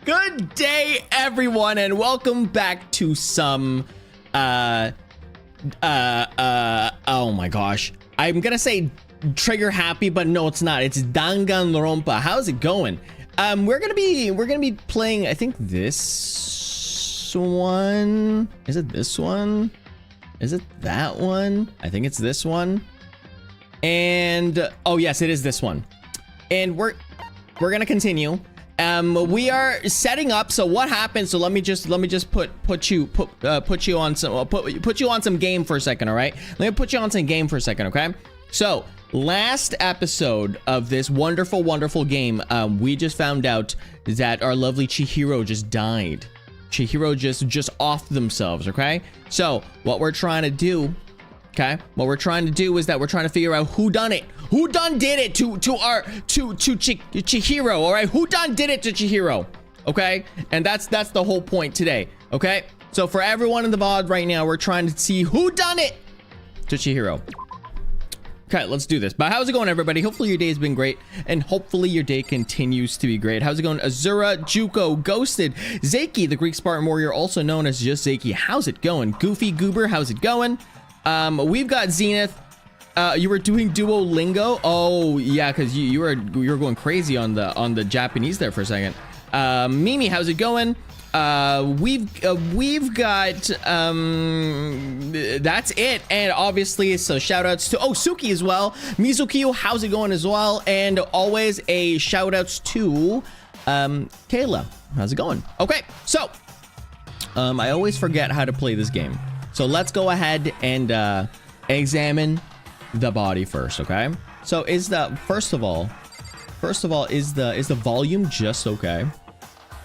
Good day, everyone, and welcome back to some, oh my gosh. I'm gonna say trigger happy, but no, it's not. It's Danganronpa. How's it going? We're gonna be playing, I think this one. Is it this one? Is it that one? I think it's this one. And, oh yes, it is this one. And we're gonna continue. We are setting up. So what happens? So let me just put you on some game for a second. All right. Let me put you on some game for a second. Okay. So last episode of this wonderful game, we just found out that our lovely Chihiro just died. Chihiro just offed themselves. Okay. So what we're trying to do. Okay, what we're trying to do is that we're trying to figure out who done it. Who done did it to Chihiro, all right? Who done did it to Chihiro, okay? And that's the whole point today, okay? So for everyone in the VOD right now, we're trying to see who done it to Chihiro. Okay, let's do this. But how's it going, everybody? Hopefully your day has been great, and hopefully your day continues to be great. How's it going? Azura, Juko, Ghosted, Zeki, the Greek Spartan warrior, also known as just Zeki. How's it going? Goofy Goober, how's it going? We've got Zenith. You were doing Duolingo. Oh yeah, because you were going crazy on the Japanese there for a second. Mimi, how's it going? We've got that's it. And obviously, so shout outs to Suki as well. Mizukiyo, how's it going as well? And always a shout outs to Kayla. How's it going? Okay, so I always forget how to play this game. So let's go ahead and examine the body first, okay? So is the first of all, is the volume just okay?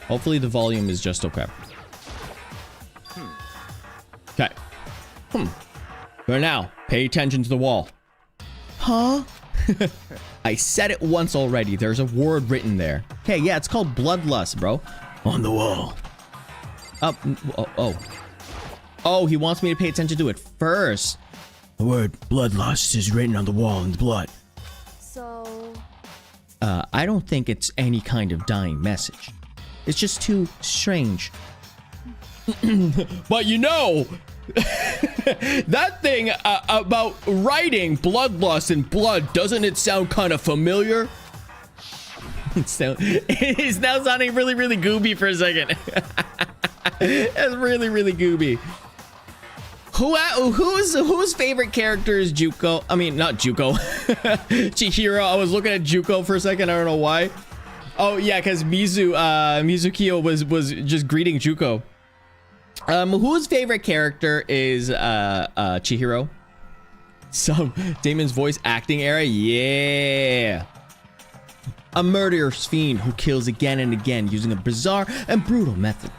Hopefully the volume is just okay. Okay. For now, pay attention to the wall. Huh? I said it once already. There's a word written there. Okay, yeah, it's called bloodlust, bro. On the wall. Oh, he wants me to pay attention to it first. The word bloodlust is written on the wall in blood. So... I don't think it's any kind of dying message. It's just too strange. But you know, that thing about writing bloodlust and blood, doesn't it sound kind of familiar? It's now sounding really gooby for a second. It's really gooby. Whose favorite character is Juko? I mean, not Juko. Chihiro. I was looking at Juko for a second. I don't know why. Oh yeah, because Mizukiyo was just greeting Juko. Whose favorite character is Chihiro? Some Damon's voice acting era. Yeah. A murderous fiend who kills again and again using a bizarre and brutal method.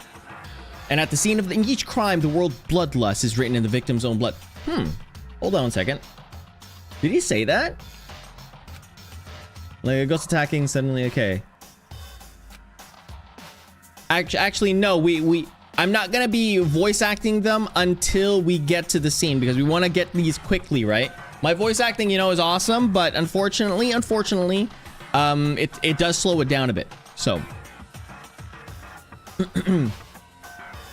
And at the scene of each crime, the word bloodlust is written in the victim's own blood. Hold on a second. Did he say that? Like a ghost attacking suddenly, okay. Actually, no, I'm not gonna be voice acting them until we get to the scene because we want to get these quickly, right? My voice acting, you know, is awesome, but unfortunately, it does slow it down a bit. So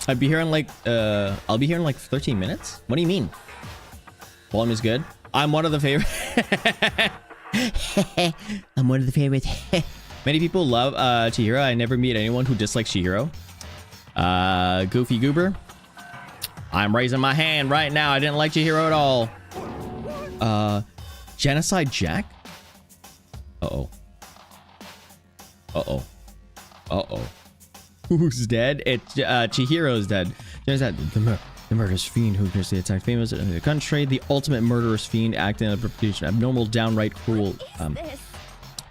I'll be here in like 13 minutes. What do you mean? Volume is good. I'm one of the favorite. I'm one of the favorites. Many people love Chihiro. I never meet anyone who dislikes Chihiro. Goofy Goober. I'm raising my hand right now. I didn't like Chihiro at all. Genocide Jack. Uh-oh. Who's dead? It's Chihiro's dead. The murderous fiend who previously attacked famous in the country. The ultimate murderous fiend acting in a reputation abnormal, downright cruel.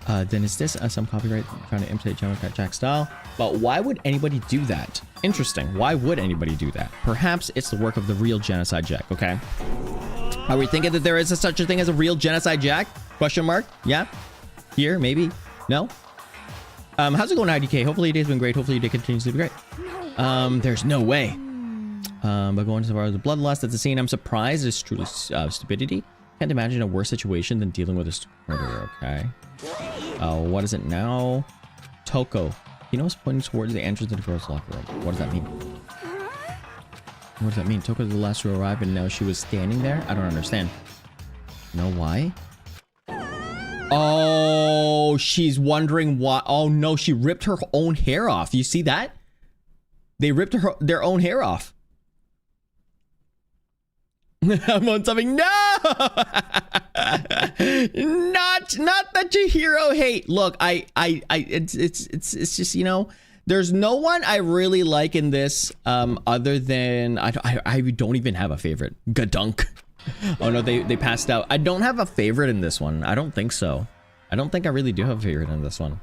Then is this some copyright trying to imitate Jack style? But why would anybody do that? Interesting. Why would anybody do that? Perhaps it's the work of the real Genocide Jack. Okay. Are we thinking that there is such a thing as a real Genocide Jack? Question mark? Yeah. Here, maybe. No. How's it going, IDK? Hopefully your day's been great. Hopefully your day continues to be great. There's no way. But going as far as the bloodlust at the scene, I'm surprised it's truly stupidity. Can't imagine a worse situation than dealing with a murderer. Okay. What is it now? Toko. He knows pointing towards the entrance of the girls' locker room. What does that mean? What does that mean? Toko was the last to arrive and now she was standing there? I don't understand. No, why? Oh, she's wondering why. Oh no, she ripped her own hair off. You see that? They ripped their own hair off. I'm on something. No! not the Chihiro hate. Look, it's just, you know, there's no one I really like in this other than I don't even have a favorite. Gadunk. Oh no, they passed out. I don't have a favorite in this one. I don't think so. I don't think I really do have a favorite in this one.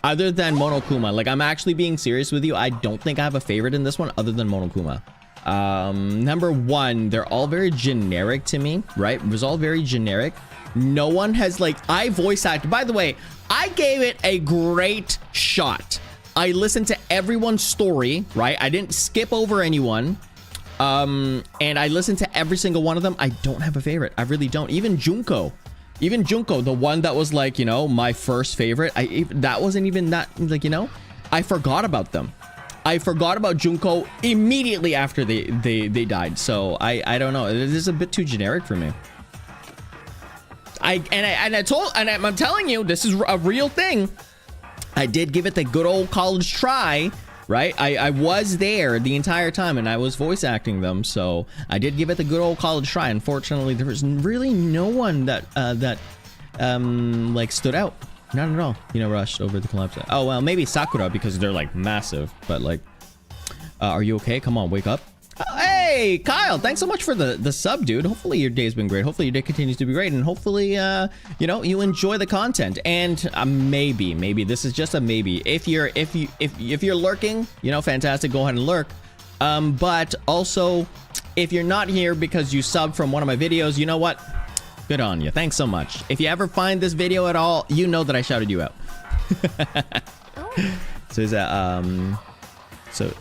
Other than Monokuma. Like, I'm actually being serious with you. I don't think I have a favorite in this one other than Monokuma. Number one, they're all very generic to me, right? It was all very generic. No one has, like, I voice acted. By the way, I gave it a great shot. I listened to everyone's story, right? I didn't skip over anyone. And I listened to every single one of them. I don't have a favorite. I really don't. Even Junko, the one that was like, you know, my first favorite. That wasn't even that, like, you know, I forgot about them. I forgot about Junko immediately after they died. So I don't know. It is a bit too generic for me. I'm telling you, this is a real thing. I did give it the good old college try. Right? I was there the entire time and I was voice acting them. So I did give it the good old college try. Unfortunately, there was really no one that like stood out. Not at all. You know, rushed over the collapse. Oh, well, maybe Sakura because they're like massive. But like, are you okay? Come on, wake up. Hey, Kyle, thanks so much for the sub, dude. Hopefully your day's been great. Hopefully your day continues to be great. And hopefully, you know, you enjoy the content. And maybe this is just a maybe. If you're lurking, you know, fantastic. Go ahead and lurk. But also, if you're not here because you subbed from one of my videos, you know what? Good on you. Thanks so much. If you ever find this video at all, you know that I shouted you out. So is that so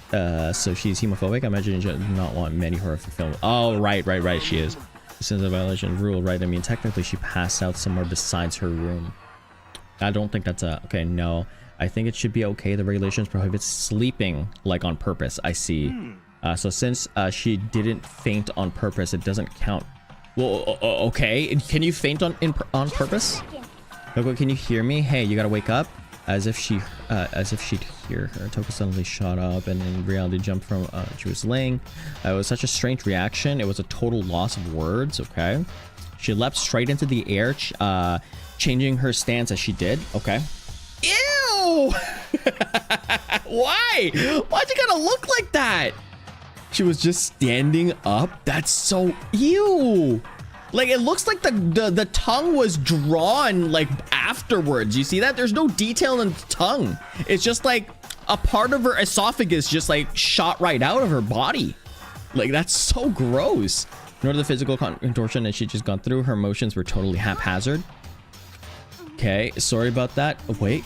she's homophobic. I imagine she does not want many horror films. Oh, right. She is. This is a violation of rule, right? I mean, technically, she passed out somewhere besides her room. I don't think that's a... Okay, no. I think it should be okay. The regulations prohibit sleeping, like, on purpose. I see. So since she didn't faint on purpose, it doesn't count. Well, okay. Can you faint on purpose? Toko, can you hear me? Hey, you gotta wake up. As if she'd hear her. Toko suddenly shot up and in reality jumped from she was laying. It was such a strange reaction. It was a total loss of words. Okay. She leapt straight into the air, changing her stance as she did. Okay. Ew! Why? Why'd you gotta look like that? She was just standing up. That's so ew. Like, it looks like the tongue was drawn like afterwards. You see that? There's no detail in the tongue. It's just like a part of her esophagus just like shot right out of her body. Like, that's so gross. Nor the physical contortion that she'd just gone through. Her emotions were totally haphazard. Okay, sorry about that. Oh, wait.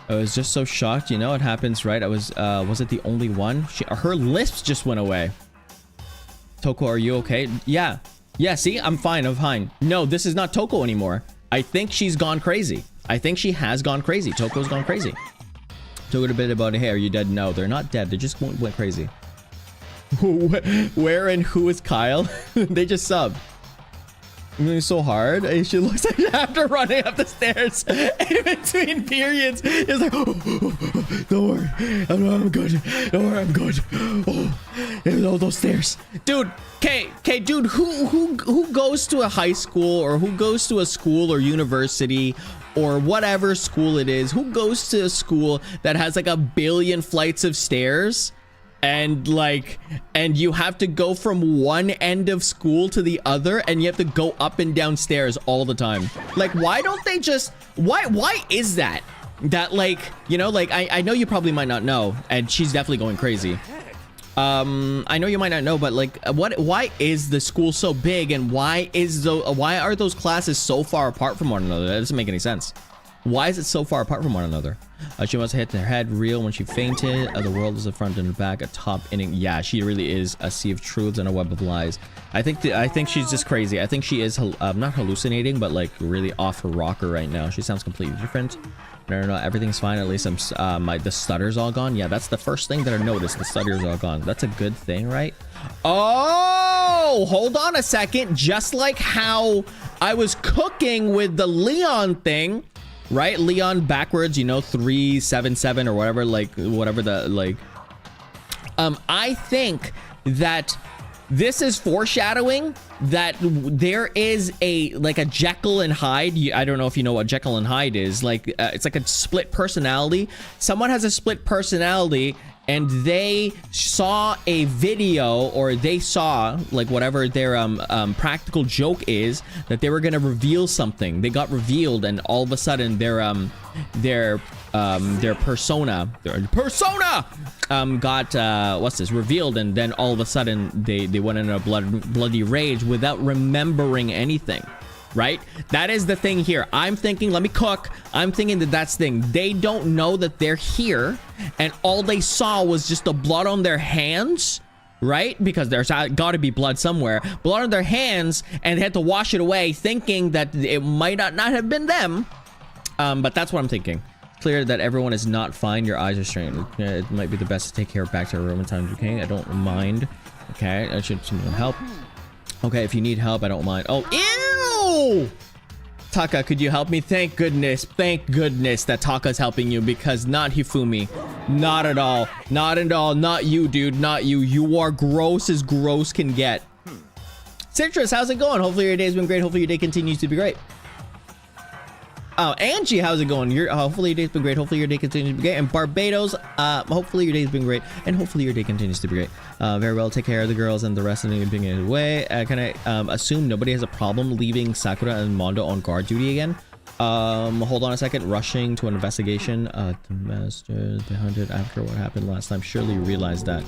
I was just so shocked. You know, it happens, right? I was it the only one? Her lips just went away. Toko, are you okay? Yeah. Yeah, see? I'm fine. No, this is not Toko anymore. I think she's gone crazy. I think she has gone crazy. Toko's gone crazy. Toko a bit about, hey, are you dead? No, they're not dead. They just went crazy. Where and who is Kyle? They just subbed. It's so hard. She looks like after running up the stairs in between periods. It's like, oh, don't worry, I'm good. Don't worry, I'm good. Oh, there's all those stairs, dude. Okay, dude. Who goes to a high school or who goes to a school or university or whatever school it is? Who goes to a school that has like a billion flights of stairs? And you have to go from one end of school to the other and you have to go up and down stairs all the time. Like, why don't they just, why is that? That, like, you know, like, I know you probably might not know, and she's definitely going crazy. I know you might not know, but like, why is the school so big and why are those classes so far apart from one another? That doesn't make any sense. Why is it so far apart from one another? She must have hit her head real when she fainted. The world is a front and a back, a top inning. Yeah, she really is a sea of truths and a web of lies. I think she's just crazy. I think she is not hallucinating, but like really off her rocker right now. She sounds completely different. No, everything's fine. At least the stutter's all gone. Yeah, that's the first thing that I noticed. The stutter's all gone. That's a good thing, right? Oh, hold on a second. Just like how I was cooking with the Leon thing, right? Leon backwards, you know, 377 or whatever, like whatever the like. I think that this is foreshadowing that there is a Jekyll and Hyde. I don't know if you know what Jekyll and Hyde is. Like it's like a split personality. Someone has a split personality and they saw a video, or they saw like whatever their practical joke is, that they were gonna reveal something. They got revealed, and all of a sudden their persona got what's this, revealed, and then all of a sudden they went in a bloody rage without remembering anything, right? That is the thing here. I'm thinking, let me cook. I'm thinking that that's the thing. They don't know that they're here, and all they saw was just the blood on their hands, right? Because there's got to be blood somewhere. Blood on their hands, and they had to wash it away, thinking that it might not have been them. But that's what I'm thinking. Clear that everyone is not fine. Your eyes are strained. It might be the best to take care of back to her room in time. Okay, I don't mind. Okay, I should someone help. Okay, if you need help, I don't mind. Oh, ew! Taka, could you help me? Thank goodness that Taka's helping you, because not Hifumi. Not at all. Not at all. Not you, dude. Not you. You are gross as gross can get. Citrus, how's it going? Hopefully your day's been great. Hopefully your day continues to be great. Oh, Angie, how's it going? Hopefully your day's been great. Hopefully your day continues to be great. And Barbados, hopefully your day's been great. And hopefully your day continues to be great. Very well. Take care of the girls and the rest of the being in the way. Can I assume nobody has a problem leaving Sakura and Mondo on guard duty again? Hold on a second. Rushing to an investigation. The master, the 100 after what happened last time. Surely you realized that.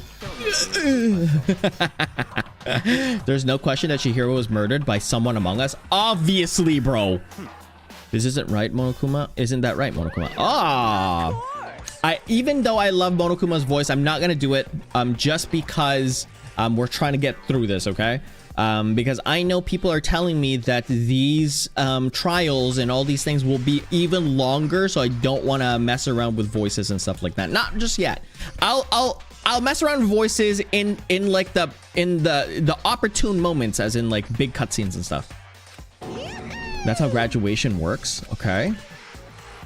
There's no question that Chihiro was murdered by someone among us. Obviously, bro. This isn't right, Monokuma. Isn't that right, Monokuma? Even though I love Monokuma's voice, I'm not gonna do it just because we're trying to get through this, okay? Because I know people are telling me that these trials and all these things will be even longer, so I don't want to mess around with voices and stuff like that. Not just yet. I'll mess around with voices in like the opportune moments, as in like big cutscenes and stuff. That's how graduation works. Okay.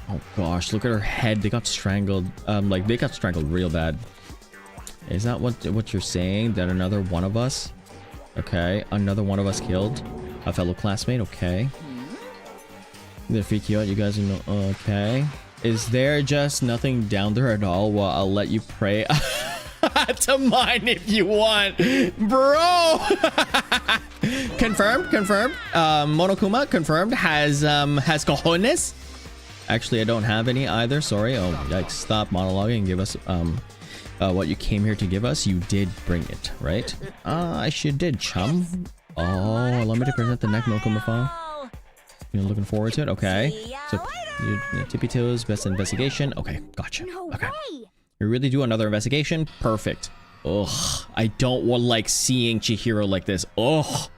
Oh gosh, look at her head. They got strangled. Like they got strangled real bad. Is that what you're saying? That another one of us? Okay, another one of us killed a fellow classmate. Okay. They freak you out. You guys know. Okay. Is there just nothing down there at all? Well, I'll let you pray to mine if you want, bro. Confirmed. Monokuma confirmed has cojones. Actually, I don't have any either. Sorry. Oh, yikes. Stop monologuing and give us what you came here to give us. You did bring it, right? I sure did, chum. Oh, allow me to present the next Monokuma file. You're looking forward to it? Okay. So, Tippy Toes, best investigation. Okay, gotcha. Okay. You really do another investigation? Perfect. Ugh. I don't want like seeing Chihiro like this. Ugh.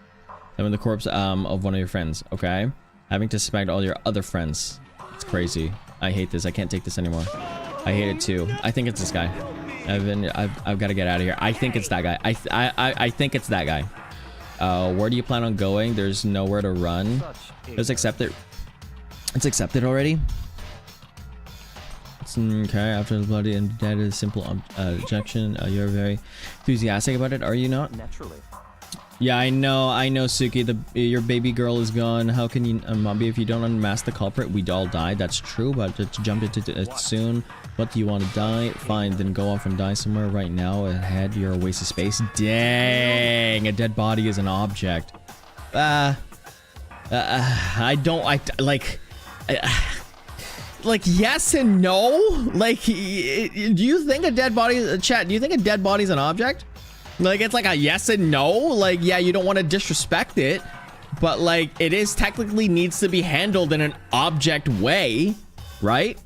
I'm in the corpse of one of your friends. Okay. Having to suspect all your other friends. It's crazy. I hate this. I can't take this anymore. I hate it too. I think it's this guy. I've got to get out of here. I think it's that guy. I think it's that guy. Where do you plan on going? There's nowhere to run. Just accept it. It's accepted already. Okay, after the bloody and dead is simple objection. You're very enthusiastic about it, are you not? Naturally. Yeah, I know, Suki. Your baby girl is gone. How can you, Mobby, if you don't unmask the culprit, we'd all die. That's true, but to jump into it soon. What do you want to die? Fine, then go off and die somewhere right now. Ahead, you're a waste of space. Dang, a dead body is an object. Like yes and no. Like, do you think a dead body, chat, do you think a dead body is an object? Like, it's like a yes and no. Like, yeah, you don't want to disrespect it, but like it is technically needs to be handled in an object way, right?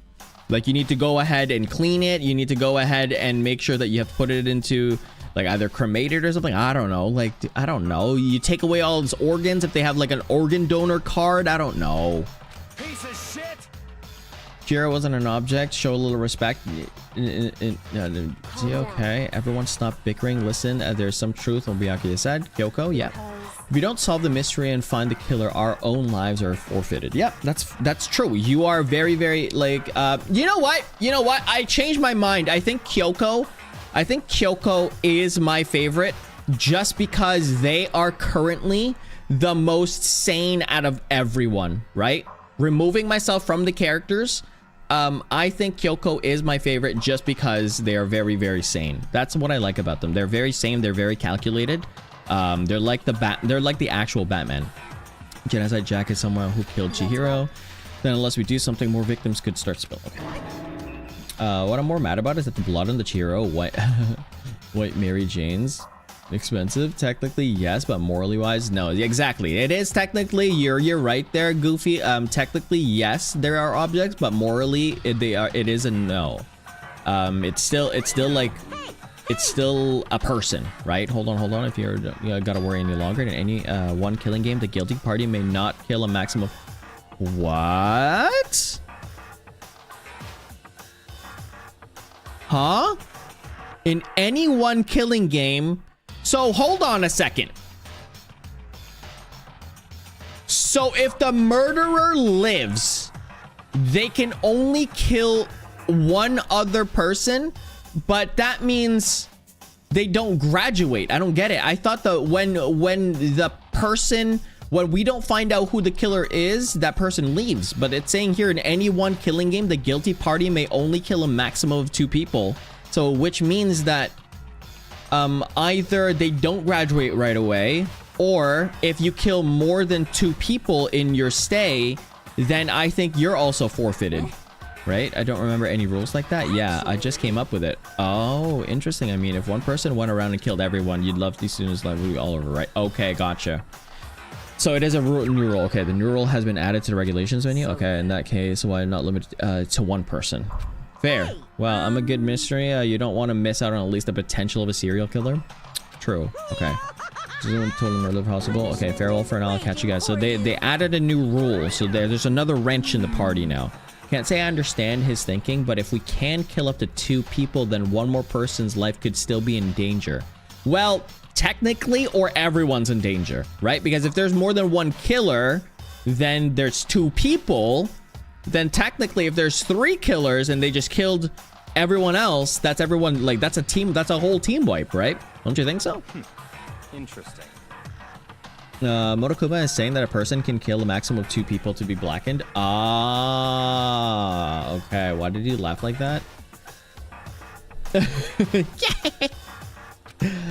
Like, you need to go ahead and clean it. You need to go ahead and make sure that you have put it into like either cremated or something. I don't know. Like, I don't know. You take away all its organs if they have like an organ donor card. I don't know. Piece of shit. Jiro wasn't an object. Show a little respect. Okay, everyone stop bickering. Listen, there's some truth on Byakuya said. Kyoko, yeah. If we don't solve the mystery and find the killer, our own lives are forfeited. Yep, that's true. You are very, very like you know what? I changed my mind. I think Kyoko is my favorite just because they are currently the most sane out of everyone, right? Removing myself from the characters, I think Kyoko is my favorite just because they are very, very sane. That's what I like about them. They're very sane. They're very calculated. They're like the actual Batman. Genocide Jack is someone who killed Chihiro. Then unless we do something, more victims could start spilling. Okay. What I'm more mad about is that the blood on the Chihiro white Mary Jane's expensive. Technically, yes, but morally wise, no. Exactly. It is technically, you're right there, Goofy. Technically, yes, there are objects, but morally, it is a no. It's still a person, right? Hold on. If you gotta worry any longer, in any one killing game, the guilty party may not kill a maximum. What? Huh? In any one killing game. So hold on a second. So if the murderer lives, they can only kill one other person, but that means they don't graduate. I don't get it. I thought that when we don't find out who the killer is, that person leaves. But it's saying here in any one killing game, the guilty party may only kill a maximum of 2 people. So which means that either they don't graduate right away, or if you kill more than 2 people in your stay, then I think you're also forfeited, right? I don't remember any rules like that. Yeah, I just came up with it. Oh, interesting. I mean, if one person went around and killed everyone, you'd love these students like we all over, right? Okay, gotcha. So it is a new rule. Okay, the new rule has been added to the regulations menu. Okay, in that case, why not limit to 1 person? Fair. Well, I'm a good mystery. You don't want to miss out on at least the potential of a serial killer. True. Okay. Told them live possible. Okay, farewell for now. I'll catch you guys. So they added a new rule. So there's another wrench in the party now. Can't say I understand his thinking, but if we can kill up to 2 people, then one more person's life could still be in danger. Well, technically, or everyone's in danger, right? Because if there's more than 1 killer, then there's 2 people. Then technically, if there's 3 killers and they just killed everyone else, that's everyone, like, that's a team, that's a whole team wipe, right? Don't you think so? Interesting. Motokuma is saying that a person can kill a maximum of 2 people to be blackened. Ah, okay. Why did you laugh like that?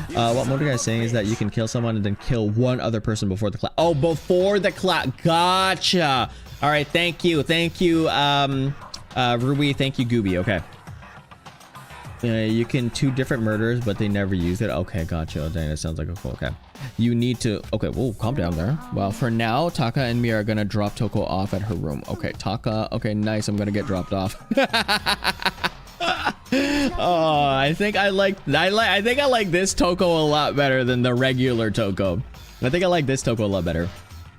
What Motor Guy is saying is that you can kill someone and then kill one other person before the clap. Oh, before the clap. Gotcha. All right. Thank you. Thank you, Ruby. Thank you, Gooby. Okay. You can 2 different murders, but they never use it. Okay, gotcha. Oh, dang, that sounds like a cool. Okay. You need to... Okay, whoa, calm down there. Well, for now, Taka and me are gonna drop Toko off at her room. Okay, Taka... Okay, nice. I'm gonna get dropped off. Oh, I think I like this Toko a lot better than the regular Toko. I think I like this Toko a lot better.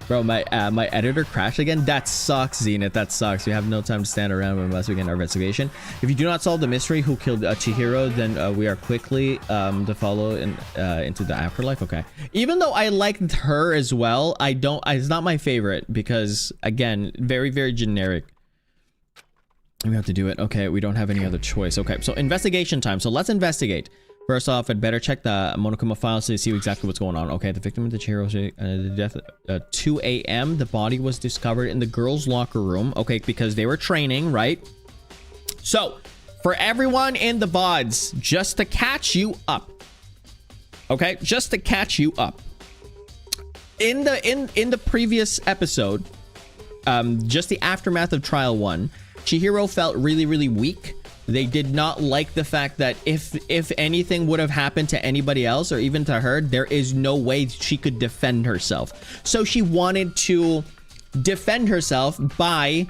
Bro, my editor crashed again. That sucks, Zenith. That sucks. We have no time to stand around unless we get our investigation. If you do not solve the mystery who killed Chihiro, then we are quickly to follow into the afterlife. Okay. Even though I liked her as well, it's not my favorite because, again, very, very generic. We have to do it. Okay, we don't have any other choice. Okay, so investigation time. So let's investigate. First off, I'd better check the Monokuma files to see exactly what's going on. Okay, the victim of the Chihiro death at 2 a.m. The body was discovered in the girls' locker room. Okay, because they were training, right? So, for everyone in the VODs, just to catch you up. Okay, just to catch you up. In the previous episode, just the aftermath of Trial 1, Chihiro felt really, really weak. They did not like the fact that if anything would have happened to anybody else or even to her, there is no way she could defend herself. So she wanted to defend herself by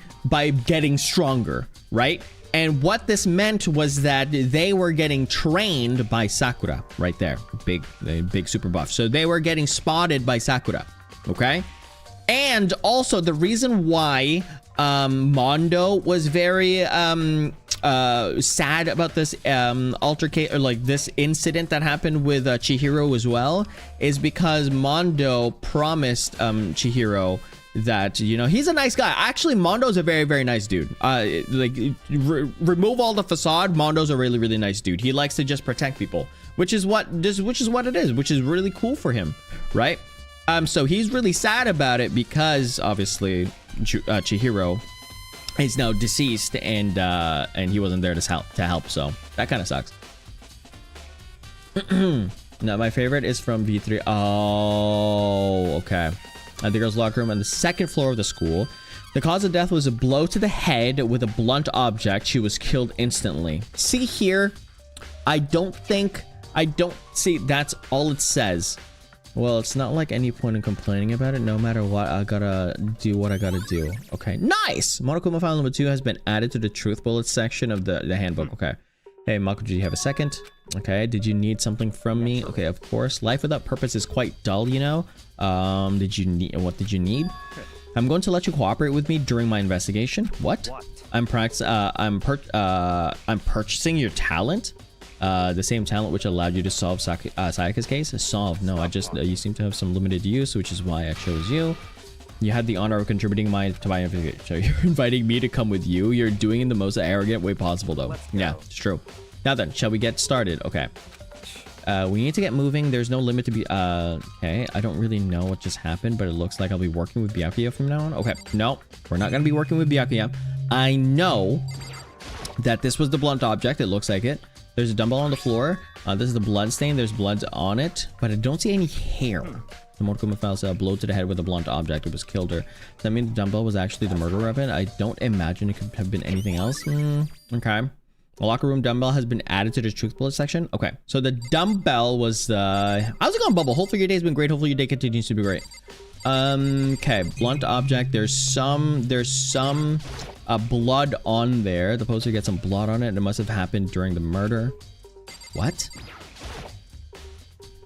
getting stronger, right? And what this meant was that they were getting trained by Sakura right there. Big super buff. So they were getting spotted by Sakura, okay? And also the reason why Mondo was very sad about this altercate, or like this incident that happened with Chihiro as well, is because Mondo promised Chihiro that, you know, he's a nice guy. Actually, Mondo's a very, very nice dude. Remove all the facade, Mondo's a really, really nice dude. He likes to just protect people, which is what it is, which is really cool for him, right? So he's really sad about it because obviously Chihiro is now deceased, and he wasn't there to help. So that kind of sucks. Now my favorite is from V3. Oh, okay. At the girls' locker room on the second floor of the school. The cause of death was a blow to the head with a blunt object. She was killed instantly. See here, I don't see, that's all it says. Well, it's not like any point in complaining about it. No matter what, I gotta do what I gotta do. Okay, nice! Monokuma file number 2 has been added to the truth bullets section of the handbook. Okay. Hey, Mako, do you have a second? Okay, did you need something from me? Okay, of course. Life without purpose is quite dull, you know? What did you need? I'm going to let you cooperate with me during my investigation. What? I'm purchasing your talent? The same talent which allowed you to solve Sayaka's case? Solve. No, you seem to have some limited use, which is why I chose you. You had the honor of contributing to my investigation. So you're inviting me to come with you? You're doing it in the most arrogant way possible, though. Yeah, it's true. Now then, shall we get started? Okay. We need to get moving. There's no limit to be... okay, I don't really know what just happened, but it looks like I'll be working with Byakuya from now on. Okay, no, we're not going to be working with Byakuya. I know that this was the blunt object. It looks like it. There's a dumbbell on the floor. This is the blood stain. There's blood on it, but I don't see any hair. The Monokuma files a blow to the head with a blunt object. It was killed her. Does that mean the dumbbell was actually the murder weapon? I don't imagine it could have been anything else. Okay. The locker room dumbbell has been added to the truth bullet section. Okay. So the dumbbell was how's it going, Bubble? Hopefully your day's been great. Hopefully your day continues to be great. Okay. Blunt object. There's some blood on there. The poster gets some blood on it. It must have happened during the murder. What?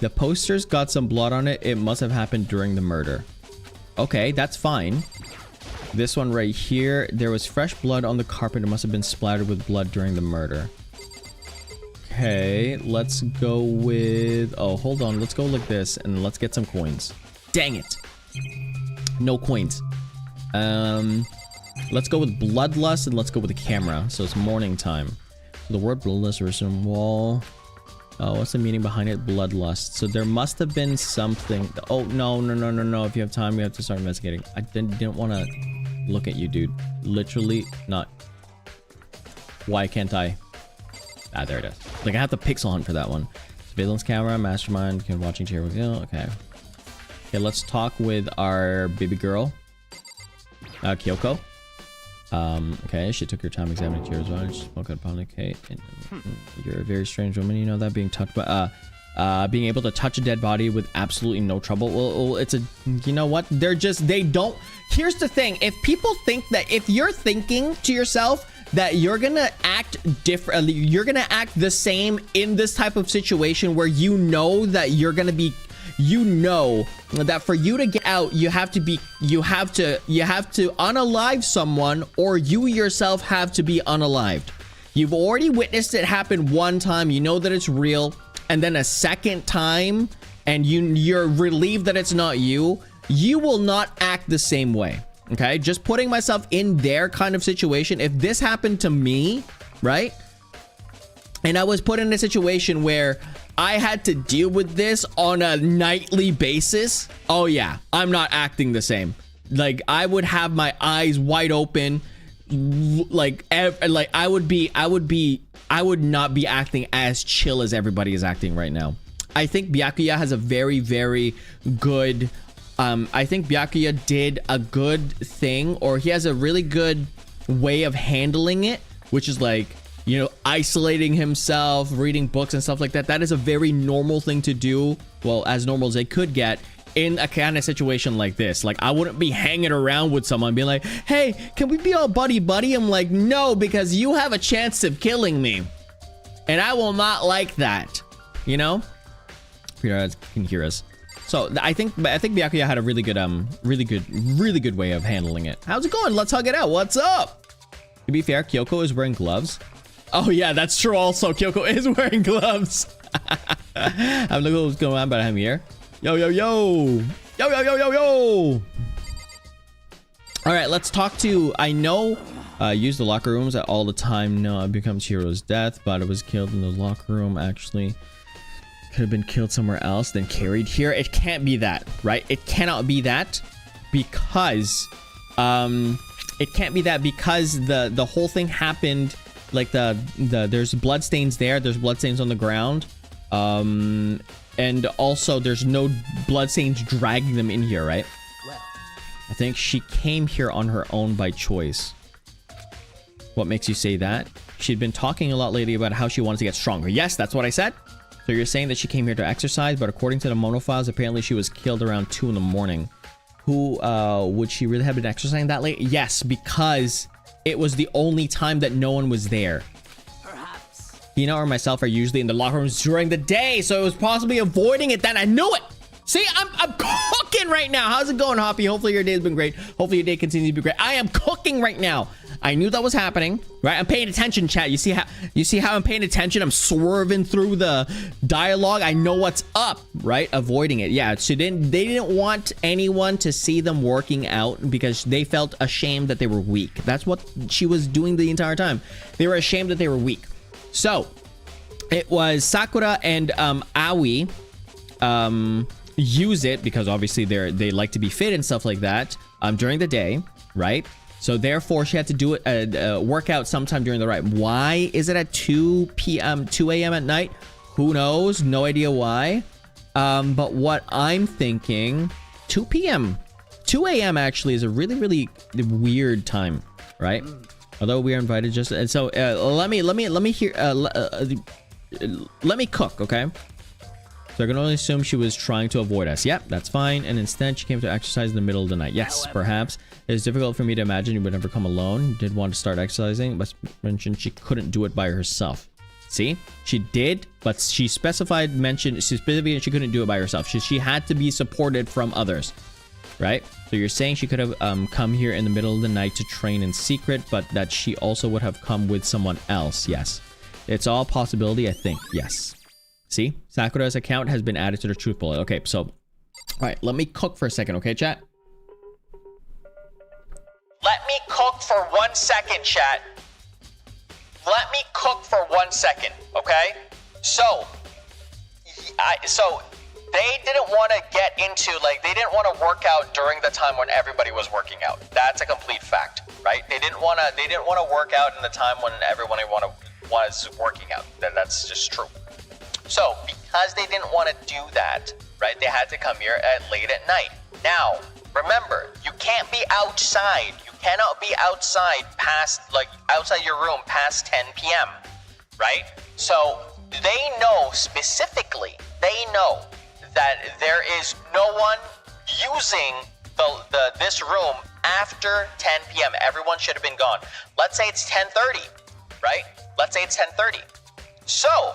The poster's got some blood on it. It must have happened during the murder. Okay, that's fine. This one right here, there was fresh blood on the carpet. It must have been splattered with blood during the murder. Okay, let's go with... Oh, hold on. Let's go like this, and let's get some coins. Dang it. No coins. Let's go with bloodlust, and let's go with the camera. So it's morning time. So the word bloodlust is on wall. Oh, what's the meaning behind it? Bloodlust. So there must have been something. Oh, no. If you have time, we have to start investigating. I didn't want to look at you, dude. Literally not. Why can't I? Ah, there it is. Like, I have to pixel hunt for that one. Surveillance camera, mastermind, watching chair. Okay. Okay, let's talk with our baby girl. Kyoko. Okay, she took her time examining Kira's body. She spoke upon it. Okay, you're a very strange woman. You know that, being touched by being able to touch a dead body with absolutely no trouble. Well, it's a, you know what? They don't. Here's the thing. If people think that, if you're thinking to yourself that you're gonna act differently, you're gonna act the same in this type of situation where you know that you're gonna be, you know that for you to get out, you have to unalive someone, or you yourself have to be unalived. You've already witnessed it happen one time. You know that it's real, and then a second time, and you're relieved that it's not you. You will not act the same way. Okay, just putting myself in their kind of situation. If this happened to me, right, and I was put in a situation where I had to deal with this on a nightly basis, oh yeah, I'm not acting the same. Like, I would have my eyes wide open. Like I would not be acting as chill as everybody is acting right now. I think Byakuya has a very, very good, I think Byakuya did a good thing, or he has a really good way of handling it, which is like, you know, isolating himself, reading books and stuff like that. That is a very normal thing to do. Well, as normal as they could get in a kind of situation like this. Like, I wouldn't be hanging around with someone being like, hey, can we be all buddy? I'm like, no, because you have a chance of killing me, and I will not like that, you know? Peter can hear us. So I think Byakuya had a really good way of handling it. How's it going? Let's hug it out. What's up? To be fair, Kyoko is wearing gloves. Oh yeah, that's true. Also, Kyoko is wearing gloves. I'm looking at what's going on, but I'm here. Yo. All right, let's talk to. I know. Use the locker rooms all the time. No, it becomes Chihiro's death, but it was killed in the locker room. Actually, could have been killed somewhere else, then carried here. It can't be that, right? It cannot be that because, it can't be that because the whole thing happened. Like there's bloodstains there. There's bloodstains on the ground. And also there's no bloodstains dragging them in here, right? I think she came here on her own by choice. What makes you say that? She'd been talking a lot lately about how she wanted to get stronger. Yes, that's what I said. So you're saying that she came here to exercise, but according to the monophiles, apparently she was killed around 2 in the morning. Who, would she really have been exercising that late? Yes, because it was the only time that no one was there. Perhaps. Hina or myself are usually in the locker rooms during the day, so it was possibly avoiding it then. I knew it! See, I'm cooking right now. How's it going, Hoppy? Hopefully your day's been great. Hopefully your day continues to be great. I am cooking right now. I knew that was happening, right? I'm paying attention, chat. You see how I'm paying attention? I'm swerving through the dialogue. I know what's up, right? Avoiding it. Yeah, they didn't want anyone to see them working out because they felt ashamed that they were weak. That's what she was doing the entire time. They were ashamed that they were weak. So it was Sakura and Aoi use it because obviously they like to be fit and stuff like that during the day, right? So therefore she had to do it workout sometime during the night. Why is it at 2 a.m. at night? Who knows? No idea why. But what I'm thinking, 2 p.m. 2 a.m. actually is a really weird time, right? Although we are invited just and so let me hear let me cook, okay? So I can only assume she was trying to avoid us. Yep, that's fine. And instead, she came to exercise in the middle of the night. Yes, perhaps. It is difficult for me to imagine you would never come alone. Did want to start exercising, but mentioned she couldn't do it by herself. See? She did, but she mentioned she couldn't do it by herself. She had to be supported from others, right? So you're saying she could have come here in the middle of the night to train in secret, but that she also would have come with someone else. Yes. It's all possibility, I think. Yes. See, Sakura's account has been added to the truth bullet. Okay, so, all right, let me cook for a second, okay, chat? Let me cook for 1 second, chat. Let me cook for 1 second, okay? So they didn't want to get into, like, they didn't want to work out during the time when everybody was working out. That's a complete fact, right? They didn't want to work out in the time when everyone was working out. That's just true. So, because they didn't want to do that, right, they had to come here late at night. Now, remember, you can't be outside. You cannot be outside outside your room past 10 p.m., right? So, they know specifically, that there is no one using this room after 10 p.m. Everyone should have been gone. Let's say it's 10:30, right? Let's say it's 10:30. So,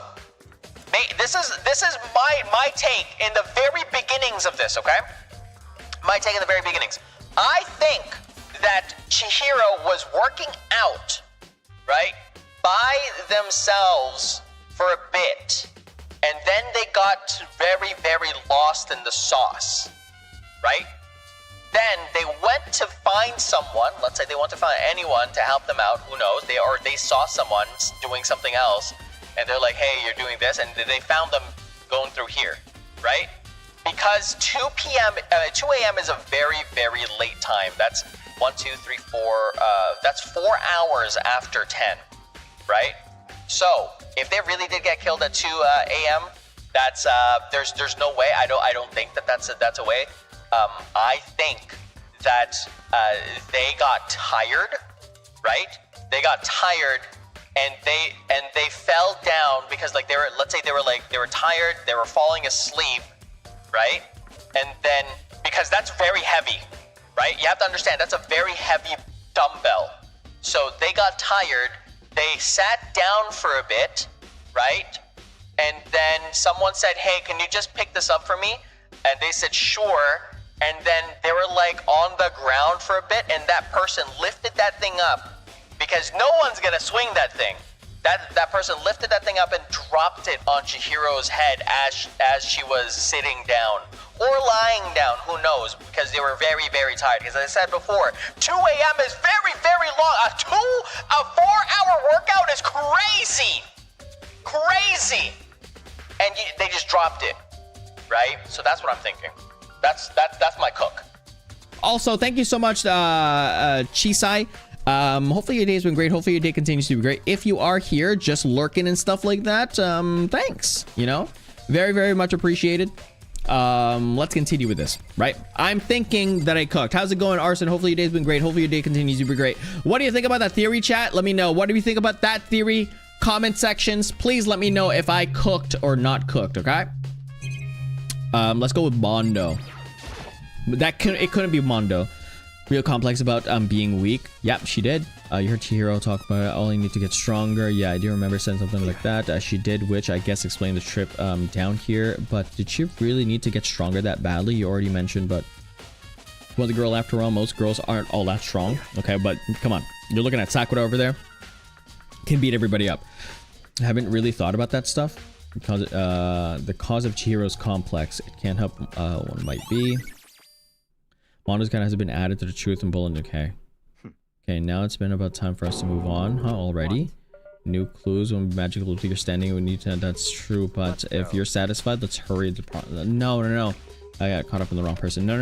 this is my take in the very beginnings of this, okay? My take in the very beginnings. I think that Chihiro was working out, right, by themselves for a bit, and then they got very lost in the sauce, right? Then they went to find someone. Let's say they want to find anyone to help them out. Who knows? They saw someone doing something else. And they're like, hey, you're doing this. And they found them going through here, right? Because 2 a.m. is a very late time. That's 1, 2, 3, 4. That's 4 hours after 10, right? So if they really did get killed at 2 a.m., that's there's no way. I don't think that's a way. I think that they got tired, right? They got tired. And they fell down because like they were tired, they were falling asleep, right? And then because that's very heavy, right? You have to understand that's a very heavy dumbbell. So they got tired, they sat down for a bit, right? And then someone said, "Hey, can you just pick this up for me?" And they said, sure. And then they were like on the ground for a bit, and that person lifted that thing up because no one's gonna swing that thing. That person lifted that thing up and dropped it on Chihiro's head as she was sitting down or lying down, who knows, because they were very, very tired. Because as I said before, 2 a.m. is very, very long. A 4-hour workout is crazy. Crazy. And they just dropped it, right? So that's what I'm thinking. That's my cook. Also, thank you so much, Chisai. Hopefully your day's been great. Hopefully your day continues to be great. If you are here just lurking and stuff like that, thanks, you know, very, very much appreciated. Let's continue with this, right? I'm thinking that I cooked. How's it going, Arson? Hopefully your day's been great. Hopefully your day continues to be great. What do you think about that theory, chat? Let me know. What do you think about that theory? Comment sections. Please let me know if I cooked or not cooked, okay? Let's go with Mondo. It couldn't be Mondo. Real complex about being weak. Yep, she did. You heard Chihiro talk about it. All you need to get stronger. Yeah, I do remember saying something like that. She did, which I guess explained the trip down here. But did she really need to get stronger that badly? You already mentioned, but well, the girl after all, most girls aren't all that strong. Okay, but come on, you're looking at Sakura over there. Can beat everybody up. I haven't really thought about that stuff because the cause of Chihiro's complex. It can't help. One might be. Mondo's kind of has been added to the truth and bullet. Okay. Okay, now it's been about time for us to move on, huh? Already? New clues when magical figure standing. We need to. That's true, but if you're satisfied, let's hurry. No. I got caught up in the wrong person. No.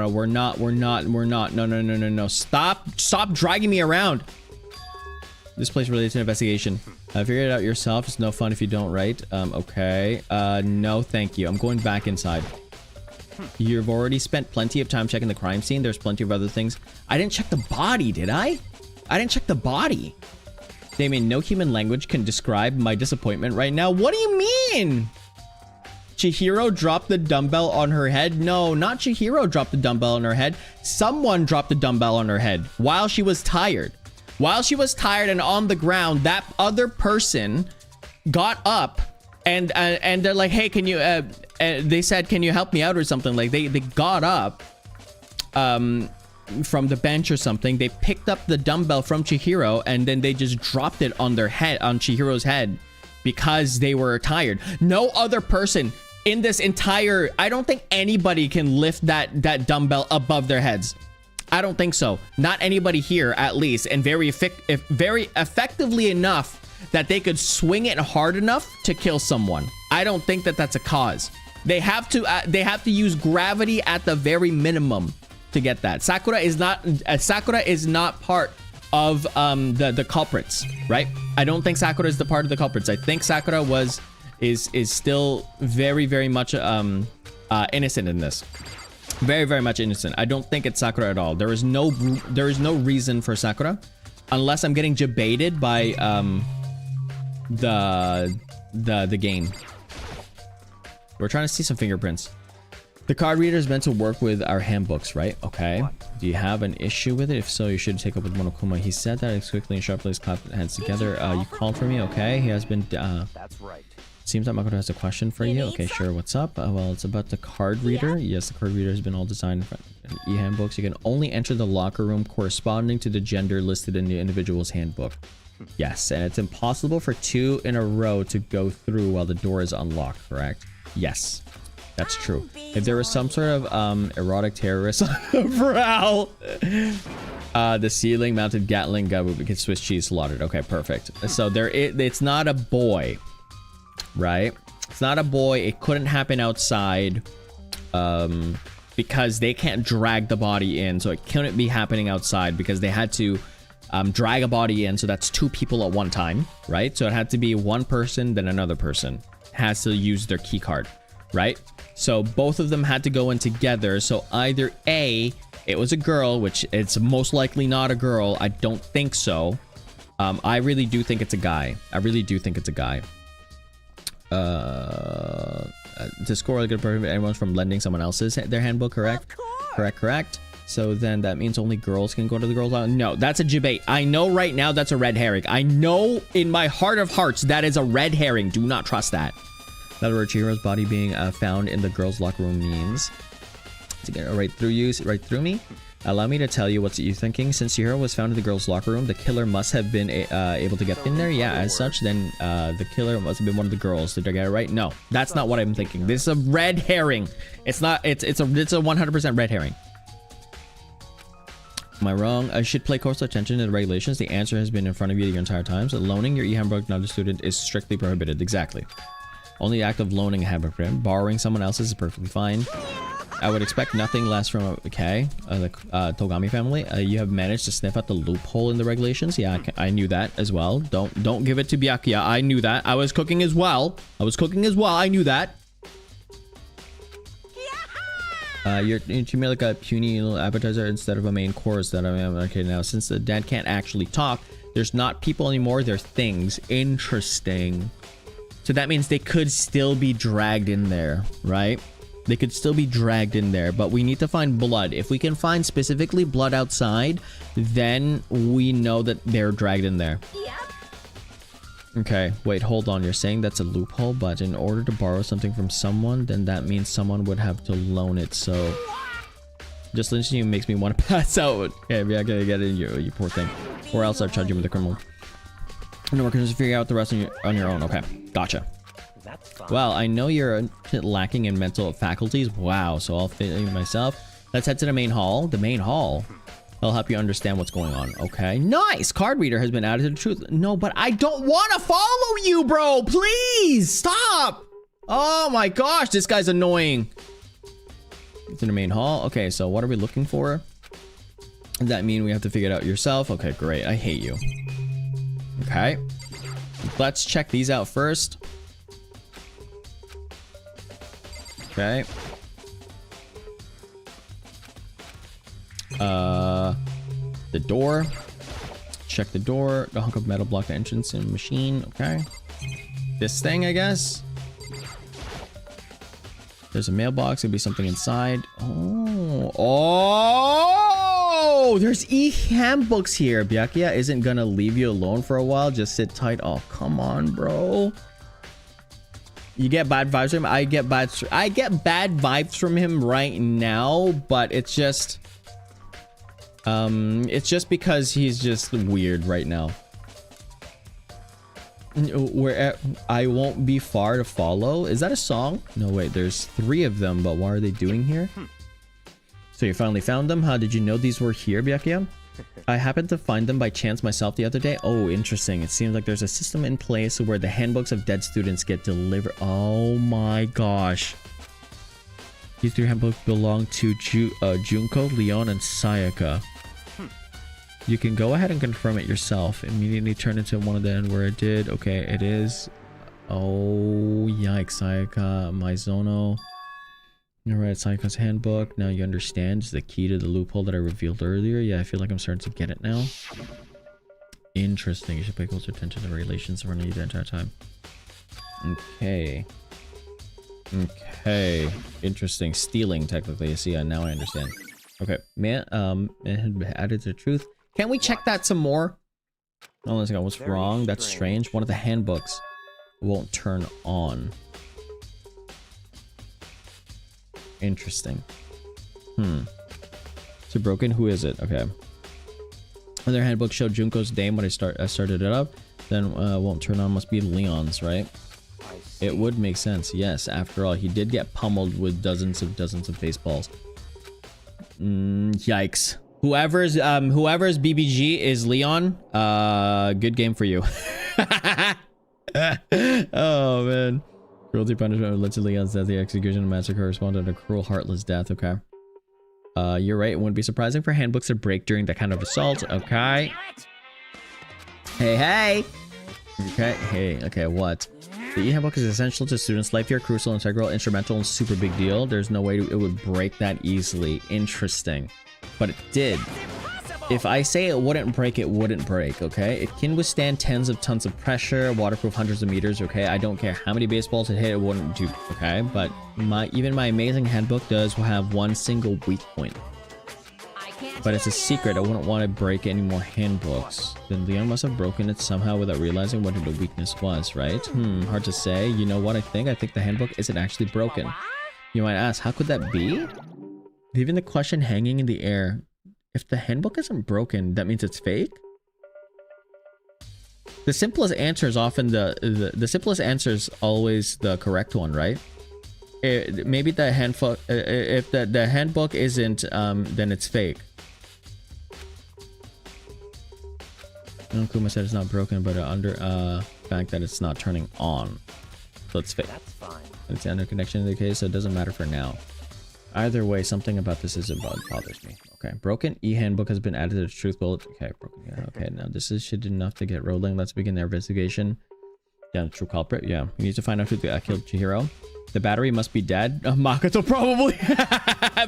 We're not. No. Stop dragging me around. This place related to investigation. Figure it out yourself. It's no fun if you don't, right? Okay. No, thank you. I'm going back inside. You've already spent plenty of time checking the crime scene. There's plenty of other things. I didn't check the body, did I? I didn't check the body. They mean no human language can describe my disappointment right now. What do you mean? Chihiro dropped the dumbbell on her head? No, not Chihiro dropped the dumbbell on her head. Someone dropped the dumbbell on her head while she was tired. While she was tired and on the ground, that other person got up and they're like, hey, can you... they said, can you help me out or something? Like they got up from the bench or something. They picked up the dumbbell from Chihiro and then they just dropped it on their head, on Chihiro's head, because they were tired. No other person in this entire... I don't think anybody can lift that dumbbell above their heads. I don't think so. Not anybody here, at least, and very effectively enough that they could swing it hard enough to kill someone. I don't think that that's a cause. They have to use gravity at the very minimum to get that. Sakura is not part of the culprits, right? I don't think Sakura is the part of the culprits. I think Sakura is still very much innocent in this. Very much innocent. I don't think it's Sakura at all. There is no reason for Sakura, unless I'm getting debated by the game. We're trying to see some fingerprints. The card reader is meant to work with our handbooks, right? Okay. Do you have an issue with it? If so, you should take up with Monokuma. He said that as quickly and sharply as clapped hands together. You called for me, okay? He has been. That's right. Seems that Makoto has a question for you. Okay, sure. What's up? Well, it's about the card reader. Yes, the card reader has been all designed for e-handbooks. You can only enter the locker room corresponding to the gender listed in the individual's handbook. Yes, and it's impossible for 2 in a row to go through while the door is unlocked, correct? Yes, that's true. If there was some sort of erotic terrorist on the prowl, the ceiling mounted Gatling gun would get Swiss cheese slaughtered. Okay, perfect. So it's not a boy. Right? It's not a boy. It couldn't happen outside because they can't drag the body in. So it couldn't be happening outside because they had to drag a body in. So that's 2 people at one time, right? So it had to be one person, then another person has to use their key card, right? So both of them had to go in together. So either A, it was a girl, which it's most likely not a girl. I don't think so. I really do think it's a guy. I really do think it's a guy. To score a good prohibit anyone from lending someone else's their handbook, correct? Correct. So then that means only girls can go to the girls' island? No, that's a debate. I know right now that's a red herring. I know in my heart of hearts that is a red herring. Do not trust that. That word Chihiro's body being found in the girls' locker room means to get right through you, right through me. Allow me to tell you what you're thinking. Since Chihiro was found in the girls' locker room, the killer must have been able to get in there. Yeah, as such, then the killer must have been one of the girls. Did I get it right? No, that's not what I'm thinking. This is a red herring. It's not. It's a 100% red herring. Am I wrong? I should pay close attention to the regulations. The answer has been in front of you the entire time. So loaning your e-handbook to another student is strictly prohibited. Exactly. Only the act of loaning a handbook for him. Borrowing someone else's is perfectly fine. I would expect nothing less from the Togami family. You have managed to sniff out the loophole in the regulations. Yeah, I knew that as well. Don't give it to Byakuya. I knew that. I was cooking as well. I knew that. You're treating me like a puny little appetizer instead of a main course that I am. Okay, now since the dad can't actually talk, there's not people anymore. They're things. Interesting. So that means they could still be dragged in there, right? They could still be dragged in there, but we need to find blood. If we can find specifically blood outside, then we know that they're dragged in there. Yep. Okay, wait, hold on. You're saying that's a loophole, but in order to borrow something from someone, then that means someone would have to loan it. So just listening to you makes me want to pass out. Okay, yeah, okay, get it, you poor thing. Or else I'll charge you with the criminal. No, we're gonna just figure out the rest on your own. Okay, gotcha. Well, I know you're lacking in mental faculties. Wow, so I'll fit in myself. Let's head to the main hall. The main hall. I'll help you understand what's going on. Okay, nice. Card reader has been added to the truth. No, but I don't want to follow you, bro. Please stop. Oh my gosh, this guy's annoying. It's in the main hall. Okay, so what are we looking for? Does that mean we have to figure it out yourself? Okay, great. I hate you. Okay, let's check these out first. Okay. The door. Check the door. The hunk of metal block the entrance and machine. Okay. This thing, I guess. There's a mailbox. There'll be something inside. Oh. Oh! There's e-handbooks here. Byakuya isn't gonna leave you alone for a while. Just sit tight. Oh, come on, bro. You get bad vibes from him. I get bad vibes from him right now, but it's just because he's just weird right now. Where I won't be far to follow. Is that a song? No, wait, there's 3 of them, but what are they doing here? So you finally found them? How did you know these were here, Byakuya? I happened to find them by chance myself the other day. Oh, interesting. It seems like there's a system in place where the handbooks of dead students get delivered. Oh my gosh. These 3 handbooks belong to Junko, Leon, and Sayaka. You can go ahead and confirm it yourself. Immediately turn into one of them where it did. Okay, it is. Oh, yikes. Sayaka, Maizono. Alright, Sayaka's handbook. Now you understand. It's the key to the loophole that I revealed earlier. Yeah, I feel like I'm starting to get it now. Interesting. You should pay closer attention to the regulations in front of you the entire time. Okay. Okay. Interesting. Stealing, technically. See, now I understand. Okay. Man, it had been added to the truth. Can we check that some more? Oh, let's go. What's wrong? That's strange. One of the handbooks won't turn on. Interesting. So broken. Who is it? Okay. Other handbook showed Junko's name when I started it up. Then won't turn on. Must be Leon's, right? It would make sense. Yes. After all, he did get pummeled with dozens of baseballs. Yikes. Whoever's BBG is Leon. Good game for you. Oh man. Cruelty punishment led to Leon's death. The execution and massacre corresponded to a cruel, heartless death. Okay. You're right. It wouldn't be surprising for handbooks to break during that kind of assault. Okay. Hey. Okay. Hey. Okay. What? The e-handbook is essential to students' life here. Crucial, integral, instrumental, and super big deal. There's no way it would break that easily. Interesting. But it did. If I say it wouldn't break, it wouldn't break, okay? It can withstand tens of tons of pressure, waterproof hundreds of meters, okay? I don't care how many baseballs it hit, it wouldn't do, okay? But even my amazing handbook does have one single weak point. But it's a secret. I wouldn't want to break any more handbooks. Then Leon must have broken it somehow without realizing what the weakness was, right? Hard to say. You know what I think? I think the handbook isn't actually broken. You might ask, how could that be? Leaving the question hanging in the air. If the handbook isn't broken, that means it's fake? The simplest answer is often the simplest answer is always the correct one, right? Maybe the handbook, if the handbook isn't, then it's fake. Kuma said it's not broken, but under fact that it's not turning on, so it's fake. That's fine. It's under connection in the case, so it doesn't matter for now. Either way, something about this isn't bothers me. Okay, broken e-handbook has been added to the truth bullet. Okay, broken. Yeah, okay, now this is shit enough to get rolling. Let's begin the investigation. Yeah, the true culprit. Yeah, we need to find out who killed Chihiro. The battery must be dead. Makoto probably.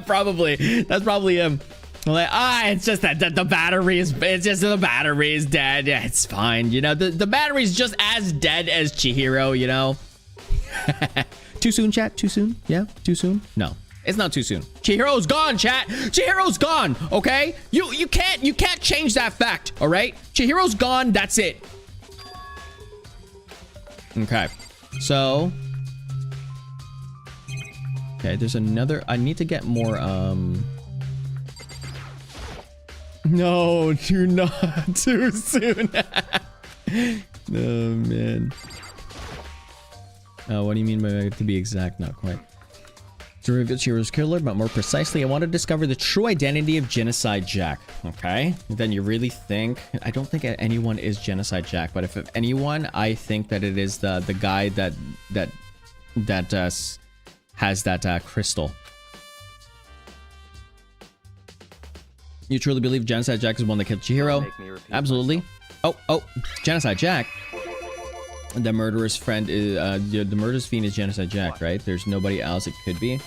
Probably. That's probably him. Like, it's just that the battery is. It's just the battery is dead. Yeah, it's fine. You know, the battery's just as dead as Chihiro. You know. Too soon, chat. Too soon. Yeah. Too soon. No. It's not too soon. Chihiro's gone, chat. Chihiro's gone. Okay, you can't change that fact. All right, Chihiro's gone. That's it. Okay, so okay, there's another. I need to get more. No, you're not too soon. Oh man. What do you mean by to be exact? Not quite. To reveal Chihiro's killer, but more precisely, I want to discover the true identity of Genocide Jack. Okay, then you really think? I don't think anyone is Genocide Jack, but if anyone, I think that it is the guy that has that crystal. You truly believe Genocide Jack is the one that killed Chihiro? Absolutely. Oh, Genocide Jack. The murderer's friend is the murderer's fiend is Genocide Jack, right? There's nobody else it could be.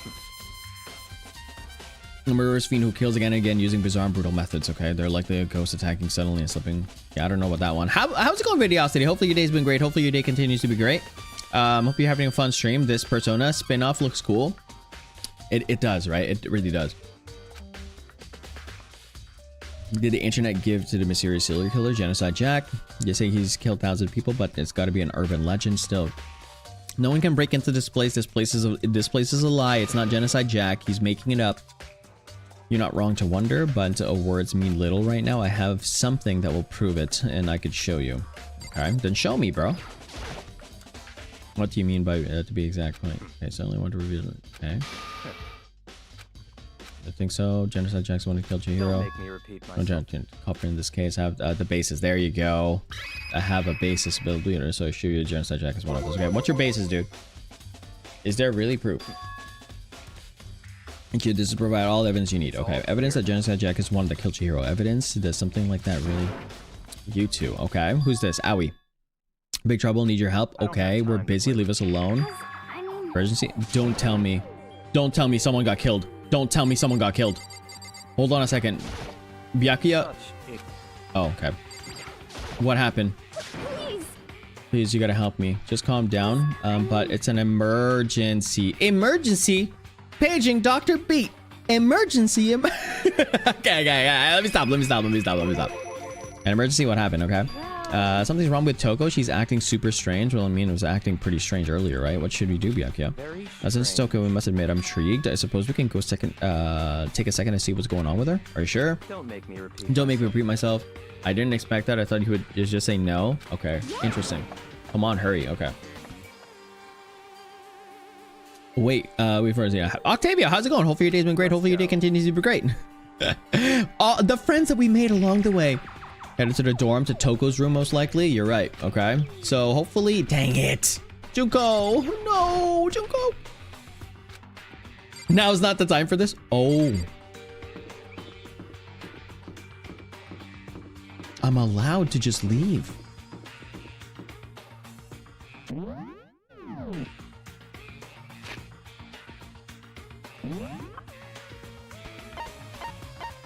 The murderer's fiend who kills again and again using bizarre and brutal methods. Okay, they're likely a ghost attacking suddenly and slipping. Yeah, I don't know about that one. How's it going, Videosity? Hopefully your day's been great. Hopefully your day continues to be great. Hope you're having a fun stream. This Persona spin-off looks cool. It does, right? It really does. Did the internet give to the mysterious serial killer Genocide Jack? You say he's killed thousands of people, but it's got to be an urban legend still. No one can break into this place. This place is a lie. It's not Genocide Jack. He's making it up. You're not wrong to wonder, but words mean little right now. I have something that will prove it, and I could show you. Okay, then show me, bro. What do you mean by to be exact? Okay, so I only want to reveal it. Okay. I think so. Genocide Jack's the one who killed Chihiro. Don't make me repeat myself. Copper in this case. I have the basis. There you go. I have a basis build leader, so I show you Genocide Jack is one of those. Okay, what's your basis, dude? Is there really proof? Okay, this is provide all evidence you need. Okay, evidence that Genocide Jack is one that killed Chihiro. Evidence? Does something like that really? You two. Okay, who's this? Owie. Big trouble. Need your help. Okay, we're busy. Leave us alone. Emergency. Don't tell me. Don't tell me someone got killed. Don't tell me someone got killed. Hold on a second. Byakuya. Oh, okay. What happened? Please, you gotta help me. Just calm down. But it's an emergency. Emergency? Paging Dr. Beat. Emergency. Okay. Let me stop. An emergency? What happened? Okay. Something's wrong with Toko. She's acting super strange. Well, I mean, it was acting pretty strange earlier, right? What should we do, Byakuya? As in Toko, we must admit, I'm intrigued. I suppose we can go take a second to see what's going on with her. Are you sure? Don't make me repeat. Don't make me repeat myself. I didn't expect that. I thought you would just say no. Okay, interesting. Come on, hurry. Okay. Wait, wait for us. Yeah, Octavia, how's it going? Hopefully your day's been great. Hopefully your day continues to be great. The friends that we made along the way. Headed to the dorm, to Toko's room, most likely. You're right. Okay. So hopefully, dang it, Junko. No, Junko. Now is not the time for this. Oh, I'm allowed to just leave.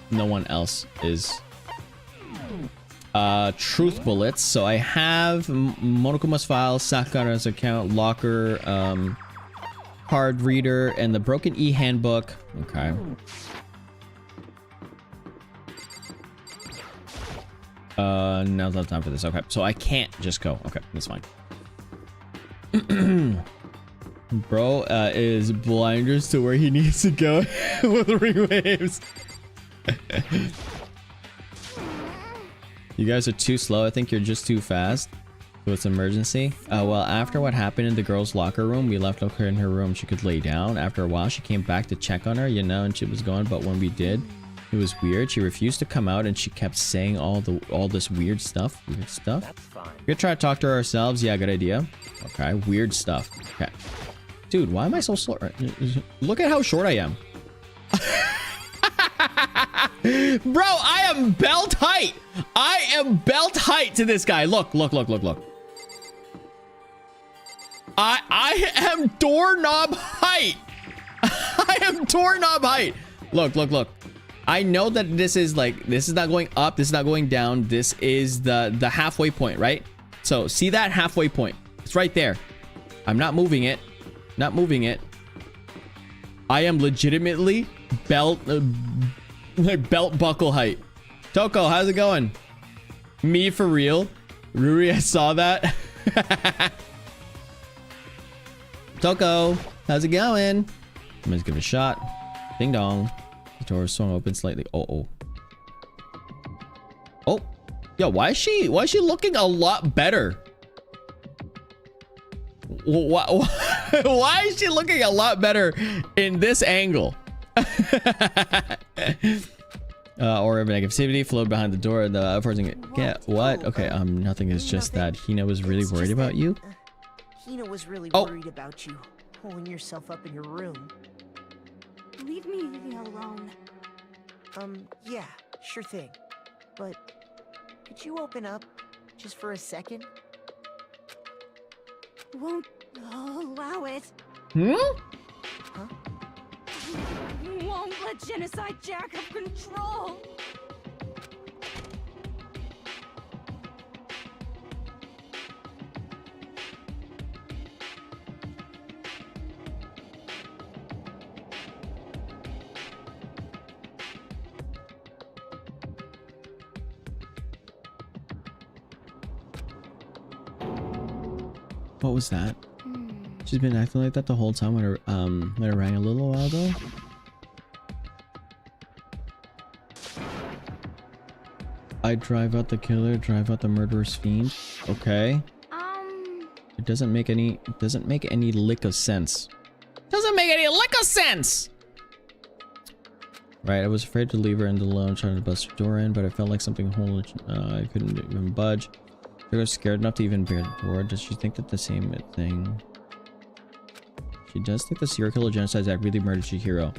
No one else is. Truth bullets. So I have Monokuma's file, Sakura's account, locker, card reader, and the broken e-handbook. Okay. Now's not time for this. Okay, so I can't just go. Okay, that's fine. Bro is blinders to where he needs to go with ring waves. You guys are too slow. I think you're just too fast. So it's emergency. Well, after what happened in the girls' locker room, we left her in her room. She could lay down. After a while, she came back to check on her, you know, and she was gone. But when we did, it was weird. She refused to come out, and she kept saying all this weird stuff. That's fine. We're gonna try to talk to her ourselves. Yeah, good idea. Okay, weird stuff. Okay, dude, why am I so slow? Look at how short I am. Bro, I am belt height. I am belt height to this guy. Look. I am doorknob height. I am doorknob height. Look. I know that this is not going up, this is not going down. This is the halfway point, right? So see that halfway point? It's right there. I'm not moving it. Not moving it. I am legitimately belt buckle height. Toko, how's it going? Me for real? Ruri, I saw that. Toko, how's it going? I'm gonna give it a shot. Ding dong. The door swung open slightly. Oh. Yo, why is she looking a lot better? Why is she looking a lot better in this angle? Or of negativity flowed behind the door. The forcing it. Yeah, what? Okay, nothing. Is just that Hina was really worried about you. Hina was really worried about you, pulling yourself up in your room. Leave me alone. Yeah, sure thing. But could you open up just for a second? Won't allow it. Huh? Won't let Genocide Jack have control. What was that? She's been acting like that the whole time when I rang a little while ago. I drive out the killer, drive out the murderous fiend. Okay. It doesn't make any lick of sense. Doesn't make any lick of sense! Right, I was afraid to leave her alone, trying to bust her door in, but I felt like something holding. I couldn't even budge. I was scared enough to even bear the door. Does she think that the same thing? She does think the serial killer genocide act really murdered Chihiro.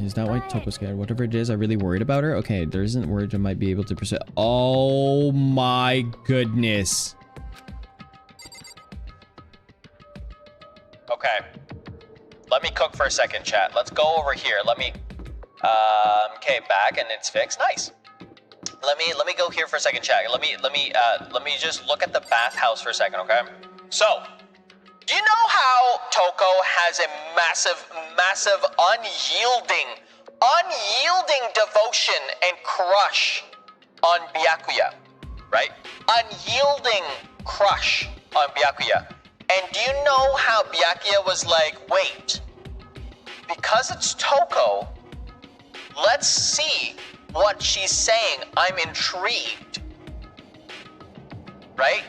Is that why Toko's scared? Whatever it is, I really worried about her. Okay, there isn't word I might be able to pursue. Oh my goodness. Okay. Let me cook for a second, chat. Let's go over here. Let me, okay, back and it's fixed. Nice. Let me go here for a second, chat. Let me just look at the bathhouse for a second, okay? So, do you know how Toko has a massive, unyielding devotion and crush on Byakuya, right? Unyielding crush on Byakuya. And do you know how Byakuya was like, wait, because it's Toko, let's see what she's saying. I'm intrigued, right?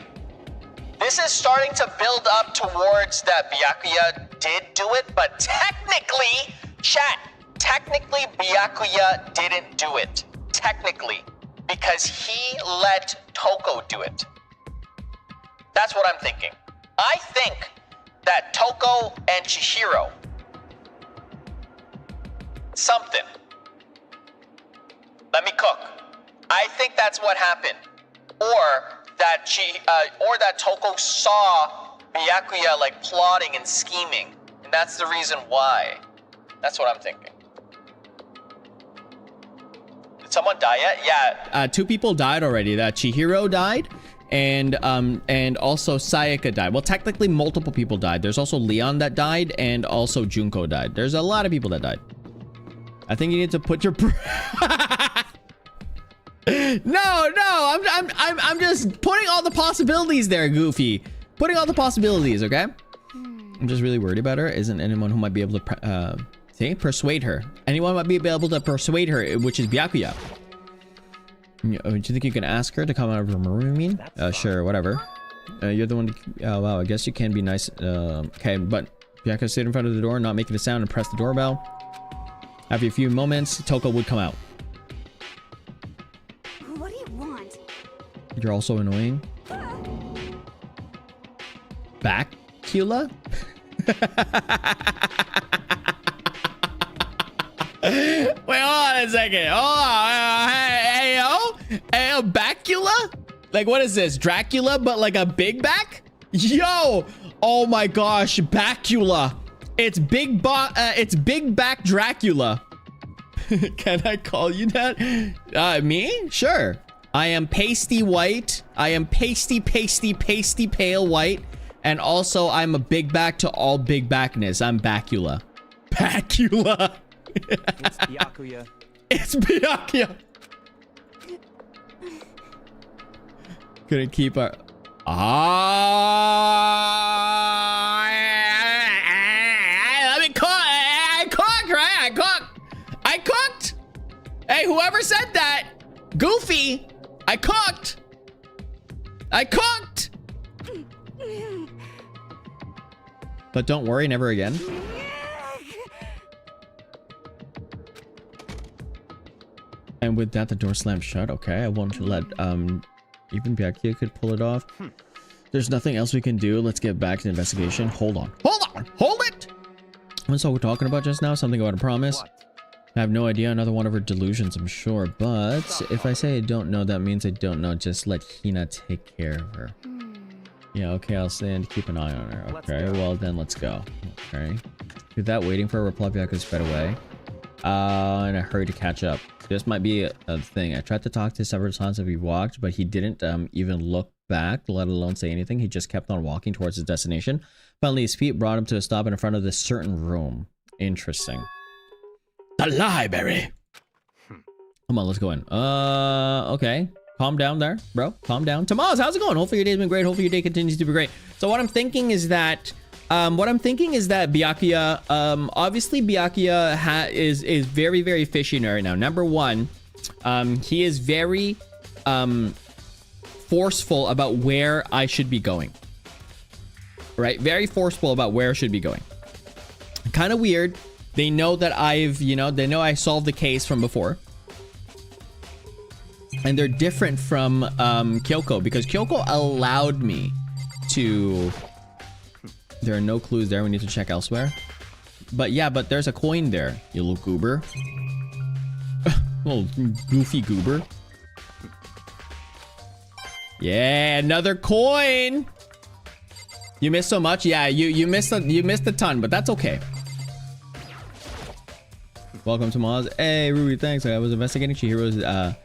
This is starting to build up towards that Byakuya did do it, but technically, chat, Byakuya didn't do it. Technically, because he let Toko do it. That's what I'm thinking. I think that Toko and Chihiro, something. Let me cook. I think that's what happened. Or that Toko saw Byakuya like plotting and scheming, and that's the reason why. That's what I'm thinking. Did someone die yet? Yeah. Two people died already. That Chihiro died, and also Sayaka died. Well, technically multiple people died. There's also Leon that died, and also Junko died. There's a lot of people that died. I think you need to put your No, I'm just putting all the possibilities there, Goofy. Putting all the possibilities, okay? I'm just really worried about her. Isn't anyone who might be able to persuade her? Anyone might be able to persuade her, which is Byakuya. Do you think you can ask her to come out of her room, you mean? Sure, whatever. You're the one to, wow, I guess you can be nice. Okay, but Byakuya stayed in front of the door, not making a sound, and pressed the doorbell. After a few moments, Toko would come out. What do you want? You're also annoying. Bacula? Wait, hold on a second. Hold on. Hey, yo, Bacula? Like, what is this? Dracula, but like a big back? Yo! Oh my gosh, Bacula. It's big back Dracula. Can I call you that? Me? Sure. I am pasty white. I am pasty pale white. And also, I'm a big back to all big backness. I'm Bacula. Bacula. It's Byakuya. It's Byakuya. Couldn't keep our... Let me cook. I cooked, right? I cooked. Hey, whoever said that, Goofy, I cooked. But don't worry, never again. And with that, the door slammed shut. Okay, I won't let even Byakuya could pull it off. There's nothing else we can do. Let's get back to the investigation. Hold it. What's all we're talking about just now? Something about a promise? What? I have no idea. Another one of her delusions, I'm sure. But if I say I don't know, that means I don't know. Just let Hina take care of her. Yeah, okay, I'll stay and keep an eye on her. Okay, well then let's go. Okay. Without waiting for a reply, Byakuya sped away. In a hurry to catch up. This might be a thing. I tried to talk to several times as we walked, but he didn't even look back, let alone say anything. He just kept on walking towards his destination. Finally, his feet brought him to a stop in front of this certain room. Interesting. The library. Come on, let's go in. Okay. Calm down there, bro. Calm down. Tomas, how's it going? Hopefully your day's been great. Hopefully your day continues to be great. So what I'm thinking is that Byakuya, obviously Byakuya is very, very fishy right now. Number one, he is very forceful about where I should be going. Right? Very forceful about where I should be going. Kind of weird. They know that they know I solved the case from before. And they're different from Kyoko, because Kyoko allowed me to... There are no clues there. We need to check elsewhere. But yeah, but there's a coin there, you little goober. Little goofy goober. Yeah, another coin. You missed so much. Yeah, you missed a ton, but that's okay. Welcome to Moz. Hey, Ruby, thanks. I was investigating Chihiro's.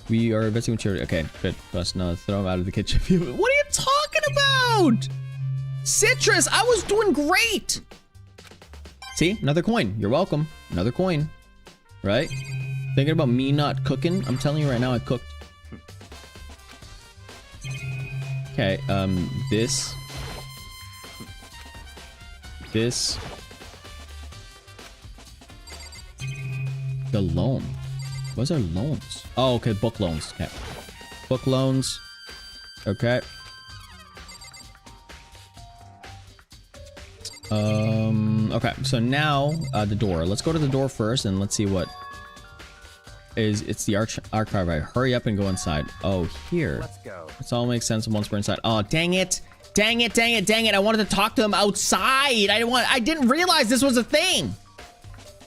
We are investigating Chihiro. Okay, good. Bust no, throw him out of the kitchen. What are you talking about? Citrus, I was doing great. See, another coin. You're welcome. Another coin. Right? Thinking about me not cooking? I'm telling you right now, I cooked. Okay, this. The loan. What are loans? Oh, okay, book loans. Okay. Book loans. Okay. Okay, so now the door. Let's go to the door first and let's see what is. It's the archive. Right? Hurry up and go inside. Oh, here. Let's go. This all makes sense once we're inside. Oh, dang it. Dang it. I wanted to talk to him outside. I didn't realize this was a thing.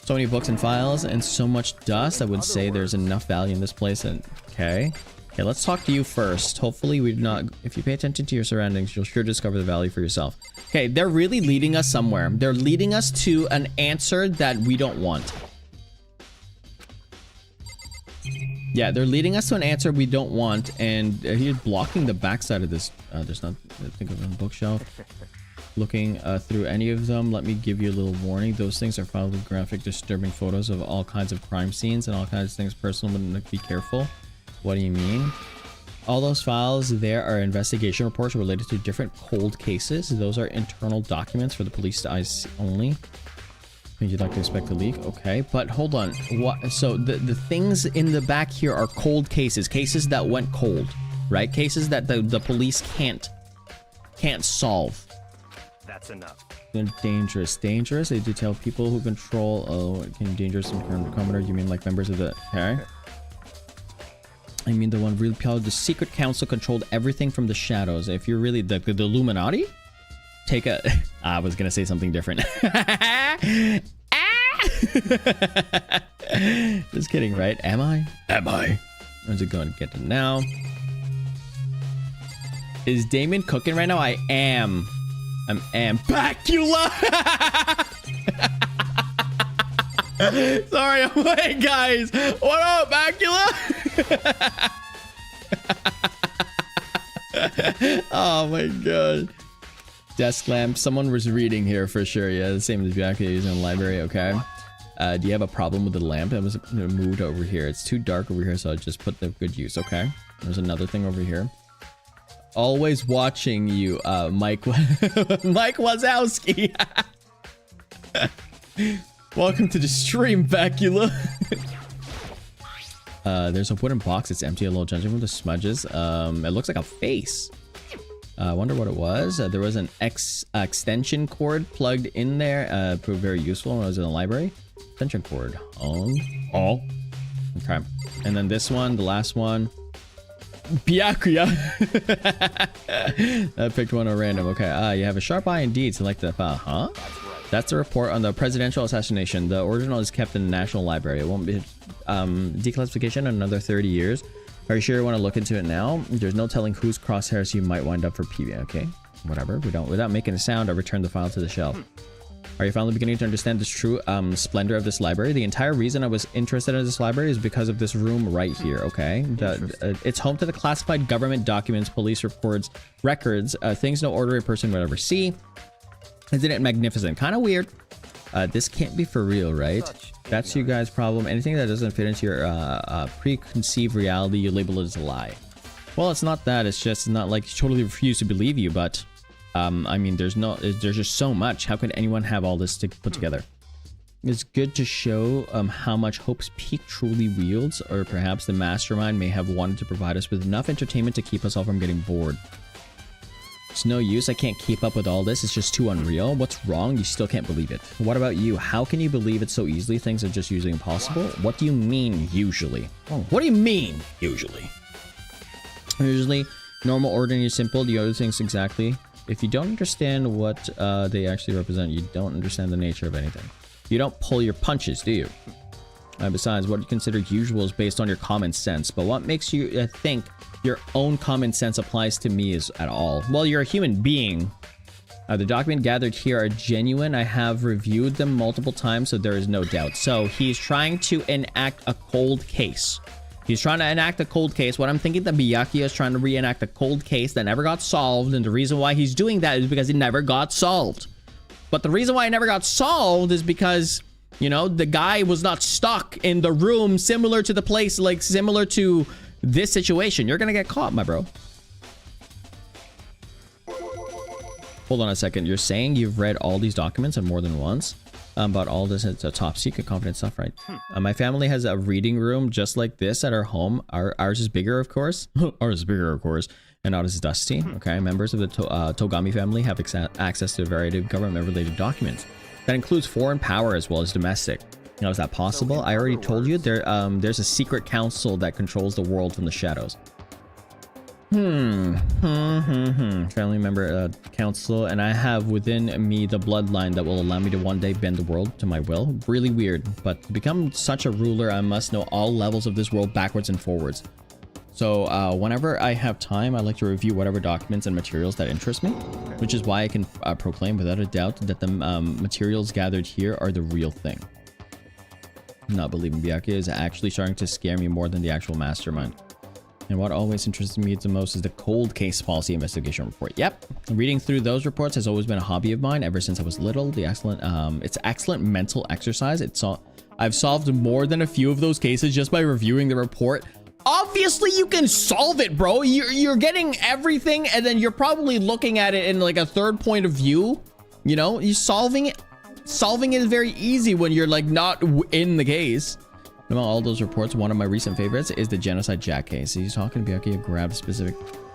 So many books and files and so much dust. I would say there's enough value in this place. And okay, let's talk to you first. Hopefully we do not. If you pay attention to your surroundings, you'll sure discover the value for yourself. Okay, they're really leading us somewhere. They're leading us to an answer that we don't want. Yeah, they're leading us to an answer we don't want, and he's blocking the backside of this. There's not. Think of a bookshelf. Looking through any of them, let me give you a little warning. Those things are filled with graphic, disturbing photos of all kinds of crime scenes and all kinds of things personal, but be careful. What do you mean? All those files there are investigation reports related to different cold cases. Those are internal documents for the police to eyes only. Would you like to expect a leak? Okay, but hold on. What? So the things in the back here are cold cases. Cases that went cold, right? Cases that the police can't solve. That's enough. Dangerous. They detail people who control. Oh, dangerous and commoner. You mean like members of the? Okay. I mean the one really proud. The secret council controlled everything from the shadows. If you're really the Illuminati, take a. I was gonna say something different. Just kidding, right? Am I? How's it going to get to now? Is Damon cooking right now? I am. Bacula! Sorry, I'm late, guys. What up, Bacula? Oh my god. Desk lamp. Someone was reading here for sure. Yeah, the same as Bacula using in the library. Okay. Do you have a problem with the lamp? It was moved over here. It's too dark over here, so I just put the good use. Okay. There's another thing over here. Always watching you, Mike. Mike Wazowski. Welcome to the stream, Bacula. There's a wooden box. It's empty. A little judging from the smudges. It looks like a face. I wonder what it was. There was an extension cord plugged in there. Proved very useful when I was in the library. Extension cord. Oh. Okay. And then this one, the last one. Byakuya. I picked one at random. Okay. You have a sharp eye indeed. Select the file. Huh? That's the report on the presidential assassination. The original is kept in the National Library. It won't be declassification in another 30 years. Are you sure you want to look into it now? There's no telling whose crosshairs you might wind up for PB. Okay, whatever. Without making a sound, I return the file to the shelf. Are you finally beginning to understand this true splendor of this library? The entire reason I was interested in this library is because of this room right here. Okay, it's home to the classified government documents, police reports, records, things no ordinary person would ever see. Isn't it magnificent? Kind of weird. This can't be for real, right? That's you guys' problem. Anything that doesn't fit into your preconceived reality, you label it as a lie. Well, it's not that. It's just not like you totally refuse to believe you, but I mean, there's just so much. How could anyone have all this to put together? It's good to show how much Hope's Peak truly wields, or perhaps the mastermind may have wanted to provide us with enough entertainment to keep us all from getting bored. It's no use. I can't keep up with all this. It's just too unreal. What's wrong? You still can't believe it. What about you? How can you believe it so easily? Things are just usually impossible. What do you mean, usually? Oh, what do you mean, usually? Usually, normal, ordinary, simple. The other things exactly. If you don't understand what they actually represent, you don't understand the nature of anything. You don't pull your punches, do you? Besides, what you consider usual is based on your common sense. But what makes you think your own common sense applies to me is at all? Well, you're a human being. The document gathered here are genuine. I have reviewed them multiple times, so there is no doubt. So he's trying to enact a cold case. He's trying to enact a cold case. What I'm thinking that Byakuya is trying to reenact a cold case that never got solved. And the reason why he's doing that is because it never got solved. But the reason why it never got solved is because, you know, the guy was not stuck in the room similar to the place, like similar to this situation. You're gonna get caught, my bro. Hold on a second. You're saying you've read all these documents and more than once? About all this, it's a top secret confidence stuff, right? My family has a reading room just like this at our home. Ours is bigger, of course. Ours is bigger, of course. And ours is dusty. Okay, members of the Togami family have access to a variety of government-related documents. That includes foreign power as well as domestic. Now, is that possible? I already told you there's a secret council that controls the world from the shadows. Family member council, and I have within me the bloodline that will allow me to one day bend the world to my will. Really weird, but to become such a ruler, I must know all levels of this world backwards and forwards. So whenever I have time, I like to review whatever documents and materials that interest me, which is why I can proclaim without a doubt that the materials gathered here are the real thing. Not believing Byakuya is actually starting to scare me more than the actual mastermind. And what always interests me the most is the cold case policy investigation report. Yep, reading through those reports has always been a hobby of mine ever since I was little. It's excellent mental exercise. I've solved more than a few of those cases just by reviewing the report Obviously you can solve it, bro. You're getting everything, and then you're probably looking at it in like a third point of view. You know, you solving it is very easy when you're like not in the case. Among all those reports, one of my recent favorites is the Genocide Jack case. He's talking to Byakuya grabbed specific.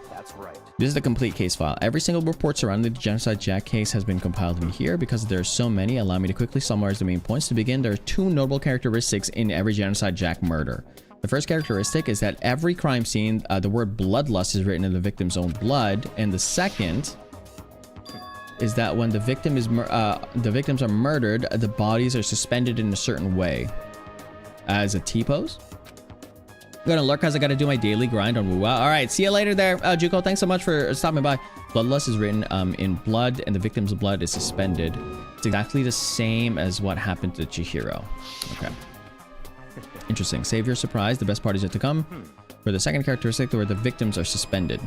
That's right. This is the complete case file. Every single report surrounding the Genocide Jack case has been compiled in here. Because there are so many, allow me to quickly summarize the main points. To begin, there are two notable characteristics in every Genocide Jack murder. The first characteristic is that every crime scene, the word bloodlust is written in the victim's own blood. And the second is that when the victims are murdered, the bodies are suspended in a certain way. As a T-pose. I'm gonna lurk because I gotta do my daily grind on Wuwa. All right, see you later there, Juko. Thanks so much for stopping by. Bloodlust is written in blood, and the victim's blood is suspended. It's exactly the same as what happened to Chihiro. Okay. Interesting. Save your surprise. The best part is yet to come. For the second characteristic, where the victims are suspended.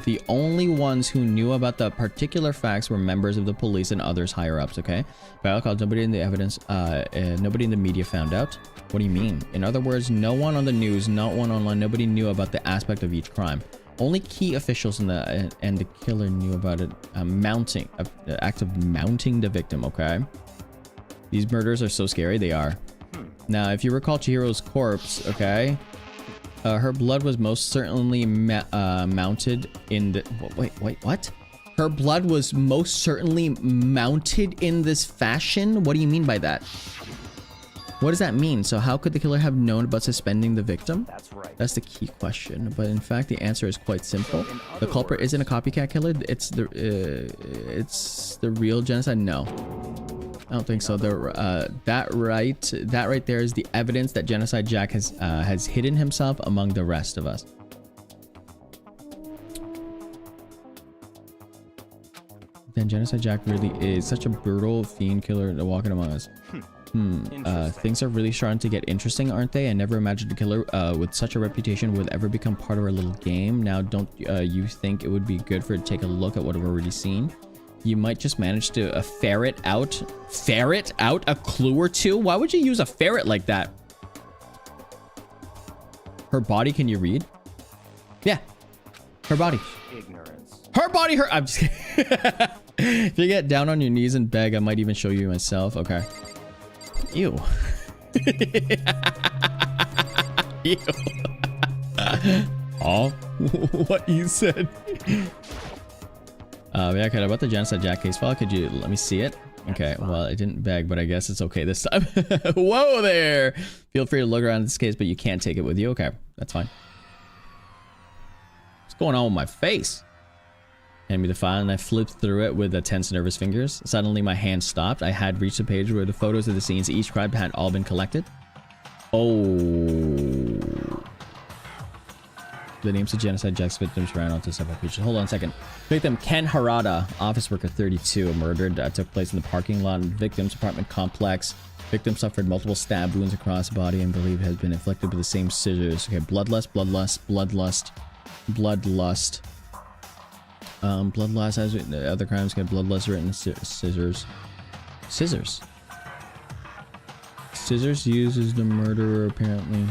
The only ones who knew about the particular facts were members of the police and others higher ups, okay? By all accounts, nobody in the evidence, nobody in the media found out. What do you mean? In other words, no one on the news, not one online, nobody knew about the aspect of each crime. Only key officials and the killer knew about it, the act of mounting the victim, okay? These murders are so scary, they are. Now, if you recall Chihiro's corpse, okay? Her blood was most certainly mounted in the... Wait, what? Her blood was most certainly mounted in this fashion? What do you mean by that? What does that mean? So how could the killer have known about suspending the victim? That's right. That's the key question. But in fact, the answer is quite simple. The culprit isn't a copycat killer. It's the real genocide. No. I don't think so. That right there is the evidence that Genocide Jack has hidden himself among the rest of us. Then Genocide Jack really is such a brutal fiend killer walking among us. Things are really starting to get interesting, aren't they? I never imagined a killer with such a reputation would ever become part of our little game. Now, don't you think it would be good for it to take a look at what we've already seen? You might just manage to ferret out a clue or two. Why would you use a ferret like that? Her body, can you read? Yeah, her body. Ignorance. Her body, I'm just kidding. If you get down on your knees and beg, I might even show you myself. Okay. Ew. Ew. Oh, what you said. Yeah, okay, about the Genocide Jack case file, could you let me see it? Okay, well, I didn't beg, but I guess it's okay this time. Whoa there! Feel free to look around this case, but you can't take it with you. Okay, that's fine. What's going on with my face? Hand me the file, and I flipped through it with tense, nervous fingers. Suddenly, my hand stopped. I had reached a page where the photos of the scenes each crime had all been collected. Oh. The names of Genocide Jack's victims ran onto several pages. Hold on a second. Victim Ken Harada, office worker 32, murdered. Took place in the parking lot of the victim's apartment complex. Victim suffered multiple stab wounds across the body and believed had been inflicted with the same scissors. Okay, bloodlust, bloodlust, bloodlust, bloodlust. Bloodlust has the other crimes get bloodlust written scissors. Scissors. Scissors used as the murderer apparently.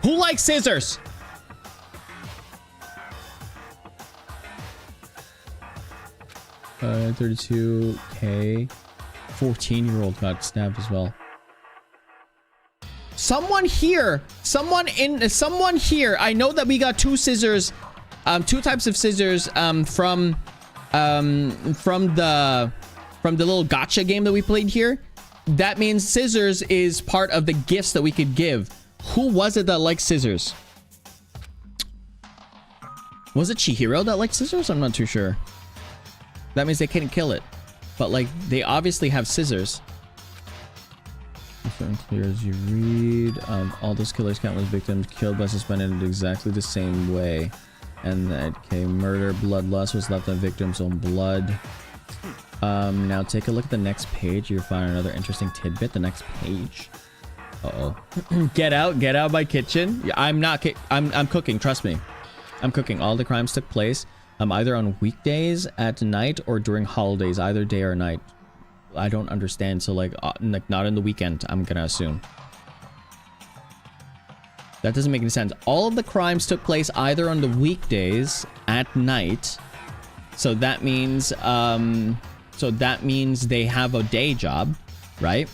Who likes scissors? Uh, 32K. 14-year-old got stabbed as well. Someone here, someone here. I know that we got two scissors, two types of scissors from the little gotcha game that we played here. That means scissors is part of the gifts that we could give. Who was it that liked scissors? Was it Chihiro that liked scissors? I'm not too sure. That means they couldn't kill it. But like, they obviously have scissors. Clear as you read. All those killers, countless victims killed by suspended in exactly the same way. And that, okay, murder, bloodlust was left on victim's own blood. Now take a look at the next page. You'll find another interesting tidbit. The next page. Uh-oh. Get out my kitchen. I'm cooking, trust me. I'm cooking. All the crimes took place either on weekdays at night or during holidays, either day or night. I don't understand. So like not in the weekend, I'm gonna assume. That doesn't make any sense. All of the crimes took place either on the weekdays at night. So that means they have a day job, right?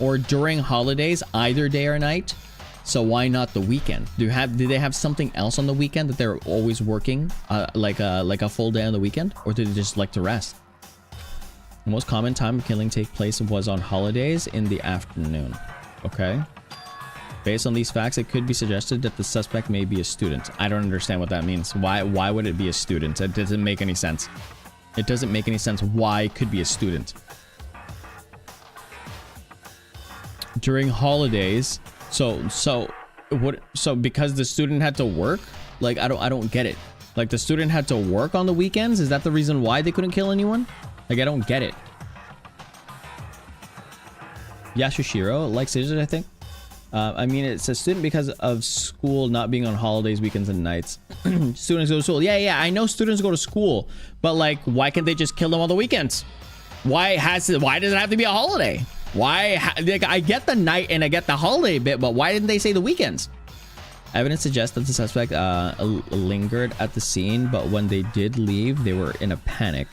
Or during holidays, either day or night. So why not the weekend? Do they have something else on the weekend that they're always working, like a full day on the weekend, or do they just like to rest? The most common time of killing take place was on holidays in the afternoon. Okay. Based on these facts, it could be suggested that the suspect may be a student. I don't understand what that means. Why would it be a student? It doesn't make any sense. It doesn't make any sense why it could be a student. During holidays, so because the student had to work? Like I don't get it. Like the student had to work on the weekends? Is that the reason why they couldn't kill anyone? Like I don't get it. Yasushiro likes scissors, I think. I mean, it's a student because of school not being on holidays, weekends, and nights. Students go to school. Yeah, I know students go to school, but like, why can't they just kill them on the weekends? Why does it have to be a holiday? Like, I get the night and I get the holiday bit, but why didn't they say the weekends? Evidence suggests that the suspect lingered at the scene, but when they did leave, they were in a panic.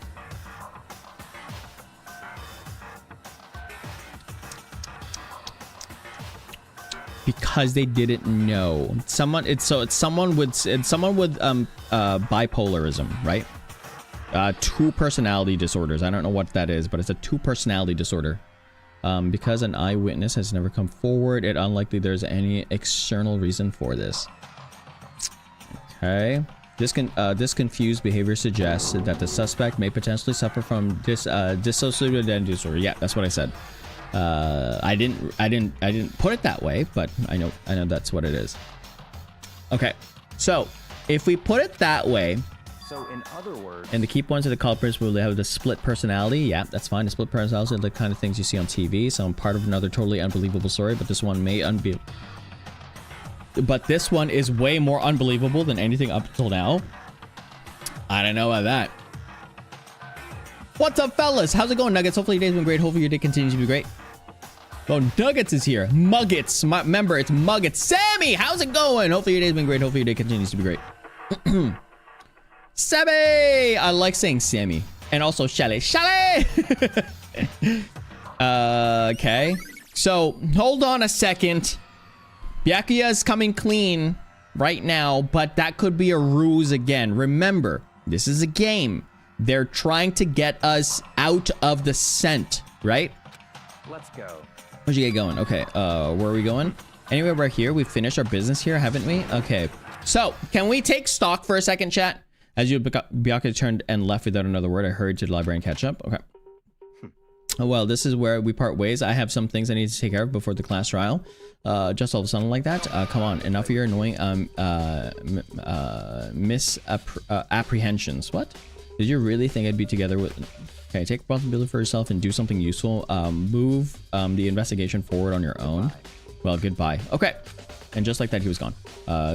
Because they didn't know. It's someone with bipolarism, right? Two personality disorders. I don't know what that is, but it's a two personality disorder. Because an eyewitness has never come forward, it's unlikely there's any external reason for this. Okay. This confused behavior suggests that the suspect may potentially suffer from dissociative identity disorder. Yeah, that's what I said. I didn't put it that way, but I know that's what it is. Okay, so if we put it that way, so in other words, and the key points of the culprits will have the split personality. Yeah, that's fine. The split personality are the kind of things you see on TV. Some part of another totally unbelievable story, but this one this one is way more unbelievable than anything up until now. I don't know about that. What's up, fellas? How's it going, Nuggets? Hopefully your day's been great. Hopefully your day continues to be great. Oh, Nuggets is here. Muggets. Remember, it's Muggets. Sammy, how's it going? Hopefully your day's been great. Hopefully your day continues to be great. Sammy! I like saying Sammy. And also Chalet. Chalet! Okay. So, hold on a second. Byakuya is coming clean right now, but that could be a ruse again. Remember, this is a game. They're trying to get us out of the scent, right? let's go. Where'd you get going? Okay, where are we going? Anyway, we're here. We finished our business here, haven't we? Okay. So, can we take stock for a second, chat? As you, Byakuya turned and left without another word, I hurried to the library and catch up. Okay. Oh, well, this is where we part ways. I have some things I need to take care of before the class trial. Just all of a sudden like that. Come on, enough of your annoying misapprehensions. What? Did you really think I'd be together with... Okay, take responsibility for yourself and do something useful. Move the investigation forward on your own. Well, goodbye. Okay. And just like that, he was gone.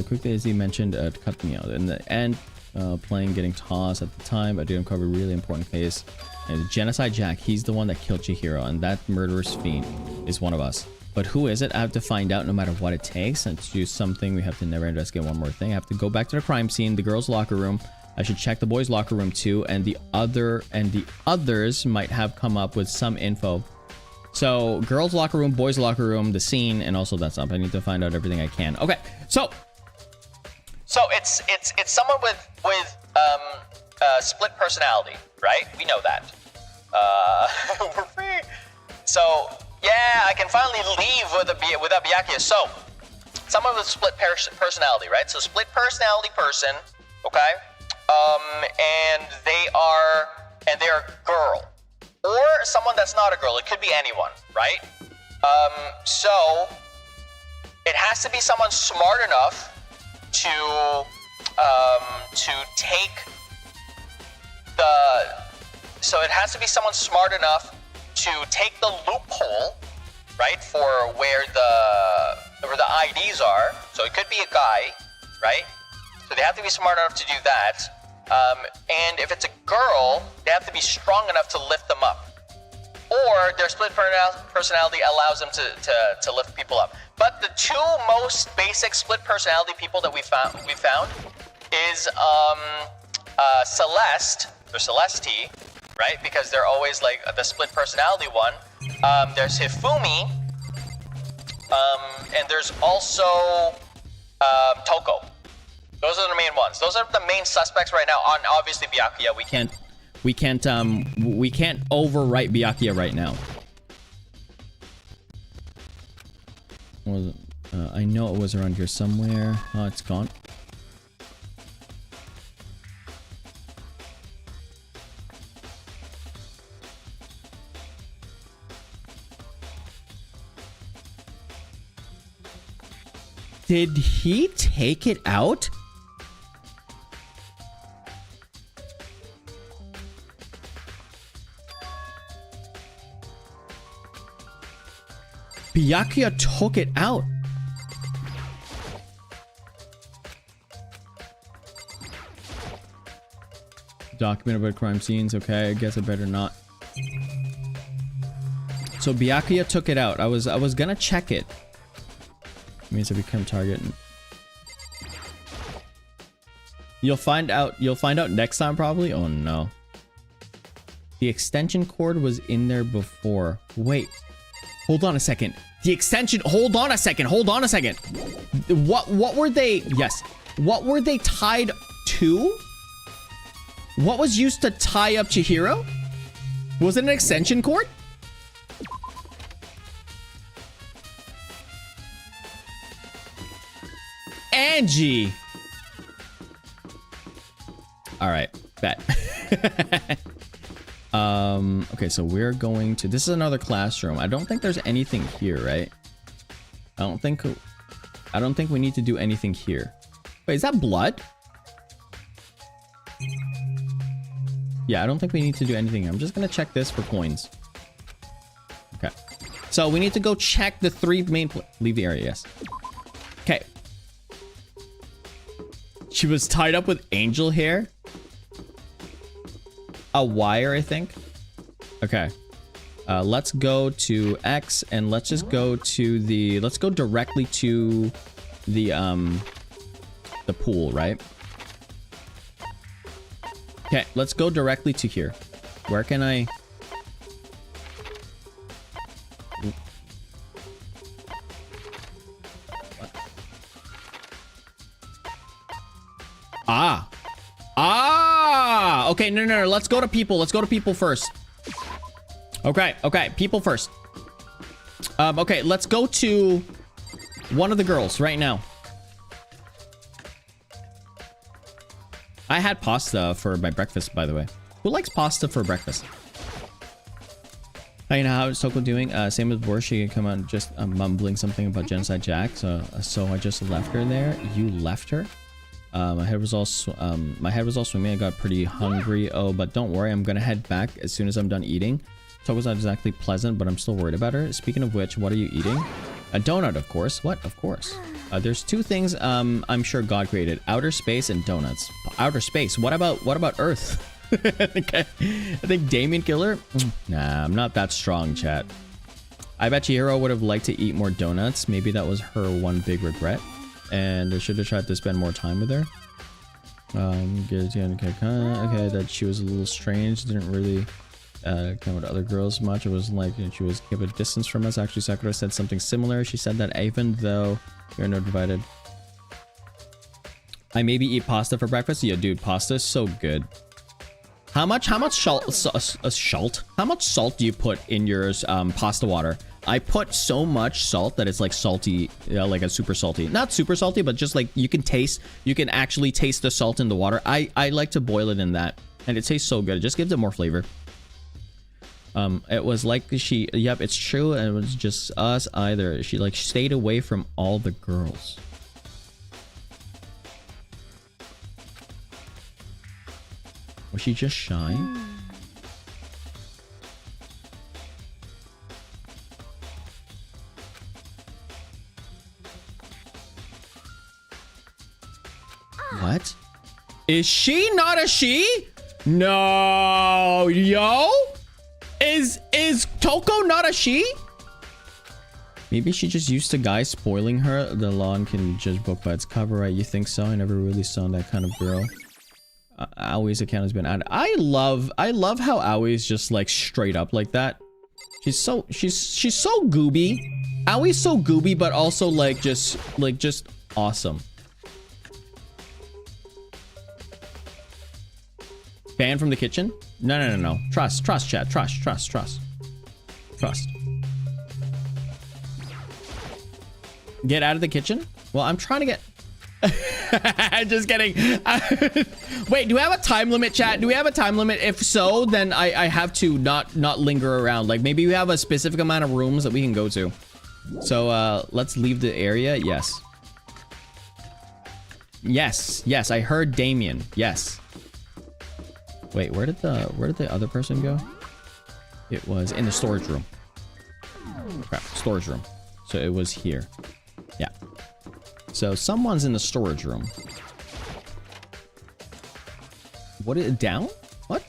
Quickly, as he mentioned, to cut me out. In the end, plane getting tossed at the time, I did uncover a really important case. And Genocide Jack, he's the one that killed Chihiro, and that murderous fiend is one of us. But who is it? I have to find out no matter what it takes. And to do something, we have to never investigate one more thing. I have to go back to the crime scene, the girls' locker room. I should check the boys' locker room too, and the others might have come up with some info. So, girls' locker room, boys' locker room, the scene, and also that stuff. I need to find out everything I can. Okay, so it's someone with split personality, right? We know that. We're free. So yeah, I can finally leave without Byakuya. So someone with split personality, right? So split personality person, okay? And they are a girl, or someone that's not a girl. It could be anyone, right? So it has to be someone smart enough to take the. So it has to be someone smart enough to take the loophole, right, for where the IDs are. So it could be a guy, right? So they have to be smart enough to do that. And if it's a girl, they have to be strong enough to lift them up. Or or their split personality allows them to lift people up. But the two most basic split personality people that we found is Celeste, or Celeste, right? Because they're always like the split personality one. There's Hifumi, and there's also Toko. Those are the main ones. Those are the main suspects right now. On obviously Byakuya, we can't overwrite Byakuya right now. Well, I know it was around here somewhere. Oh, it's gone. Did he take it out? Byakuya took it out. Document about crime scenes. Okay, I guess I better not. So Byakuya took it out. I was gonna check it. Means I become target. You'll find out next time probably. Oh no. The extension cord was in there before. Wait. Hold on a second. The extension. Hold on a second. What were they? Yes. What were they tied to? What was used to tie up Chihiro? Was it an extension cord? Angie. All right. Bet. Okay, so we're going to, this is another classroom. I don't think there's anything here, right? I don't think we need to do anything here. Wait, is that blood? Yeah, I don't think we need to do anything. I'm just gonna check this for coins. Okay. So we need to go check the three main, leave the area, yes. Okay. She was tied up with angel hair. A wire, I think. Okay. Let's go to X and let's just go to the, let's go directly to the pool, right? Okay, let's go directly to here. Where can I? Okay, no. Let's go to people. Let's go to people first. Okay, people first. Okay, let's go to one of the girls right now. I had pasta for my breakfast, by the way. Who likes pasta for breakfast? Hey, you know how is Toko doing? Same as before. She come on just mumbling something about Genocide Jack. So I just left her there. You left her? My head was all swimming. I got pretty hungry. Oh, but don't worry. I'm gonna head back as soon as I'm done eating. Toko's not exactly pleasant, but I'm still worried about her. Speaking of which, what are you eating? A donut, of course. What? Of course. There's two things I'm sure God created: outer space and donuts. Outer space. What about Earth? I think Damien Killer. Nah, I'm not that strong, chat. I bet Chihiro would have liked to eat more donuts. Maybe that was her one big regret, and I should have tried to spend more time with her. Okay, that she was a little strange. Didn't really come with other girls much. It was like she was kept a distance from us. Actually, Sakura said something similar. She said that even though you're not divided, I maybe eat pasta for breakfast. Yeah, dude, pasta is so good. How much salt? How much salt do you put in your pasta water? I put so much salt that it's like salty, like a super salty. Not super salty, but just like you can actually taste the salt in the water. I like to boil it in that, and it tastes so good. It just gives it more flavor. It was like yep, it's true, and it was just us either. She like stayed away from all the girls. Was she just shy? What? Is she not a she? No, yo? Is Toko, not a she? Maybe she just used to guys spoiling her. The lawn can judge book by its cover, right? You think so? I never really saw that kind of girl. Awie's account has been added. I love how Awie's just like straight up like that. She's so gooby. Awie's so gooby, but also like just awesome. Banned from the kitchen? No. Trust, chat. Trust. Get out of the kitchen? Well, I'm trying to get... Just kidding. Wait, do we have a time limit, chat? Do we have a time limit? If so, then I have to not linger around. Like, maybe we have a specific amount of rooms that we can go to. So, let's leave the area. Yes. Yes, I heard Damien. Yes. Wait, where did the other person go? It was in the storage room. Crap, storage room. So it was here. Yeah. So someone's in the storage room. What is it? Down? What?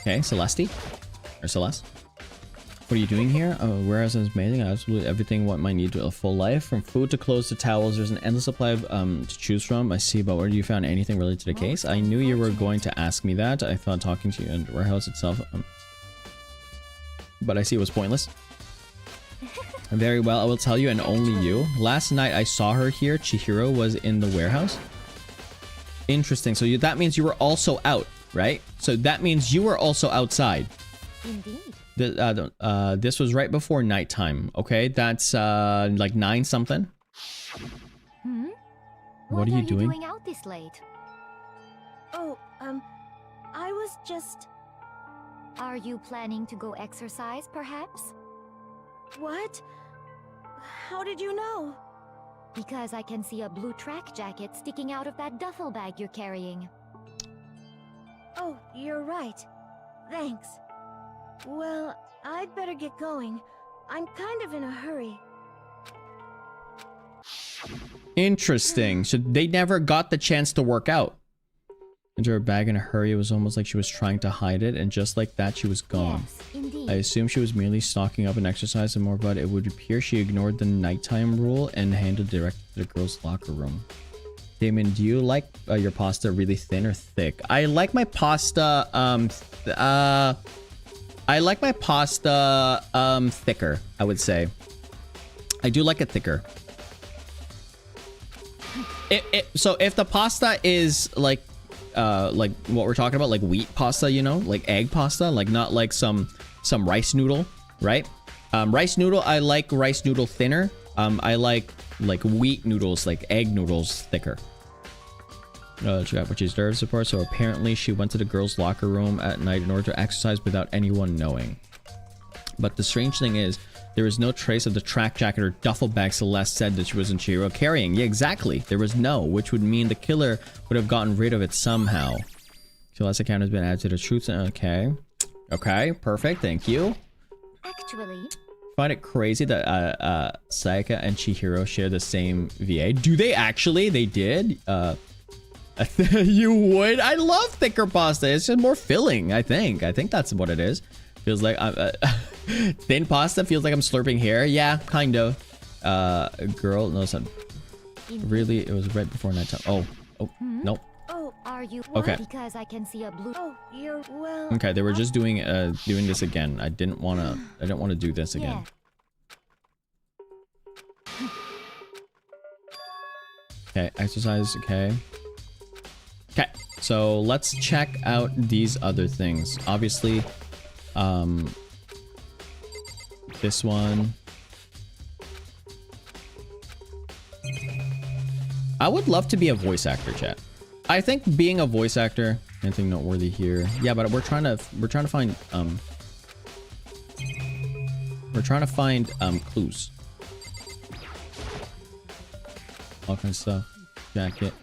Okay, Celeste. Or Celeste. What are you doing here? Oh, warehouse is amazing. Absolutely everything what might need to a full life. From food to clothes to towels. There's an endless supply of, to choose from. I see, but where you found anything related to the case? I knew you were going to ask me that. I thought talking to you in the warehouse itself. But I see it was pointless. Very well, I will tell you, and only you. Last night I saw her here. Chihiro was in the warehouse. Interesting. So that means you were also out, right? So that means you were also outside. Indeed. This was right before nighttime. Okay, that's like 9 something. What are you doing out this late? Oh, I was just... Are you planning to go exercise, perhaps? What? How did you know? Because I can see a blue track jacket sticking out of that duffel bag you're carrying. Oh, you're right. Thanks. Well, I'd better get going. I'm kind of in a hurry. Interesting. So they never got the chance to work out. Into her bag in a hurry. It was almost like she was trying to hide it, and just like that, she was gone. Yes, indeed. I assume she was merely stocking up and exercise and more, but it would appear she ignored the nighttime rule and handed directly to the girls' locker room. Damon, do you like your pasta really thin or thick? I like my pasta, thicker, I would say. I do like it thicker. So if the pasta is like what we're talking about, like wheat pasta, you know, like egg pasta, like not like some rice noodle, right? Rice noodle, I like rice noodle thinner. I like wheat noodles, like egg noodles thicker. She got what she deserves support, so apparently she went to the girls' locker room at night in order to exercise without anyone knowing. But the strange thing is, there was no trace of the track jacket or duffel bag Celeste said that she was in Chihiro carrying. Yeah, exactly. There was no, which would mean the killer would have gotten rid of it somehow. Celeste's account has been added to the truth. Okay. Okay, perfect. Thank you. Actually, Find it crazy that Sayaka and Chihiro share the same VA. Do they actually? They did? You would? I love thicker pasta. It's just more filling, I think. I think that's what it is. Feels like thin pasta feels like I'm slurping hair. Yeah, kind of. Girl, no, it's not. Really, it was right before nighttime. Oh, nope. Oh, are you Okay. Because I can see a blue. oh, you're well. Okay, they were just doing this again. I didn't want to do this again. Yeah. Okay, exercise. Okay. Okay, so let's check out these other things. Obviously, this one. I would love to be a voice actor, chat. I think being a voice actor, anything noteworthy here. Yeah, but we're trying to find clues. All kinds of stuff. Jacket.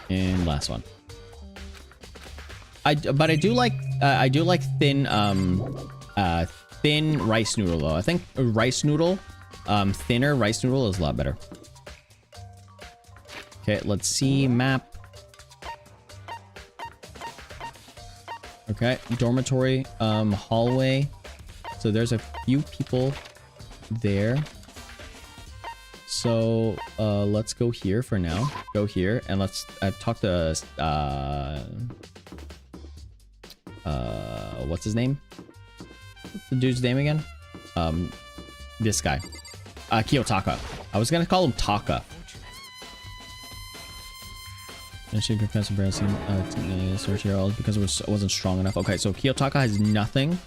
And last one. But I do like thin thin rice noodle though. I think rice noodle, thinner rice noodle is a lot better. Okay, let's see map. Okay, dormitory, hallway. So there's a few people there. So let's go here for now. Go here and let's talk to what's his name? What's the dude's name again? This guy. Kiyotaka. I was gonna call him Taka. I should confess embarrassing search here all because it wasn't strong enough. Okay, so Kiyotaka has nothing.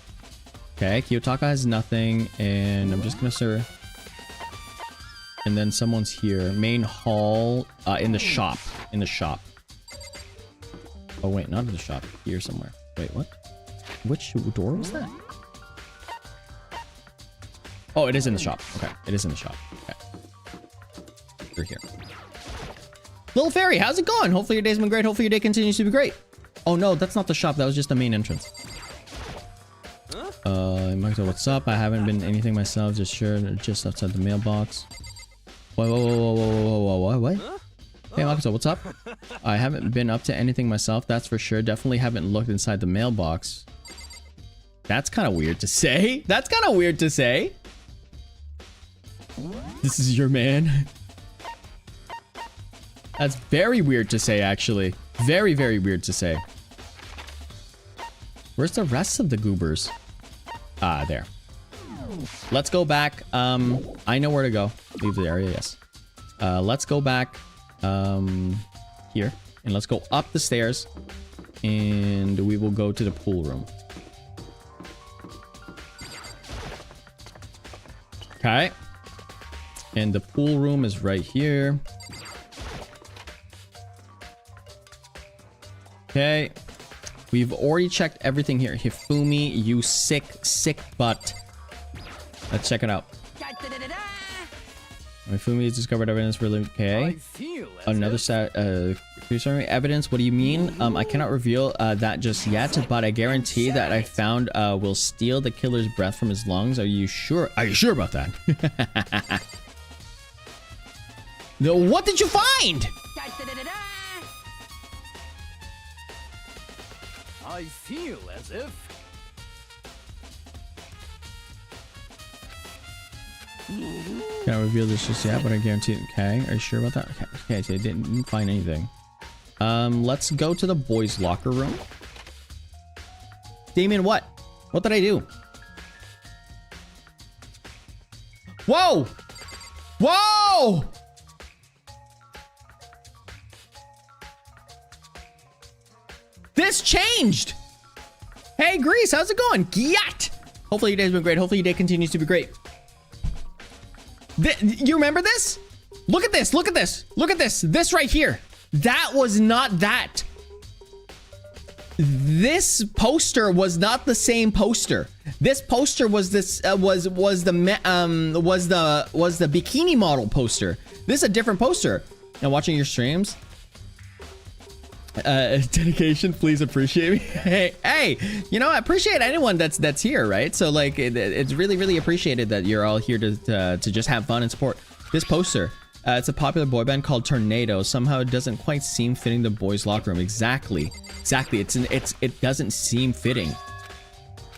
Okay, Kiyotaka has nothing, and I'm just gonna search. And then someone's here. Main hall, in the shop. In the shop. Oh wait, not in the shop. Here somewhere. Wait, what? Which door was that? Oh, it is in the shop. Okay, it is in the shop. Okay. You're here. Little Fairy, how's it going? Hopefully your day's been great. Hopefully your day continues to be great. Oh no, that's not the shop. That was just the main entrance. Marco, what's up? I haven't been anything myself. Just outside the mailbox. Whoa, what? Hey, Marco, what's up? I haven't been up to anything myself. That's for sure. Definitely haven't looked inside the mailbox. That's kind of weird to say. That's kind of weird to say. This is your man. That's very weird to say, actually. Very, very weird to say. Where's the rest of the goobers? Ah, there. Let's go back. I know where to go. Leave the area, yes. Let's go back here. And let's go up the stairs. And we will go to the pool room. Okay. And the pool room is right here. Okay. We've already checked everything here. Hifumi, you sick butt. Let's check it out. Hifumi has discovered evidence for okay. Another set evidence. What do you mean? I cannot reveal that just yet, but I guarantee that I found will steal the killer's breath from his lungs. Are you sure? Are you sure about that? No, what did you find? I feel as if... Can't reveal this just yet, but I guarantee. Okay, are you sure about that? Okay, so I didn't find anything. Let's go to the boys' locker room. Damien, what? What did I do? Whoa! Whoa! This changed! Hey, Grease, how's it going? Gyat! Hopefully your day's been great. Hopefully your day continues to be great. You remember this? Look at this. Look at this. Look at this. This right here. That was not that. This poster was not the same poster. This poster was this was the bikini model poster. This is a different poster. Now watching your streams. Dedication, please appreciate me. hey, you know, I appreciate anyone that's here, right? So like it's really appreciated that you're all here to just have fun and support this poster. It's a popular boy band called Tornado. Somehow it doesn't quite seem fitting the boys' locker room. Exactly. It doesn't seem fitting.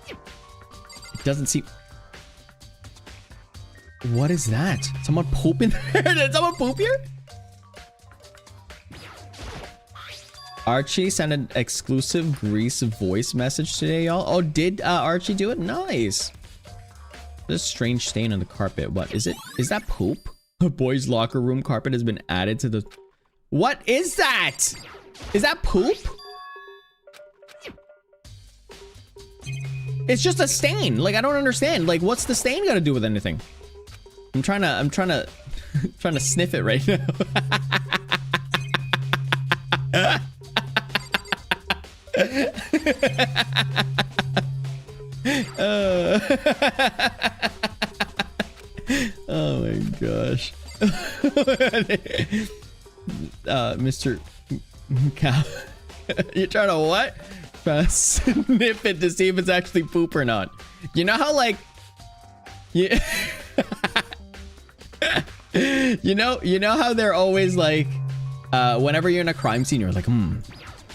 It doesn't seem. What is that? Someone poop in there? Did someone poop here? Archie sent an exclusive Grease voice message today, y'all. Oh, did Archie do it? Nice. There's a strange stain on the carpet. What is it? Is that poop? The boys' locker room carpet has been added to the... What is that? Is that poop? It's just a stain. Like, I don't understand. Like, what's the stain got to do with anything? I'm trying to trying to sniff it right now. Oh my gosh. Mr. Cow. You're trying to what? Trying to sniff it to see if it's actually poop or not. You know how like yeah. you know how they're always like whenever you're in a crime scene you're like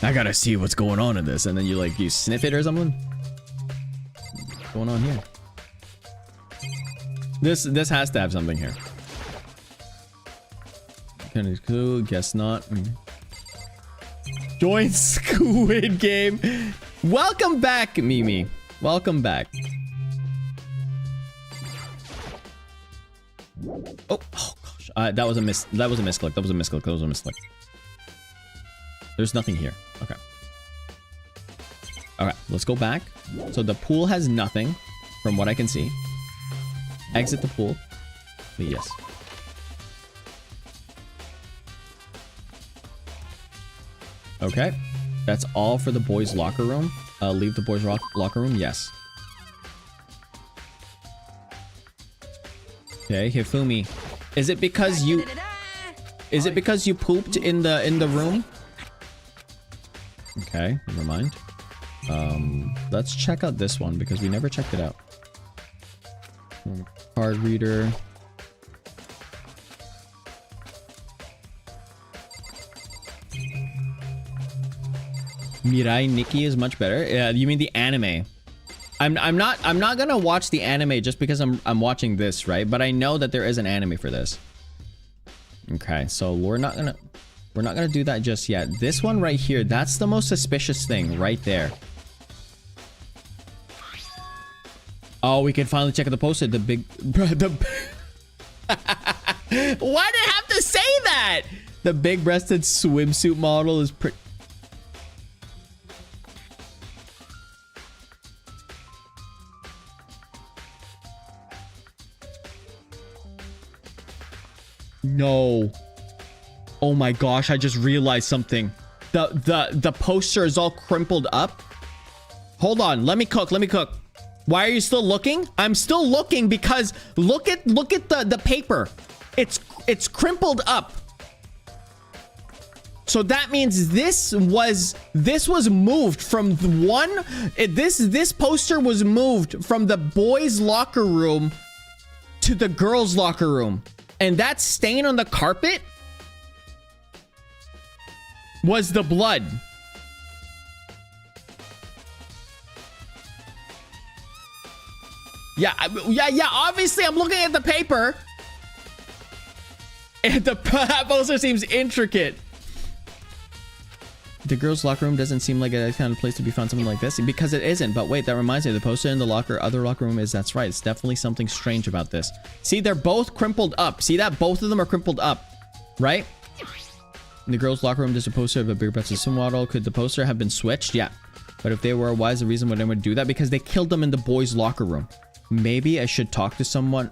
I gotta see what's going on in this. And then you sniff it or something. What's going on here? This has to have something here. Kind of cool. Guess not. Join Squid Game. Welcome back, Mimi. Welcome back. Oh gosh. That was a misclick. That was a misclick. There's nothing here. Okay. All right, let's go back. So the pool has nothing from what I can see. Exit the pool. Yes. Okay. That's all for the boys' locker room. Leave the boys' locker room. Yes. Okay, Hifumi. Is it because you... Is it because you pooped in the room? Okay, never mind. Let's check out this one because we never checked it out. Card reader. Mirai Nikki is much better. Yeah, you mean the anime? I'm not gonna watch the anime just because I'm watching this, right? But I know that there is an anime for this. Okay, so we're not gonna do that just yet. This one right here, that's the most suspicious thing right there. Oh, we can finally check out the poster. The big... Why did it have to say that? The big-breasted swimsuit model is pretty... No. Oh my gosh, I just realized something. The poster is all crumpled up. Hold on, let me cook. Why are you still looking? I'm still looking because look at the paper. It's crumpled up. So that means this was moved from this poster was moved from the boys' locker room to the girls' locker room. And that stain on the carpet was the blood. Yeah, obviously I'm looking at the paper. And the poster seems intricate. The girls' locker room doesn't seem like a kind of place to be found something like this. Because it isn't. But wait, that reminds me. The poster in the other locker room is... That's right. It's definitely something strange about this. See, they're both crumpled up. See that? Both of them are crumpled up. Right? In the girls' locker room, there's a poster of a big breasted swim model. Could the poster have been switched? Yeah. But if they were, why is the reason why they would do that? Because they killed them in the boys' locker room. Maybe I should talk to someone...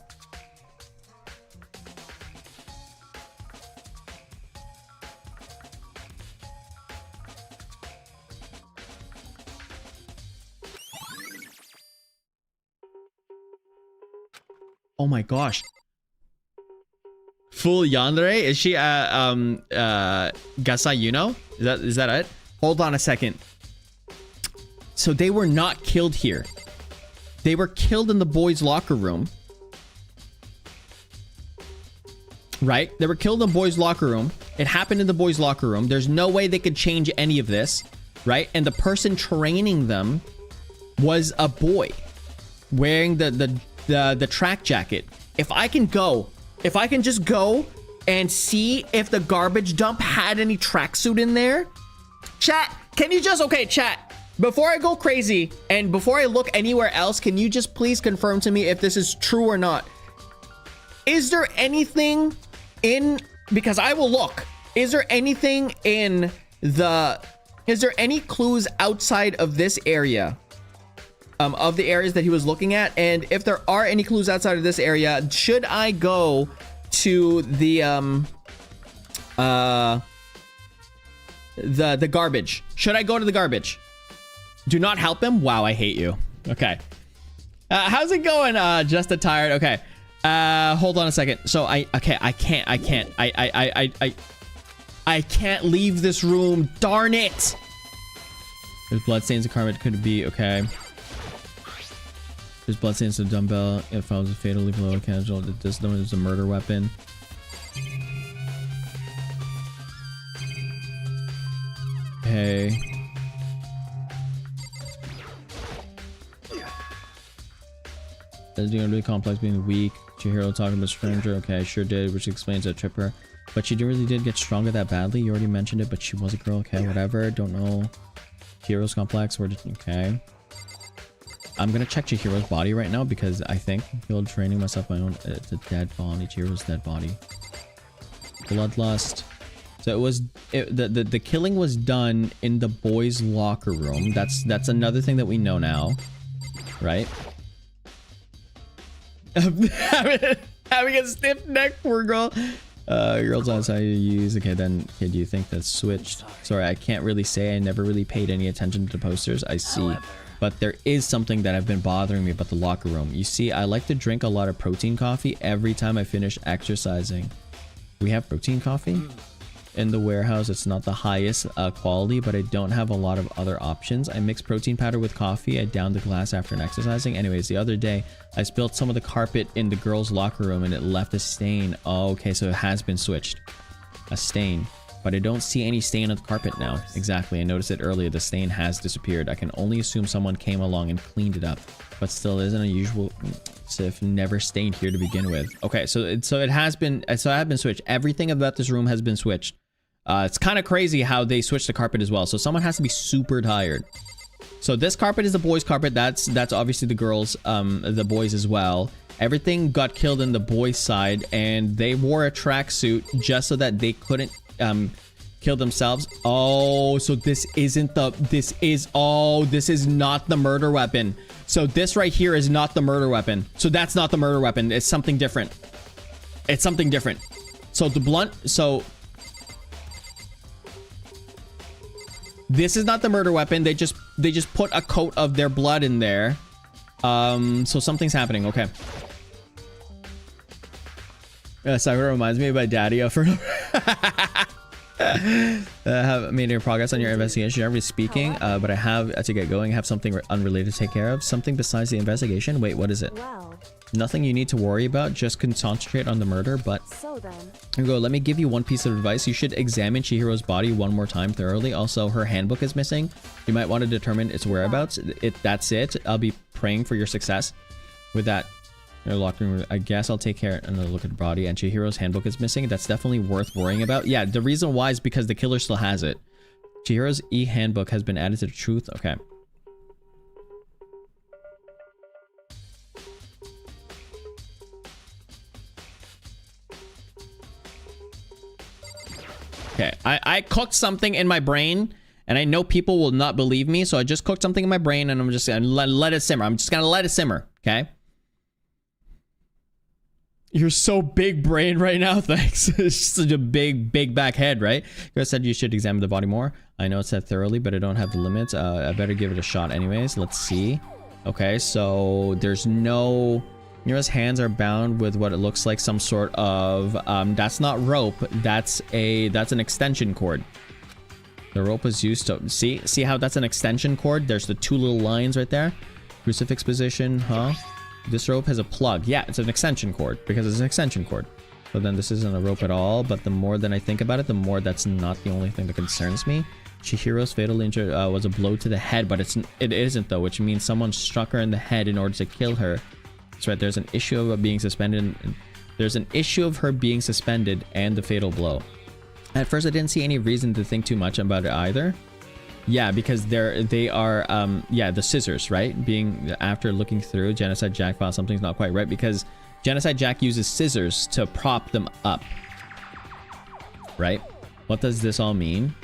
Oh my gosh. Full yandere? Is she Gasayuno? Is that it? Hold on a second. So they were not killed here. They were killed in the boys' locker room. Right? They were killed in the boys' locker room. It happened in the boys' locker room. There's no way they could change any of this. Right? And the person training them was a boy wearing the track jacket. If I can just go and see if the garbage dump had any tracksuit in there. Chat, can you just... Okay, chat. Before I go crazy and before I look anywhere else, can you just please confirm to me if this is true or not? Is there anything in... Because I will look. Is there anything in the... Is there any clues outside of this area? Of the areas that he was looking at? And if there are any clues outside of this area, should I go to the garbage? Should I go to the garbage? Do not help him? Wow, I hate you. Okay. How's it going? Just a tired. Okay. Hold on a second. So I can't leave this room. Darn it. There's bloodstains in carpet. Could it be? Okay. There's bloodstains of dumbbell. If I was fatally below casual, this one is a murder weapon. Okay. That's doing really complex, being weak. Chihiro talking about stranger. Okay, I sure did, which explains that tripper. But she really did get stronger that badly. You already mentioned it, but she was a girl. Okay, whatever. Don't know. Chihiro's complex. Okay. I'm gonna check Chihiro's body right now because I think he'll training myself my own. It's a dead body. Chihiro's dead body. Bloodlust. So it was the killing was done in the boys' locker room. That's another thing that we know now, right? Having a stiff neck, poor girl. Girls that's how you use. Okay, then kid, do you think that's switched? Sorry, I can't really say. I never really paid any attention to the posters. I see. But there is something that have been bothering me about the locker room. You see, I like to drink a lot of protein coffee every time I finish exercising. We have protein coffee in the warehouse. It's not the highest quality, but I don't have a lot of other options. I mix protein powder with coffee. I down the glass after an exercising. Anyways, the other day I spilled some of the carpet in the girls' locker room and it left a stain. Oh, okay, so it has been switched. A stain. But I don't see any stain on the carpet now. Exactly, I noticed it earlier. The stain has disappeared. I can only assume someone came along and cleaned it up. But still isn't unusual. Sif never stained here to begin with. Okay, so it has been switched. Everything about this room has been switched. It's kind of crazy how they switched the carpet as well. So someone has to be super tired. So this carpet is the boys' carpet. That's obviously the girls, the boys as well. Everything got killed in the boys' side, and they wore a tracksuit just so that they couldn't kill themselves. Oh, so this is not the murder weapon. So this right here is not the murder weapon. So that's not the murder weapon. It's something different. It's something different. So the blunt, so this is not the murder weapon. They just put a coat of their blood in there. So something's happening. Okay. Sakura reminds me of my daddy for have made any progress on your investigation. Generally speaking, but I have to get going. I have something unrelated to take care of. Something besides the investigation. Wait, what is it? Well, Nothing you need to worry about. Just concentrate on the murder. But so then. here we go. Let me give you one piece of advice. You should examine Chihiro's body one more time thoroughly. Also, her handbook is missing. You might want to determine its whereabouts. That's it. I'll be praying for your success with that. Your locker room. I guess I'll take care and look at the body. And Chihiro's handbook is missing. That's definitely worth worrying about. Yeah, the reason why is because the killer still has it. Chihiro's e-handbook has been added to the truth. Okay. Okay, I cooked something in my brain, and I know people will not believe me, so I just cooked something in my brain, and I'm just gonna let it simmer. I'm just gonna let it simmer, okay? You're so big brain right now, thanks. It's such a big back head, right? You guys said you should examine the body more. I know it said thoroughly, but I don't have the limits. I better give it a shot anyways. Let's see. Okay, so there's no... Nira's hands are bound with what it looks like some sort of that's not rope, that's an extension cord. The rope was used to see how that's an extension cord. There's the two little lines right there. Crucifix position, huh? This rope has a plug. Yeah, it's an extension cord because it's an extension cord. So then this isn't a rope at all, but the more that I think about it, the more that's not the only thing that concerns me. Chihiro's fatal injury was a blow to the head, but it isn't though, which means someone struck her in the head in order to kill her. That's right, there's an issue of being suspended. There's an issue of her being suspended and the fatal blow. At first, I didn't see any reason to think too much about it either. Yeah, because they are the scissors, right? Being after looking through Genocide Jack file, something's not quite right because Genocide Jack uses scissors to prop them up. Right? What does this all mean?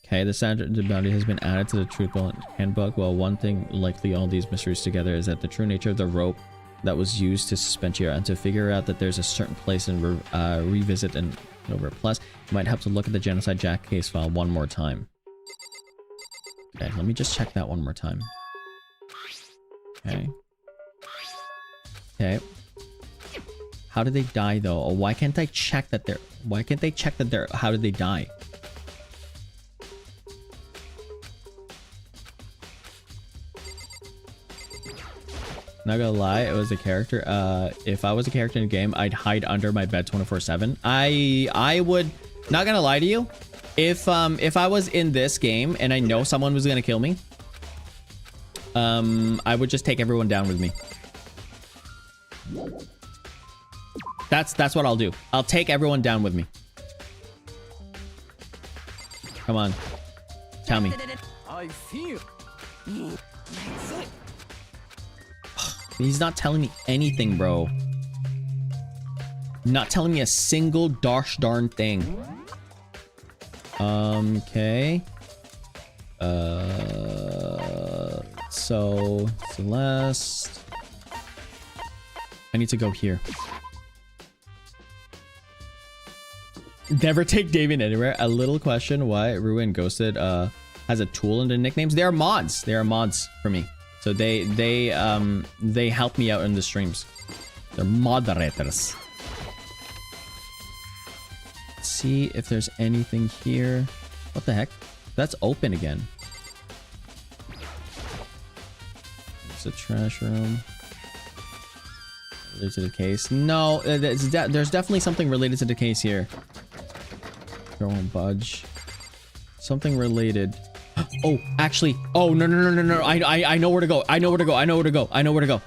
Okay, the standard bounty has been added to the truth handbook. Well, one thing likely all these mysteries together is that the true nature of the rope that was used to suspend Chihiro, and to figure out that there's a certain place and revisit and over. Plus, it might help to look at the Genocide Jack case file one more time. Okay, let me just check that one more time. Okay. Okay. How did they die though? Oh, why can't I check that they're? Why can't they check that they're? How did they die? Not gonna lie, it was a character. If I was a character in a game, I'd hide under my bed 24/7. I would Not gonna lie to you. If I was in this game and I know someone was gonna kill me, I would just take everyone down with me. That's what I'll do. I'll take everyone down with me. Come on. Tell me. I feel. He's not telling me anything, bro. Not telling me a single gosh darn thing. Okay. So Celeste. I need to go here. Never take David anywhere. A little question why Ruin Ghosted has a tool in the nicknames. They are mods. They are mods for me. So they help me out in the streams. They're moderators. Let's see if there's anything here. What the heck? That's open again. It's a trash room. Related to the case. No, there's definitely something related to the case here. There won't budge. Something related. Oh, actually. Oh, no. I know where to go. I know where to go.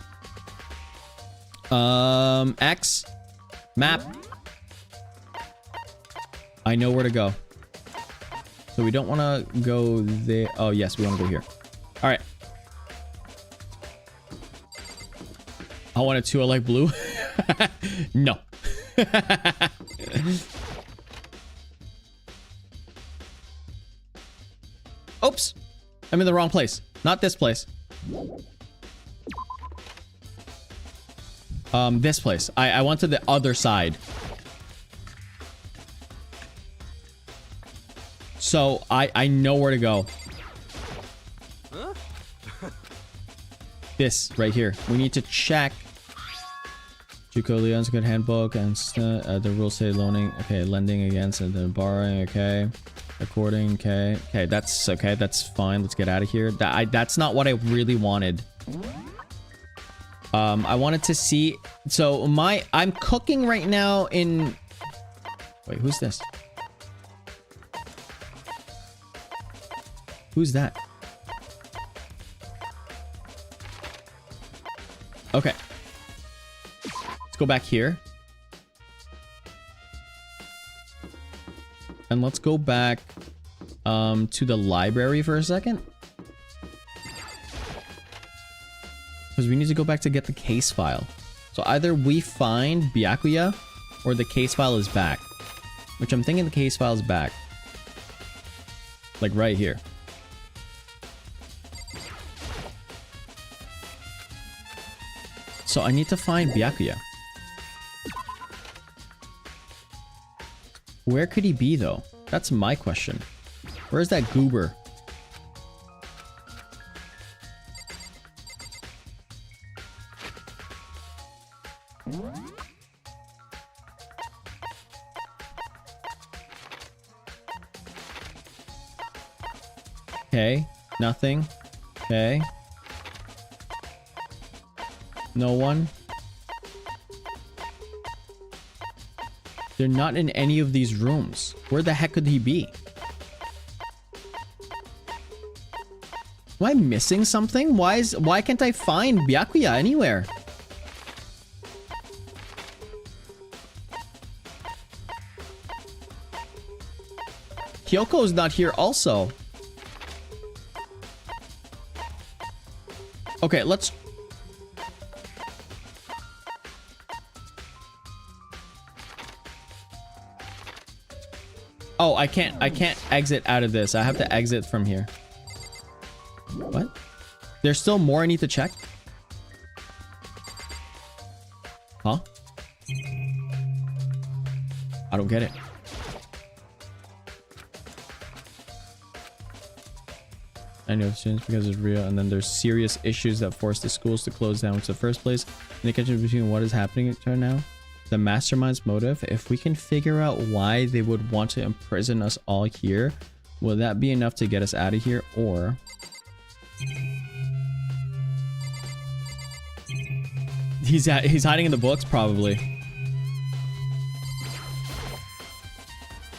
X. Map. I know where to go. So we don't want to go there. Oh, yes, we want to go here. All right. I wanted to. I like blue. No. Oops. I'm in the wrong place. Not this place. This place. I went to the other side. So I know where to go. Huh? This right here. We need to check. Juco Leon's good handbook and the rules say loaning. Okay, lending against and then borrowing. Okay. According, okay. Okay, that's fine. Let's get out of here. That's not what I really wanted. I wanted to see. So I'm cooking right now in. Wait, who's this? Who's that? Okay. Let's go back here. And let's go back to the library for a second. Because we need to go back to get the case file. So either we find Byakuya or the case file is back. Which I'm thinking the case file is back. Like right here. So I need to find Byakuya. Where could he be though? That's my question. Where's that goober? Okay, nothing. Okay. No one. They're not in any of these rooms. Where the heck could he be? Am I missing something? Why can't I find Byakuya anywhere? Kyoko's not here also. Okay, let's... Oh, I can't exit out of this. I have to exit from here. What? There's still more I need to check? Huh? I don't get it. I know students because it's real, and then there's serious issues that force the schools to close down in the first place. And the connection between what is happening right now, the mastermind's motive. If we can figure out why they would want to imprison us all here, will that be enough to get us out of here? Or he's hiding in the books, probably.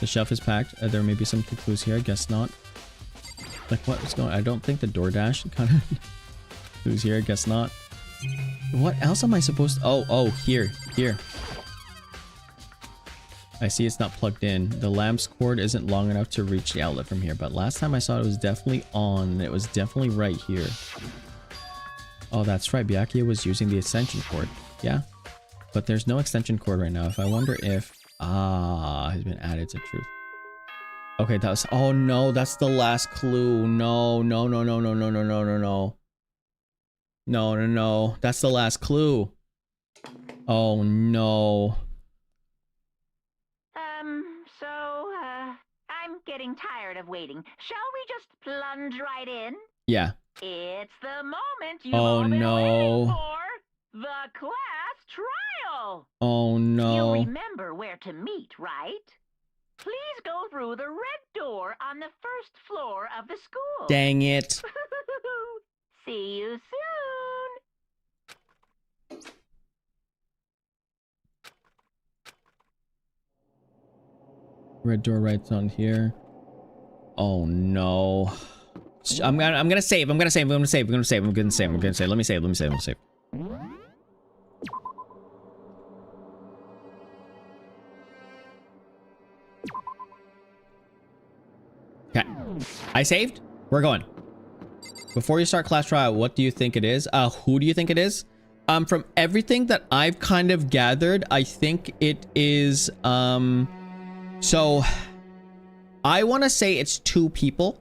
The shelf is packed. There may be some clues here. I guess not. Like what's going on? I don't think the DoorDash kind of clues here. I guess not. What else am I supposed to... Oh, here. I see it's not plugged in. The lamp's cord isn't long enough to reach the outlet from here, but last time I saw it was definitely on. It was definitely right here. Oh, that's right. Byakuya was using the extension cord. Yeah. But there's no extension cord right now. If I wonder if... has been added to truth. Okay, that was... Oh, no. That's the last clue. No. No. That's the last clue. Oh, no. I'm getting tired of waiting. Shall we just plunge right in? Yeah. It's the moment you've Oh, all been no. waiting for. The class trial. Oh, no. You'll remember where to meet, right? Please go through the red door on the first floor of the school. Dang it. See you soon. Red door right on here. Oh no. I'm gonna save. Let me save. Okay. I saved. We're going. Before you start class trial, what do you think it is? Who do you think it is? From everything that I've kind of gathered, I think it is so I want to say it's two people.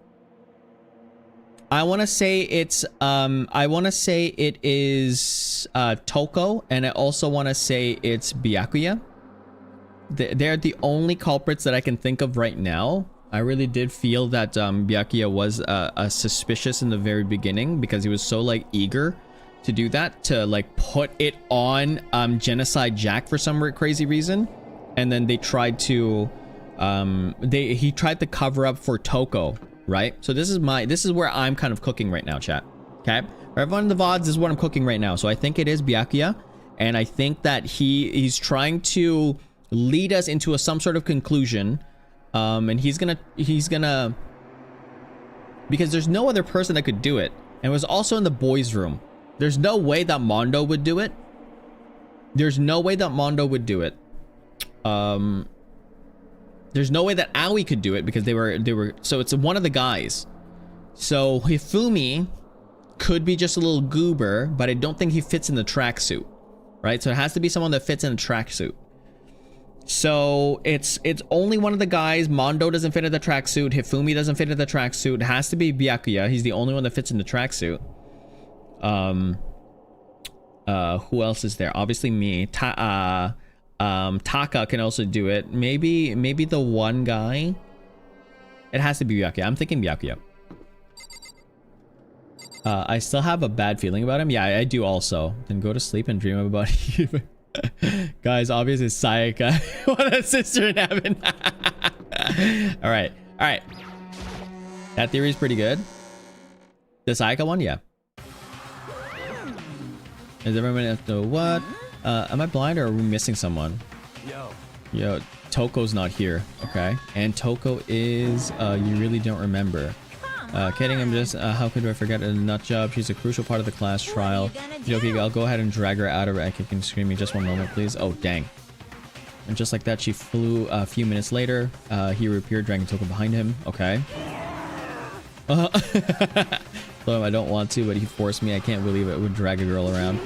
I want to say it's it is Toko, and I also want to say it's Byakuya. They're the only culprits that I can think of right now. I really did feel that Byakuya was suspicious in the very beginning because he was so like eager to do that, to like put it on Genocide Jack for some crazy reason, and then they tried to he tried to cover up for Toko, right? So this is where I'm kind of cooking right now, chat. Okay, for everyone in the VODs, this is what I'm cooking right now. So I think it is Byakuya, and I think that he's trying to lead us into some sort of conclusion, and he's gonna because there's no other person that could do it, and it was also in the boys' room. There's no way that Mondo would do it. There's no way that Aoi could do it because they were so it's one of the guys. So Hifumi could be just a little goober, but I don't think he fits in the tracksuit, right? So it has to be someone that fits in a tracksuit. So it's only one of the guys. Mondo doesn't fit in the tracksuit. Hifumi doesn't fit in the tracksuit. It has to be Byakuya. He's the only one that fits in the tracksuit. Who else is there? Obviously me. Taka can also do it. Maybe the one guy. It has to be Byakuya. I'm thinking Byakuya. I still have a bad feeling about him. Yeah, I do also. Then go to sleep and dream about you. Guys, obviously Sayaka. What a sister in heaven. All right. That theory is pretty good. The Sayaka one, yeah. Is everyone at the what? Am I blind or are we missing someone? Yo, Toko's not here. Okay. And Toko is, you really don't remember. Kidding, I'm just, how could I forget a nut job? She's a crucial part of the class trial. Okay, I'll go ahead and drag her out of her kicking screaming. Just one moment, please. Oh, dang. And just like that, she flew a few minutes later. He reappeared, dragging Toko behind him. Okay. So I don't want to, but he forced me. I can't believe it would drag a girl around.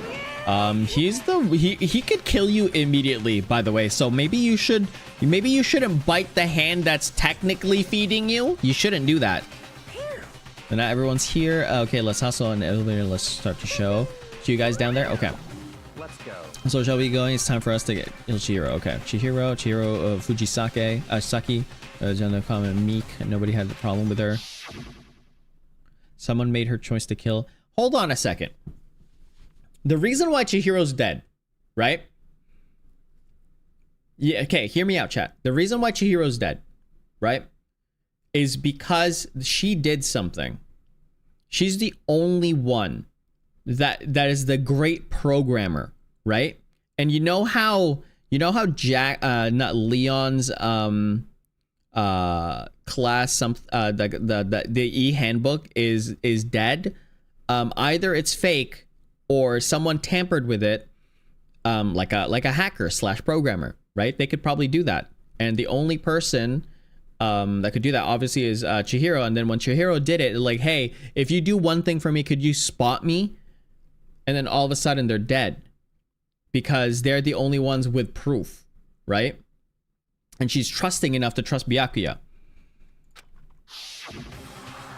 He could kill you immediately, by the way. So maybe you shouldn't bite the hand that's technically feeding you. You shouldn't do that. And now everyone's here. Okay, let's hustle on the elevator. Let's start the show. See you guys down there? Okay. Let's go. So shall we go? It's time for us to get Chihiro. Okay. Chihiro, Fujisake, Saki, General comment Meek. Nobody had a problem with her. Someone made her choice to kill. Hold on a second. The reason why Chihiro's dead, right? Yeah, okay, hear me out, chat. The reason why Chihiro's dead, right, is because she did something. She's the only one that is the great programmer, right? And you know how Jack, not Leon's class, the E handbook is dead, either it's fake or someone tampered with it, like a hacker / programmer, right? They could probably do that, and the only person that could do that obviously is Chihiro. And then when Chihiro did it, like, hey, if you do one thing for me, could you spot me? And then all of a sudden they're dead because they're the only ones with proof, right? And she's trusting enough to trust Byakuya.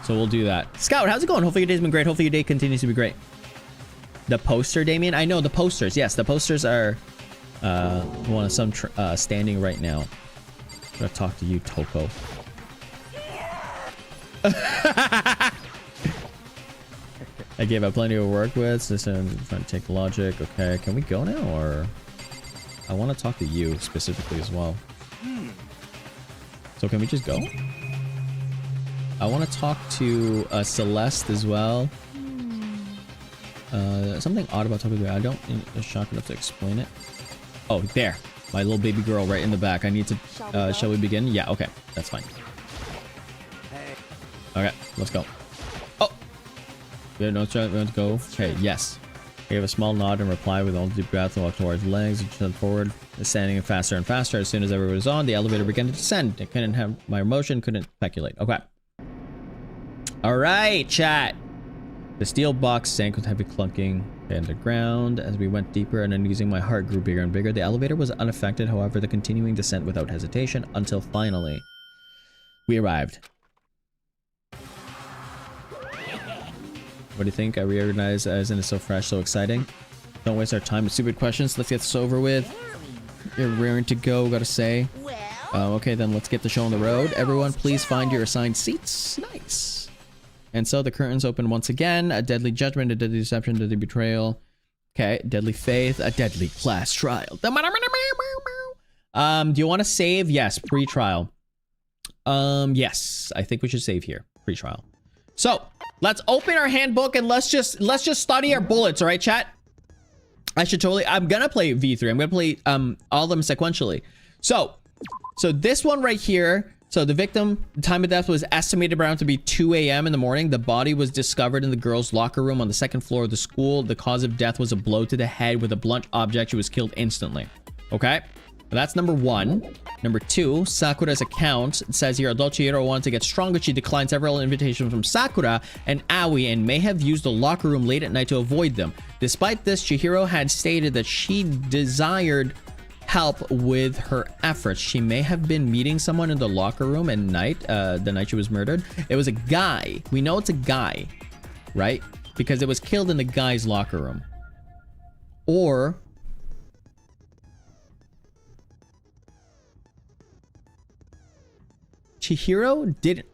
So we'll do that. Scout, how's it going? Hopefully your day's been great. Hopefully your day continues to be great. The poster, Damien? I know the posters. Yes, the posters are one of some standing right now. I'm gonna talk to you, Toko. I gave up plenty of work with, so I'm trying to take logic. Okay, can we go now, or I want to talk to you specifically as well. So can we just go? I want to talk to Celeste as well. Something odd about talking to her. I don't think it's shock enough to explain it. Oh, there. My little baby girl right in the back. I need to... shall we begin? Yeah, okay. That's fine. Okay, let's go. Oh! We have no choice. We want to go. Okay, yes. I gave a small nod and reply with all deep breath and walked towards the legs and shut forward, descending faster and faster. As soon as everyone was on, the elevator began to descend. I couldn't have my emotion, couldn't speculate. Okay. Alright, chat. The steel box sank with heavy clunking into the ground. As we went deeper, and uneasing, my heart grew bigger and bigger. The elevator was unaffected, however, the continuing descent without hesitation, until finally we arrived. What do you think? I reorganized as in it's so fresh, so exciting. Don't waste our time with stupid questions. Let's get this over with. You're raring to go, gotta say. Okay, then let's get the show on the road. Everyone, please find your assigned seats. Nice. And so the curtains open once again. A deadly judgment, a deadly deception, a deadly betrayal. Okay, deadly faith, a deadly class trial. Do you want to save? Yes, pre-trial. Yes, I think we should save here. Pre-trial. So let's open our handbook and let's just study our bullets, all right, chat? I'm gonna play V3. I'm gonna play all of them sequentially. So this one right here. So the victim, the time of death was estimated around to be 2 a.m. in the morning. The body was discovered in the girls' locker room on the second floor of the school. The cause of death was a blow to the head with a blunt object. She was killed instantly. Okay? That's number one. Number two, Sakura's account says here, although Chihiro wanted to get stronger, she declined several invitations from Sakura and Aoi and may have used the locker room late at night to avoid them. Despite this, Chihiro had stated that she desired help with her efforts. She may have been meeting someone in the locker room at night, the night she was murdered. It was a guy. We know it's a guy, right? Because it was killed in the guy's locker room. Or Chihiro didn't.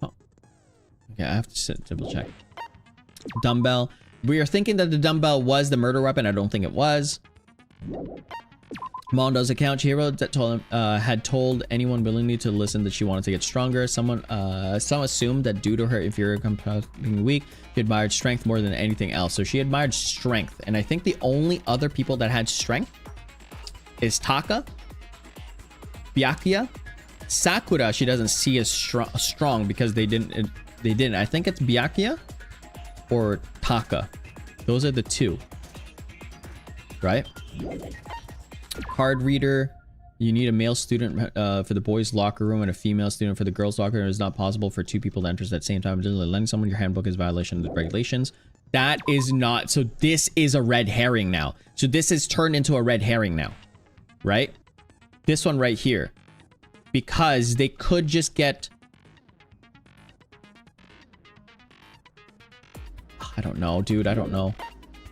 Oh. Okay, I have to double check. Dumbbell. We are thinking that the dumbbell was the murder weapon. I don't think it was. Mondo's account. Chihiro that told him, had told anyone willingly to listen that she wanted to get stronger. Some assumed that due to her inferior being weak, she admired strength more than anything else. So she admired strength. And I think the only other people that had strength is Taka, Byakuya, Sakura. She doesn't see as strong because they didn't. I think it's Byakuya or Taka. Those are the two, right? Card reader. You need a male student for the boys' locker room and a female student for the girls' locker room. It is not possible for two people to enter at the same time. Letting someone your handbook is violation of the regulations. That is not. So this is a red herring now. So this has turned into a red herring now, right? This one right here, because they could just get. I don't know, dude. I don't know.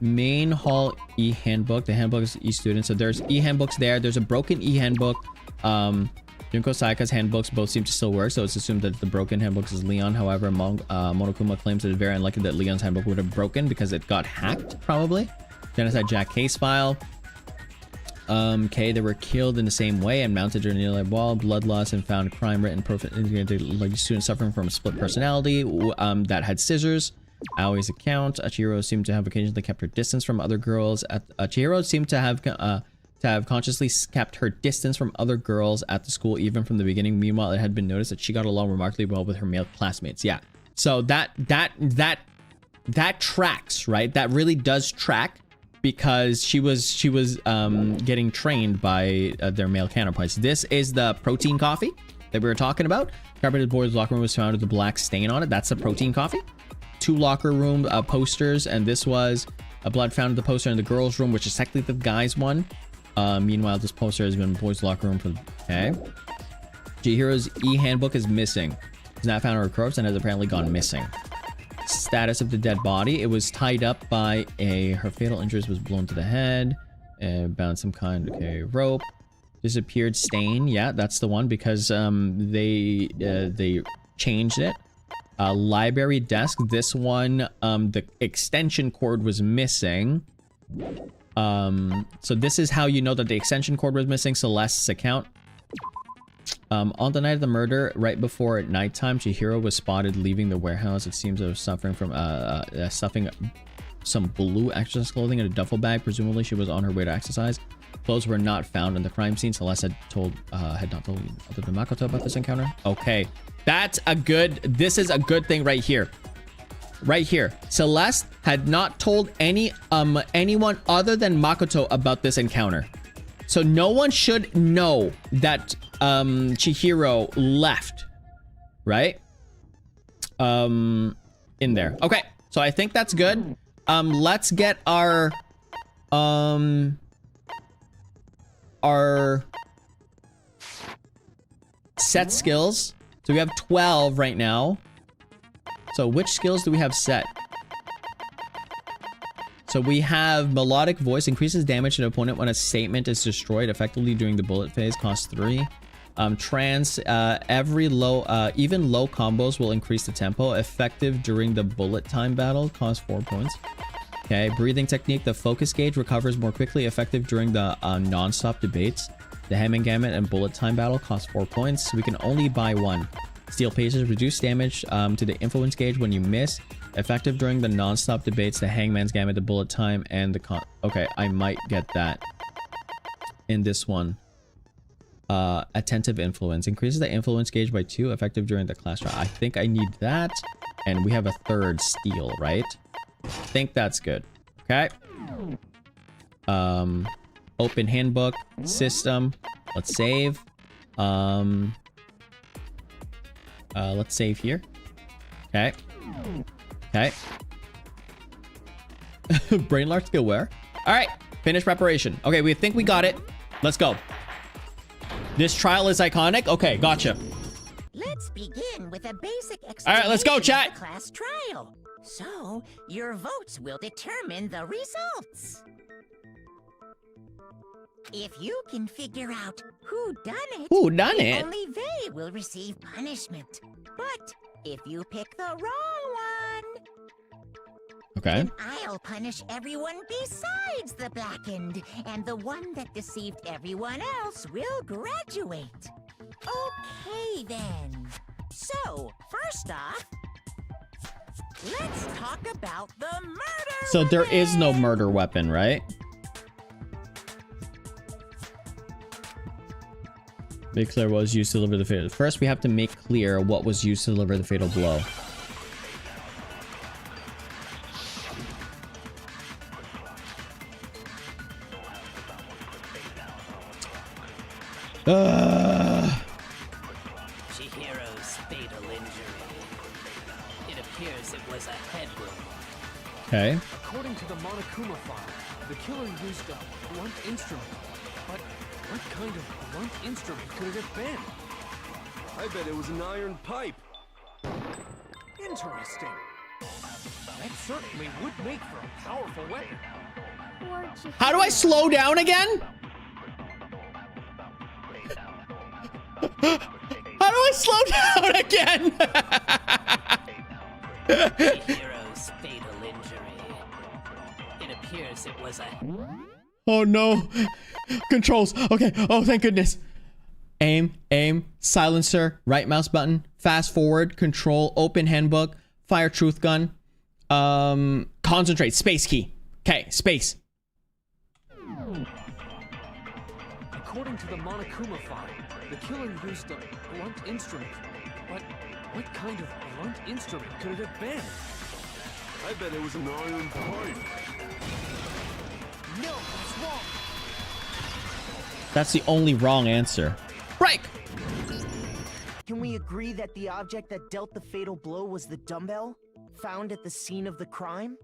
Main hall e-handbook. The handbook is e-student. So there's e-handbooks there. There's a broken e-handbook. Junko Sayaka's handbooks both seem to still work. So it's assumed that the broken handbooks is Leon. However, Monokuma claims that it's very unlikely that Leon's handbook would have broken because it got hacked, probably. Genocide Jack case file. Okay, they were killed in the same way and mounted near the wall. Blood loss and found crime written like student suffering from a split personality that had scissors. Aoi's account. Chihiro seemed to have occasionally kept her distance from other girls. Chihiro seemed to have to have consciously kept her distance from other girls at the school, even from the beginning. Meanwhile, it had been noticed that she got along remarkably well with her male classmates. Yeah. So that tracks, right? That really does track, because she was getting trained by their male counterparts. This is the protein coffee that we were talking about. Carpeted boys locker room was found with a black stain on it. That's a protein coffee. 2 locker room posters, and this was a blood found in the poster in the girls' room, which is technically the guys' one. Meanwhile, this poster has been in boys' locker room for... Okay. Chihiro's e-handbook is missing. It's not found on her corpse and has apparently gone missing. Status of the dead body. It was tied up by her fatal injuries was blown to the head. Bound some kind... Okay, rope. Disappeared stain. Yeah, that's the one, because they changed it. Library desk. This one, the extension cord was missing. So this is how you know that the extension cord was missing. Celeste's account. On the night of the murder, right before at nighttime, Chihiro was spotted leaving the warehouse. It seems they were suffering from stuffing some blue exercise clothing in a duffel bag. Presumably, she was on her way to exercise. Clothes were not found in the crime scene. Celeste had not told other than Makoto about this encounter. Okay, that's a good. This is a good thing right here. Right here, Celeste had not told anyone other than Makoto about this encounter. So no one should know that Chihiro left, right? In there. Okay, so I think that's good. Let's get our set skills. So we have 12 right now. So which skills do we have set? So we have melodic voice, increases damage to the opponent when a statement is destroyed effectively during the bullet phase, costs 3. Trance, every low, even low combos will increase the tempo, effective during the bullet time battle, costs 4 points. Okay, breathing technique, the focus gauge recovers more quickly, effective during the non-stop debates. The hem and gamut and bullet time battle costs 4 points. We can only buy one. Steel pages, reduce damage to the influence gauge when you miss. Effective during the non-stop debates, the hangman's gamut, the bullet time, and the okay, I might get that in this one. Attentive influence. Increases the influence gauge by 2, effective during the class trial. I think I need that. And we have a third steel, right? I think that's good. Okay. Open handbook. System. Let's save. Let's save here. Okay. Okay. Brain lark skill where? Alright. Finish preparation. Okay, we think we got it. Let's go. This trial is iconic? Okay, gotcha. Let's begin with a basic explanation. All right, let's go, chat. Of the class trial. So, your votes will determine the results. If you can figure out who done it, only they will receive punishment. But if you pick the wrong one, okay, then I'll punish everyone besides the blackened, and the one that deceived everyone else will graduate. Okay, then. So, first off, let's talk about the murder So there weapon. is no murder weapon, right? Make clear what was used to deliver the fatal. First, we have to make clear what was used to deliver the fatal blow. Chihiro's fatal injury. It appears it was a head wound. Okay. According to the Monokuma file, the killer used a blunt instrument. But what kind of blunt instrument could it have been? I bet it was an iron pipe. Interesting. That certainly would make for a powerful weapon. How do I slow down again? How do I slow down again? Chihiro's fatal injury. It appears it was a... Oh no. Controls. Okay. Oh, thank goodness. Aim, silencer, right mouse button, fast forward, control, open handbook, fire truth gun, concentrate, space key. Okay, space. According to the Monokuma file, the killer used a blunt instrument. But what kind of blunt instrument could it have been? I bet it was an iron pipe. No, that's wrong. That's the only wrong answer. Break! Can we agree that the object that dealt the fatal blow was the dumbbell found at the scene of the crime?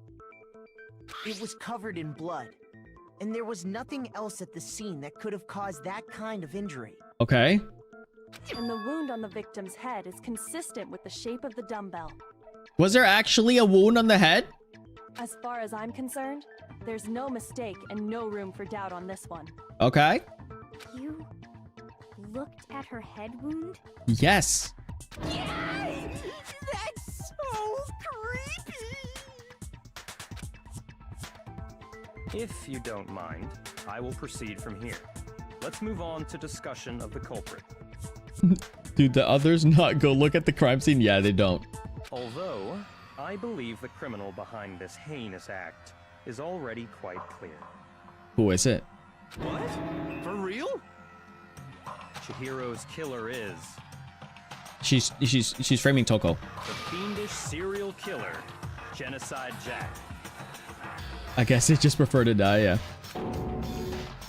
It was covered in blood, and there was nothing else at the scene that could have caused that kind of injury. Okay. And the wound on the victim's head is consistent with the shape of the dumbbell. Was there actually a wound on the head? As far as I'm concerned, there's no mistake and no room for doubt on this one. Okay. You looked at her head wound? Yes. Yes! That's so creepy! If you don't mind, I will proceed from here. Let's move on to discussion of the culprit. Dude, the others not go look at the crime scene? Yeah, they don't. Although, I believe the criminal behind this heinous act is already quite clear. Who is it? What? For real? Chihiro's killer is She's framing Toko. the fiendish serial killer, Genocide Jack. I guess they just prefer to die, yeah.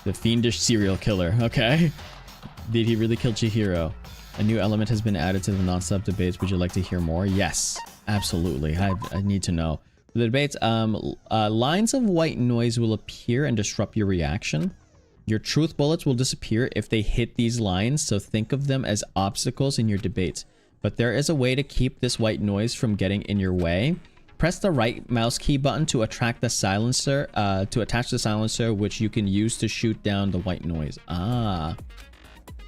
The fiendish serial killer. Okay. Did he really kill Chihiro? A new element has been added to the non-stop debates. Would you like to hear more? Yes, absolutely. I need to know. The debates, lines of white noise will appear and disrupt your reaction. Your truth bullets will disappear if they hit these lines, so think of them as obstacles in your debates. But there is a way to keep this white noise from getting in your way. Press the right mouse key button to attract the silencer, to attach the silencer, which you can use to shoot down the white noise. Ah.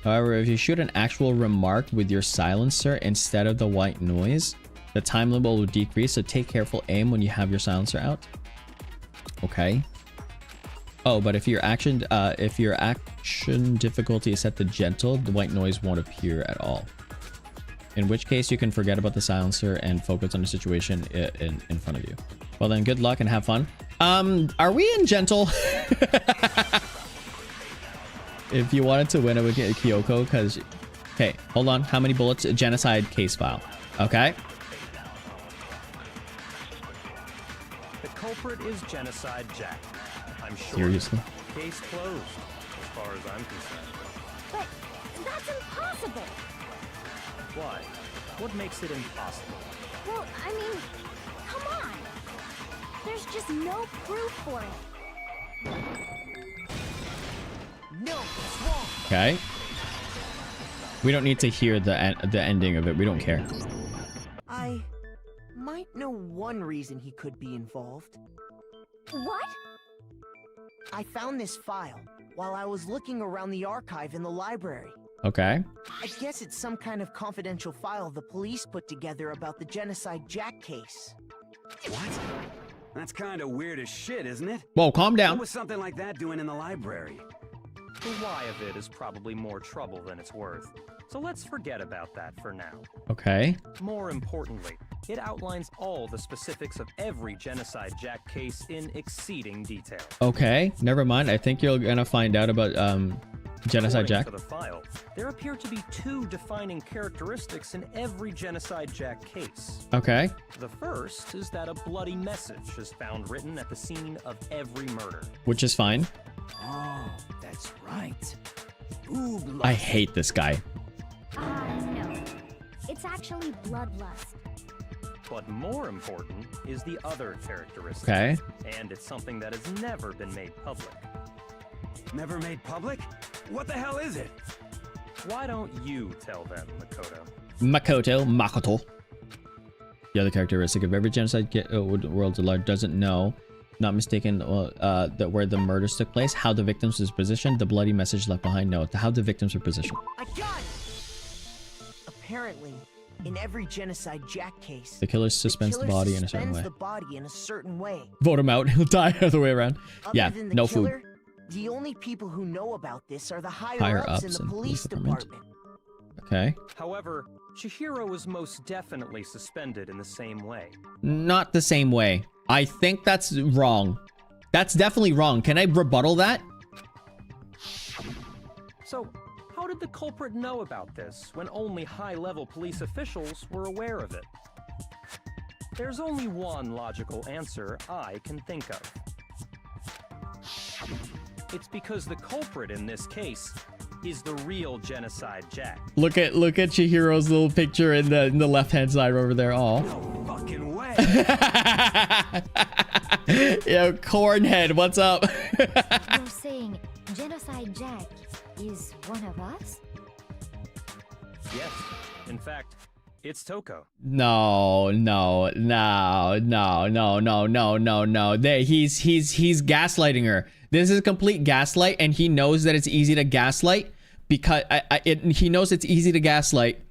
However, if you shoot an actual remark with your silencer instead of the white noise, the time limit will decrease, so take careful aim when you have your silencer out. Okay. Oh, but if your action difficulty is set to gentle, the white noise won't appear at all. In which case, you can forget about the silencer and focus on the situation in front of you. Well then, good luck and have fun. Are we in gentle? If you wanted to win, I would get Kyoko, because... Okay, hold on. How many bullets? A genocide case file. Okay. The culprit is Genocide Jack. I'm sure. Seriously? Case closed, as far as I'm concerned. But that's impossible. Why? What makes it impossible? Well, I mean, come on. There's just no proof for it. No, that's wrong. Okay. We don't need to hear the ending of it. We don't care. I might know one reason he could be involved. What? I found this file while I was looking around the archive in the library. Okay. I guess it's some kind of confidential file the police put together about the Genocide Jack case. What? That's kind of weird as shit, isn't it? Whoa, calm down. What was something like that doing in the library? The why of it is probably more trouble than it's worth. So let's forget about that for now. Okay. More importantly, it outlines all the specifics of every Genocide Jack case in exceeding detail. Okay. Never mind. I think you're gonna find out about Genocide Jack. According to the file, there appear to be two defining characteristics in every Genocide Jack case. Okay. The first is that a bloody message is found written at the scene of every murder. Which is fine. Oh, that's right. Boob I hate this guy. No. It's actually bloodlust. But more important is the other characteristic. Okay. And it's something that has never been made public. Never made public? What the hell is it? Why don't you tell them, Makoto? Makoto. The other characteristic of every genocide world at large doesn't know, not mistaken, that where the murders took place, how the victims was positioned, the bloody message left behind, no, how the victims were positioned. I got it! Apparently, in every Genocide Jack case, The killer suspends the body in a certain way. the body in a certain way. Vote him out, he'll die other way around. Yeah, Other than the no killer, food. The only people who know about this are the Higher higher-ups in ups the in police police department. department. Okay. However, Chihiro was most definitely suspended in the same way. Not the same way. I think that's wrong. That's definitely wrong. Can I rebuttal that? So, how did the culprit know about this when only high-level police officials were aware of it? There's only one logical answer I can think of. It's because the culprit in this case is the real Genocide Jack. Look at Chihiro's little picture in the left-hand side over there. Oh. No fucking way. Yo, Cornhead, what's up? You're saying Genocide Jack is one of us? Yes. In fact, it's Toko. No. He's gaslighting her. This is complete gaslight, and he knows that it's easy to gaslight because he knows it's easy to gaslight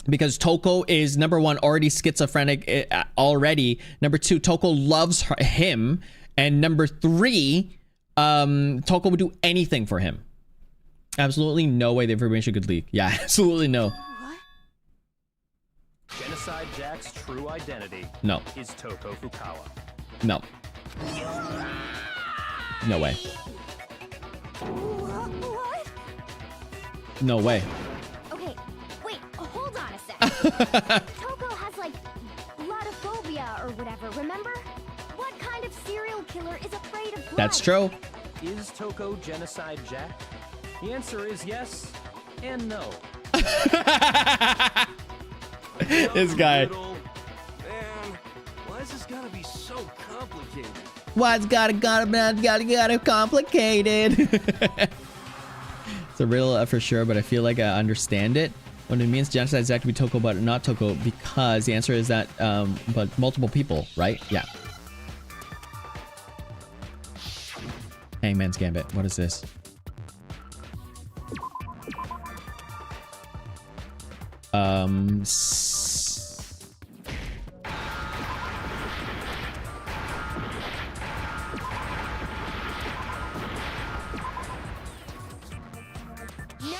because Toko is, number one, already schizophrenic already. Number two, Toko loves him, and number three, Toko would do anything for him. Absolutely no way the information could leak. Yeah, absolutely no. Genocide Jack's true identity is Toko Fukawa. No. No way. What? No way. Okay, wait, hold on a sec. Toko has like bloodophobia or whatever, remember? What kind of serial killer is afraid of blood? That's true. Is Toko Genocide Jack? The answer is yes and no. This guy. Man, why is this gotta be so complicated? Why's gotta complicated? It's a riddle for sure, but I feel like I understand it. When it means Genocide is to be Toko, but not Toko, because the answer is that, but multiple people, right? Yeah. Hangman's Gambit. What is this?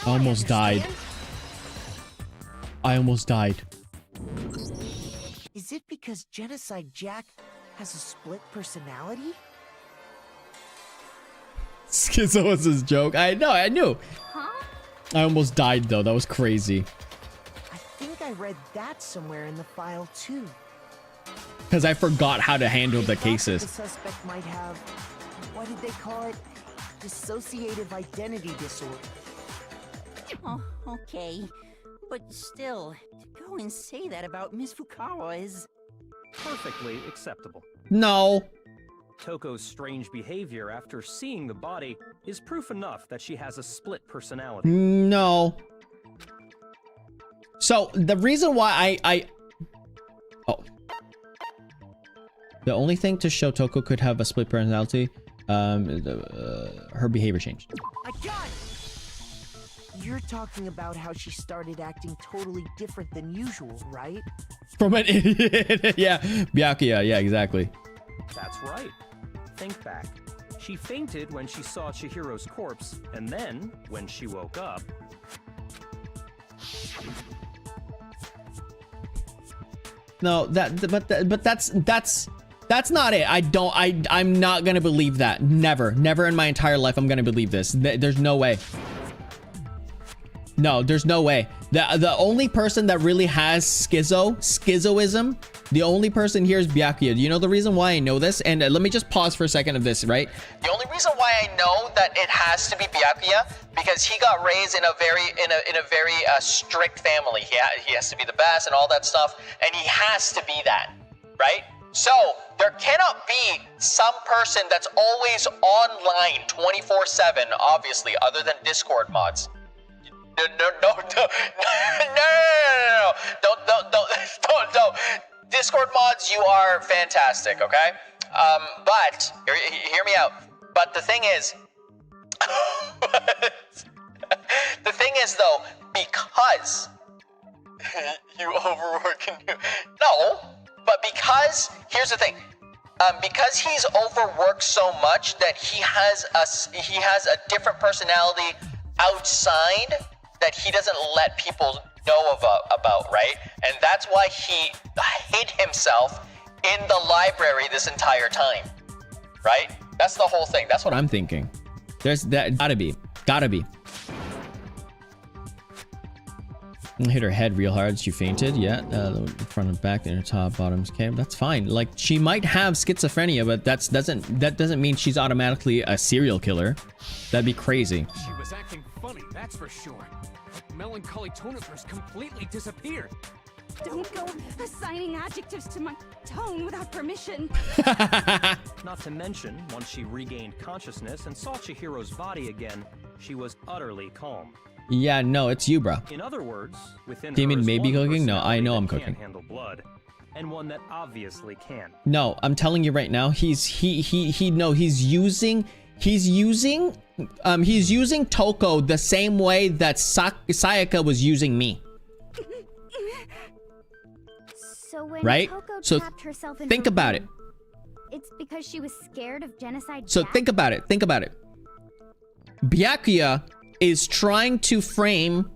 Almost died. I almost died. Is it because Genocide Jack has a split personality? Schizo was his joke. I know, I knew. Huh? I almost died though. That was crazy. I think I read that somewhere in the file too. Because I forgot how to handle the cases. The suspect might have, what did they call it? Dissociative identity disorder. Oh, okay. But still, to go and say that about Miss Fukawa is... Perfectly acceptable. No. Toko's strange behavior after seeing the body is proof enough that she has a split personality. No. So the reason why oh. The only thing to show Toko could have a split personality, her behavior changed. I got it! You're talking about how she started acting totally different than usual, right? From an idiot. Yeah. Byakuya. Yeah, exactly. That's right. Think back. She fainted when she saw Chihiro's corpse, and then, when she woke up... No, but that's not it. I'm not gonna believe that. Never in my entire life I'm gonna believe this. There's no way. No, there's no way. The only person that really has schizoism, the only person here is Byakuya. Do you know the reason why I know this? And let me just pause for a second of this, right? The only reason why I know that it has to be Byakuya because he got raised in a very strict family. He has to be the best and all that stuff, and he has to be that, right? So there cannot be some person that's always online 24/7, obviously, other than Discord mods. No. Don't. Discord mods, you are fantastic, okay? But hear me out. But the thing is, though, because you overwork and no, but because here's the thing. Because he's overworked so much that he has a different personality outside that he doesn't let people know about, right? And that's why he hid himself in the library this entire time, right? That's the whole thing. That's what I'm thinking. There's that gotta be. Hit her head real hard. She fainted. Yeah, the front and back, inner top, bottoms. Okay, that's fine. Like, she might have schizophrenia, but that doesn't mean she's automatically a serial killer. That'd be crazy. She was acting funny, that's for sure. That melancholy tone of hers completely disappeared. Don't go assigning adjectives to my tone without permission. Not to mention, once she regained consciousness and saw Chihiro's body again, she was utterly calm. Yeah, no, it's you, bro. In other words, within Do you her mean is maybe one cooking? No, I know I'm personality that cooking. can't handle blood, and one that obviously can. No, I'm telling you right now, he's using Toko the same way that Sayaka was using me. So when Right? Toko So trapped herself in think her about it. room, it's because she was scared of genocide. So Jack? think about it. Think about it. Byakuya is trying to frame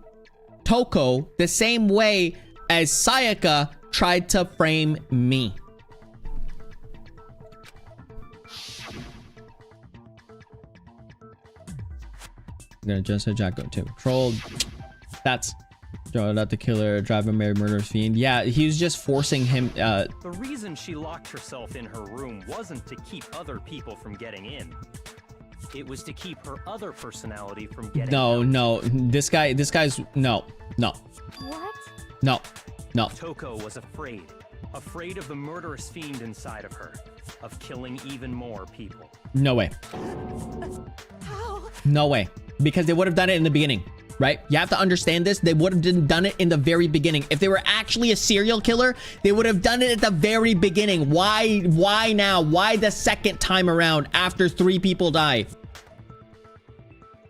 Toko the same way as Sayaka tried to frame me. I'm gonna just Jack go to control. That's not the killer, driving Mary murderous fiend. Yeah, he was just forcing him. The reason she locked herself in her room wasn't to keep other people from getting in. It was to keep her other personality from getting out. No, this guy's no. What? No. Toko was afraid of the murderous fiend inside of her, of killing even more people. No way. How? No way. Because they would have done it in the beginning, right? You have to understand this. They would have done it in the very beginning. If they were actually a serial killer, they would have done it at the very beginning. Why now? Why the second time around after 3 people die?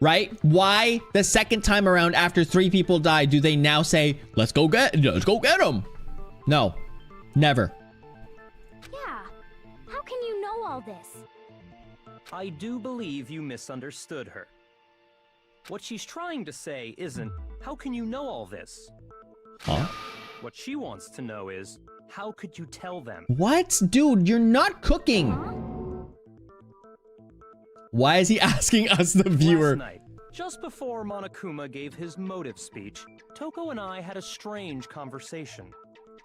Right? Why the second time around after 3 people die do they now say, let's go get him? No. Never. Yeah. How can you know all this? I do believe you misunderstood her. What she's trying to say isn't, how can you know all this? Huh? What she wants to know is, how could you tell them? What? Dude, you're not cooking. Why is he asking us, the viewer? Last night, just before Monokuma gave his motive speech, Toko and I had a strange conversation.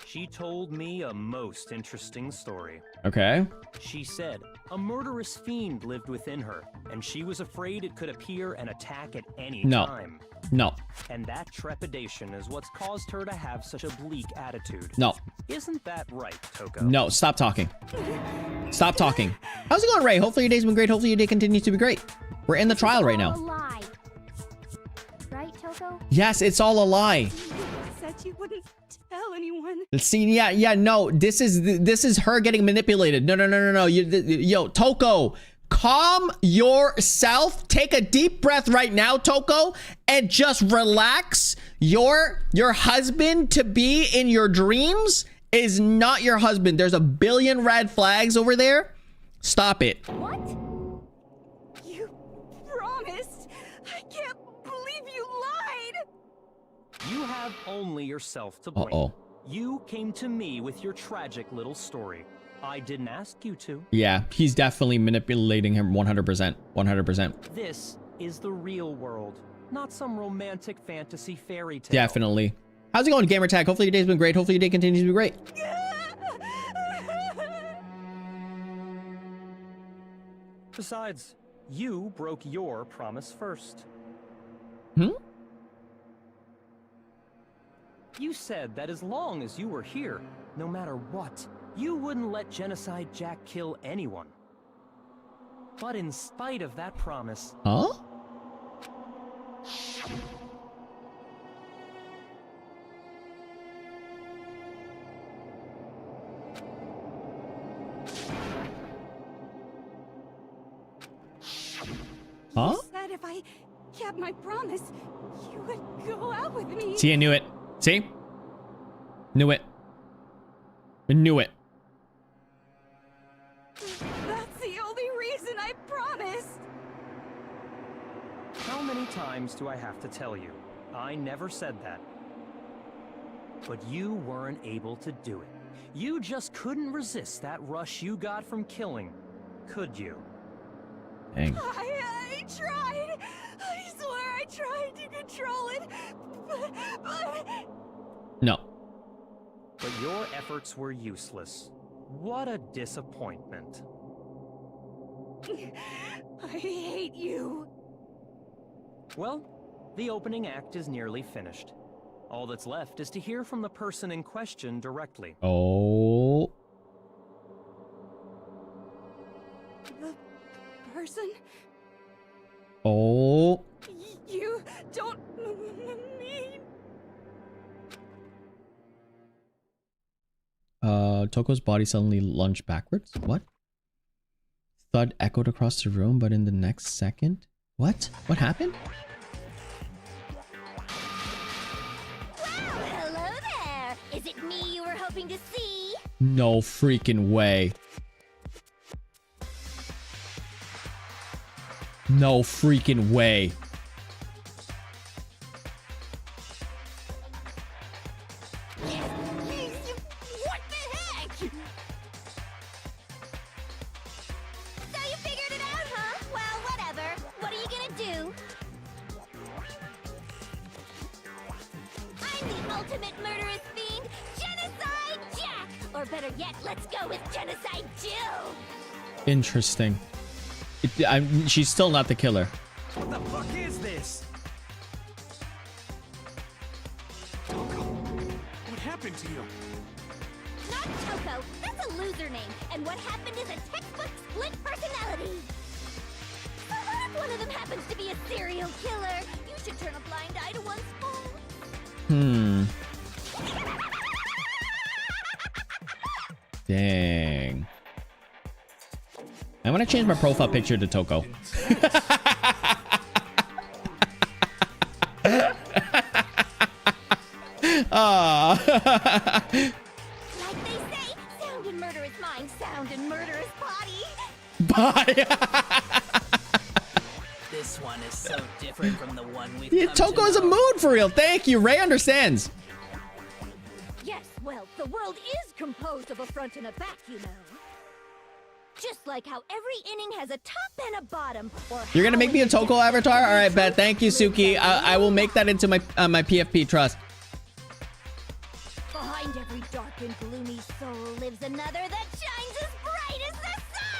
She told me a most interesting story. Okay. She said a murderous fiend lived within her, and she was afraid it could appear and attack at any time. No. And that trepidation is what's caused her to have such a bleak attitude. No. Isn't that right, Toko? No, stop talking. Stop talking. How's it going, Ray? Hopefully your day's been great. Hopefully your day continues to be great. We're in the trial right now. All a lie. Right, Toko? Yes, it's all a lie. Said you wouldn't tell anyone. See, yeah, no. This is her getting manipulated. No. Yo, Toko, calm yourself. Take a deep breath right now, Toko, and just relax. Your husband to be in your dreams is not your husband. There's a billion red flags over there. Stop it. What? You promised. I can't believe you lied. You have only yourself to blame. Uh-oh. You came to me with your tragic little story. I didn't ask you to. Yeah, he's definitely manipulating him 100%. 100%. This is the real world, not some romantic fantasy fairy tale. Definitely. How's it going, Gamertag? Hopefully your day's been great. Hopefully your day continues to be great. Besides, you broke your promise first. You said that as long as you were here, no matter what, you wouldn't let Genocide Jack kill anyone. But in spite of that promise... Huh? Huh? You said if I kept my promise, you would go out with me. See, I knew it. See? Knew it. I knew it. That's the only reason I promised. How many times do I have to tell you? I never said that. But you weren't able to do it. You just couldn't resist that rush you got from killing, could you? Dang. I tried. I swear I tried to control it, but No. But your efforts were useless. What a disappointment. I hate you. Well, the opening act is nearly finished. All that's left is to hear from the person in question directly. Oh. The person? Oh. You don't mean... Toko's body suddenly lunged backwards. What? Thud echoed across the room, but in the next second... What? What happened? Well, hello there. Is it me you were hoping to see? No freaking way. No freaking way. What the heck? So you figured it out, huh? Well, whatever. What are you gonna do? I'm the ultimate murderous fiend, Genocide Jack! Or better yet, let's go with Genocide Jill! Interesting. She's still not the killer. What the fuck is this? Toko, what happened to you? Not Toko, that's a loser name. And what happened is a textbook split personality. So what if one of them happens to be a serial killer? You should turn a blind eye to one's fault. Dang. I'm gonna change my profile picture to Toko. Like they say, sound in murderous mind, sound in murderous body. Bye. This one is so different from the one we've Yeah, come to Toko's a know. mood for real. Thank you. Ray understands. Yes, well, the world is composed of a front and a back, you know. Just like how every inning has a top and a bottom. Or You're gonna make me a Toko avatar? All right, bet. Thank you, Suki. I will make that into my my PFP. Trust. Behind every dark and gloomy soul lives another that shines as bright as the sun!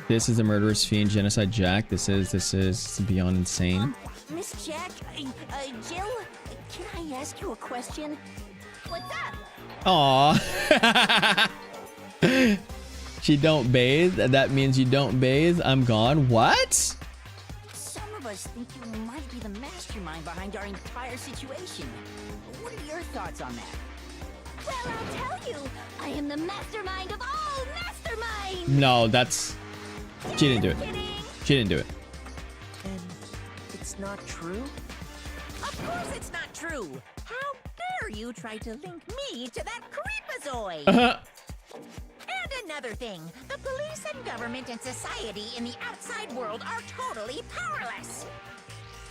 This is a murderous fiend, Genocide Jack. This is beyond insane. Miss Jack, Jill, can I ask you a question? What's up? Aw. She don't bathe. That means you don't bathe. I'm gone. What? Some of us think you might be the mastermind behind our entire situation. What are your thoughts on that? Well, I'll tell you. I am the mastermind of all masterminds! No, that's... She didn't do it. She didn't do it. And it's not true? Of course it's not true. How dare you try to link me to that creepazoid? And another thing, the police and government and society in the outside world are totally powerless.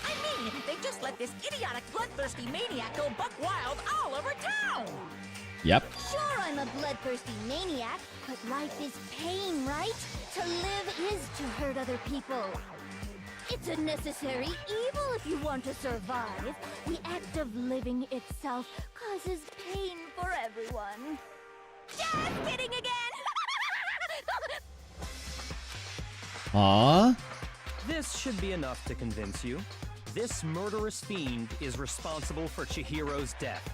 I mean, they just let this idiotic, bloodthirsty maniac go buck wild all over town. Yep. Sure, I'm a bloodthirsty maniac, but life is pain, right? To live is to hurt other people. It's a necessary evil if you want to survive. The act of living itself causes pain for everyone. Just kidding again! Aw. This should be enough to convince you. This murderous fiend is responsible for Chihiro's death.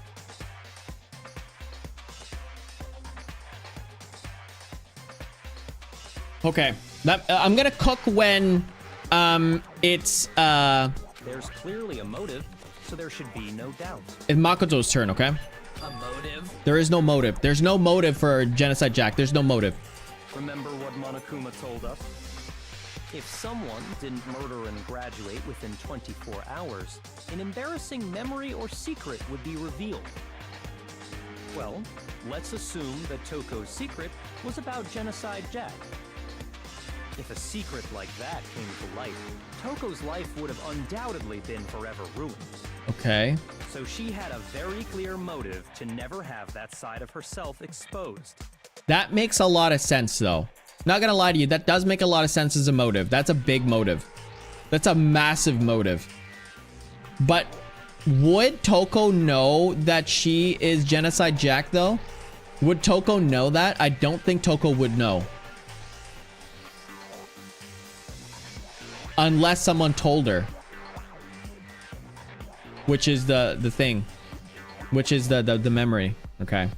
Okay. I'm gonna cook when it's There's clearly a motive, so there should be no doubt. it's Makoto's turn, okay? A motive? There is no motive. There's no motive for Genocide Jack. There's no motive. Remember what Monokuma told us? If someone didn't murder and graduate within 24 hours, an embarrassing memory or secret would be revealed. Well, let's assume that Toko's secret was about Genocide Jack. If a secret like that came to light, Toko's life would have undoubtedly been forever ruined. Okay. So she had a very clear motive to never have that side of herself exposed. That makes a lot of sense, though. Not gonna lie to you, that does make a lot of sense as a motive. That's a big motive. That's a massive motive. But would Toko know that she is Genocide Jack though? Would Toko know that? I don't think Toko would know. Unless someone told her. Which is the thing. Which is the memory. Okay.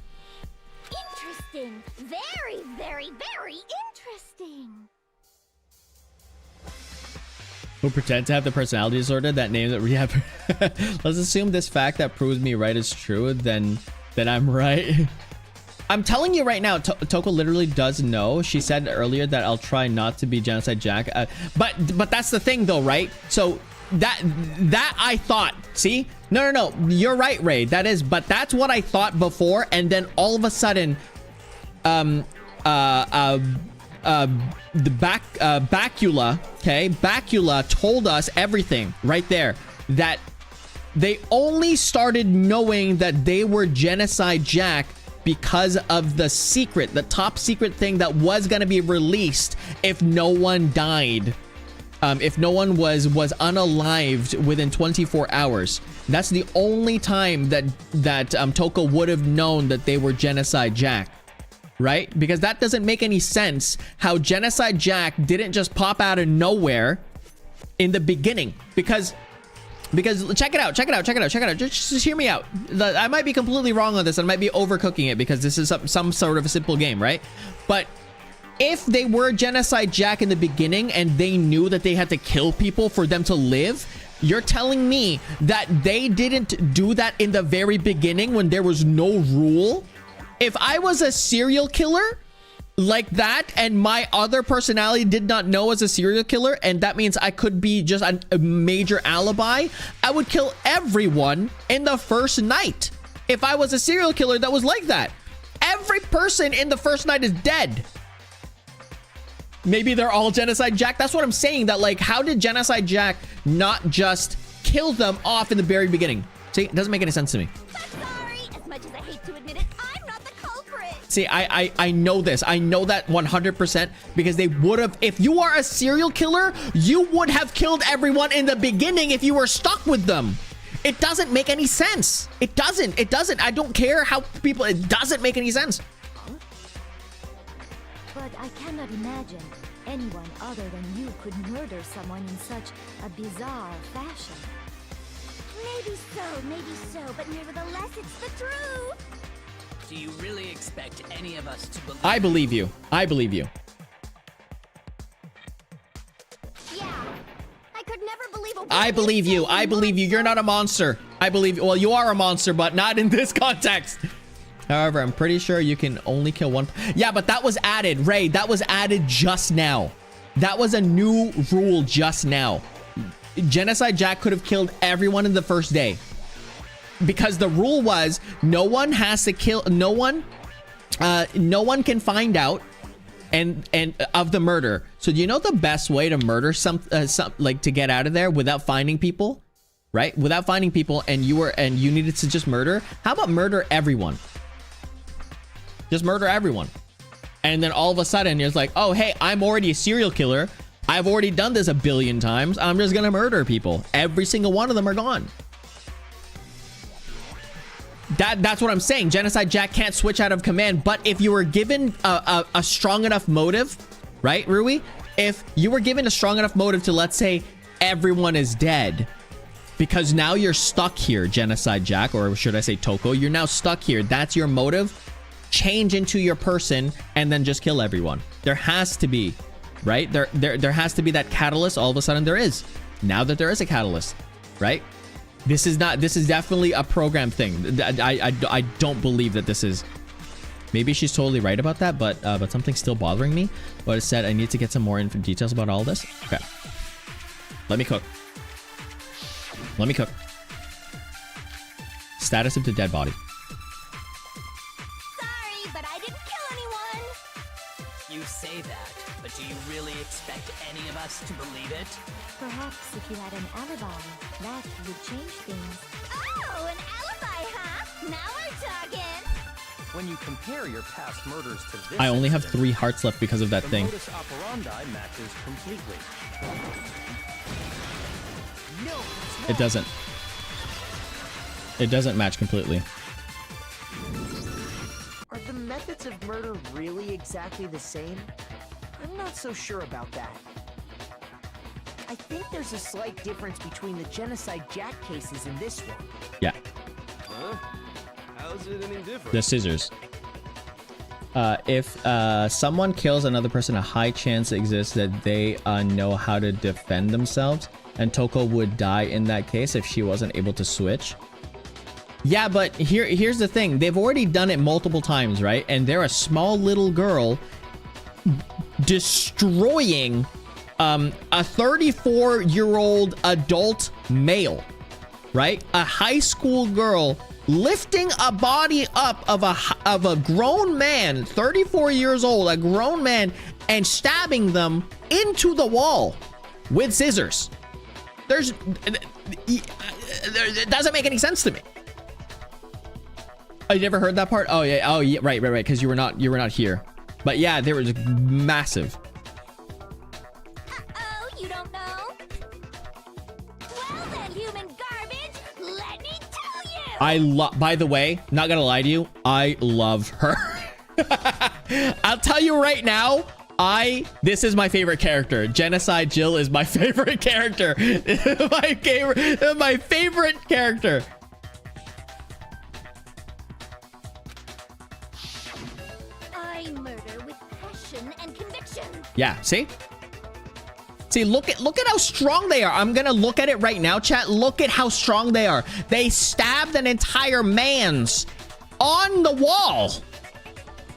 Interesting. Very, very, very interesting. Who pretend to have the personality disorder that name that we have. Let's assume this fact that proves me right is true, then I'm right. I'm telling you right now, Toko literally does know. She said earlier that I'll try not to be Genocide Jack. But that's the thing though, right? So that I thought, see? No, you're right, Ray. That is, but that's what I thought before. And then all of a sudden, Bacula, okay, Bacula told us everything right there, that they only started knowing that they were Genocide Jack because of the secret, the top secret thing that was going to be released if no one died, if no one was unalived within 24 hours. That's the only time that Toko would have known that they were Genocide Jack. Right? Because that doesn't make any sense how Genocide Jack didn't just pop out of nowhere in the beginning. Because check it out. Just hear me out. I might be completely wrong on this. I might be overcooking it because this is some sort of a simple game, right? But if they were Genocide Jack in the beginning and they knew that they had to kill people for them to live, you're telling me that they didn't do that in the very beginning when there was no rule? If I was a serial killer like that and my other personality did not know as a serial killer, and that means I could be just a major alibi, I would kill everyone in the first night. If I was a serial killer that was like that, every person in the first night is dead. Maybe they're all Genocide Jack. That's what I'm saying. That, like, how did Genocide Jack not just kill them off in the very beginning? See, it doesn't make any sense to me. Sorry, as much as I hate to admit it, I'm not the culprit. See, I know this. I know that 100% because they would have, if you are a serial killer, you would have killed everyone in the beginning if you were stuck with them. It doesn't make any sense. It doesn't. I don't care how people, it doesn't make any sense. But I cannot imagine anyone other than you could murder someone in such a bizarre fashion. Maybe so, but nevertheless, it's the truth. Do you really expect any of us to believe? I believe you. I believe you. Yeah, I could never believe a word I believe you. I believe you. You're not a monster. I believe you. Well, you are a monster, but not in this context. However, I'm pretty sure you can only kill one. Yeah, but that was added. Ray, that was added just now. That was a new rule just now. Genocide Jack could have killed everyone in the first day. Because the rule was no one has to kill, no one can find out and of the murder. So do you know the best way to murder some like to get out of there without finding people, right? Without finding people, and you needed to just murder. How about murder everyone? Just murder everyone. And then all of a sudden it's like, oh, hey, I'm already a serial killer. I've already done this a billion times. I'm just gonna murder people. Every single one of them are gone. That's what I'm saying. Genocide Jack can't switch out of command. But if you were given a strong enough motive, right, Rui? If you were given a strong enough motive to, let's say, everyone is dead, because now you're stuck here, Genocide Jack, or should I say Toko, you're now stuck here. That's your motive. Change into your person and then just kill everyone. There has to be, right? There has to be that catalyst. All of a sudden there is. Now that there is a catalyst, right? This is definitely a program thing. I don't believe that this is. Maybe she's totally right about that, but something's still bothering me. But it said I need to get some more details about all this. Okay. Let me cook. Status of the dead body. Sorry, but I didn't kill anyone. You say that, but do you really expect any of us to believe it? Perhaps if you had an alibi, that would change things. Oh, an alibi, huh? Now we're talking. When you compare your past murders to this, I only have 3 hearts left because of that the thing. modus operandi matches completely. It doesn't. It doesn't match completely. Are the methods of murder really exactly the same? I'm not so sure about that. I think there's a slight difference between the Genocide Jack cases and this one. Yeah. Huh? How's it any different? The scissors. If someone kills another person, a high chance exists that they know how to defend themselves, and Toko would die in that case if she wasn't able to switch. Yeah, but here's the thing. They've already done it multiple times, right? And they're a small little girl destroying a 34-year-old adult male, right? A high school girl lifting a body up of a grown man, 34 years old, a grown man, and stabbing them into the wall with scissors. It doesn't make any sense to me. Oh, you never heard that part? Oh yeah. Oh yeah. Right. Because you were not here. But yeah, there was massive. Uh-oh, you don't know? Well then, human garbage, let me tell you! By the way, not gonna lie to you, I love her. I'll tell you right now, this is my favorite character. Genocide Jill is my favorite character. my favorite character. I murder with passion and conviction. Yeah, see? See, look at how strong they are. I'm gonna look at it right now, chat. Look at how strong they are. They stabbed an entire man's on the wall.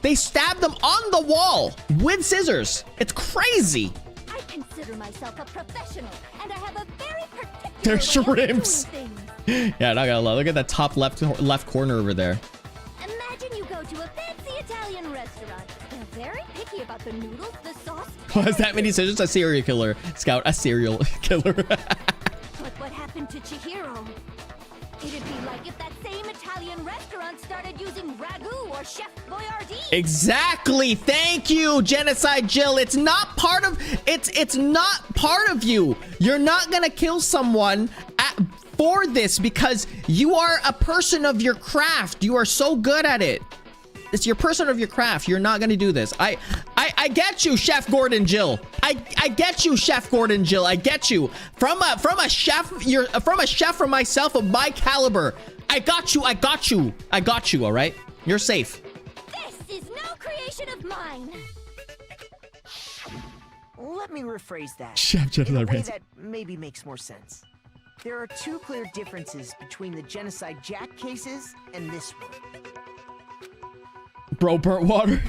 They stabbed them on the wall with scissors. It's crazy. I consider myself a professional, and I have a very particular They're way of shrimps. doing things. Yeah, not gonna lie. Look at that top left corner over there. Imagine you go to a fancy Italian restaurant. They're very picky about the noodles, the sauce. What's that many scissors? A serial killer. Scout, a serial killer. But what happened to Chihiro? It'd be like if that same Italian restaurant started using ragu or Chef Boyardee. Exactly. Thank you, Genocide Jill. It's not part of it's not part of you. You're not gonna kill someone for this because you are a person of your craft. You are so good at it. It's your person of your craft. You're not gonna do this. I get you, Chef Gordon Jill. I get you, Chef Gordon Jill. I get you. From a chef, you're from a chef from myself of my caliber. I got you. I got you. I got you. All right. You're safe. This is no creation of mine. Let me rephrase that. Chef in a way Genocide that maybe makes more sense. There are two clear differences between the Genocide Jack cases and this one. Bro, burnt water.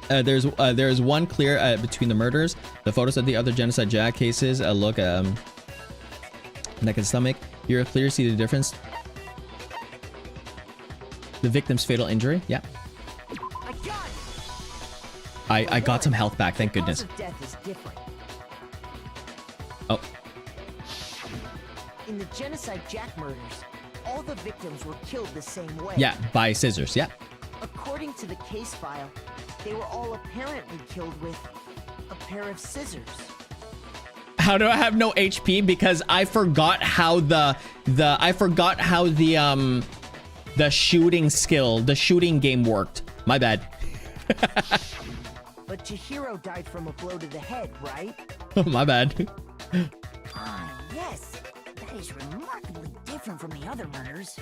There's one clear between the murders. The photos of the other Genocide Jack cases. Look, neck and stomach. You're clear to see the difference. The victim's fatal injury. Yeah. I got some health back. Thank goodness. The cause of death is different. Oh. In the Genocide Jack murders, all the victims were killed the same way. Yeah, by scissors. Yeah. According to the case file, they were all apparently killed with a pair of scissors. How do I have no HP? Because I forgot how the shooting game worked. My bad. But Chihiro died from a blow to the head, right? My bad. Ah, yes. That is remarkably different from the other murders.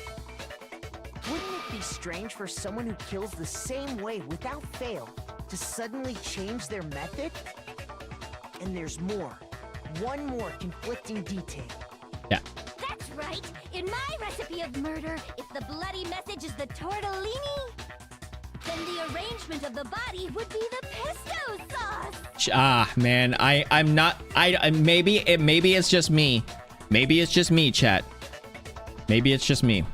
Wouldn't it be strange for someone who kills the same way without fail to suddenly change their method? And there's more. One more conflicting detail. Yeah. That's right. In my recipe of murder, if the bloody message is the tortellini, then the arrangement of the body would be the pesto sauce. Ah, man. I'm not. Maybe it's just me. Maybe it's just me, chat. Maybe it's just me.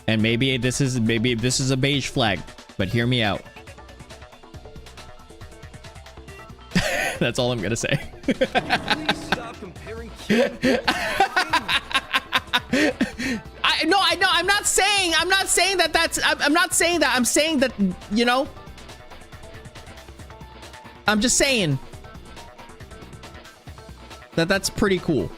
And maybe this is a beige flag, but hear me out. That's all I'm gonna say. Please stop comparing I'm not saying that that's I'm not saying that. I'm saying that, you know. I'm just saying. That's pretty cool.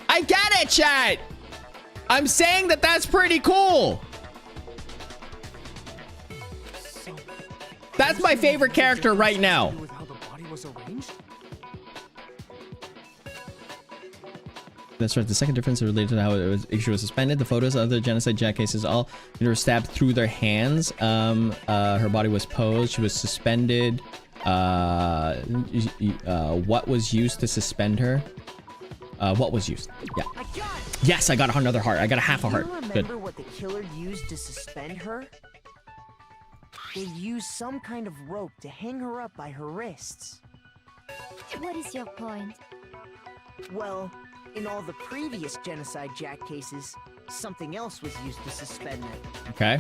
I get it, chat. I'm saying that that's pretty cool. That's my favorite character right now. With how the body was arranged? That's right. The second difference is related to how she was suspended. The photos of the genocide Jack cases all were stabbed through their hands. Her body was posed. She was suspended. What was used to suspend her? What was used? Yeah. Yes, I got another heart. I got a half a heart. Do you remember what the killer used to suspend her? They used some kind of rope to hang her up by her wrists. What is your point? Well, in all the previous genocide Jack cases, something else was used to suspend them. Okay.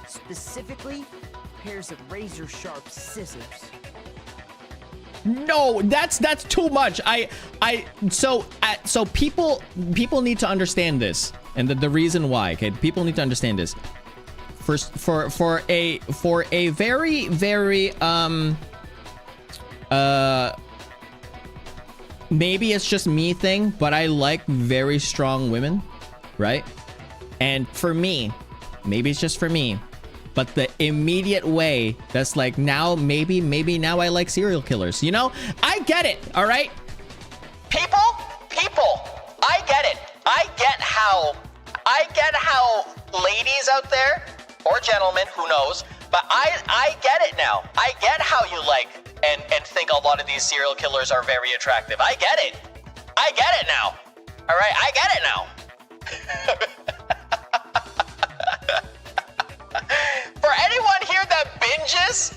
Specifically, pairs of razor-sharp scissors. No, that's too much. So people need to understand this, and the reason why. Okay, people need to understand this. First, for a very maybe it's just me thing, but I like very strong women, right? And for me, maybe it's just for me, but the immediate way that's like now maybe now I like serial killers, you know? I get it, all right? People, I get it. I get how ladies out there, or gentlemen, who knows, but I get it now. I get how you like and think a lot of these serial killers are very attractive. I get it. I get it now. All right, I get it now. For anyone here that binges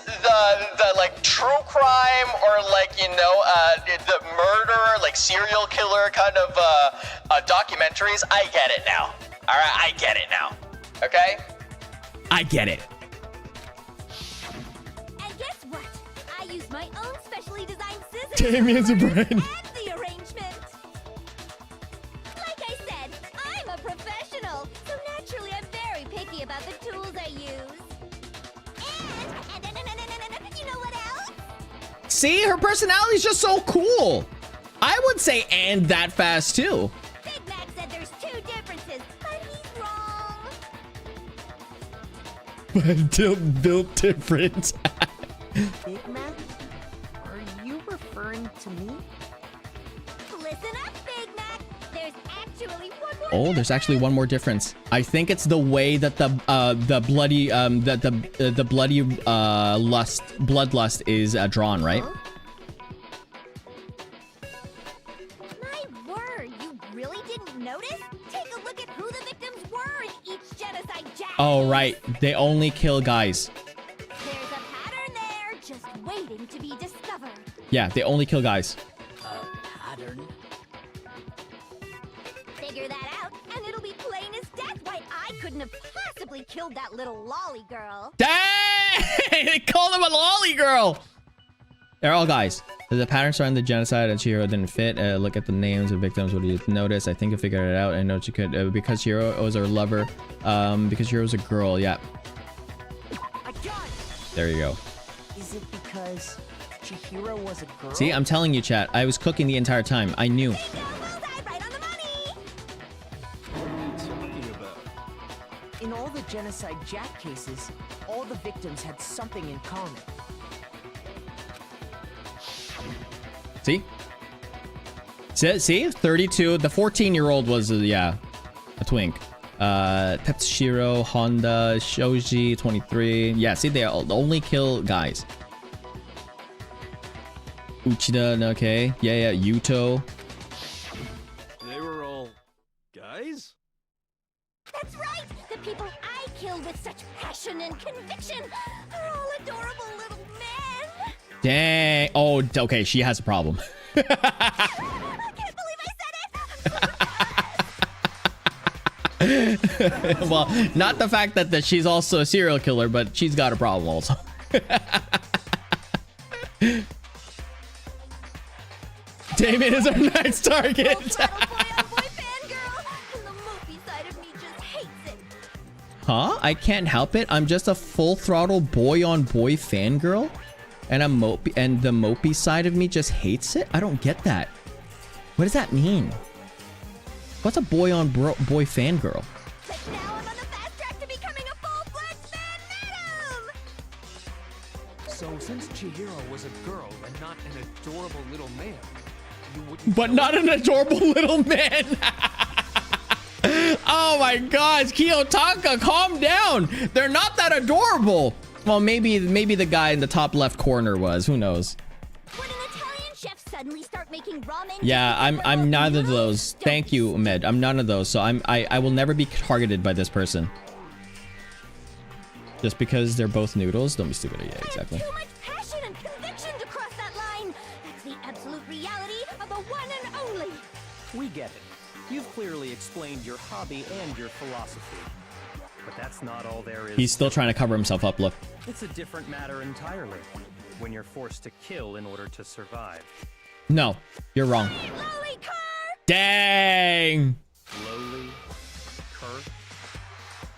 the like true crime or like, you know, the murder, like serial killer kind of documentaries, I get it now. All right, I get it now. Okay? I get it. And guess what? I use my own specially designed scissors. Damien's a brain. And the arrangement. Like I said, I'm a professional, so naturally I'm very picky about the tools I use. And you know what else? See, her personality is just so cool. I would say and that fast too. Big Mac said there's two differences, but he's wrong. But built different. Big Mac? Are you referring to me? Listen up, Big Mac. There's actually one more. Oh, there's actually one more difference. I think it's the way that the bloody bloodlust is drawn, right? Huh? My word, you really didn't notice? Take a look at who the victims were in each genocide Jack. Oh, right. They only kill guys. There's a pattern there, just waiting to be discovered. Yeah, they only kill guys. Pattern? Figure that out, and it'll be plain as death why I couldn't have possibly killed that little lolly girl. Dang! They called him a lolly girl. They're all guys. The pattern starting the genocide and Chihiro didn't fit. Look at the names of victims. What do you notice? I think I figured it out. I know she could because Chihiro was her lover. Because Chihiro's a girl. Yeah. There you go. Is it because Chihiro was a girl? See, I'm telling you, chat. I was cooking the entire time. I knew. In all the genocide Jack cases, all the victims had something in common. See? See? 32. The 14-year-old was, yeah, a twink. Tetsushiro, Honda, Shoji, 23. Yeah, see, they only kill guys. Uchida, okay. Yeah, Yuto. They were all guys? That's right! The people I killed with such passion and conviction are all adorable little men! Dang. Oh, okay, she has a problem. I can't believe I said it! Well, not the fact that she's also a serial killer, but she's got a problem also. Damien is our next target. Huh? I can't help it. I'm just a full throttle boy on boy fangirl. And the mopey side of me just hates it? I don't get that. What does that mean? What's a boy on boy fangirl? But now I'm on the fast track to becoming a full-fledged fan madam! So since Chihiro was a girl and not an adorable little man, you wouldn't... But not an adorable little man! Oh my gosh, Kiyotaka, calm down! They're not that adorable! Well, maybe the guy in the top left corner was. Who knows? Would an Italian chef suddenly start making ramen? Yeah, I'm none of those. Thank you, Ahmed. I'm none of those. So I will never be targeted by this person. Just because they're both noodles. Don't be stupid. Yeah, exactly. Too much passion and conviction to cross that line. That's the absolute reality of the one and only. We get it. You've clearly explained your hobby and your philosophy. But that's not all there is. He's still trying to cover himself up, look. It's a different matter entirely. When you're forced to kill in order to survive. No, you're wrong. Dang!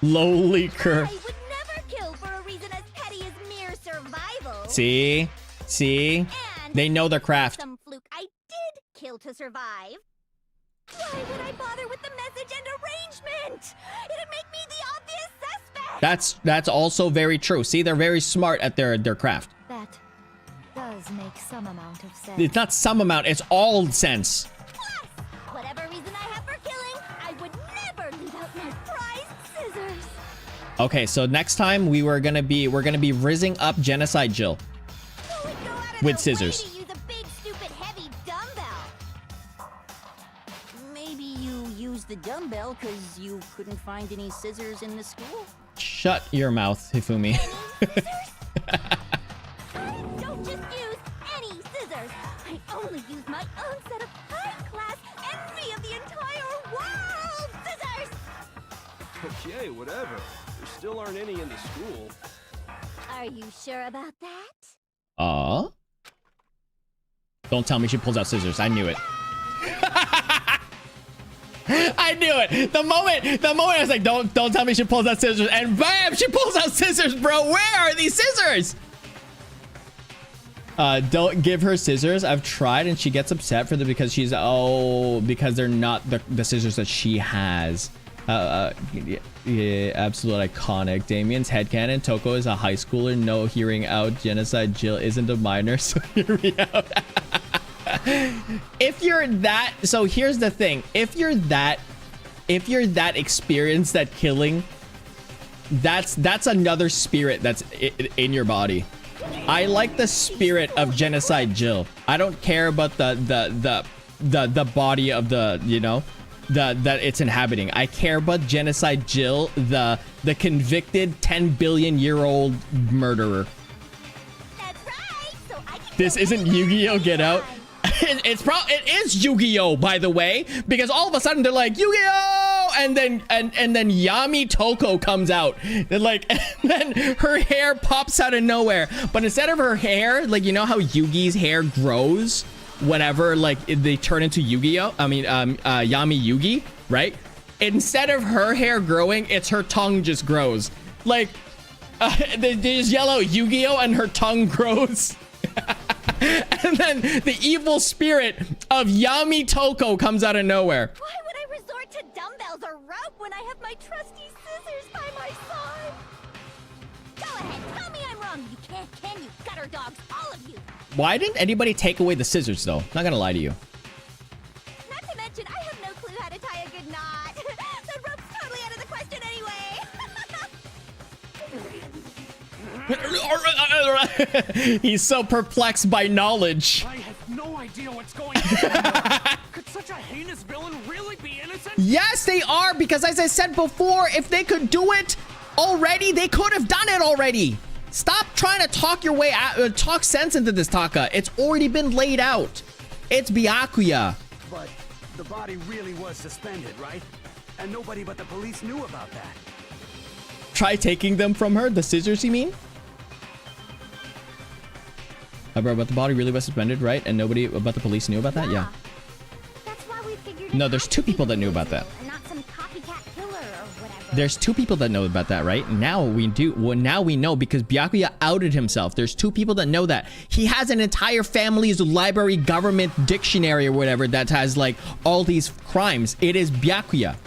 Lowly cur. I would never kill for a reason as petty as mere survival. See? See? And they know their craft. Some fluke I did kill to survive. Why would I bother with the message and arrangement? It'd make me the obvious suspect. That's also very true. See, they're very smart at their craft. That does make some amount of sense. It's not some amount, it's all sense. Plus, whatever reason I have for killing, I would never leave out my prized scissors. Okay, so next time we're gonna be rizzing up Genocide Jill with scissors. To use a big, stupid, heavy dumbbell. Maybe you used the dumbbell because you couldn't find any scissors in the school. Shut your mouth, Hifumi. I don't just use any scissors. I only use my own set of high-class envy of the entire world scissors. Okay, whatever. There still aren't any in the school. Are you sure about that? Don't tell me she pulls out scissors. I knew it. I knew it. The moment I was like, don't tell me she pulls out scissors, and bam, she pulls out scissors, bro. Where are these scissors? Don't give her scissors. I've tried and she gets upset for them because because they're not the scissors that she has. Yeah, absolute iconic. Damien's headcanon. Toko is a high schooler. No hearing out. Genocide Jill isn't a minor, so hear me out. If you're that, so here's the thing. If you're that experienced at killing, that's another spirit that's in your body. I like the spirit of Genocide Jill. I don't care about the body of the, you know, that it's inhabiting. I care about Genocide Jill, the convicted 10 billion year old murderer. That's right. So I can This isn't Yu-Gi-Oh! Get Out. It is Yu-Gi-Oh! By the way, because all of a sudden they're like Yu-Gi-Oh! and then Yami Toko comes out, and then her hair pops out of nowhere, but instead of her hair, like, you know how Yugi's hair grows whenever like they turn into Yu-Gi-Oh! Yami Yugi, right? Instead of her hair growing, it's her tongue just grows. Like they just yell out Yu-Gi-Oh! And her tongue grows. And then the evil spirit of Yami Toko comes out of nowhere. Why would I resort to dumbbells or rope when I have my trusty scissors by my side? Go ahead, tell me I'm wrong. You can't, can you? Gutter dogs, all of you. Why didn't anybody take away the scissors, though? Not gonna lie to you. Not to mention, I have no clue how to tie a good knot. The rope's totally out of the question anyway. He's so perplexed by knowledge. I have no idea what's going on. Could such a heinous villain really be innocent? Yes, they are, because as I said before, if they could do it already, they could have done it already. Stop trying to talk your way out, talk sense into this, Taka. It's already been laid out. It's Byakuya. But the body really was suspended, right? And nobody but the police knew about that. Try taking them from her? The scissors, you mean? Bro, but the body really was suspended, right? And nobody but the police knew about that? Yeah. That's why we figured No, there's two people that knew about that. and not some copycat killer or whatever. There's two people that know about that, right? Now we do. Well, now we know because Byakuya outed himself. There's two people that know that. He has an entire family's library government dictionary or whatever that has like all these crimes. It is Byakuya.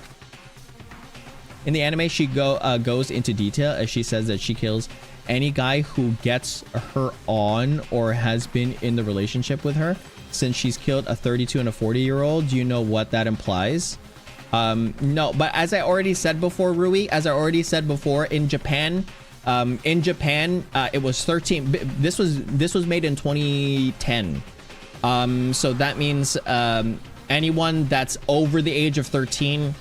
In the anime, she goes into detail as she says that she kills any guy who gets her on or has been in the relationship with her. Since she's killed a 32 and a 40-year-old, do you know what that implies? No, but as I already said before, Rui, as I already said before, in Japan, it was 13. This was made in 2010. So that means anyone that's over the age of 13,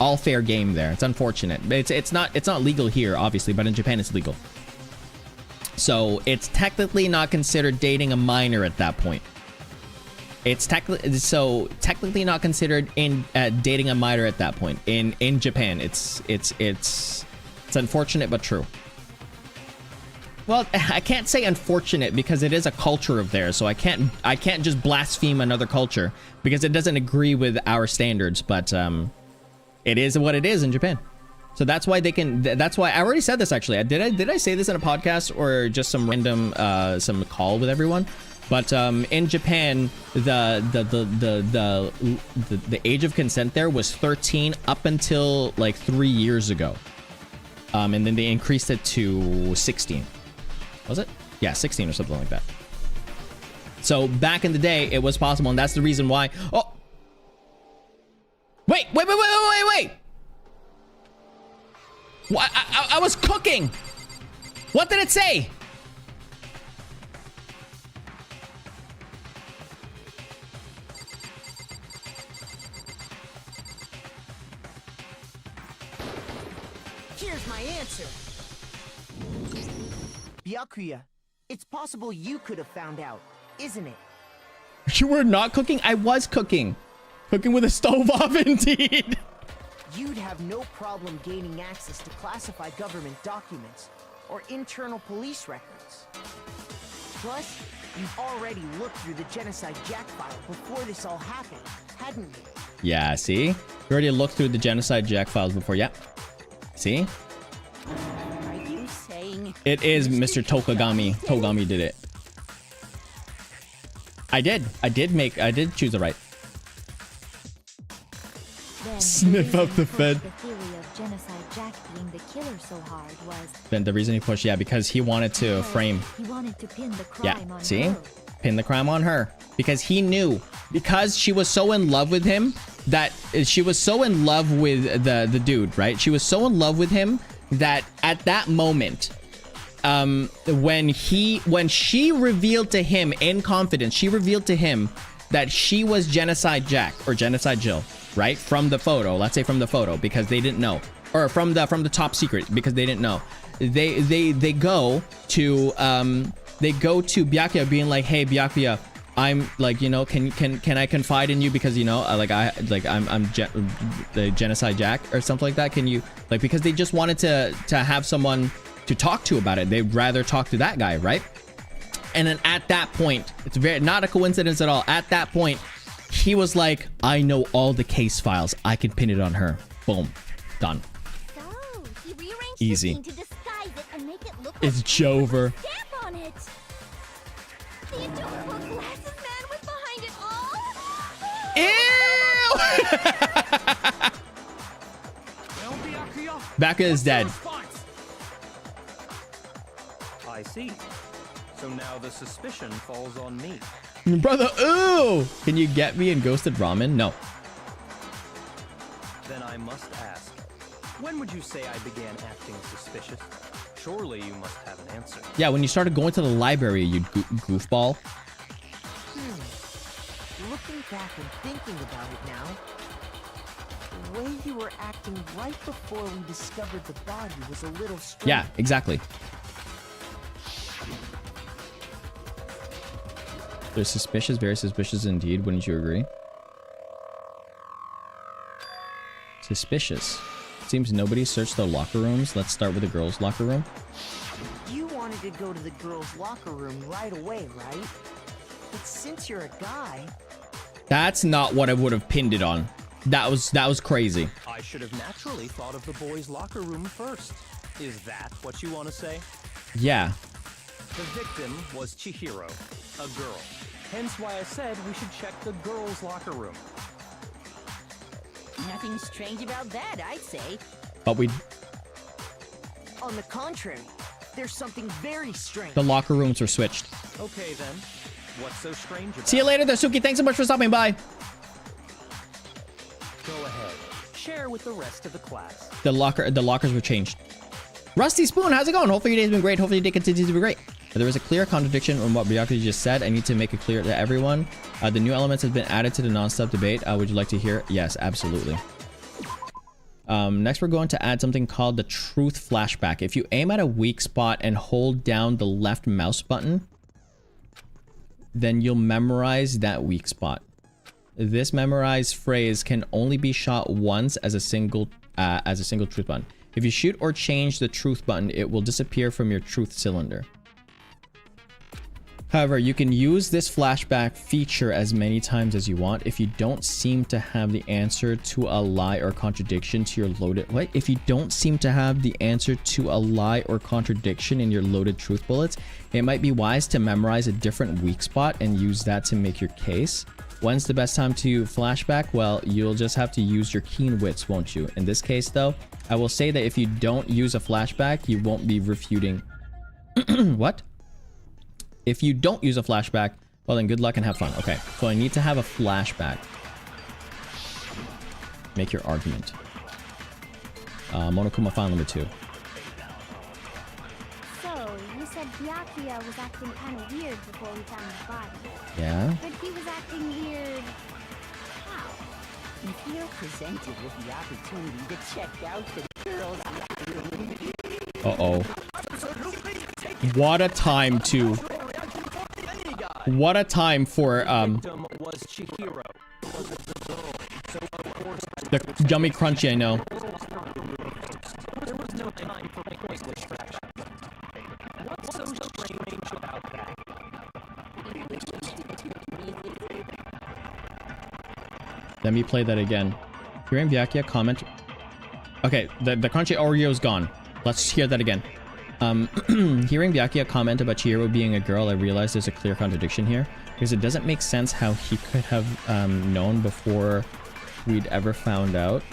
all fair game there. It's unfortunate. It's not legal here, obviously, but in Japan it's legal. So it's technically not considered dating a minor at that point. It's technically not considered in dating a minor at that point in Japan. It's unfortunate but true. Well, I can't say unfortunate because it is a culture of theirs, so I can't just blaspheme another culture because it doesn't agree with our standards. But it is what it is in Japan. So that's why they can. That's why I already said this actually. Did I say this in a podcast or just some random some call with everyone? But in Japan, the age of consent there was 13 up until like 3 years ago, and then they increased it to 16. Was it? Yeah, 16 or something like that. So back in the day, it was possible, and that's the reason why. Oh, wait! What? I was cooking. What did it say? Here's my answer. Byakuya, it's possible you could have found out, isn't it? You were not cooking? I was cooking. Cooking with a stove off, indeed. You'd have no problem gaining access to classified government documents or internal police records. Plus, you've already looked through the Genocide Jack file before this all happened, hadn't you? Yeah, see? You already looked through the Genocide Jack files before. Yeah. See? Are you saying It is Mr. Togami. Togami did it. I did choose the right. Then Sniff up the Fed. The theory of Genocide Jack being the killer so hard was Then the reason he pushed, yeah, because he wanted to frame. he wanted to pin the crime Yeah, on see? her. Pin the crime on her. Because he knew. Because she was so in love with him that she was so in love with the dude, right? She was so in love with him that at that moment, when she revealed to him in confidence, she revealed to him that she was Genocide Jack or Genocide Jill, right? From the photo, let's say from the photo, because they didn't know, or from the top secret because they didn't know. They go to Byakuya being like, hey Byakuya, I'm like, you know, can I confide in you because, you know, I'm the Genocide Jack or something like that. Can you, like, because they just wanted to have someone to talk to about it. They'd rather talk to that guy, right? And then at that point, it's very not a coincidence at all. At that point, he was like, I know all the case files. I can pin it on her. Boom. Done. So, he rearranged Easy. the scene to disguise it and make it look It's like Jover. stamp on it. The adorable glasses man was behind it all. Ew! Baka is dead. I see. So now the suspicion falls on me. Brother, ooh! Can you get me in Ghosted Ramen? No. Then I must ask, when would you say I began acting suspicious? Surely you must have an answer. Yeah, when you started going to the library, you goofball. Looking back and thinking about it now, the way you were acting right before we discovered the body was a little strange. Yeah, exactly. They're suspicious, very suspicious indeed, wouldn't you agree? Suspicious. Seems nobody searched the locker rooms. Let's start with the girls' locker room. You wanted to go to the girls' locker room right away, right? But since you're a guy... That's not what I would have pinned it on. That was crazy. I should have naturally thought of the boys' locker room first. Is that what you want to say? Yeah. The victim was Chihiro, a girl. Hence why I said we should check the girls' locker room. Nothing strange about that, I'd say. But we... On the contrary, there's something very strange. The locker rooms were switched. Okay then. What's so strange about it? See you later, Dasuki. Thanks so much for stopping by. Go ahead. Share with the rest of the class. The lockers were changed. Rusty Spoon, how's it going? Hopefully your day's been great. Hopefully your day continues to be great. There is a clear contradiction on what Byakuya just said. I need to make it clear to everyone. The new elements have been added to the non-stop debate. Would you like to hear? Yes, absolutely. Next, we're going to add something called the truth flashback. If you aim at a weak spot and hold down the left mouse button, then you'll memorize that weak spot. This memorized phrase can only be shot once as a single truth button. If you shoot or change the truth button, it will disappear from your truth cylinder. However, you can use this flashback feature as many times as you want. If you don't seem to have the answer to a lie or contradiction to your loaded... What? If you don't seem to have the answer to a lie or contradiction in your loaded truth bullets, it might be wise to memorize a different weak spot and use that to make your case. When's the best time to flashback? Well, you'll just have to use your keen wits, won't you? In this case, though, I will say that if you don't use a flashback, you won't be refuting... What? If you don't use a flashback, well then good luck and have fun. Okay, so I need to have a flashback. Make your argument. Monokuma file number 2. So, you said Byakuya was acting kind of weird before we found the body. Yeah? But he was acting weird... how? If you're presented with the opportunity to check out the girls' room... Uh-oh. What a time to... What a time for, the yummy crunchy, I know. There was no time for quick distraction. What's so strange about that? Let me play that again. Hearing Byakuya comment... Okay, the crunchy Oreo is gone. Let's hear that again. Hearing Byakuya comment about Chihiro being a girl, I realized there's a clear contradiction here. Because it doesn't make sense how he could have known before we'd ever found out.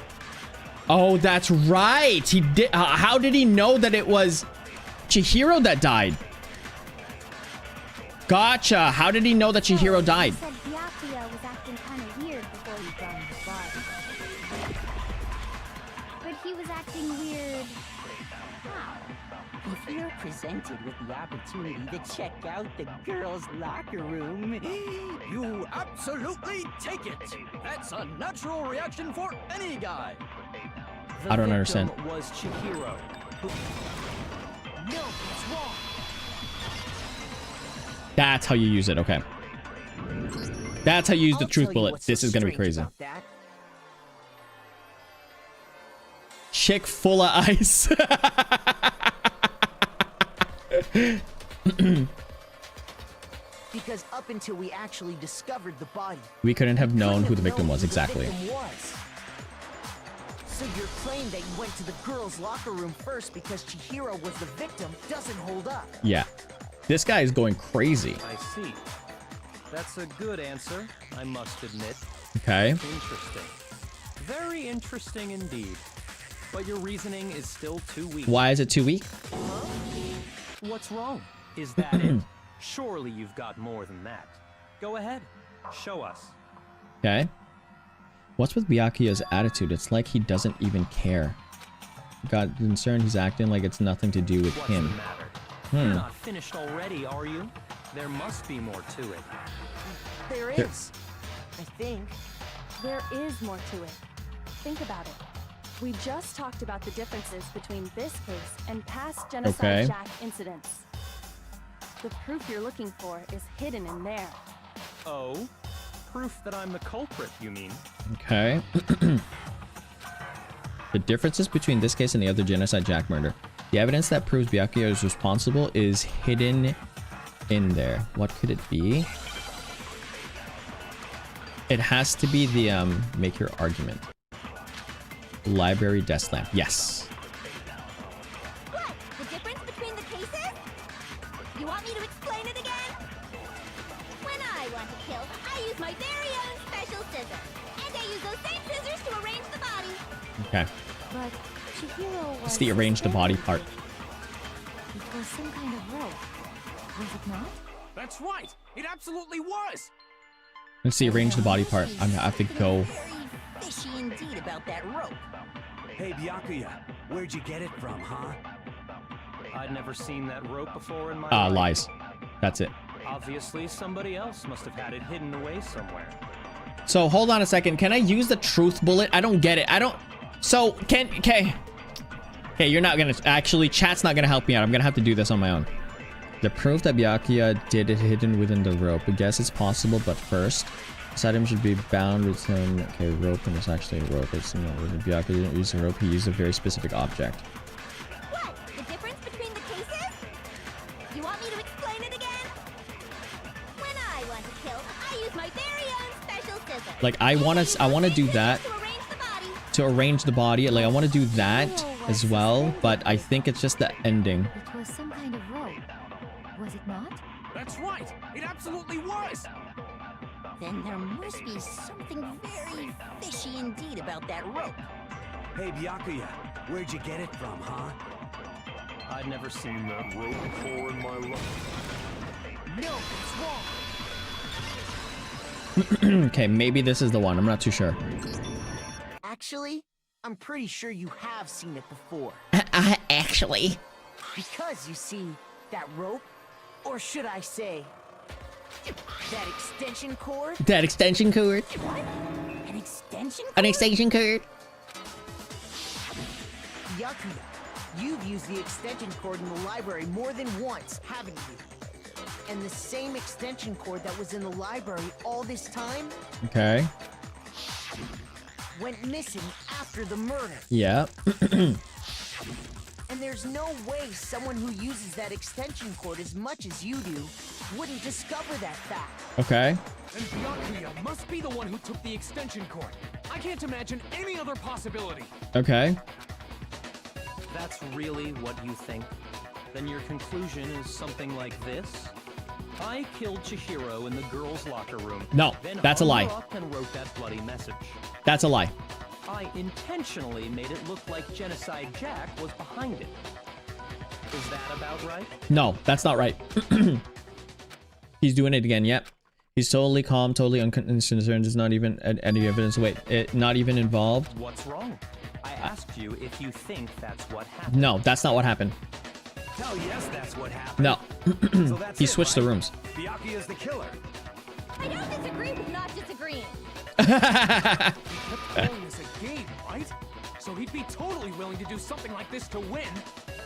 Oh, that's right! He did. How did he know that it was Chihiro that died? Gotcha! How did he know that Chihiro died? You said Byakuya was acting kind of weird before we found the body. But he was acting weird... how? If you're presented with the opportunity to check out the girls' locker room... You absolutely take it! That's a natural reaction for any guy! I don't understand. Was Chihiro. No, it's wrong. That's how you use it, okay. That's how you use the truth bullet. This is gonna be crazy. Chick full of ice. Because up until we actually discovered the body, We couldn't have known who the victim was exactly. So your claim that you went to the girls' locker room first because Chihiro was the victim doesn't hold up. Yeah. This guy is going crazy. I see. That's a good answer, I must admit. Okay. Interesting. Very interesting indeed. But your reasoning is still too weak. Why is it too weak? Huh? What's wrong? Is that it? Surely you've got more than that. Go ahead. Show us. Okay. What's with Byakuya's attitude? It's like he doesn't even care. Got concerned, he's acting like it's nothing to do with What's him. the matter? You're not finished already, are you? There must be more to it. There is. I think. There is more to it. Think about it. We just talked about the differences between this case and past Genocide Jack incidents. The proof you're looking for is hidden in there. Oh? Proof that I'm the culprit, you mean? Okay. The differences between this case and the other Genocide Jack murder. The evidence that proves Byakuya is responsible is hidden in there. What could it be? It has to be the make your argument. Library desk lamp. Yes. What? The difference between the cases? You want me to explain it again? When I want to kill, I use my very own special scissors. And I use those same scissors to arrange the body. Okay. But Chihiro was It's the arrange the body part. It was some kind of rope. Was it not? That's right! It absolutely was! Let's see, arrange the body part. I'm gonna have to go. Very fishy indeed about that rope. Hey, Byakuya, where'd you get it from, huh? I'd never seen that rope before in my life. Lies. That's it. Obviously, somebody else must have had it hidden away somewhere. So hold on a second. Can I use the truth bullet? I don't get it. I don't. So okay. You're not gonna actually. Chat's not gonna help me out. I'm gonna have to do this on my own. The proof that Byakuya did it hidden within the rope. I guess it's possible, but first, this item should be bound with him. Okay, rope, and it's actually a rope. It's Byakuya didn't use a rope. He used a very specific object. What? The difference between the cases? You want me to explain it again? When I want to kill, I use my very own special scissors. Like I want to do that to arrange the body. Like I want to do that as well, but I think it's just the ending. It was some kind of rope. Was it not? That's right! It absolutely was! Then there must be something very fishy indeed about that rope. Hey, Byakuya, where'd you get it from, huh? I'd never seen that rope before in my life. No, it's wrong. Okay, maybe this is the one. I'm not too sure. Actually, I'm pretty sure you have seen it before. Actually. Because, you see, that rope, or should I say, that extension cord? That extension cord. An extension cord? An extension cord. Byakuya, you've used the extension cord in the library more than once, haven't you? And the same extension cord that was in the library all this time Okay. went missing after the murder. Yeah. And there's no way someone who uses that extension cord as much as you do wouldn't discover that fact. Okay. And Byakuya must be the one who took the extension cord. I can't imagine any other possibility. Okay. That's really what you think? Then your conclusion is something like this? I killed Chihiro in the girls' locker room. No, then that's a lie. hung her up and wrote that bloody message. That's a lie. I intentionally made it look like Genocide Jack was behind it. Is that about right? No, that's not right. He's doing it again. Yep. He's totally calm, totally unconcerned. There's not even any evidence. Wait, not even involved? What's wrong? I asked you if you think that's what happened. No, that's not what happened. Hell yes, that's what happened. No. So that's He it, switched right? the rooms. Byakuya's the killer. I don't disagree with not disagreeing. He kept calling this a game, right? So he'd be totally willing to do something like this to win.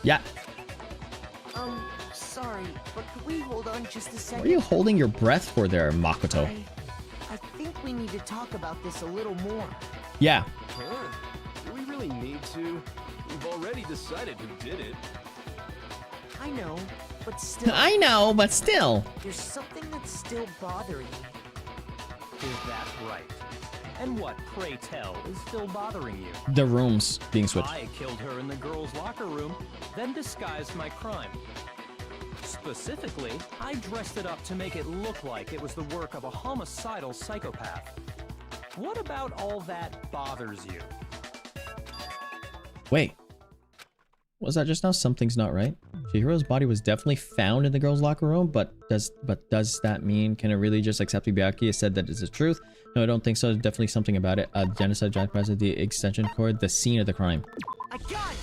Yeah. Sorry, but could we hold on just a second? What are you holding your breath for there, Makoto? I think we need to talk about this a little more. Yeah. Huh? Do we really need to? We've already decided who did it. I know, but still. I know, but still. There's something that's still bothering me. Is that right? And what, pray tell, is still bothering you? The rooms being switched. I killed her in the girls' locker room, then disguised my crime. Specifically, I dressed it up to make it look like it was the work of a homicidal psychopath. What about all that bothers you? Wait. Was that just now? Something's not right. Chihiro's body was definitely found in the girls' locker room, but does that mean, can it really just accept Byakuya said that is the truth? No, I don't think so. There's definitely something about it. Genocide Jack presses the extension cord, the scene of the crime. I got it!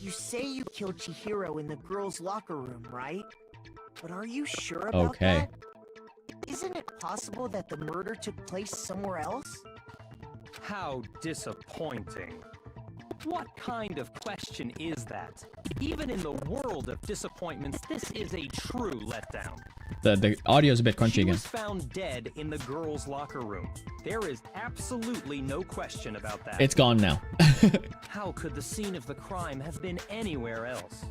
You say you killed Chihiro in the girls' locker room, right? But are you sure about that? Isn't it possible that the murder took place somewhere else? How disappointing. What kind of question is that? Even in the world of disappointments, this is a true letdown. The audio's a bit crunchy She again. was found dead in the girls' locker room. There is absolutely no question about that. It's gone now. How could the scene of the crime have been anywhere else?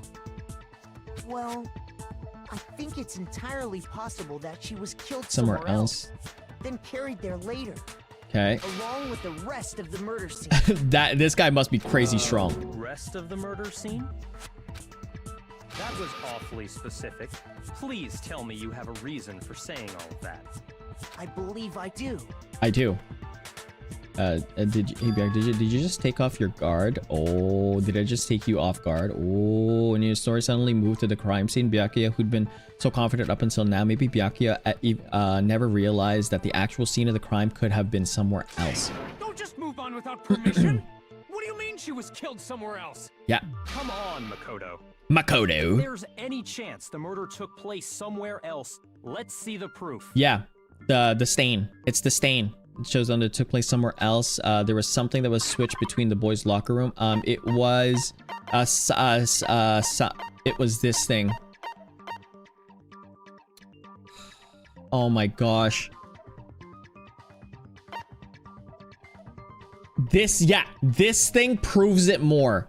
Well, I think it's entirely possible that she was killed Somewhere else. then carried there later. Okay. Along with the rest of the murder scene. This guy must be crazy strong. Rest of the murder scene? That was awfully specific. Please tell me you have a reason for saying all of that. I believe I do. I do. Did you just take off your guard? Oh, did I just take you off guard? Oh, and your story suddenly moved to the crime scene. Byakuya, who'd been so confident up until now, maybe Byakuya never realized that the actual scene of the crime could have been somewhere else. Don't just move on without permission. What do you mean she was killed somewhere else? Yeah. Come on, Makoto. Makoto. If there's any chance the murder took place somewhere else, let's see the proof. Yeah, the stain. It's the stain. It shows that it took place somewhere else. There was something that was switched between the boys' locker room. It was it was this thing. Oh my gosh. This thing proves it more.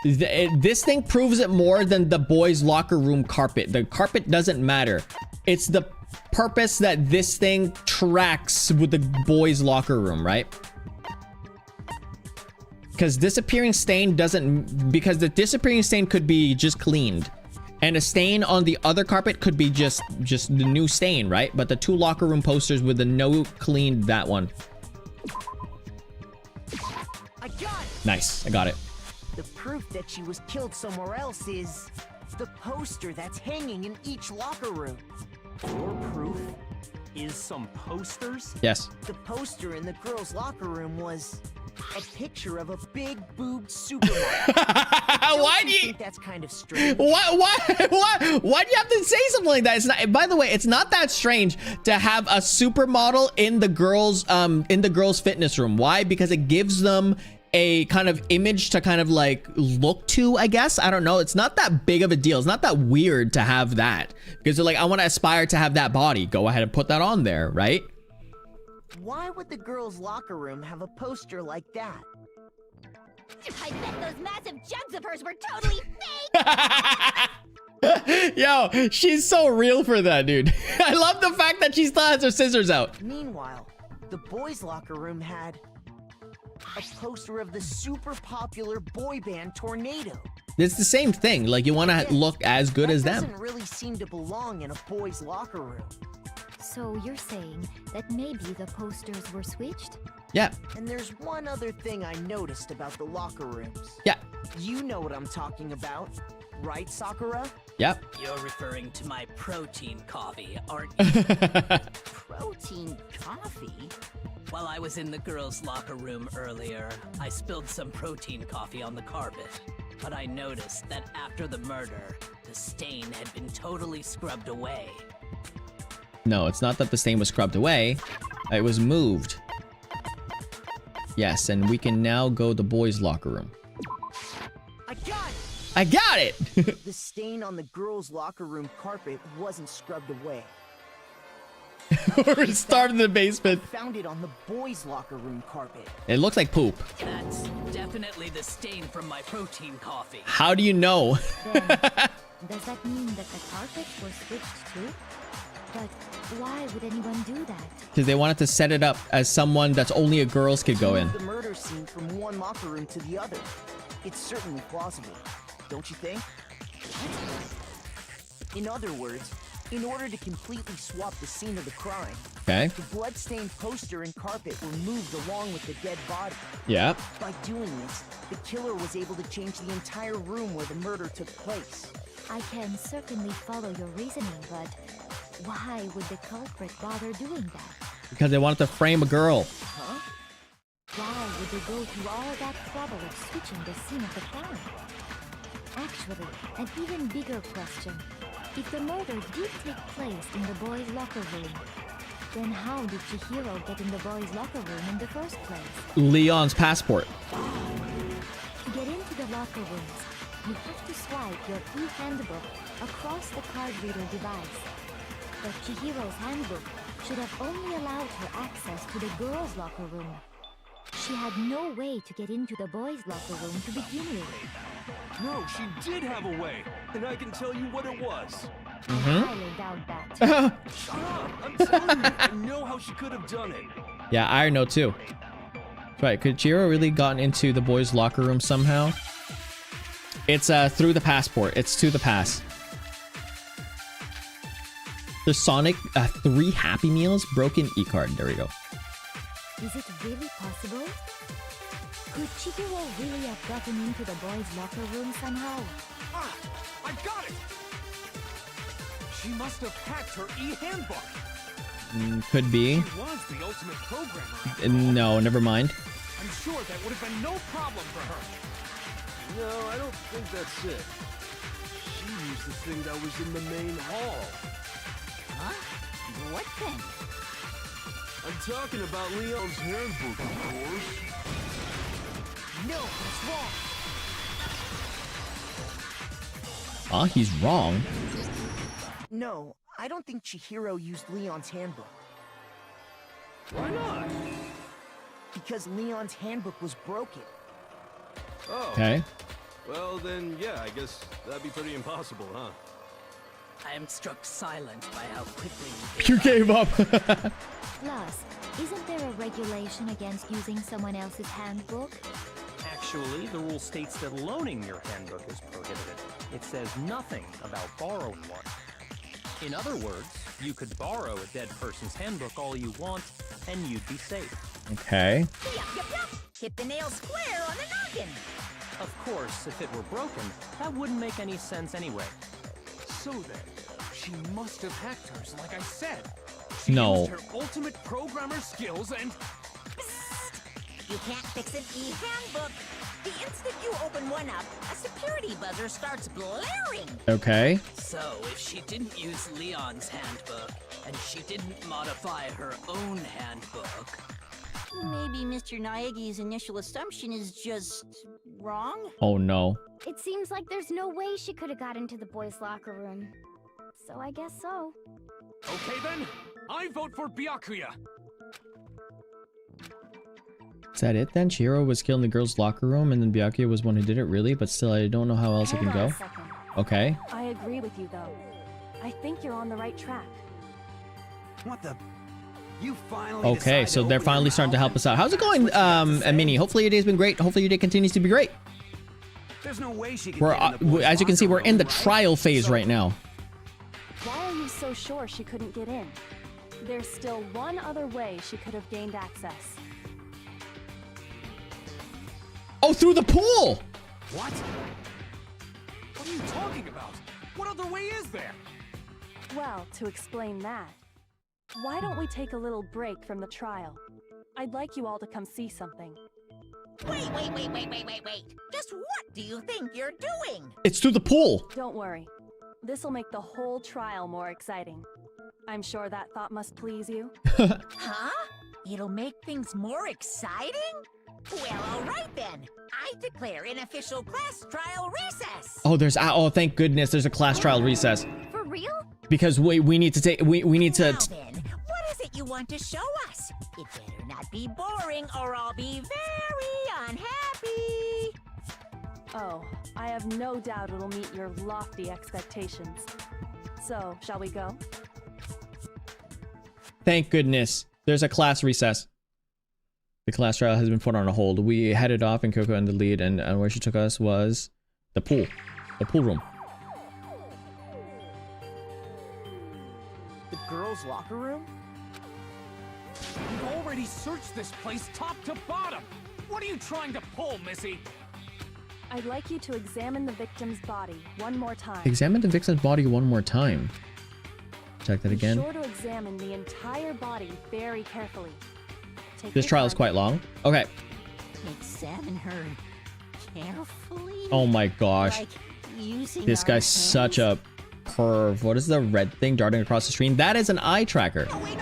This thing proves it more than the boys' locker room carpet. The carpet doesn't matter. It's the purpose that this thing tracks with the boys' locker room, right? Because disappearing stain doesn't... Because the disappearing stain could be just cleaned. And a stain on the other carpet could be just the new stain, right? But the two locker room posters with the no cleaned that one. I got it. Nice, I got it. The proof that she was killed somewhere else is the poster that's hanging in each locker room. Your proof is some posters? Yes. The poster in the girls' locker room was a picture of a big boobed supermodel. Why do you think that's kind of strange? Why do you have to say something like that? It's not. By the way, it's not that strange to have a supermodel in the girls' fitness room. Why? Because it gives them a kind of image to kind of like look to, I guess. I don't know. It's not that big of a deal. It's not that weird to have that, because they're like, I want to aspire to have that body. Go ahead and put that on there, right? Why would the girls' locker room have a poster like that? I bet those massive jugs of hers were totally fake! Yo, she's so real for that, dude. I love the fact that she still has her scissors out. Meanwhile, the boys' locker room had a poster of the super popular boy band Tornado. It's the same thing. Like, you want to look as good as them. Doesn't really seem to belong in a boys' locker room. So you're saying that maybe the posters were switched? Yeah. And there's one other thing I noticed about the locker rooms. Yeah. You know what I'm talking about, right, Sakura? Yep. You're referring to my protein coffee, aren't you? Protein coffee? While I was in the girls' locker room earlier, I spilled some protein coffee on the carpet. But I noticed that after the murder, the stain had been totally scrubbed away. No, it's not that the stain was scrubbed away. It was moved. Yes, and we can now go to the boys' locker room. I got it! I got it! The stain on the girls' locker room carpet wasn't scrubbed away. We're starting in the basement. I found it on the boys' locker room carpet. It looks like poop. That's definitely the stain from my protein coffee. How do you know? Then, does that mean that the carpets were switched too? But why would anyone do that? Because they wanted to set it up as someone that's only a girls could go in. The murder scene from one locker room to the other. It's certainly plausible, don't you think? In other words, in order to completely swap the scene of the crime, Okay. the blood-stained poster and carpet were moved along with the dead body. Yeah. By doing this, the killer was able to change the entire room where the murder took place. I can certainly follow your reasoning, but why would the culprit bother doing that? Because they wanted to frame a girl. Huh? Why would they go through all that trouble of switching the scene of the crime? Actually, an even bigger question. If the murder did take place in the boys' locker room, then how did Chihiro get in the boys' locker room in the first place? Leon's passport. To get into the locker rooms, you have to swipe your e-handbook across the card reader device. But Chihiro's handbook should have only allowed her access to the girls' locker room. she had no way to get into the boys' locker room to begin with. No, she did have a way, and I can tell you what it was. I highly doubt that. Shut up! I'm telling you, I know how she could have done it. Yeah, I know too. Right, could Jiro really gotten into the boys' locker room somehow? It's through the passport. It's to the pass. The Sonic 3 Happy Meals broken e-card. There we go. Is it really possible? Could Chihiro really have gotten into the boys' locker room somehow? Ah! I got it! She must have hacked her e-handbook. Could be. She was the ultimate programmer. No, never mind. I'm sure that would have been no problem for her. No, I don't think that's it. She used the thing that was in the main hall. Huh? What then? I'm talking about Leon's handbook, of course. No, it's wrong. Ah, he's wrong. No, I don't think Chihiro used Leon's handbook. Why not? Because Leon's handbook was broken. Oh. Okay. Well, then, yeah, I guess that'd be pretty impossible, huh? I am struck silent by how quickly You gave up. Plus, isn't there a regulation against using someone else's handbook? Actually, the rule states that loaning your handbook is prohibited. It says nothing about borrowing one. In other words, you could borrow a dead person's handbook all you want, and you'd be safe. Okay. Yup. Hit the nail square on the noggin. Of course, if it were broken, that wouldn't make any sense anyway. So then, she must have hacked hers, like I said. She No. used her ultimate programmer skills and... Psst. You can't fix an e-handbook. The instant you open one up, a security buzzer starts blaring. Okay. So, if she didn't use Leon's handbook, and she didn't modify her own handbook... Maybe Mr. Naegi's initial assumption is just wrong? Oh no. It seems like there's no way she could have got into the boys' locker room. So I guess so. Okay then, I vote for Byakuya. Is that it then? Chihiro was killed in the girls' locker room and then Byakuya was one who did it? Really? But still, I don't know how else it can Hang on go. a second. Okay. I agree with you, though. I think you're on the right track. What the? You finally Okay, decided so to they're open finally your starting to mouth help us out. How's it and going, that's what you have to say? Mini? Hopefully your day's been great. Hopefully your day continues to be great. There's no way she can We're, get in the boys' as you can see, locker we're in the room, right? trial phase So- right now. Why are you so sure she couldn't get in? There's still one other way she could have gained access. Oh, through the pool! What? What are you talking about? What other way is there? Well, to explain that, why don't we take a little break from the trial? I'd like you all to come see something. Wait. Just what do you think you're doing? It's through the pool. Don't worry. This'll make the whole trial more exciting. I'm sure that thought must please you. Huh? It'll make things more exciting? Well, all right then. I declare an official class trial recess. Oh, there's oh, thank goodness there's a class trial recess. For real? Because we need to take we need to Now then, what is it you want to show us? It better not be boring or I'll be very unhappy. Oh, I have no doubt it'll meet your lofty expectations. So, shall we go? thank goodness there's a class recess. The class trial has been put on a hold. We headed off and Coco in the lead and where she took us was the pool. The pool room. The girls' locker room? We've already searched this place top to bottom. What are you trying to pull, Missy? I'd like you to examine the victim's body one more time. Examine the victim's body one more time. Check that Be again. sure to examine the entire body very carefully. Take This your trial is time. quite long. Okay. Examine her carefully. Oh my gosh. Like using This our guy's hands? such a perv. What is the red thing darting across the screen? That is an eye tracker. No way.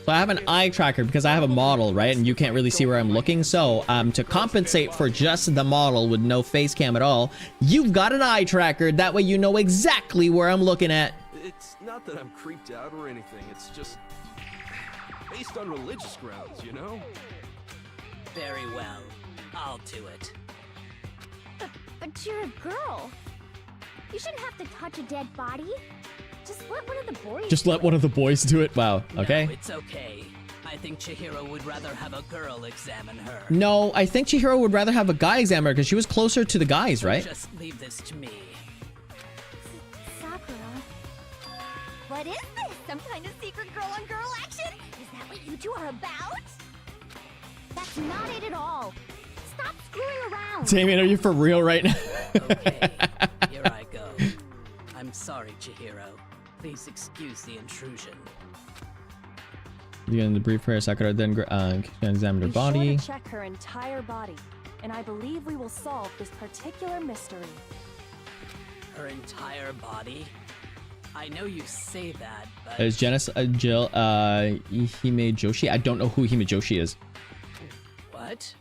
So I have an eye tracker because I have a model, right? And you can't really see where I'm looking. So to compensate for just the model with no face cam at all, you've got an eye tracker. That way you know exactly where I'm looking at. It's not that I'm creeped out or anything. It's just... based on religious grounds, you know? Very well. I'll do it. But you're a girl. You shouldn't have to touch a dead body. Just let one of the boys. Just let one of the boys do it. Wow. Okay. No, it's okay. I think Chihiro would rather have a girl examine her. No, I think Chihiro would rather have a guy examine her because she was closer to the guys, right? Just leave this to me. Sakura. What is this? Some kind of secret girl-on-girl action? Is that what you two are about? That's not it at all. Stop screwing around. Damien, are you for real right now? Okay, here I go. I'm sorry, Chihiro. Please excuse the intrusion. Begin the brief prayer. Sakura then examined her body. Be sure to check her entire body, and I believe we will solve this particular mystery. Her entire body? I know you say that, but... Is Janice Jill Hime Joshi? I don't know who Hime Joshi is. What?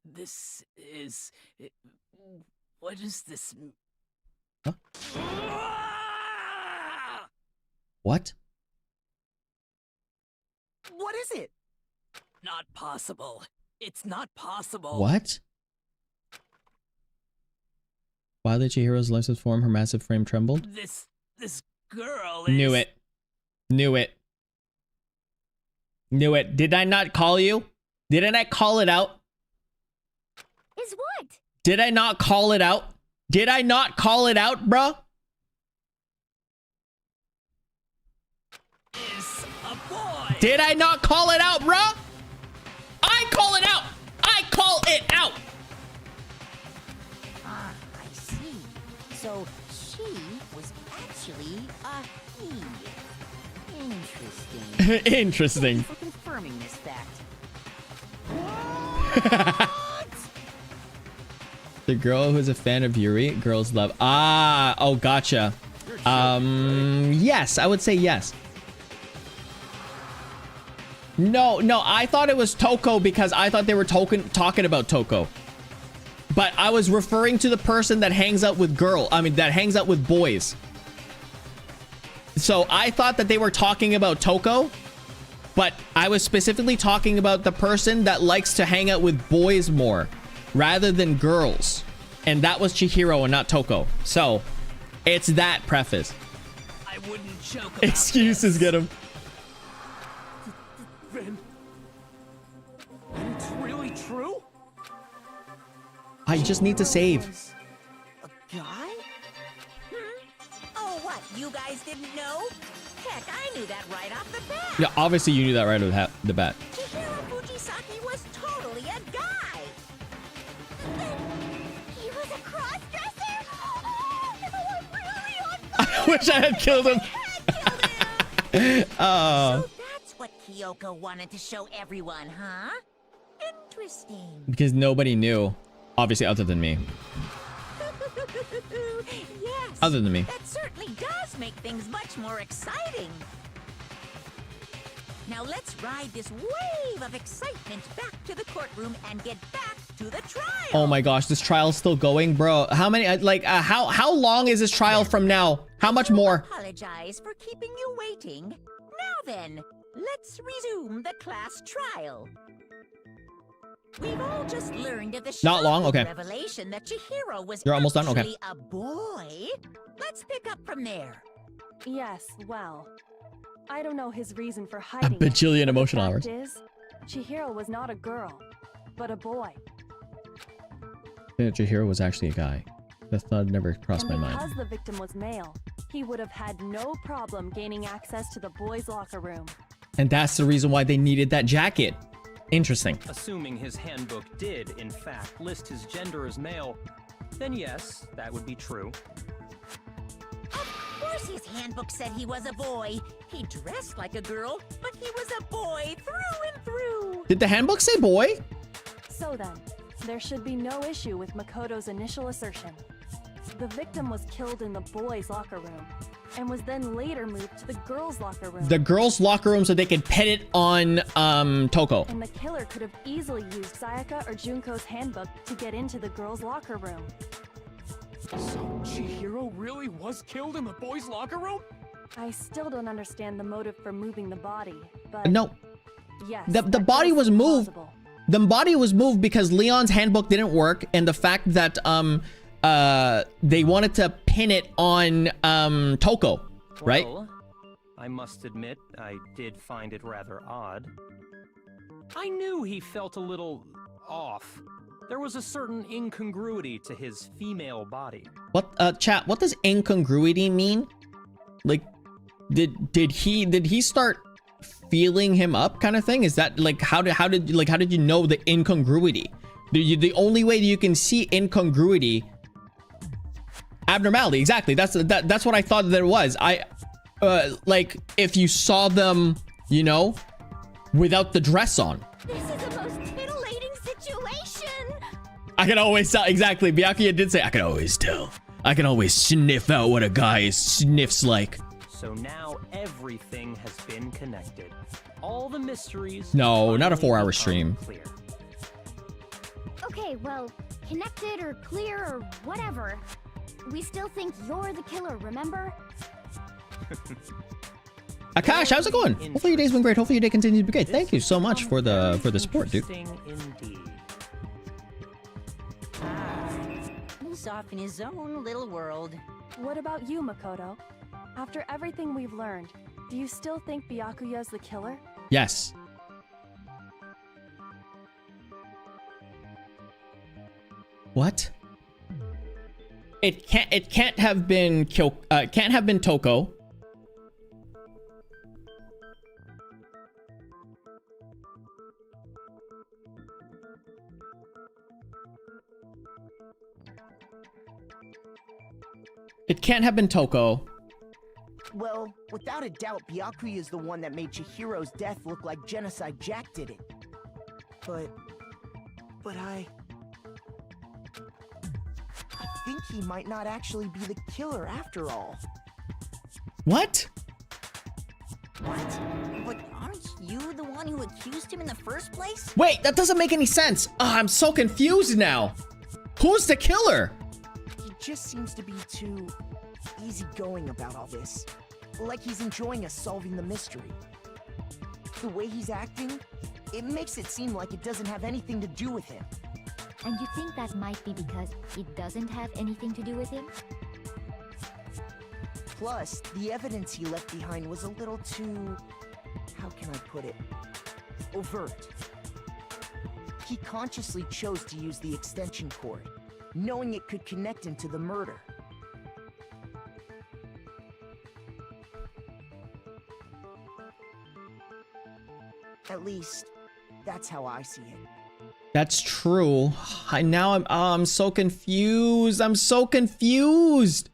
This is... What is this? Huh? What? What is it? Not possible. It's not possible. What? While the Chihiro's lifeless form, her massive frame trembled. This girl is... Knew it. Knew it. Knew it. Did I not call you? Didn't I call it out? Is what? Did I not call it out? Did I not call it out, bruh? Is a boy. Did I not call it out, bruh? I call it out. I call it out. Ah, I see. So she was actually a he. Interesting. Interesting. Thank you for confirming this fact. The girl who's a fan of Yuri, girls love. Ah, oh, gotcha. Yes, I would say yes. No, I thought it was Toko because I thought they were talking about Toko. But I was referring to the person that hangs out with that hangs out with boys. So I thought that they were talking about Toko, but I was specifically talking about the person that likes to hang out with boys more rather than girls. And that was Chihiro and not Toko. So it's that preface. I wouldn't joke about Excuses this. get him. Then it's really true? I just need to save. A guy? Oh, what? You guys didn't know? Heck, I knew that right off the bat. Yeah, obviously you knew that right off the bat. Chihiro Fujisaki was totally a guy. He was a cross-dresser? Oh, I'm really on I wish I had killed him. Oh. So that's what Kyoko wanted to show everyone, huh? Interesting. Because nobody knew, obviously, other than me. Yes. Other than me. That certainly does make things much more exciting. Now let's ride this wave of excitement back to the courtroom and get back to the trial. Oh my gosh, this trial's still going, bro. How many? How long is this trial from now? How much more? Apologize for keeping you waiting. Now then, let's resume the class trial. We've all just learned of the Not long? shocking Okay. revelation that Chihiro was You're almost done? Okay. actually a boy. Let's pick up from there. Yes, well, I don't know his reason for A hiding bajillion it. emotional The hours. fact is, Chihiro was not a girl, but a boy. Chihiro was actually a guy. That thought never crossed my And mind. because the victim was male, he would have had no problem gaining access to the boys' locker room. And that's the reason why they needed that jacket. Interesting. Assuming his handbook did, in fact, list his gender as male, then yes, that would be true. Of course his handbook said he was a boy. He dressed like a girl, but he was a boy through and through. Did the handbook say boy? So then, there should be no issue with Makoto's initial assertion. The victim was killed in the boys' locker room, and was then later moved to the girls' locker room. The girls' locker room so they could pet it on Toko. And the killer could have easily used Sayaka or Junko's handbook to get into the girls' locker room. So Chihiro really was killed in the boys' locker room? I still don't understand the motive for moving the body, but... No. Yes, the that body does was seem moved. plausible. The body was moved because Leon's handbook didn't work, and the fact that they wanted to pin it on Toko, right? Well, I must admit, I did find it rather odd. I knew he felt a little off. There was a certain incongruity to his female body. What chat, what does incongruity mean? Like did he start feeling him up kind of thing? Is that like how did you know the incongruity? The only way that you can see incongruity, abnormality, exactly. That's what I thought that it was. Like if you saw them, you know, without the dress on. This is the most titillating situation. I can always tell. Exactly. Byakuya did say, I can always tell. I can always sniff out what a guy sniffs like. So now everything has been connected. All the mysteries. No, not a 4-hour stream. Clear. Okay, well, connected or clear or whatever. We still think you're the killer, remember? Akash, how's it going? Hopefully your day's been great. Hopefully your day continues to be great. Thank you so much for the support, dude. Indeed. He's off in his own little world. What about you, Makoto? After everything we've learned, do you still think Byakuya's the killer? Yes. What? It can't have been Toko. It can't have been Toko. Well, without a doubt, Byakuya is the one that made Chihiro's death look like Genocide Jack did it. But I think he might not actually be the killer after all. What? What? But aren't you the one who accused him in the first place? Wait, that doesn't make any sense. I'm so confused now. Who's the killer? He just seems to be too easygoing about all this. Like he's enjoying us solving the mystery. The way he's acting, it makes it seem like it doesn't have anything to do with him. And you think that might be because it doesn't have anything to do with him? Plus, the evidence he left behind was a little too... how can I put it? Overt. He consciously chose to use the extension cord, knowing it could connect him to the murder. At least, that's how I see it. That's true. I'm so confused. I'm so confused.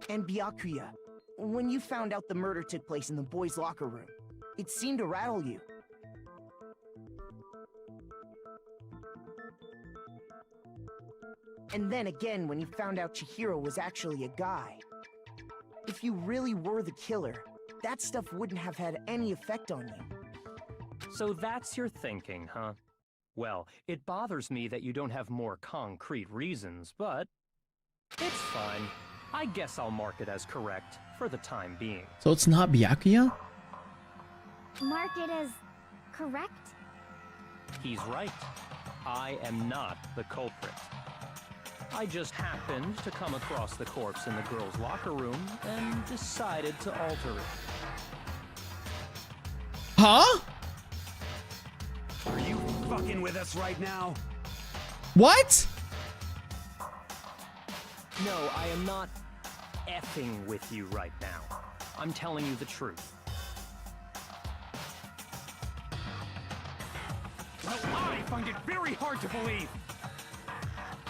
And Byakuya, when you found out the murder took place in the boys' locker room, it seemed to rattle you. And then again, when you found out Chihiro was actually a guy. If you really were the killer, that stuff wouldn't have had any effect on you. So that's your thinking, huh? Well, it bothers me that you don't have more concrete reasons, but it's fine. I guess I'll mark it as correct for the time being. So it's not Byakuya? Mark it as correct? He's right. I am not the culprit. I just happened to come across the corpse in the girls' locker room and decided to alter it. Huh? Are you fucking with us right now? What? No, I am not effing with you right now. I'm telling you the truth. Well, I find it very hard to believe.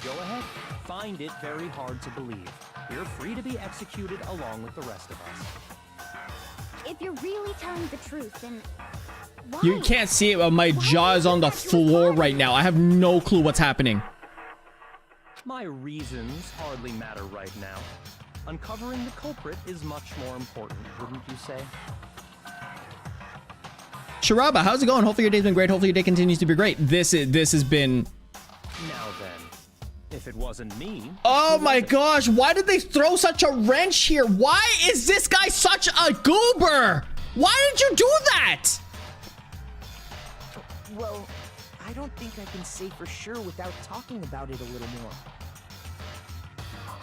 Go ahead, find it very hard to believe. You're free to be executed along with the rest of us. If you're really telling the truth, then why? You can't see it, but my jaw is on the floor right now. I have no clue what's happening. My reasons hardly matter right now. Uncovering the culprit is much more important, wouldn't you say? Sharaba, how's it going? Hopefully your day's been great. Hopefully your day continues to be great. This has been... Now then, if it wasn't me... Oh my gosh, why did they throw such a wrench here? Why is this guy such a goober? Why did you do that? Well, I don't think I can say for sure without talking about it a little more.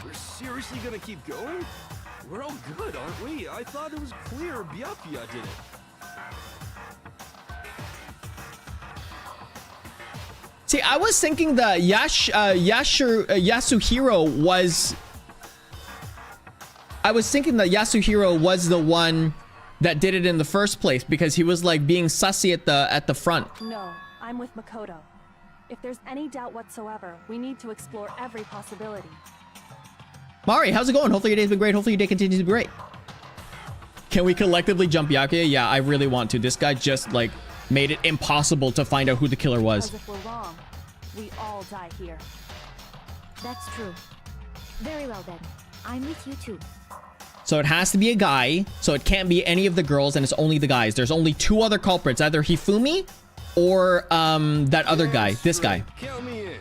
We're seriously gonna keep going? We're all good, aren't we? I thought it was clear Byakuya did it. See, I was thinking that Yasuhiro was... I was thinking that Yasuhiro was the one that did it in the first place because he was like being sussy at the front. No, I'm with Makoto. If there's any doubt whatsoever, we need to explore every possibility. Mari, how's it going? Hopefully your day's been great. Hopefully your day continues to be great. Can we collectively jump Byakuya? Yeah, I really want to. This guy just like made it impossible to find out who the killer was. As if we're wrong, we all die here. That's true. Very well then. I'm with you too. So it has to be a guy. So it can't be any of the girls, and it's only the guys. There's only two other culprits, either Hifumi or that other guy. This guy. Count me in.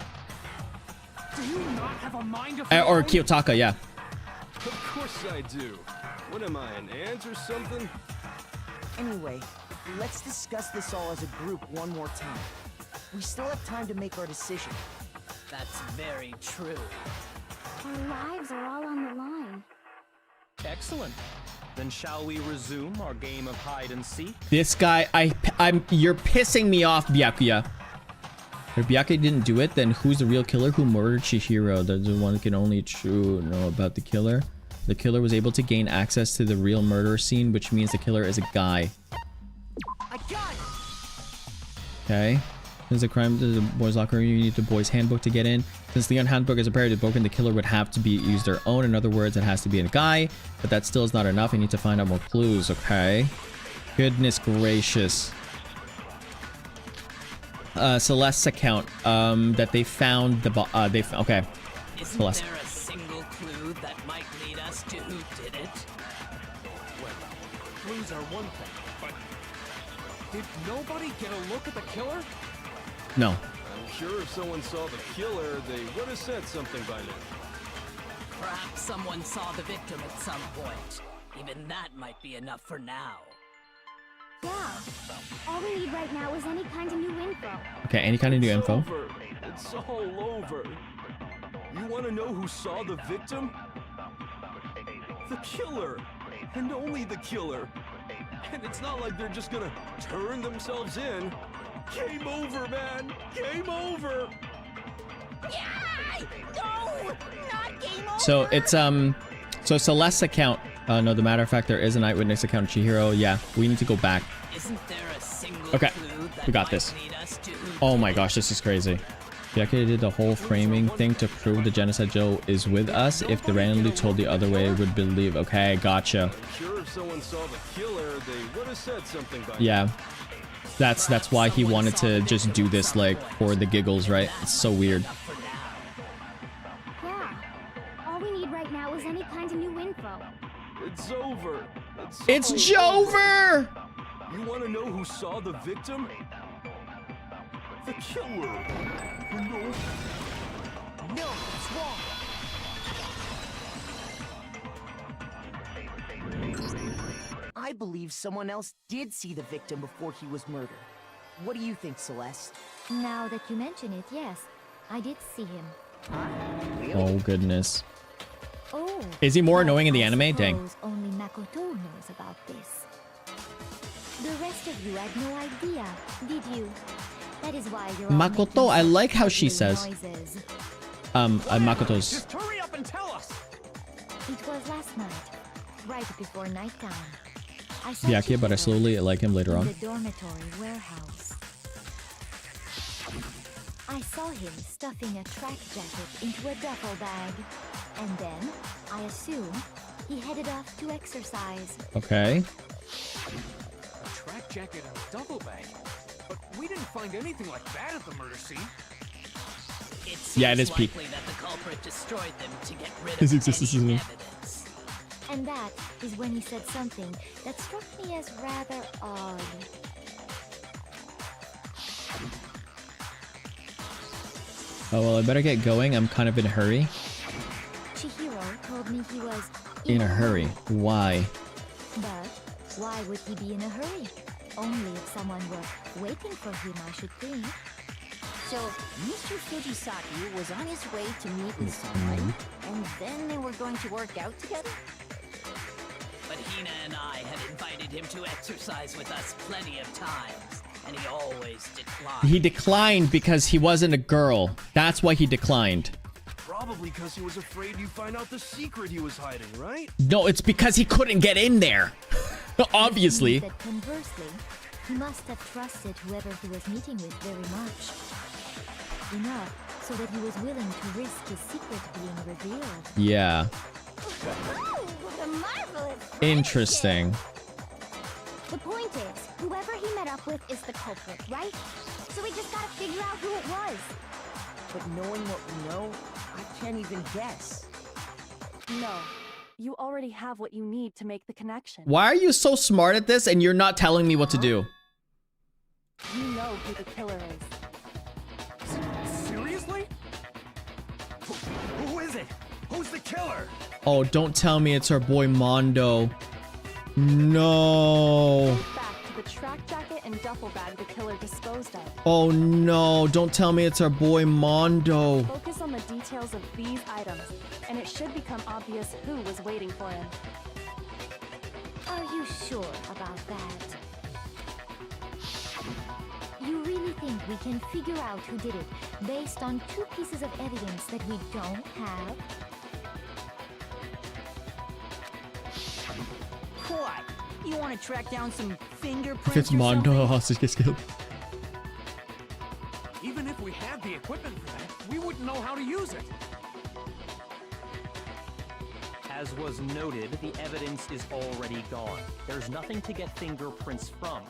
Do you not have a mind of Or Kiyotaka, yeah. Of course I do. What am I, an ant or something? Anyway, let's discuss this all as a group one more time. We still have time to make our decision. That's very true. Our lives are all on the line. Excellent. Then shall we resume our game of hide and seek? This guy, you're pissing me off, Byakuya. If Byakuya didn't do it, then who's the real killer? Who murdered Chihiro? The one who can only know about the killer. The killer was able to gain access to the real murder scene, which means the killer is a guy. I got it! Okay. Since the crime to the boys' locker room, you need the boys' handbook to get in. Since the handbook is apparently broken, the killer would have to use their own. In other words, it has to be a guy, but that still is not enough. I need to find out more clues. Okay. Goodness gracious. Celeste's account. That they found the okay. Isn't Celeste. there a single clue that might lead us to who did it? Well, clues are one thing, but did nobody get a look at the killer? No. I'm sure if someone saw the killer, they would have said something by now. Perhaps someone saw the victim at some point. Even that might be enough for now. Yeah. All we need right now is any kind of new info. Okay, any kind of new It's info? over. It's all over. You want to know who saw the victim? The killer. And only the killer. And it's not like they're just gonna turn themselves in. Game over, man. Game over. Yeah! No! Not game over! So it's so Celeste's account. No, the matter of fact, there is an eyewitness account of Chihiro. Yeah, we need to go back. Isn't there a single Okay, clue that we got might this. lead us to who Oh did my it? gosh, this is crazy. Byakuya did the whole framing thing to prove the genocide Joe is with us. If they randomly told the other way, would believe. Okay, gotcha. I'm sure if someone saw the killer, they would have said something by now. Yeah, that's why he wanted to just do this like for the giggles, right? It's so weird. Yeah. All we need right now is any kind of new info. It's over. It's all Jover! You want to know who saw the victim? The killer. No. No, it's wrong. I believe someone else did see the victim before he was murdered. What do you think, Celeste? Now that you mention it, yes. I did see him. Oh goodness. Oh. Is he more annoying in the I anime? Dang. suppose only Makoto knows about this. The rest of you had no idea, did you? That is why you're all Makoto, I making like how such she ugly says. noises. Makoto's. Just hurry up and tell us! It was last night, right before nighttime. I saw Byakuya, but I Chihiro slowly like him later in on. the dormitory warehouse. I saw him stuffing a track jacket into a duffel bag. And then, I assume, he headed off to exercise. Okay. A track jacket and a duffel bag? But we didn't find anything like that at the murder scene. It seems Yeah, it is peak. likely that the culprit destroyed them to get rid His of existence any is- evidence. And that is when he said something that struck me as rather odd. Oh well, I better get going. I'm kind of in a hurry. Chihiro told me he was In a hurry. Why? But Why would he be in a hurry? Only if someone were waiting for him, I should think. So, Mr. Fujisaki was on his way to meet with someone, and then they were going to work out together? But Hina and I had invited him to exercise with us plenty of times, and he always declined. He declined because he wasn't a girl. That's why he declined. Probably because he was afraid you'd find out the secret he was hiding, right? No, it's because he couldn't get in there. Obviously. That conversely, he must have trusted whoever he was meeting with very much. Enough so that he was willing to risk his secret being revealed. Yeah. Oh, what a marvelous Interesting. The point is, whoever he met up with is the culprit, right? So we just gotta figure out who it was. But knowing what we know, I can't even guess. No. You already have what you need to make the connection. Why are you so smart at this and you're not telling me what to do? You know who the killer is. Seriously? Who is it? Who's the killer? Oh, don't tell me it's our boy Mondo. No. Think back to the track jacket and duffel bag the killer disposed of. Oh no, don't tell me it's our boy Mondo. Focus on the details of these items, and it should become obvious who was waiting for him. Are you sure about that? You really think we can figure out who did it based on 2 pieces of evidence that we don't have? What? You want to track down some fingerprints If it's or Mondo, something? hostage gets killed. Even if we had the equipment for that, we wouldn't know how to use it. As was noted, the evidence is already gone. There's nothing to get fingerprints from.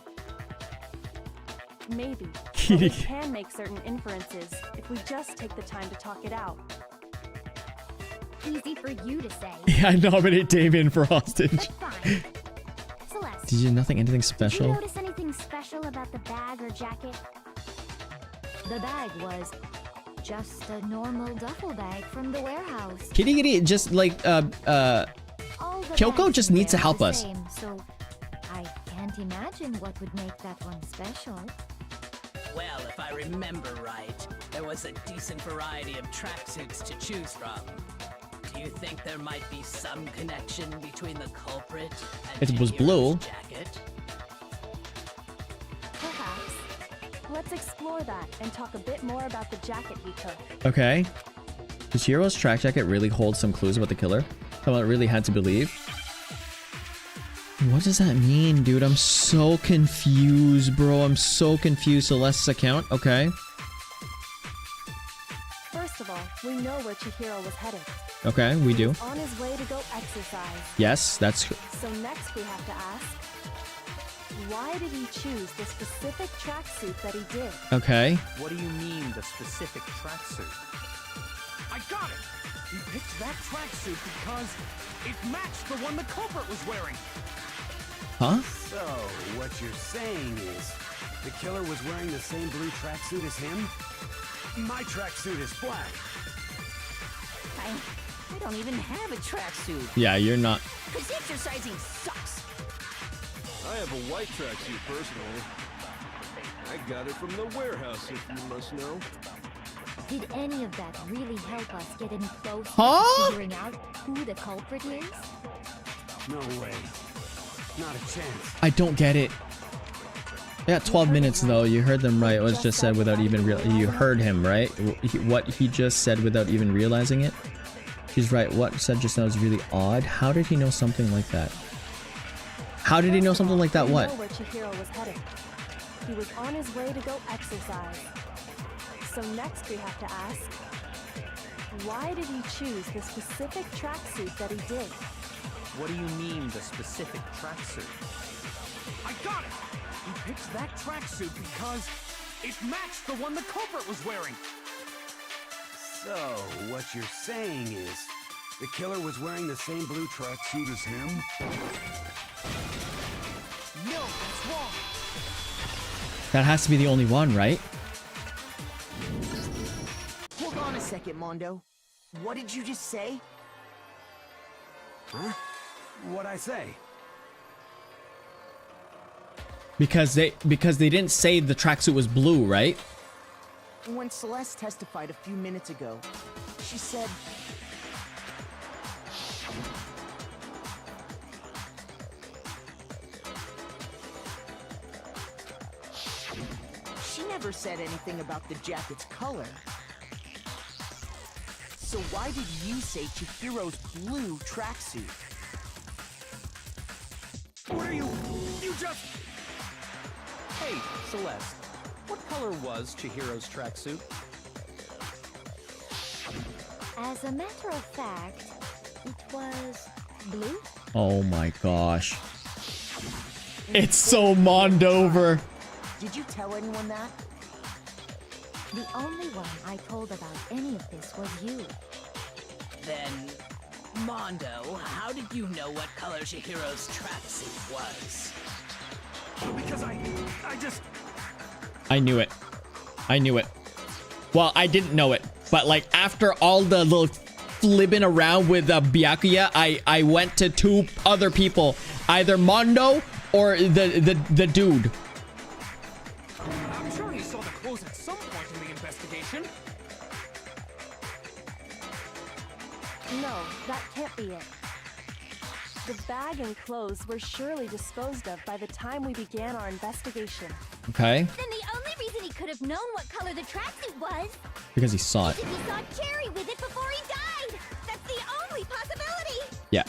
Maybe. But we can make certain inferences if we just take the time to talk it out. Easy for you to say. Yeah, I nominate Damien for hostage. But fine. Celeste, Did you anything did you special? notice anything special about the bag or jacket? The bag was just a normal duffel bag from the warehouse. Kitty Kitty, just like, All the Kyoko bags just in needs to there are help the us. same, so I can't imagine what would make that one special. Well, if I remember right, there was a decent variety of tracksuits to choose from. Do you think there might be some connection between the culprit and It was Chihiro's blue. jacket? Perhaps. Let's explore that and talk a bit more about the jacket he took. Okay. Does Chihiro's track jacket really hold some clues about the killer? Someone really had to believe? What does that mean, dude? I'm so confused, bro. I'm so confused. Celeste's account? Okay. First of all, we know where Chihiro was headed. Okay, we do. On his way to go exercise. Yes, that's... So next we have to ask, why did he choose the specific tracksuit that he did? Okay. What do you mean, the specific tracksuit? I got it! He picked that tracksuit because it matched the one the culprit was wearing. Huh? So, what you're saying is, the killer was wearing the same blue tracksuit as him? My tracksuit is black. I don't even have a tracksuit. Yeah, you're not... Because exercising sucks. I have a white tracksuit personally. I got it from the warehouse, if you must know. Did any of that really help us get any closer Huh? to figuring out who the culprit is? No way. Not a chance. I don't get it. Yeah, 12 minutes though. You heard them right. It was just said without even you heard him, right? What he just said without even realizing it. He's right. What said just now is really odd. How did he know something like that? How did he know something like that? What? We know where Chihiro was headed. He was on his way to go exercise. So next we have to ask, why did he choose the specific tracksuit that he did? What do you mean, the specific tracksuit? I got it! He picked that tracksuit because it matched the one the culprit was wearing. So, what you're saying is, the killer was wearing the same blue tracksuit as him? No, that's wrong. That has to be the only one, right? Hold on a second, Mondo. What did you just say? Huh? What'd I say? Because they didn't say the tracksuit was blue, right? When Celeste testified a few minutes ago, she said... She never said anything about the jacket's color. So why did you say Chihiro's blue tracksuit? What are you just... Hey, Celeste. What color was Chihiro's tracksuit? As a matter of fact, it was blue. Oh my gosh. It's so Mondover. Did you tell anyone that? The only one I told about any of this was you. Then, Mondo, how did you know what color Chihiro's tracksuit was? Because I just... I knew it. I knew it. Well, I didn't know it, but like after all the little flibbing around with Byakuya, I went to two other people, either Mondo or the dude. I'm sure he saw the clothes at some point in the investigation. No, that can't be it. The bag and clothes were surely disposed of by the time we began our investigation. Okay. Then the only reason he could have known what color the tracksuit was Because he saw it. is if he saw Cherry with it before he died. That's the only possibility. Yeah.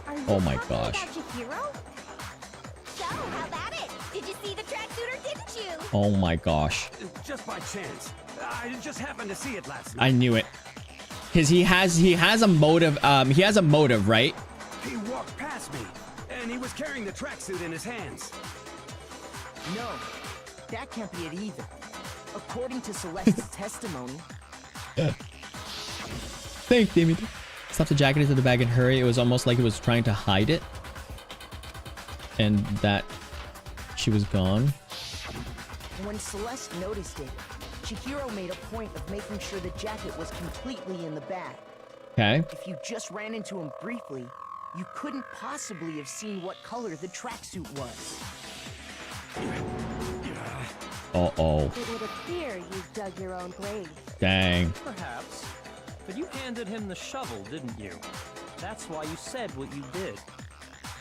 Are you Oh my talking gosh. about Chihiro? So, how about it? Did you see the tracksuit or didn't you? Oh my gosh. Just by chance. I just happened to see it last night. I knew it. Cause he has a motive. He has a motive, right? He walked past me, and he was carrying the tracksuit in his hands. No, that can't be it either. According to Celeste's testimony... Thanks, Dimitri. Stuffed the jacket into the bag and hurry. It was almost like it was trying to hide it. And that she was gone. When Celeste noticed it, Chihiro made a point of making sure the jacket was completely in the bag. Okay. If you just ran into him briefly, you couldn't possibly have seen what color the tracksuit was. Uh-oh. It would appear you dug your own grave. Dang. Perhaps. But you handed him the shovel, didn't you? That's why you said what you did.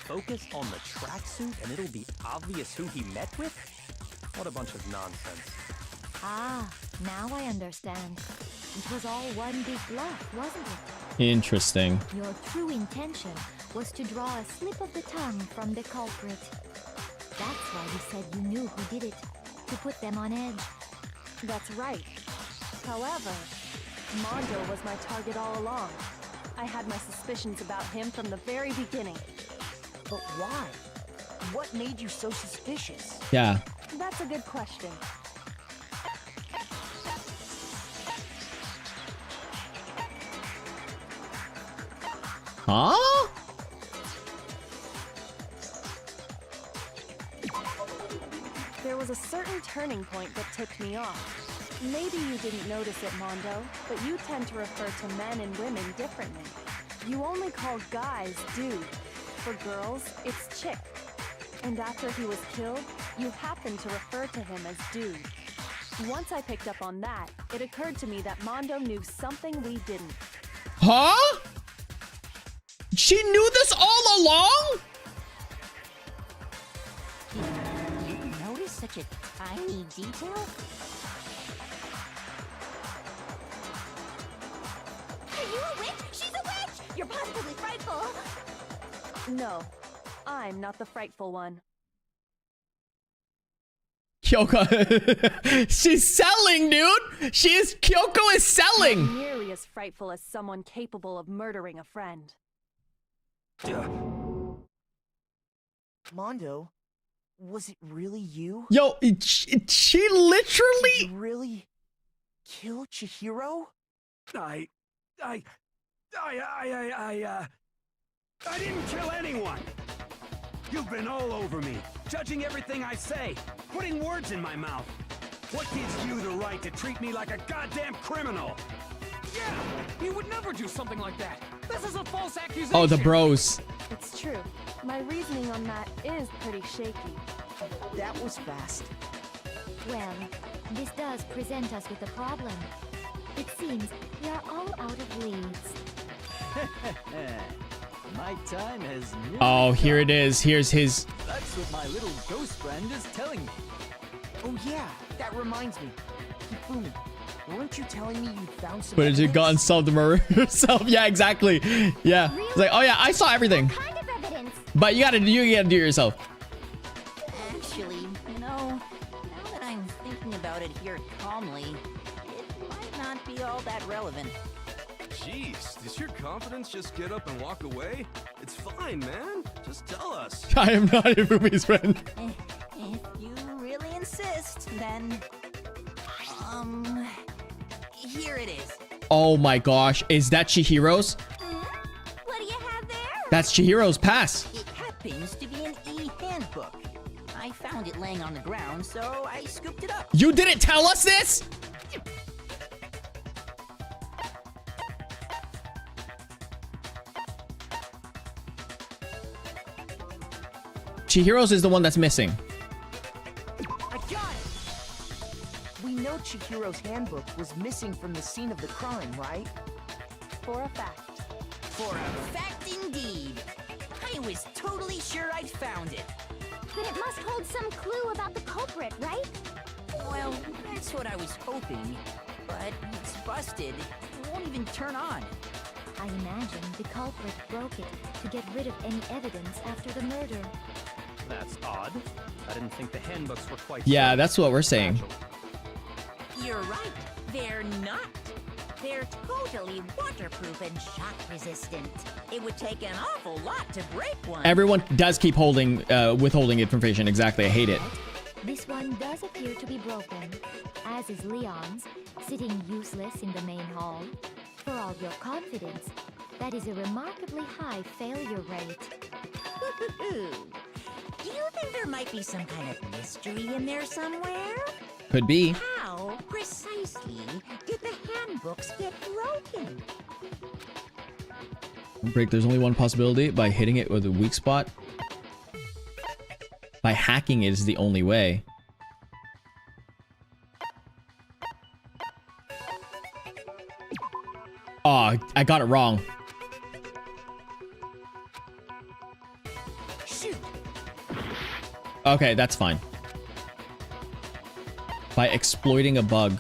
Focus on the tracksuit and it'll be obvious who he met with? What a bunch of nonsense. Ah, now I understand. It was all one big bluff, wasn't it? Interesting. Your true intention was to draw a slip of the tongue from the culprit. That's why you said you knew who did it, to put them on edge. That's right. However, Mondo was my target all along. I had my suspicions about him from the very beginning. But why? What made you so suspicious? Yeah. That's a good question. Huh? There was a certain turning point that tipped me off. Maybe you didn't notice it, Mondo, but you tend to refer to men and women differently. You only call guys dude. For girls, it's chick. And after he was killed, you happened to refer to him as dude. Once I picked up on that, it occurred to me that Mondo knew something we didn't. Huh? She knew this all along? You notice such a tiny detail? Are you a witch? She's a witch! You're positively frightful! No, I'm not the frightful one. Kyoko. She's selling, dude. Kyoko is selling. Not nearly as frightful as someone capable of murdering a friend. Mondo, was it really you? Yo, she literally... Did you really kill Chihiro? I didn't kill anyone! You've been all over me, judging everything I say, putting words in my mouth. What gives you the right to treat me like a goddamn criminal? Yeah, he would never do something like that. This is a false accusation. Oh, the bros. It's true. My reasoning on that is pretty shaky. That was fast. Well, this does present us with a problem. It seems we are all out of leads. My time has nearly Oh, here come. it is. Here's his. That's what my little ghost friend is telling me. Oh yeah, that reminds me. Hifumi, weren't you telling me you found some But has it gotten solved the murder herself? Yeah, exactly. Yeah. It's like, oh yeah, I saw everything. What kind of evidence? But you gotta do it yourself. Actually, now that I'm thinking about it here calmly, it might not be all that relevant. Jeez, does your confidence just get up and walk away? It's fine, man. Just tell us. I am not Ifumi's friend. If you really insist, then... here it is. Oh my gosh, is that Chihiro's? What do you have there? That's Chihiro's pass. It happens to be an e-handbook. I found it laying on the ground, so I scooped it up. You didn't tell us this? Chihiro's is the one that's missing. I got it! We know Chihiro's handbook was missing from the scene of the crime, right? For a fact. For a fact indeed. I was totally sure I'd found it. But it must hold some clue about the culprit, right? Well, that's what I was hoping. But it's busted. It won't even turn on. I imagine the culprit broke it to get rid of any evidence after the murder. That's odd. I didn't think the handbooks were quite Yeah, so that's what we're saying. fragile. You're right. They're not. They're totally waterproof and shock resistant. It would take an awful lot to break one. Everyone does keep withholding information. Exactly, I hate it. This one does appear to be broken, as is Leon's, sitting useless in the main hall. For all your confidence, that is a remarkably high failure rate. Do you think there might be some kind of mystery in there somewhere? Could be. How precisely did the handbooks get broken? Break, there's only one possibility. By hitting it with a weak spot. By hacking it is the only way. Oh, I got it wrong. Shoot. Okay, that's fine. By exploiting a bug.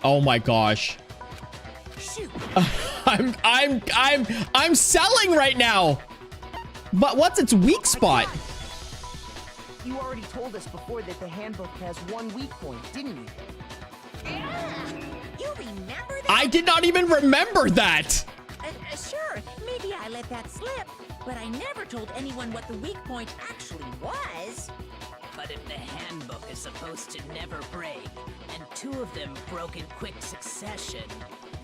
Oh my gosh. Shoot. I'm selling right now. But what's its weak spot? You already told us before that the handbook has one weak point, didn't you? You remember that? I did not even remember that. Sure, maybe I let that slip, but I never told anyone what the weak point actually was. But if the handbook is supposed to never break, and two of them broke in quick succession,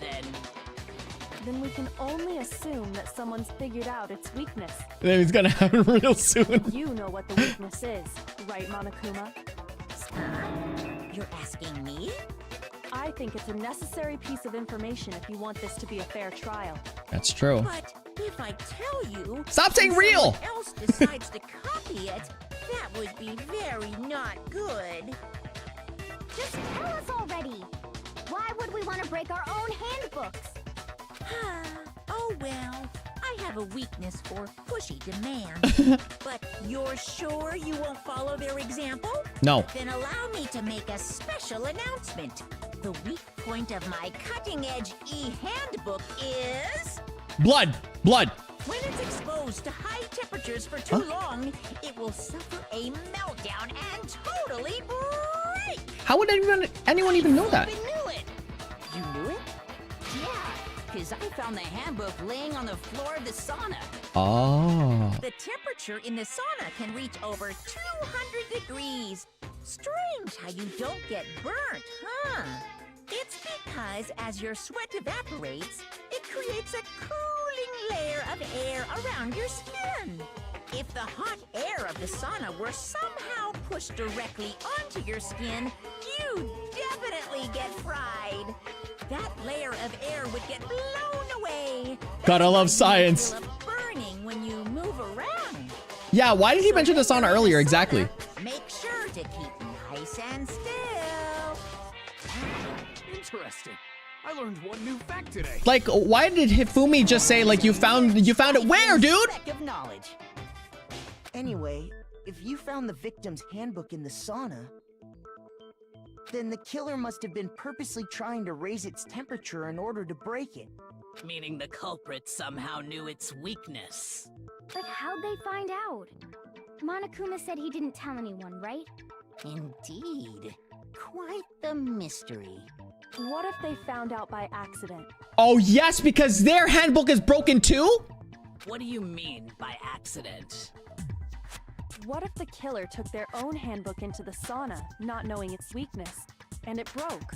then we can only assume that someone's figured out its weakness. Then it's gonna happen real soon. You know what the weakness is, right, Monokuma? You're asking me? I think it's a necessary piece of information if you want this to be a fair trial. That's true. But if I tell you... Stop saying and real! someone else decides to copy it, that would be very not good. Just tell us already. Why would we want to break our own handbooks? Oh well, I have a weakness for pushy demands. But you're sure you won't follow their example? No. Then allow me to make a special announcement. The weak point of my cutting-edge e-handbook is... Blood. Blood. When it's exposed to high temperatures for too long, it will suffer a meltdown and totally break. How would anyone even know that? I knew it. You knew it? Yeah, because I found the handbook laying on the floor of the sauna. Oh. The temperature in the sauna can reach over 200 degrees. Strange how you don't get burnt, huh? It's because as your sweat evaporates, it creates a cooling layer of air around your skin. If the hot air of the sauna were somehow pushed directly onto your skin, you'd definitely get fried. that layer of air would get blown away. Gotta That's love why you science. feel a burning when you move around. Yeah, why did he mention the sauna earlier? Sauna, Exactly. Make sure to keep nice and still. Interesting. I learned one new fact today. Like, why did Hifumi just say like you found it where, dude? Speck of knowledge. Anyway, if you found the victim's handbook in the sauna, then the killer must have been purposely trying to raise its temperature in order to break it. Meaning the culprit somehow knew its weakness. But how'd they find out? Monokuma said he didn't tell anyone, right? Indeed. Quite the mystery. What if they found out by accident? Oh yes, because their handbook is broken too? What do you mean by accident? What if the killer took their own handbook into the sauna, not knowing its weakness, and it broke?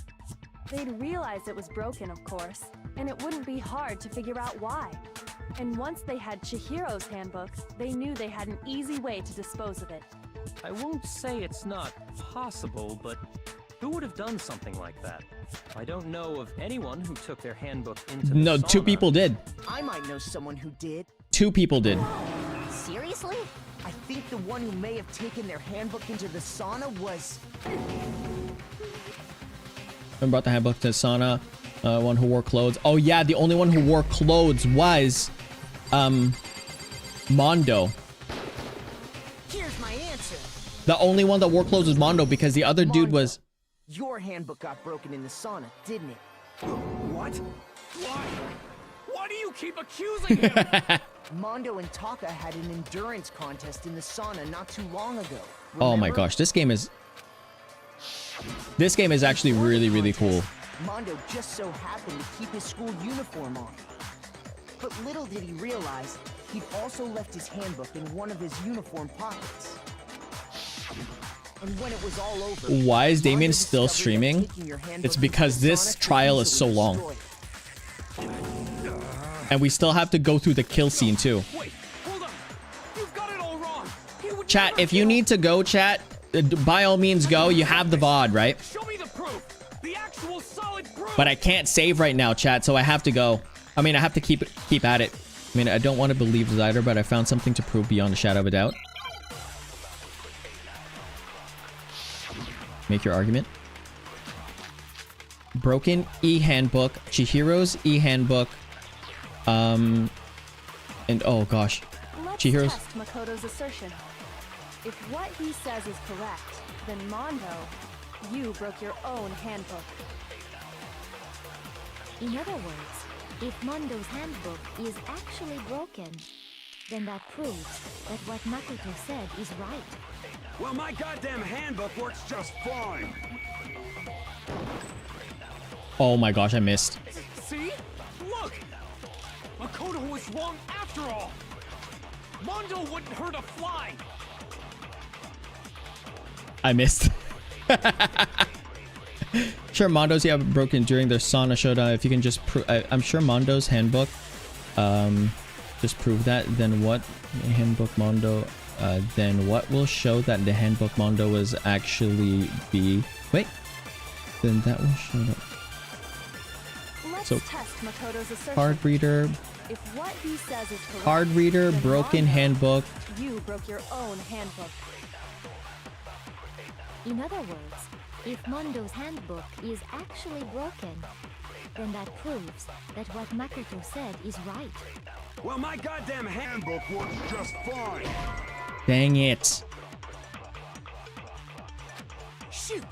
They'd realize it was broken, of course, and it wouldn't be hard to figure out why. And once they had Chihiro's handbook, they knew they had an easy way to dispose of it. I won't say it's not possible, but who would have done something like that? I don't know of anyone who took their handbook into the No, sauna. 2 people did. I might know someone who did. 2 people did. Seriously? I think the one who may have taken their handbook into the sauna was... I brought the handbook to sauna. One who wore clothes. Oh yeah, the only one who wore clothes was Mondo. Here's my answer. The only one that wore clothes was Mondo because the other dude was... Your handbook got broken in the sauna, didn't it? What? Why? Why do you keep accusing him? Mondo and Taka had an endurance contest in the sauna not too long ago. Oh my Remember? gosh, this game is actually really, really cool. Mondo just so happened to keep his school uniform on. But little did he realize, he'd also left his handbook in one of his uniform pockets. And when it was all over, Why is Damien Mondo still discovered that streaming? taking your handbook It's into because the this sauna could trial is so easily long. destroy it. And we still have to go through the kill scene too. Wait, hold on. You've got it all wrong. He would Chat, never if you kill- need to go, chat, by all means go. You have the VOD, right? Show me the proof. The actual solid proof. But I can't save right now, chat, so I have to go. I mean, I have to keep at it. I mean, I don't want to believe Zyder, but I found something to prove beyond a shadow of a doubt. Make your argument. Broken e-handbook, Chihiro's e-handbook, and oh gosh, Let's Chihiro's. test Makoto's assertion. If what he says is correct, then Mondo, you broke your own handbook. In other words, if Mondo's handbook is actually broken, then that proves that what Makoto said is right. Well, my goddamn handbook works just fine. Oh my gosh, I missed. See? Look! Makoto was wrong after all! Mondo wouldn't hurt a fly! I missed. Sure, Mondo's broken during their sauna showdown. If you can just prove, I'm sure Mondo's handbook, just prove that. Then what handbook Mondo? Then what will show that the handbook Mondo was actually the wait? Then that will show that. Let's So, test Makoto's assertion. Card reader, If what he says is correct, card reader, then broken Mondo, handbook. You broke your own handbook. In other words, if Mondo's handbook is actually broken, then that proves that what Makoto said is right. Well, my goddamn handbook works just fine. Dang it! Shoot!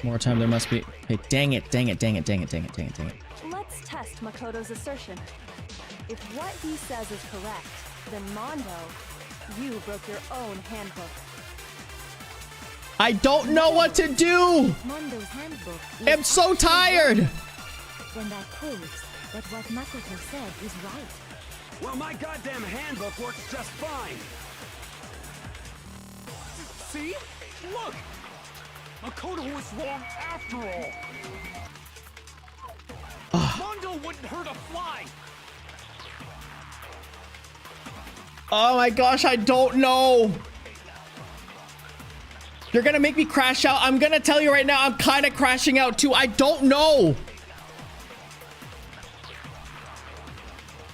More time there must be. Hey, dang it! Dang it! Dang it! Dang it! Dang it! Dang it! Dang it! Let's test Makoto's assertion. If what he says is correct, then Mondo, you broke your own handbook. I don't know what to do. Mondo's handbook is I'm so actually tired. broken, then that proves that what Makoto said is right. Well, my goddamn handbook works just fine. See? Look! Makoto was wrong after all! Mondo wouldn't hurt a fly! Oh my gosh, I don't know. You're gonna make me crash out. I'm gonna tell you right now, I'm kind of crashing out too. I don't know.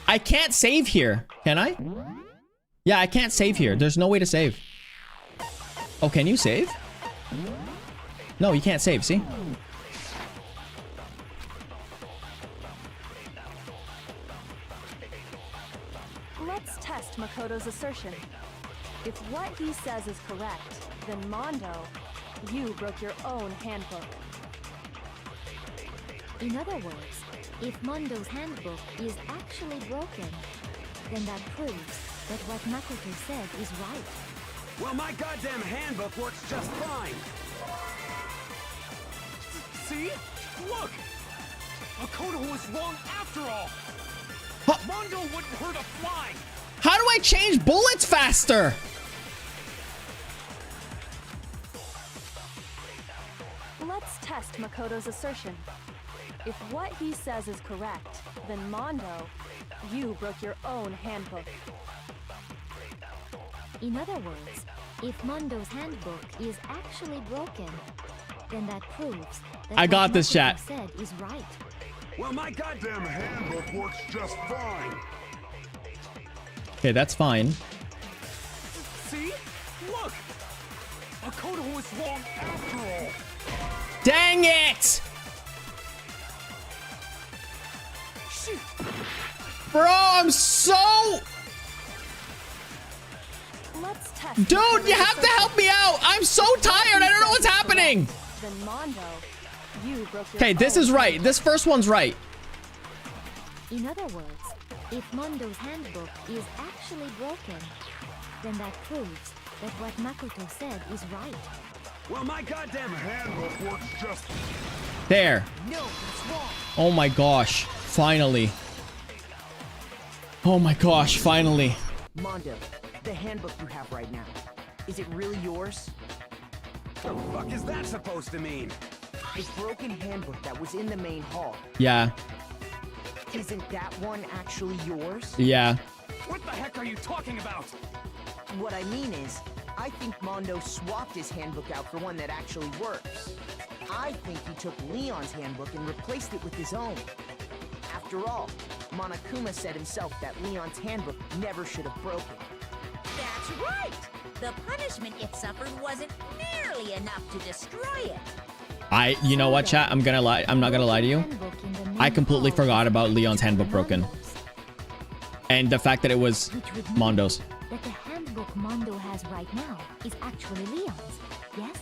I can't save here. Can I? Yeah, I can't save here. There's no way to save. Oh, can you save? No, you can't save, see? Let's test Makoto's assertion. If what he says is correct, then Mondo, you broke your own handbook. In other words, if Mondo's handbook is actually broken, then that proves that what Makoto said is right. Well, my goddamn handbook works just fine. See? Look! Makoto was wrong after all! Mondo wouldn't hurt a fly! How do I change bullets faster? Let's test Makoto's assertion. If what he says is correct, then Mondo, you broke your own handbook. In other words, if Mondo's handbook is actually broken, then that proves that I got what this, Makoto chat. said is right. Well, my goddamn handbook works just fine. Okay, that's fine. See? Look! Makoto was wrong after all! Dang it! Shit! Bro, I'm so... Let's test. Dude, you have to help me out. I'm so tired. I don't know what's happening. Then Mondo, you broke your Okay, this own is right. This first one's right. In other words, if Mondo's handbook is actually broken, then that proves that what Makoto said is right. Well, my goddamn handbook works just... There. No, that's wrong. Oh my gosh. Finally. Oh my gosh, finally. Mondo, the handbook you have right now, is it really yours? The fuck is that supposed to mean? The broken handbook that was in the main hall, Yeah. isn't that one actually yours? Yeah. What the heck are you talking about? What I mean is, I think Mondo swapped his handbook out for one that actually works. I think he took Leon's handbook and replaced it with his own. After all, Monokuma said himself that Leon's handbook never should have broken. That's right! The punishment it suffered wasn't nearly enough to destroy it. You know what, chat? I'm gonna lie. I'm not gonna lie to you. I completely forgot about Leon's handbook broken. And the fact that it was Mondo's. That the handbook Mondo has right now is actually Leon's, yes?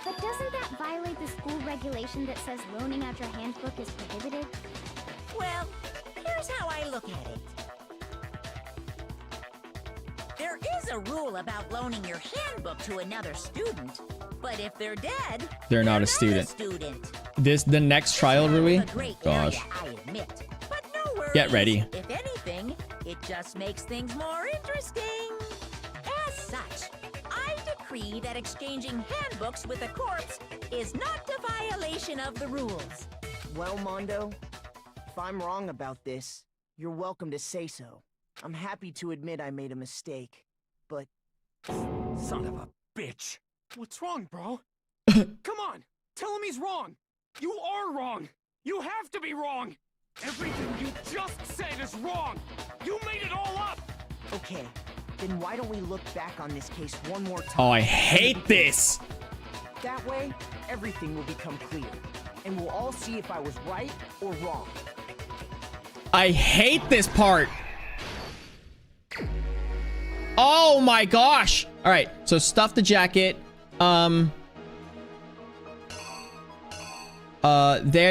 But doesn't that violate the school regulation that says loaning out your handbook is prohibited? Well, here's how I look at it. There is a rule about loaning your handbook to another student, but if they're dead, They're not a student. The next trial, Rui? Gosh. I admit. But no worries. Get ready. If anything, it just makes things more interesting. As such, I decree that exchanging handbooks with a corpse is not a violation of the rules. Well, Mondo, if I'm wrong about this, you're welcome to say so. I'm happy to admit I made a mistake, but... Son of a bitch. What's wrong, bro? Come on! Tell him he's wrong! You are wrong! You have to be wrong! Everything you just said is wrong! You made it all up! Okay, then why don't we look back on this case one more time? Oh, I hate this. That way, everything will become clear, and we'll all see if I was right or wrong. I hate this part. Oh my gosh. All right, so stuff the jacket. They're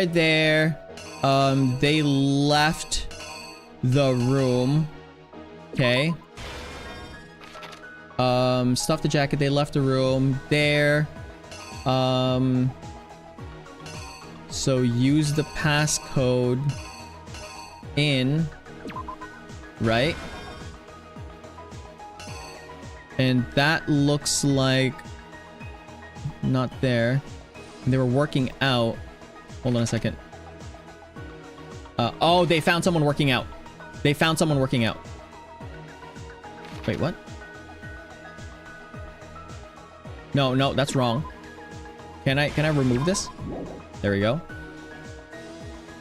there. They left the room. Okay. Stuff the jacket. They left the room. There. So use the passcode in, right? And that looks like not there. And they were working out. Hold on a second. Oh, they found someone working out. They found someone working out. Wait, what? No, that's wrong. Can I remove this? There we go.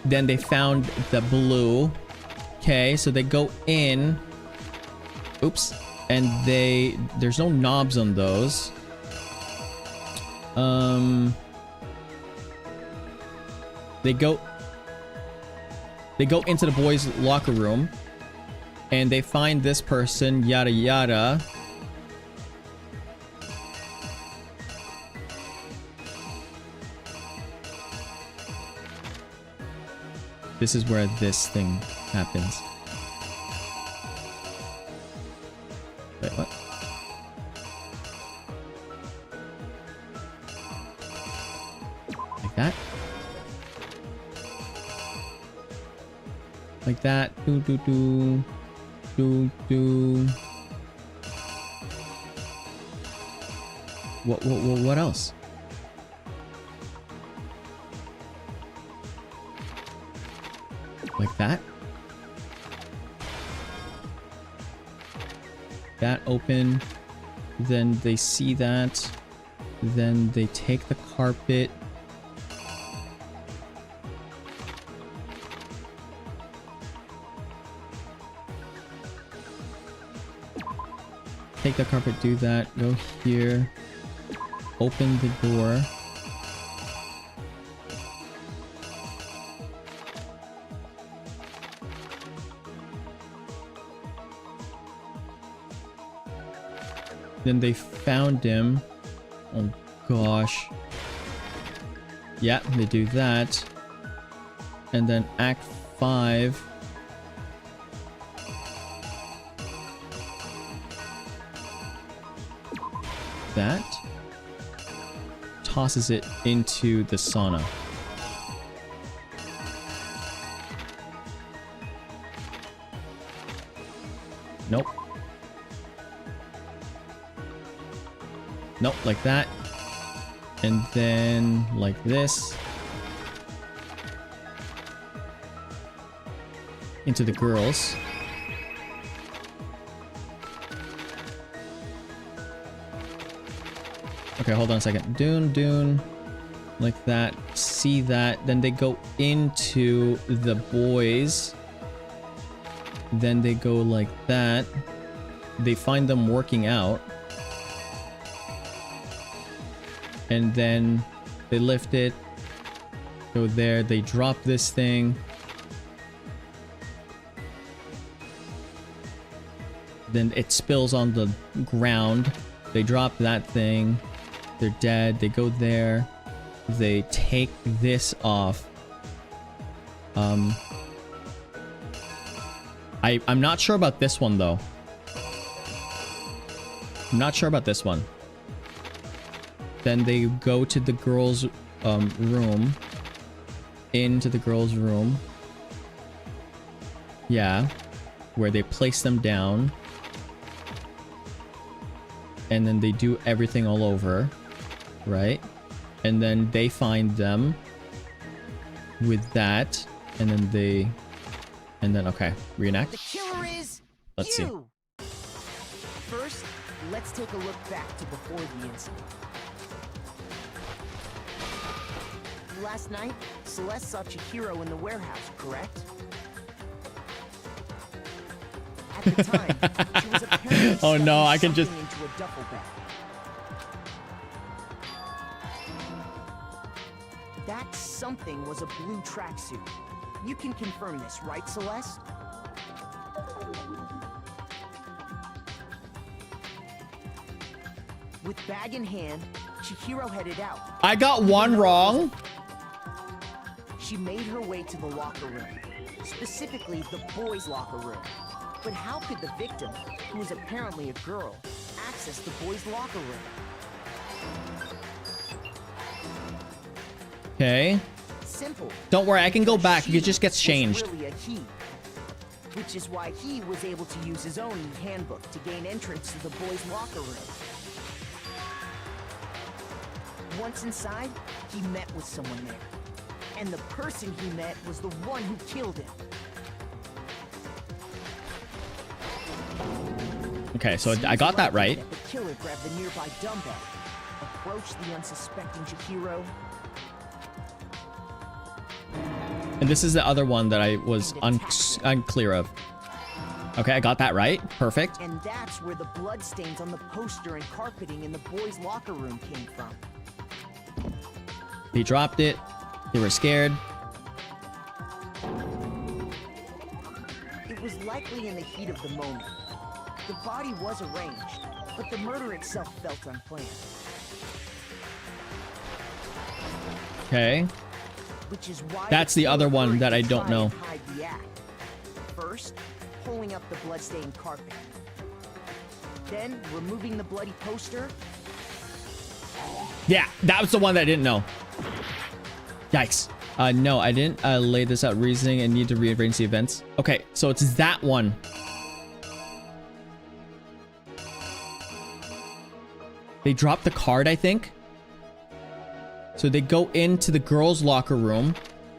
Then they found the blue. Okay, so they go in. Oops. And there's no knobs on those. They go into the boys' locker room and they find this person, yada yada. This is where this thing happens. Wait, what? Like that? Like that. Do do do. Do do. What else? Like that? That open. Then they see that. Then they take the carpet. Take the carpet, do that. Go here. Open the door. Then they found him. Oh gosh. Yeah, they do that. And then Act 5. That. Tosses it into the sauna. Nope. Nope, like that. And then like this. Into the girls. Okay, hold on a second. Dune. Like that. See that. Then they go into the boys. Then they go like that. They find them working out. And then they lift it. Go there. They drop this thing. Then it spills on the ground. They drop that thing. They're dead. They go there. They take this off. I'm not sure about this one though. I'm not sure about this one. Then they go to the girls' room. Into the girls' room. Yeah. Where they place them down. And then they do everything all over. Right? And then they find them. With that. And then they... And then, okay. Reenact. The killer is Let's see. First, let's take a look back to before the incident. Last night, Celeste saw Chihiro in the warehouse, correct? At the time, she was apparently Oh no, I can just... into a duffel bag. That something was a blue tracksuit. You can confirm this, right, Celeste? With bag in hand, Chihiro headed out. I got one wrong. She made her way to the locker room, specifically the boys' locker room. But how could the victim, who is apparently a girl, access the boys' locker room? Okay. Simple. Don't worry, I can go back. It just gets changed. Really a he, which is why he was able to use his own handbook to gain entrance to the boys' locker room. Once inside, he met with someone there. And the person he met was the one who killed him. Okay, so I got that right. The killer grabbed the nearby dumbbell, approached the unsuspecting Chihiro, And this is the other one that I was unclear of. Okay, I got that right. Perfect. And that's where the bloodstains on the poster and carpeting in the boys' locker room came from. They dropped it. They were scared. It was likely in the heat of the moment. The body was arranged, but the murder itself felt unplanned. Okay. Which is why that's the other one that I don't know. First, pulling up the bloodstained carpet. Then, removing the bloody poster. Yeah, that was the one that I didn't know. Yikes. No, I didn't lay this out reasoning and need to rearrange the events. Okay, so it's that one. They dropped the card, I think. So they go into the girls' locker room.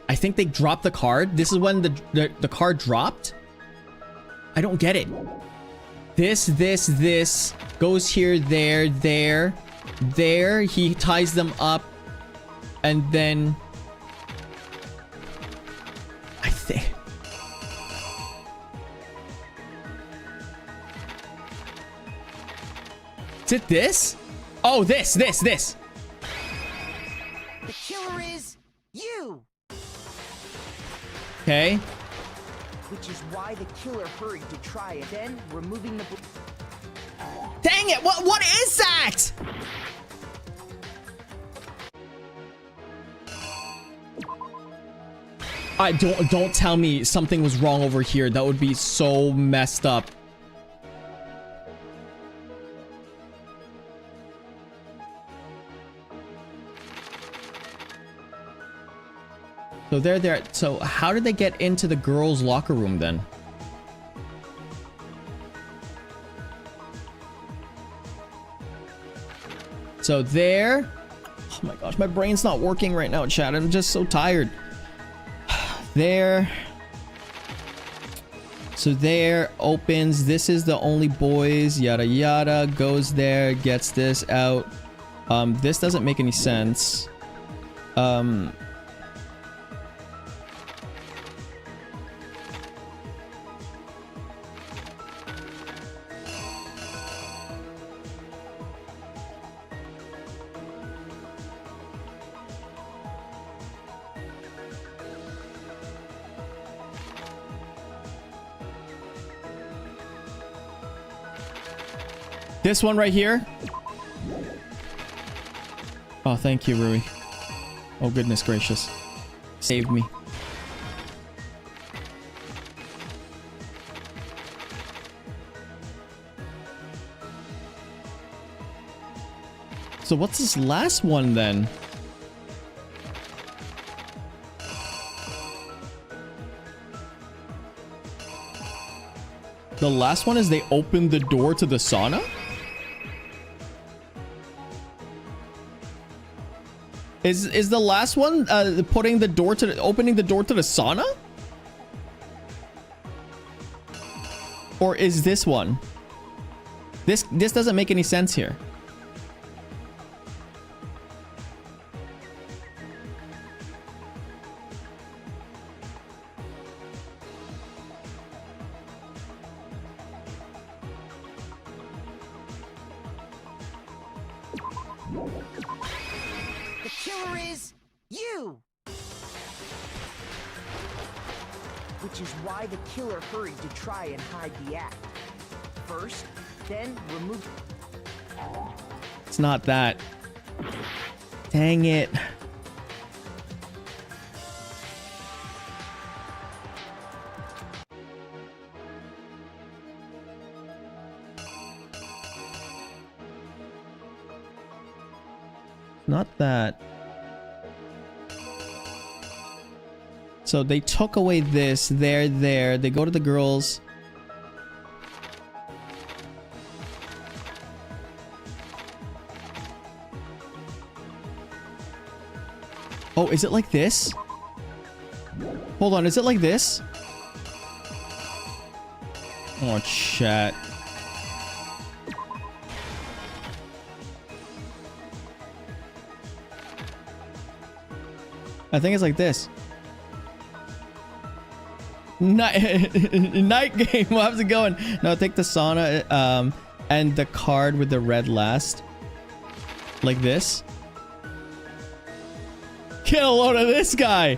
I think they dropped the card. This is when the card dropped. I don't get it. This goes here, there. He ties them up. And then I think is it this? Oh, this. The killer is you. Okay. Which is why the killer hurried to try it. Then removing the. Dang it! What is that? Don't tell me something was wrong over here. That would be so messed up. So they're there. So how did they get into the girls' locker room then? So there. Oh my gosh, my brain's not working right now, chat. I'm just so tired. There. So there opens. This is the only boys. Yada yada. Goes there. Gets this out. This doesn't make any sense. This one right here. Oh, thank you, Rui. Oh, goodness gracious. Saved me. So what's this last one then? The last one is they opened the door to the sauna? Is the last one opening the door to the sauna? Or is this one? This doesn't make any sense here. The killer is you. Which is why the killer hurried to try and hide the act. First, then remove. It's not that. Dang it. Not that. So they took away this. They're there. They go to the girls. Oh, is it like this? Hold on, is it like this? Oh, chat. I think it's like this. Night game. How's it going? No, take the sauna and the card with the red last. Like this. Get a load of this guy.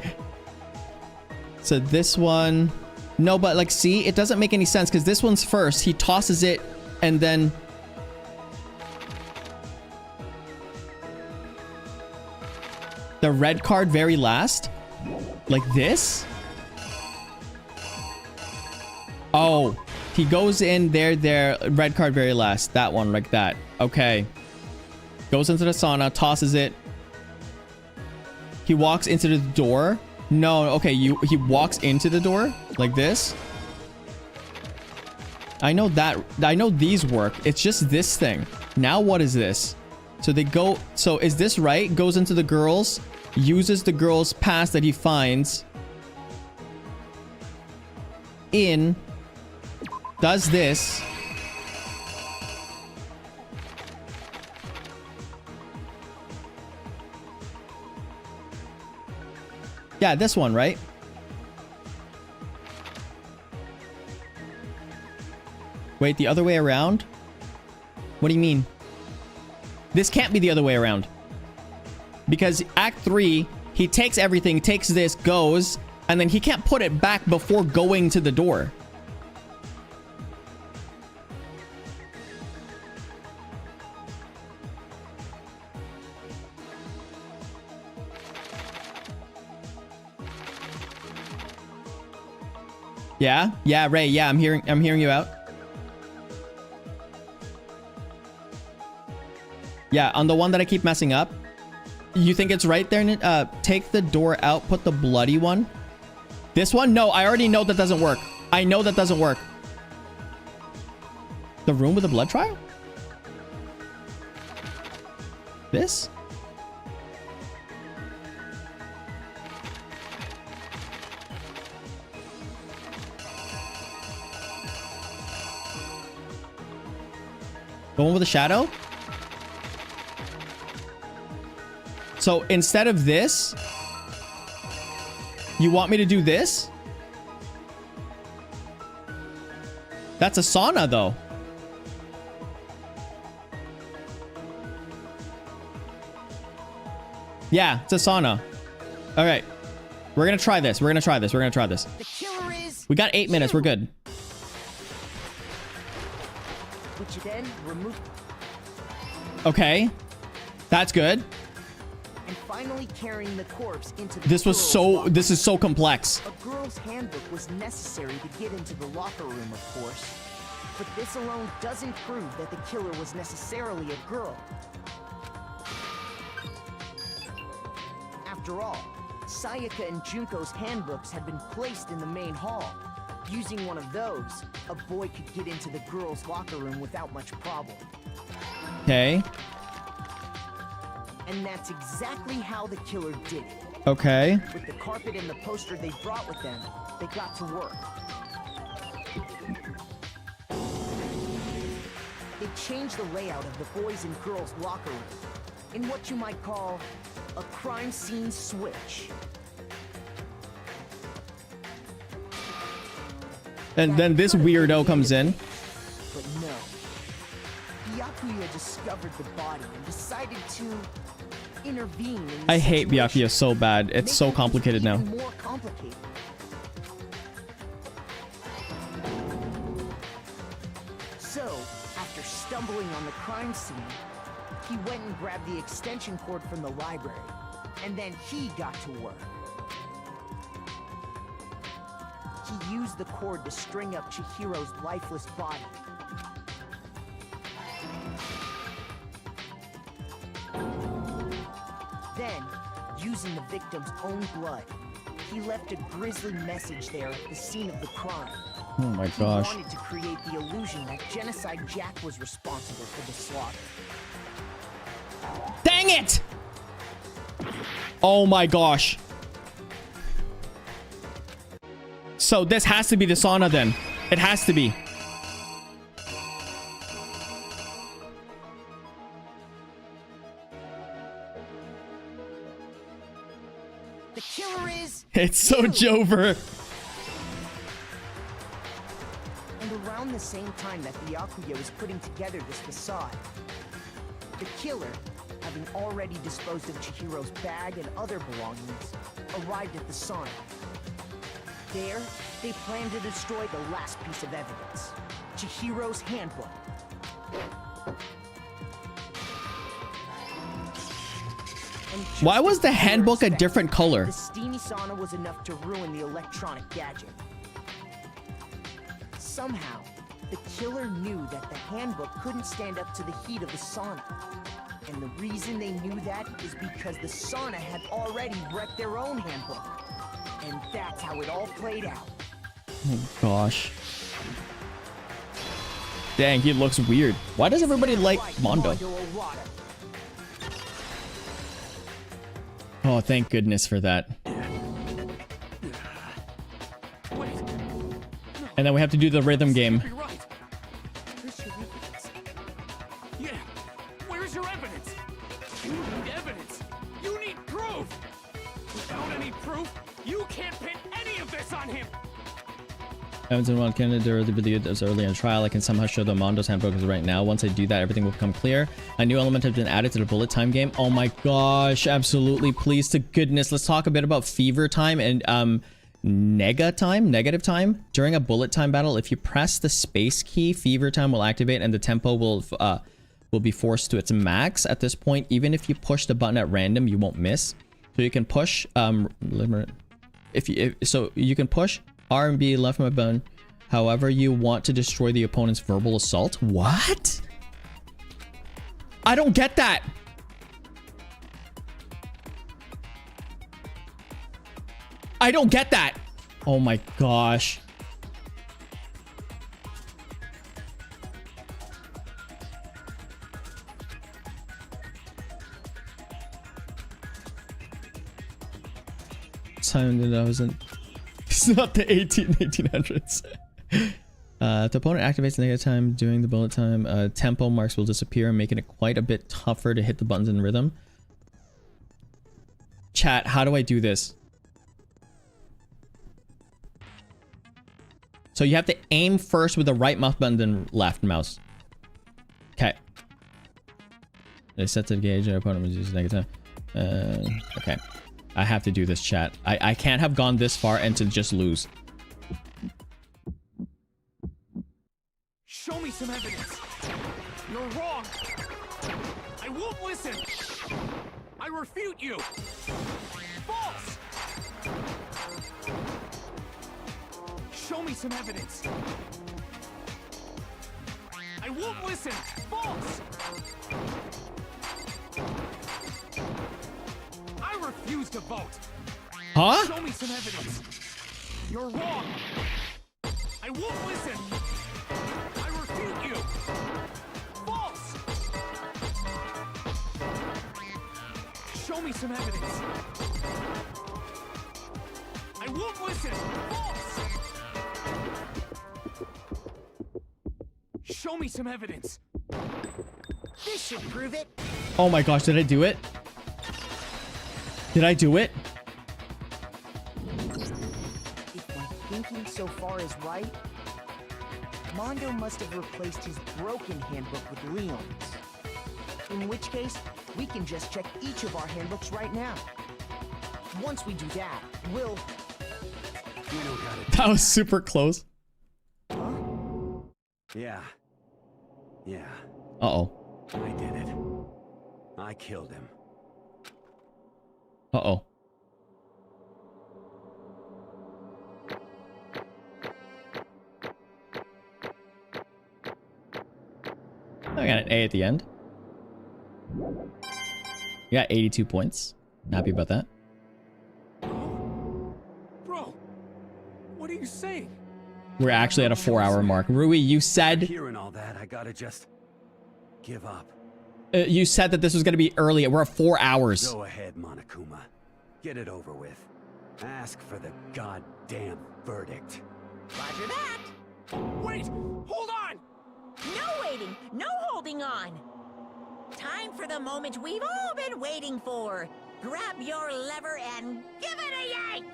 So this one. No, but like, see, it doesn't make any sense because this one's first. He tosses it and then. The red card very last. Like this. Oh, he goes in there, red card very last. That one, like that. Okay. Goes into the sauna, tosses it. He walks into the door. No, okay, he walks into the door like this. I know that. I know these work. It's just this thing. Now what is this? So they go. So is this right? Goes into the girls, uses the girls' pass that he finds. In. Does this. Yeah, this one, right? Wait, the other way around? What do you mean? This can't be the other way around. Because Act 3, he takes everything, takes this, goes, and then he can't put it back before going to the door. Yeah, Ray, yeah, I'm hearing you out. Yeah, on the one that I keep messing up. You think it's right there? Take the door out, put the bloody one. This one? No, I already know that doesn't work. I know that doesn't work. The room with the blood trial? This? The one with the shadow? So instead of this, you want me to do this? That's a sauna, though. Yeah, it's a sauna. All right. We're going to try this. We're going to try this. We're going to try this. The killer is... We got 8 minutes. We're good. Which then remove... Okay. That's good. And finally carrying the corpse into the This is so complex. A girl's handbook was necessary to get into the locker room, of course. But this alone doesn't prove that the killer was necessarily a girl. After all, Sayaka and Junko's handbooks had been placed in the main hall. Using one of those, a boy could get into the girls' locker room without much problem. Okay. And that's exactly how the killer did it. Okay. With the carpet and the poster they brought with them, they got to work. They changed the layout of the boys' and girls' locker room in what you might call a crime scene switch. And then this weirdo comes in. But no. Byakuya discovered the body and decided to intervene in the I hate situation, Byakuya so bad. It's so complicated now. even more complicated. So, after stumbling on the crime scene, he went and grabbed the extension cord from the library, and then he got to work. He used the cord to string up Chihiro's lifeless body. Then, using the victim's own blood, he left a grisly message there at the scene of the crime. Oh my gosh. He wanted to create the illusion that Genocide Jack was responsible for the slaughter. Dang it! Oh my gosh. So this has to be the sauna then. It has to be. The killer is... It's so Jover. And around the same time that Byakuya was putting together this facade, the killer, having already disposed of Chihiro's bag and other belongings, arrived at the sauna. There, they planned to destroy the last piece of evidence, Chihiro's handbook. Why was the handbook a different color? The steamy sauna was enough to ruin the electronic gadget. Somehow, the killer knew that the handbook couldn't stand up to the heat of the sauna. And the reason they knew that is because the sauna had already wrecked their own handbook. And that's how it all played out. Oh gosh. Dang, he looks weird. Why does everybody like Mondo? Oh, thank goodness for that. And then we have to do the rhythm game. Yeah, where's your evidence? You need evidence. You need proof. Without any proof, you can't pin any of this on him. Evidence in one candidate the video that was early in trial. I can somehow show the Mondo's handbook right now. Once I do that, everything will become clear. A new element has been added to the bullet time game. Oh my gosh, absolutely. Please to goodness. Let's talk a bit about fever time and negative time. During a bullet time battle, if you press the space key, fever time will activate and the tempo will be forced to its max. At this point, even if you push the button at random, you won't miss. So you can push you can push R and B left my button however you want to destroy the opponent's verbal assault. What? I don't get that. I don't get that. Oh my gosh. Time that I was in. It's not the 1800s. If the opponent activates negative time during the bullet time, tempo marks will disappear, making it quite a bit tougher to hit the buttons in rhythm. Chat, how do I do this? So you have to aim first with the right mouse button, then left mouse. Okay. They set to gauge your opponent was using negative time. Okay. I have to do this, chat. I can't have gone this far and to just lose. Show me some evidence. You're wrong. I won't listen. I refute you. False. Show me some evidence. I won't listen. False. I refuse to vote. Huh? Show me some evidence. You're wrong. I won't listen. I refute you. False. Show me some evidence. I won't listen. False. Show me some evidence. This should prove it. Oh my gosh, did I do it? Did I do it? If my thinking so far is right, Mondo must have replaced his broken handbook with Leon's. In which case, we can just check each of our handbooks right now. Once we do that, we'll... That was super close. Huh? Yeah. Uh-oh. I did it. I killed him. Uh-oh. I got an A at the end. You got 82 points. Happy about that. Bro, what are you saying? We're actually at a 4-hour mark. Rui, you said... Hearing all that, I gotta just give up. You said that this was going to be early. We're at 4 hours. Go ahead, Monokuma. Get it over with. Ask for the goddamn verdict. Roger that. Wait! Hold on! No waiting, no holding on. Time for the moment we've all been waiting for. Grab your lever and give it a yank!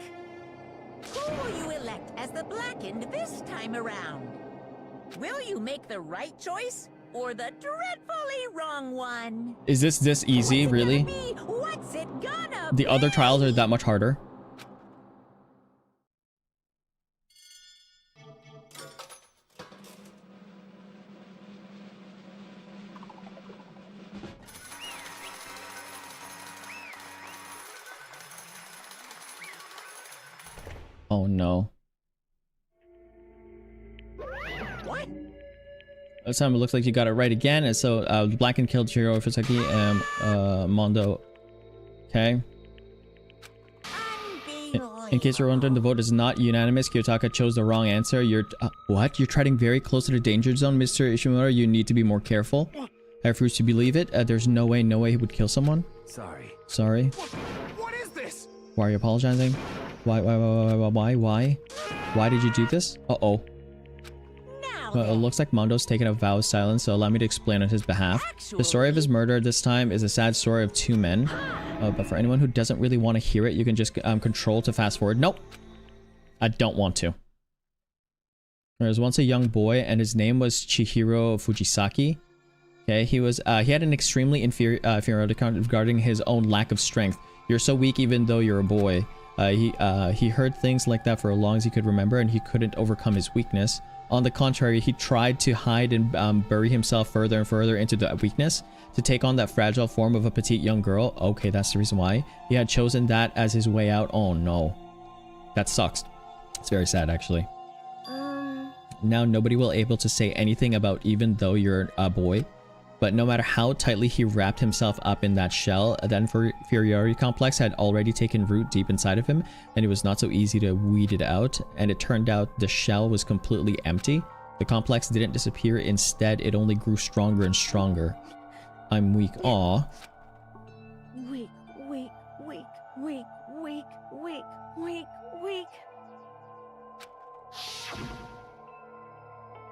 Who will you elect as the Blackened this time around? Will you make the right choice or the dreadfully wrong one? Is this easy, really? What's it gonna The other trials are that much harder. Oh no. What? This time it looks like you got it right again. And so Blackened killed Chihiro, Fusaki, and Mondo. Okay. In case you're wondering, the vote is not unanimous. Kiyotaka chose the wrong answer. You're what? You're treading very close to the danger zone, Mr. Ishimura. You need to be more careful. I refuse to believe it. There's no way he would kill someone. Sorry. What is this? Why are you apologizing? Why? Why did you do this? Uh-oh. Well, it looks like Mondo's taken a vow of silence, so allow me to explain on his behalf. The story of his murder this time is a sad story of two men. But for anyone who doesn't really want to hear it, you can just control to fast forward. Nope. I don't want to. There was once a young boy, and his name was Chihiro Fujisaki. Okay, he had an extremely inferiority regarding his own lack of strength. You're so weak even though you're a boy. He heard things like that for as long as he could remember, and he couldn't overcome his weakness. On the contrary, he tried to hide and bury himself further and further into the weakness to take on that fragile form of a petite young girl. Okay, that's the reason why. He had chosen that as his way out. Oh no. That sucks. It's very sad, actually. Now nobody will able to say anything about even though you're a boy. But no matter how tightly he wrapped himself up in that shell, that inferiority complex had already taken root deep inside of him, and it was not so easy to weed it out. And it turned out the shell was completely empty. The complex didn't disappear. Instead, it only grew stronger and stronger. I'm weak. Aw. Weak.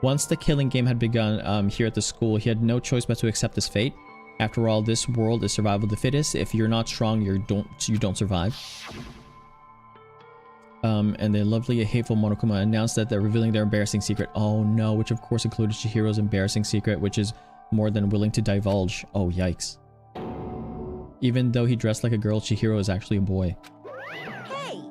Once the killing game had begun here at the school, he had no choice but to accept his fate. After all, this world is survival of the fittest. If you're not strong, you don't survive. And the lovely hateful Monokuma announced that they're revealing their embarrassing secret. Oh no, which of course included Chihiro's embarrassing secret, which is more than willing to divulge. Oh yikes. Even though he dressed like a girl, Chihiro is actually a boy. Hey,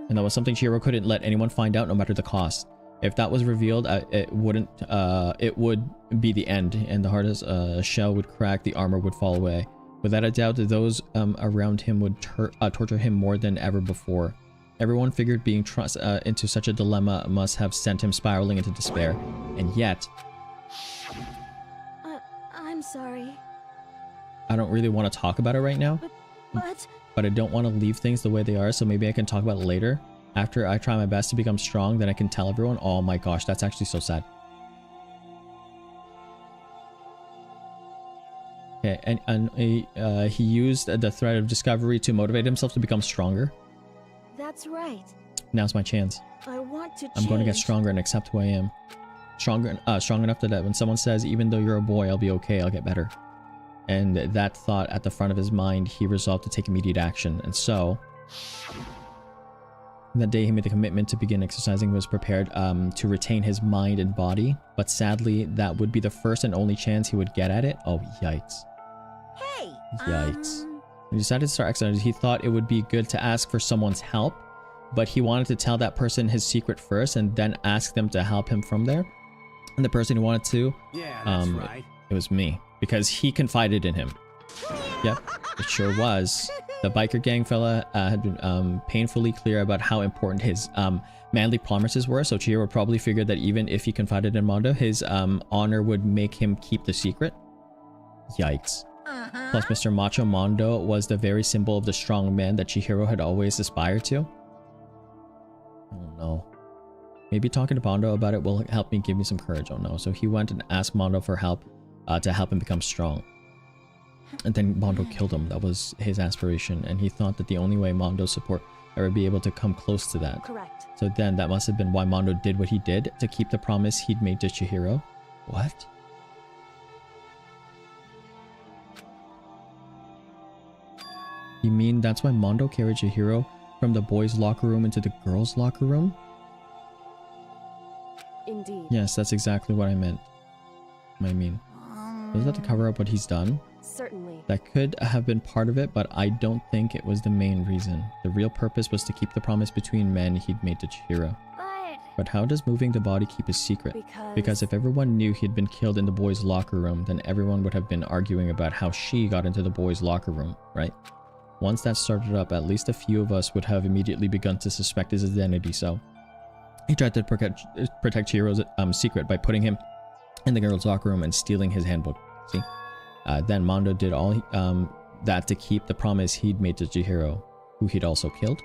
And that was something Chihiro couldn't let anyone find out, no matter the cost. If that was revealed, it would be the end, and the hardest shell would crack, the armor would fall away. Without a doubt, those around him would torture him more than ever before. Everyone figured being thrust into such a dilemma must have sent him spiraling into despair. And yet... I'm sorry. I don't really want to talk about it right now. But I don't want to leave things the way they are, so maybe I can talk about it later. After I try my best to become strong, then I can tell everyone. Oh my gosh, that's actually so sad. Okay, and he used the thread of discovery to motivate himself to become stronger. That's right. Now's my chance. I want to change. I'm going to get stronger and accept who I am. Strong enough that when someone says, even though you're a boy, I'll be okay, I'll get better. And that thought at the front of his mind, he resolved to take immediate action. And so... that day he made the commitment to begin exercising, was prepared to retain his mind and body, but sadly that would be the first and only chance he would get at it. Oh yikes. Hey, yikes. When he decided to start exercising, he thought it would be good to ask for someone's help, but he wanted to tell that person his secret first and then ask them to help him from there. And the person who wanted to, it was me, because he confided in him. Yep, it sure was. The biker gang fella had been painfully clear about how important his manly promises were, so Chihiro probably figured that even if he confided in Mondo, his honor would make him keep the secret. Yikes. Plus, Mr. Macho Mondo was the very symbol of the strong man that Chihiro had always aspired to. Oh no. Maybe talking to Mondo about it will help me, give me some courage. Oh no. So he went and asked Mondo for help to help him become strong. And then Mondo killed him. That was his aspiration, and he thought that the only way Mondo's support ever be able to come close to that. Correct. So then that must have been why Mondo did what he did, to keep the promise he'd made to Chihiro. What? You mean that's why Mondo carried Chihiro from the boys' locker room into the girls' locker room? Indeed. Yes, that's exactly what I meant. I mean, does that to cover up what he's done? Certainly. That could have been part of it, but I don't think it was the main reason. The real purpose was to keep the promise between men he'd made to Chihiro. But how does moving the body keep a secret? Because if everyone knew he'd been killed in the boys' locker room, then everyone would have been arguing about how she got into the boys' locker room, right? Once that started up, at least a few of us would have immediately begun to suspect his identity, so he tried to protect Chihiro's secret by putting him in the girls' locker room and stealing his handbook. See? Then Mondo did all that to keep the promise he'd made to Chihiro, who he'd also killed.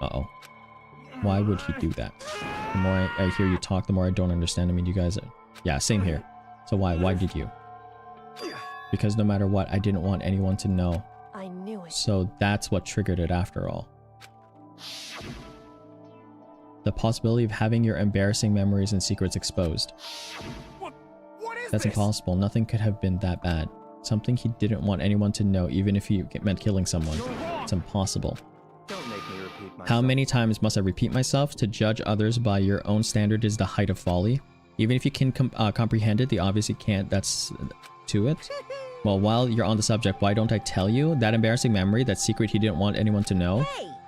Uh-oh. Why would he do that? The more I hear you talk, the more I don't understand. I mean, you guys are... Yeah, same here. So why did you? Because no matter what, I didn't want anyone to know. I knew it. So that's what triggered it after all. The possibility of having your embarrassing memories and secrets exposed. What is That's this? impossible. Nothing could have been that bad. Something he didn't want anyone to know, even if he meant killing someone. It's impossible. Don't make me repeat myself. How many times must I repeat myself? To judge others by your own standard is the height of folly. Even if you can comprehend it, the obvious you can't. That's to it. Well, while you're on the subject, why don't I tell you? That embarrassing memory, that secret he didn't want anyone to know.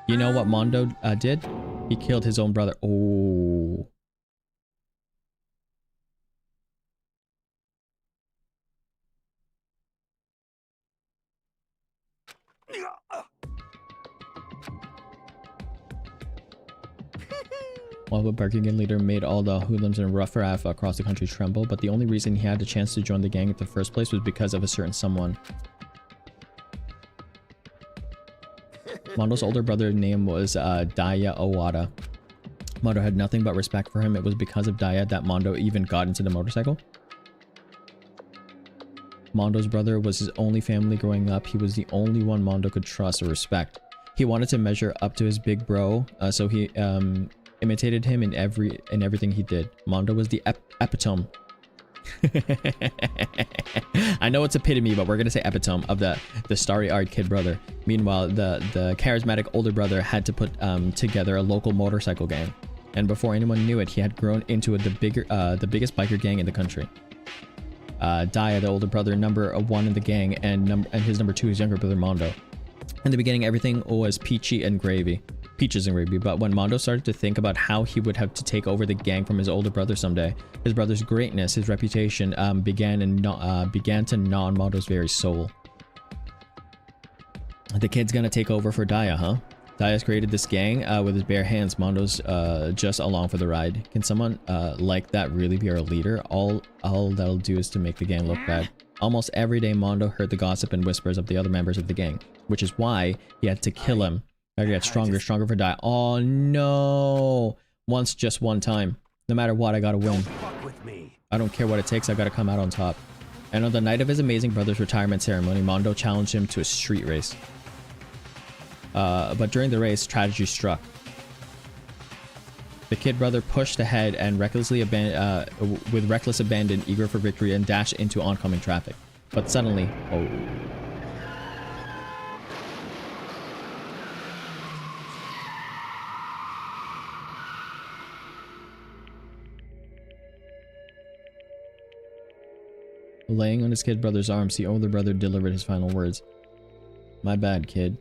You know what Mondo did? He killed his own brother. Oh. While the Bargain leader made all the hoodlums and riffraff across the country tremble, but the only reason he had the chance to join the gang in the first place was because of a certain someone. Mondo's older brother's name was Daya Owada. Mondo had nothing but respect for him. It was because of Daya that Mondo even got into the motorcycle. Mondo's brother was his only family growing up. He was the only one Mondo could trust or respect. He wanted to measure up to his big bro, so he imitated him in everything he did. Mondo was the epitome. I know it's epitome, but we're gonna say epitome of the starry-eyed kid brother. Meanwhile, the charismatic older brother had to put together a local motorcycle gang, and before anyone knew it, he had grown into the biggest biker gang in the country. Daya, the older brother, number 1 in the gang, and his number 2, his younger brother Mondo. In the beginning, everything was peaches and gravy, but when Mondo started to think about how he would have to take over the gang from his older brother someday, his brother's greatness, his reputation, began to gnaw on Mondo's very soul. The kid's gonna take over for Daya, huh? Daya's created this gang with his bare hands. Mondo's just along for the ride. Can someone like that really be our leader? All that'll do is to make the gang look bad. Almost every day, Mondo heard the gossip and whispers of the other members of the gang, which is why he had to kill him. I get stronger for Daya. Oh no! Just one time. No matter what, I gotta win. I don't care what it takes, I gotta come out on top. And on the night of his amazing brother's retirement ceremony, Mondo challenged him to a street race. But during the race, tragedy struck. The kid brother pushed ahead and with reckless abandon, eager for victory, and dashed into oncoming traffic. But suddenly, oh. Laying on his kid brother's arms, the older brother delivered his final words. My bad, kid.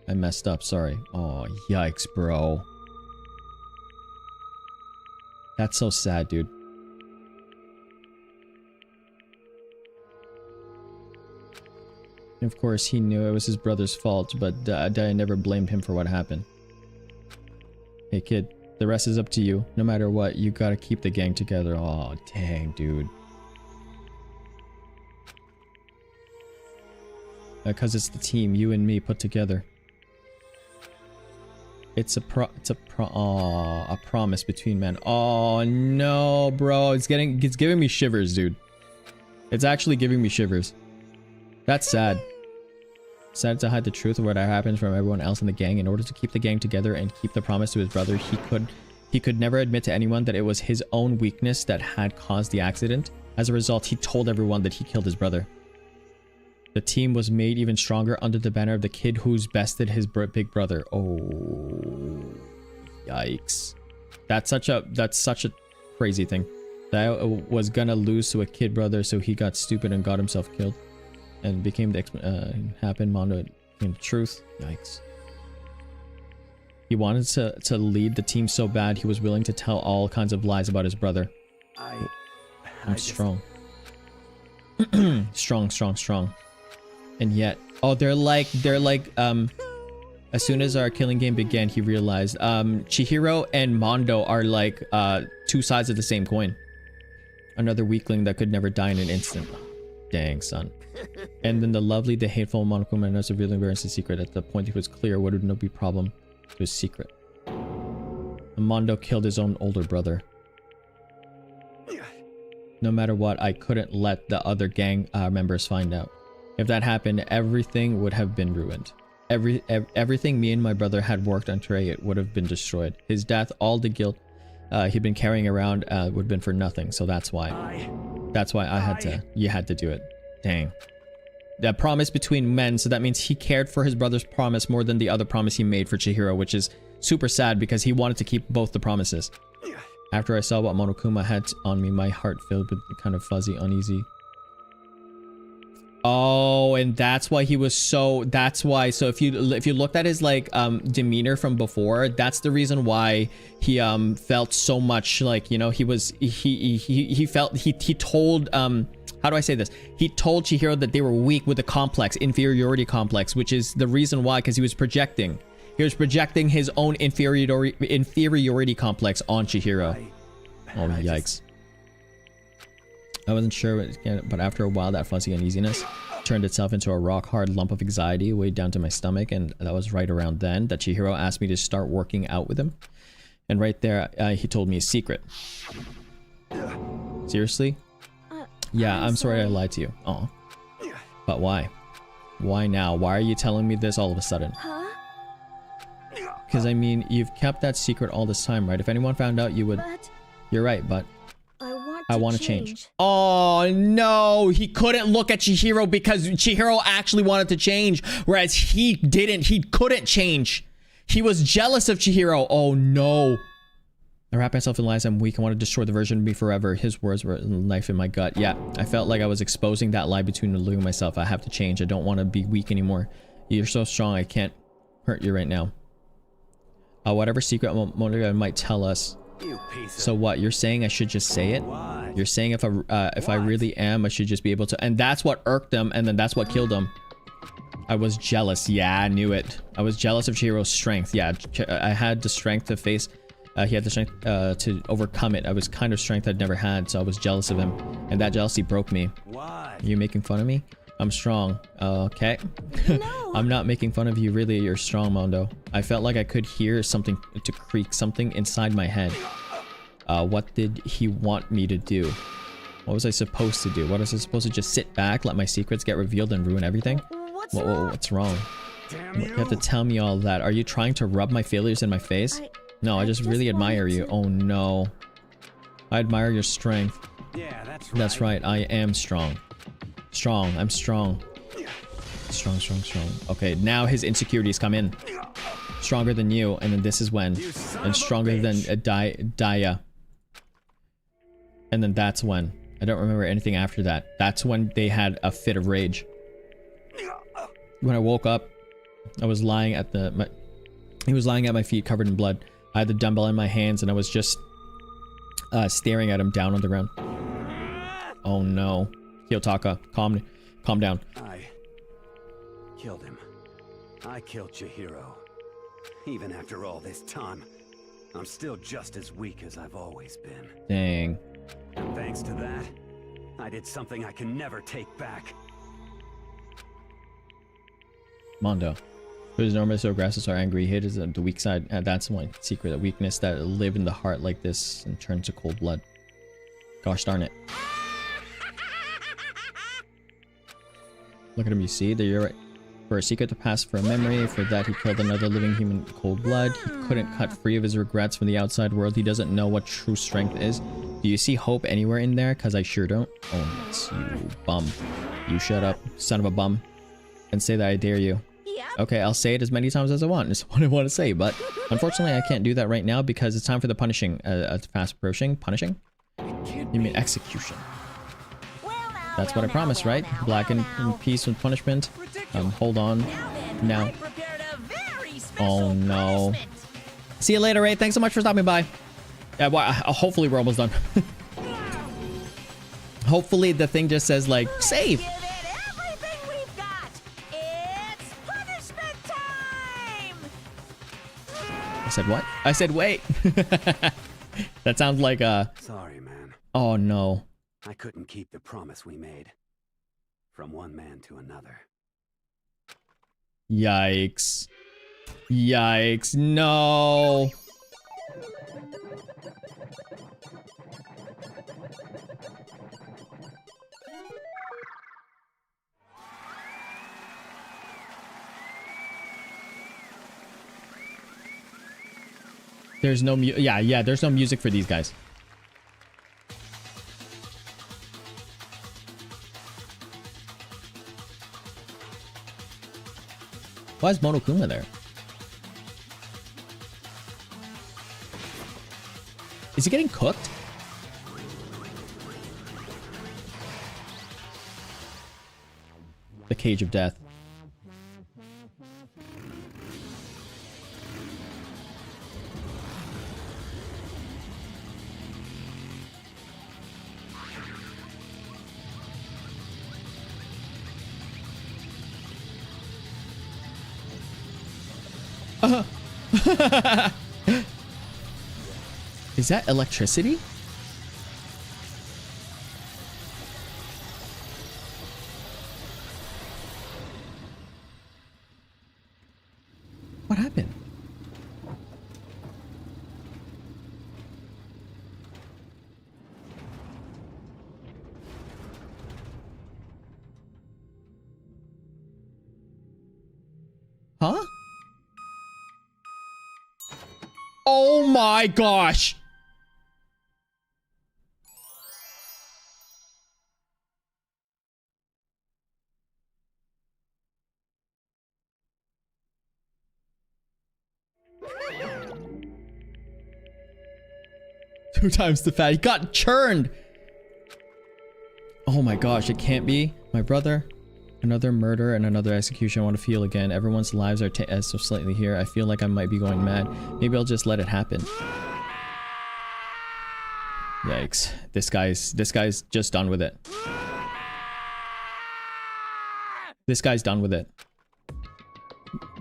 I messed up, sorry. Oh, yikes, bro. That's so sad, dude. And of course, he knew it was his brother's fault, but Daya never blamed him for what happened. Hey, kid, the rest is up to you. No matter what, you gotta keep the gang together. Oh, dang, dude. Because it's the team, you and me put together. It's a promise between men. Oh no, bro, it's giving me shivers, dude. It's actually giving me shivers. That's sad. Sad to hide the truth of what happened from everyone else in the gang. In order to keep the gang together and keep the promise to his brother, he could never admit to anyone that it was his own weakness that had caused the accident. As a result, he told everyone that he killed his brother. The team was made even stronger under the banner of the kid who's bested his big brother. Oh, yikes. That's such a crazy thing. That I was gonna lose to a kid brother, so he got stupid and got himself killed, and became the happened. Mondo became the truth. Yikes. He wanted to lead the team so bad he was willing to tell all kinds of lies about his brother. I'm strong. strong. And yet, oh, they're like as soon as our killing game began, he realized Chihiro and Mondo are like two sides of the same coin. Another weakling that could never die in an instant. Dang, son. And then the hateful Monokuma knows revealing Baron's secret. At the point it was clear what would no be problem to his secret. Mondo killed his own older brother. No matter what, I couldn't let the other gang members find out. If that happened, everything would have been ruined. Everything me and my brother had worked on Trey would have been destroyed. His death, all the guilt he'd been carrying around would have been for nothing. So that's why you had to do it. Dang. That promise between men, so that means he cared for his brother's promise more than the other promise he made for Chihiro, which is super sad because he wanted to keep both the promises. After I saw what Monokuma had on me, my heart filled with kind of fuzzy, uneasy. Oh, and that's why he was so, that's why, so if you looked at his like demeanor from before, that's the reason why he felt so much like, you know, he told how do I say this? He told Chihiro that they were weak with a complex, inferiority complex, which is the reason why, because he was projecting his own inferiority complex on Chihiro. Oh, yikes. I wasn't sure, but after a while, that fuzzy uneasiness turned itself into a rock-hard lump of anxiety weighed down to my stomach, and that was right around then that Chihiro asked me to start working out with him. And right there, he told me a secret. Seriously? Yeah, I'm sorry I lied to you. Oh. But why? Why now? Why are you telling me this all of a sudden? Huh? Because, I mean, you've kept that secret all this time, right? If anyone found out, you would... But You're right, but... I want to change. Oh, no. He couldn't look at Chihiro because Chihiro actually wanted to change, whereas he didn't. He couldn't change. He was jealous of Chihiro. Oh, no. I wrapped myself in lies. I'm weak. I want to destroy the version of me forever. His words were a knife in my gut. Yeah, I felt like I was exposing that lie between Lulu and myself. I have to change. I don't want to be weak anymore. You're so strong. I can't hurt you right now. Whatever secret Monica might tell us. So what? You're saying I should just say it? You're saying if I really am, I should just be able to. And that's what irked him, and then that's what killed him. I was jealous. Yeah, I knew it. I was jealous of Chihiro's strength. Yeah, I had the strength to face. He had the strength to overcome it. I was kind of strength I'd never had, so I was jealous of him, and that jealousy broke me. Are you making fun of me? I'm strong. Okay. No. I'm not making fun of you. Really, you're strong, Mondo. I felt like I could hear something to creak, something inside my head. What did he want me to do? What was I supposed to do? What was I supposed to just sit back, let my secrets get revealed and ruin everything? What's wrong? You have to tell me all that. Are you trying to rub my failures in my face? No, I just really admire you. Oh no. I admire your strength. Yeah, That's right. I am strong. Strong. I'm strong. Strong. Okay, now his insecurities come in. Stronger than you, and then this is when. And stronger than Daya. And then that's when. I don't remember anything after that. That's when they had a fit of rage. When I woke up, I was lying at he was lying at my feet covered in blood. I had the dumbbell in my hands and I was just staring at him down on the ground. Oh no. Kiyotaka, calm down. I killed him. I killed Chihiro. Even after all this time, I'm still just as weak as I've always been. Dang. And thanks to that, I did something I can never take back. Mondo. Who's normally so aggressive, so angry, hit is the weak side. That's one secret, a weakness that live in the heart like this and turn to cold blood. Gosh darn it. Look at him, you see? That you're right. For a secret to pass for a memory, for that he killed another living human in cold blood. He couldn't cut free of his regrets from the outside world. He doesn't know what true strength is. Do you see hope anywhere in there? Cause I sure don't. Oh, yes, you bum. You shut up, son of a bum. And say that I dare you. Yep. Okay, I'll say it as many times as I want. It's what I want to say, but Unfortunately, I can't do that right now because it's time for the punishing. Fast approaching. Punishing? You mean execution. That's what I promised, right? Blackened in peace with punishment. Hold on. Now. Oh no. See you later, Ray. Thanks so much for stopping by. Yeah, well, hopefully we're almost done. Hopefully the thing just says like, save. I said what? I said wait. That sounds like a... Sorry, man. Oh no. I couldn't keep the promise we made. From one man to another. Yikes. Yikes. No. There's no there's no music for these guys. Why is Monokuma there? Is he getting cooked? The cage of death. Is that electricity? What happened? Huh? Oh my gosh. Two times the fat. He got churned. Oh my gosh, it can't be. My brother. Another murder and another execution. I want to feel again. Everyone's lives are so slightly here. I feel like I might be going mad. Maybe I'll just let it happen. Yikes. This guy's just done with it. This guy's done with it.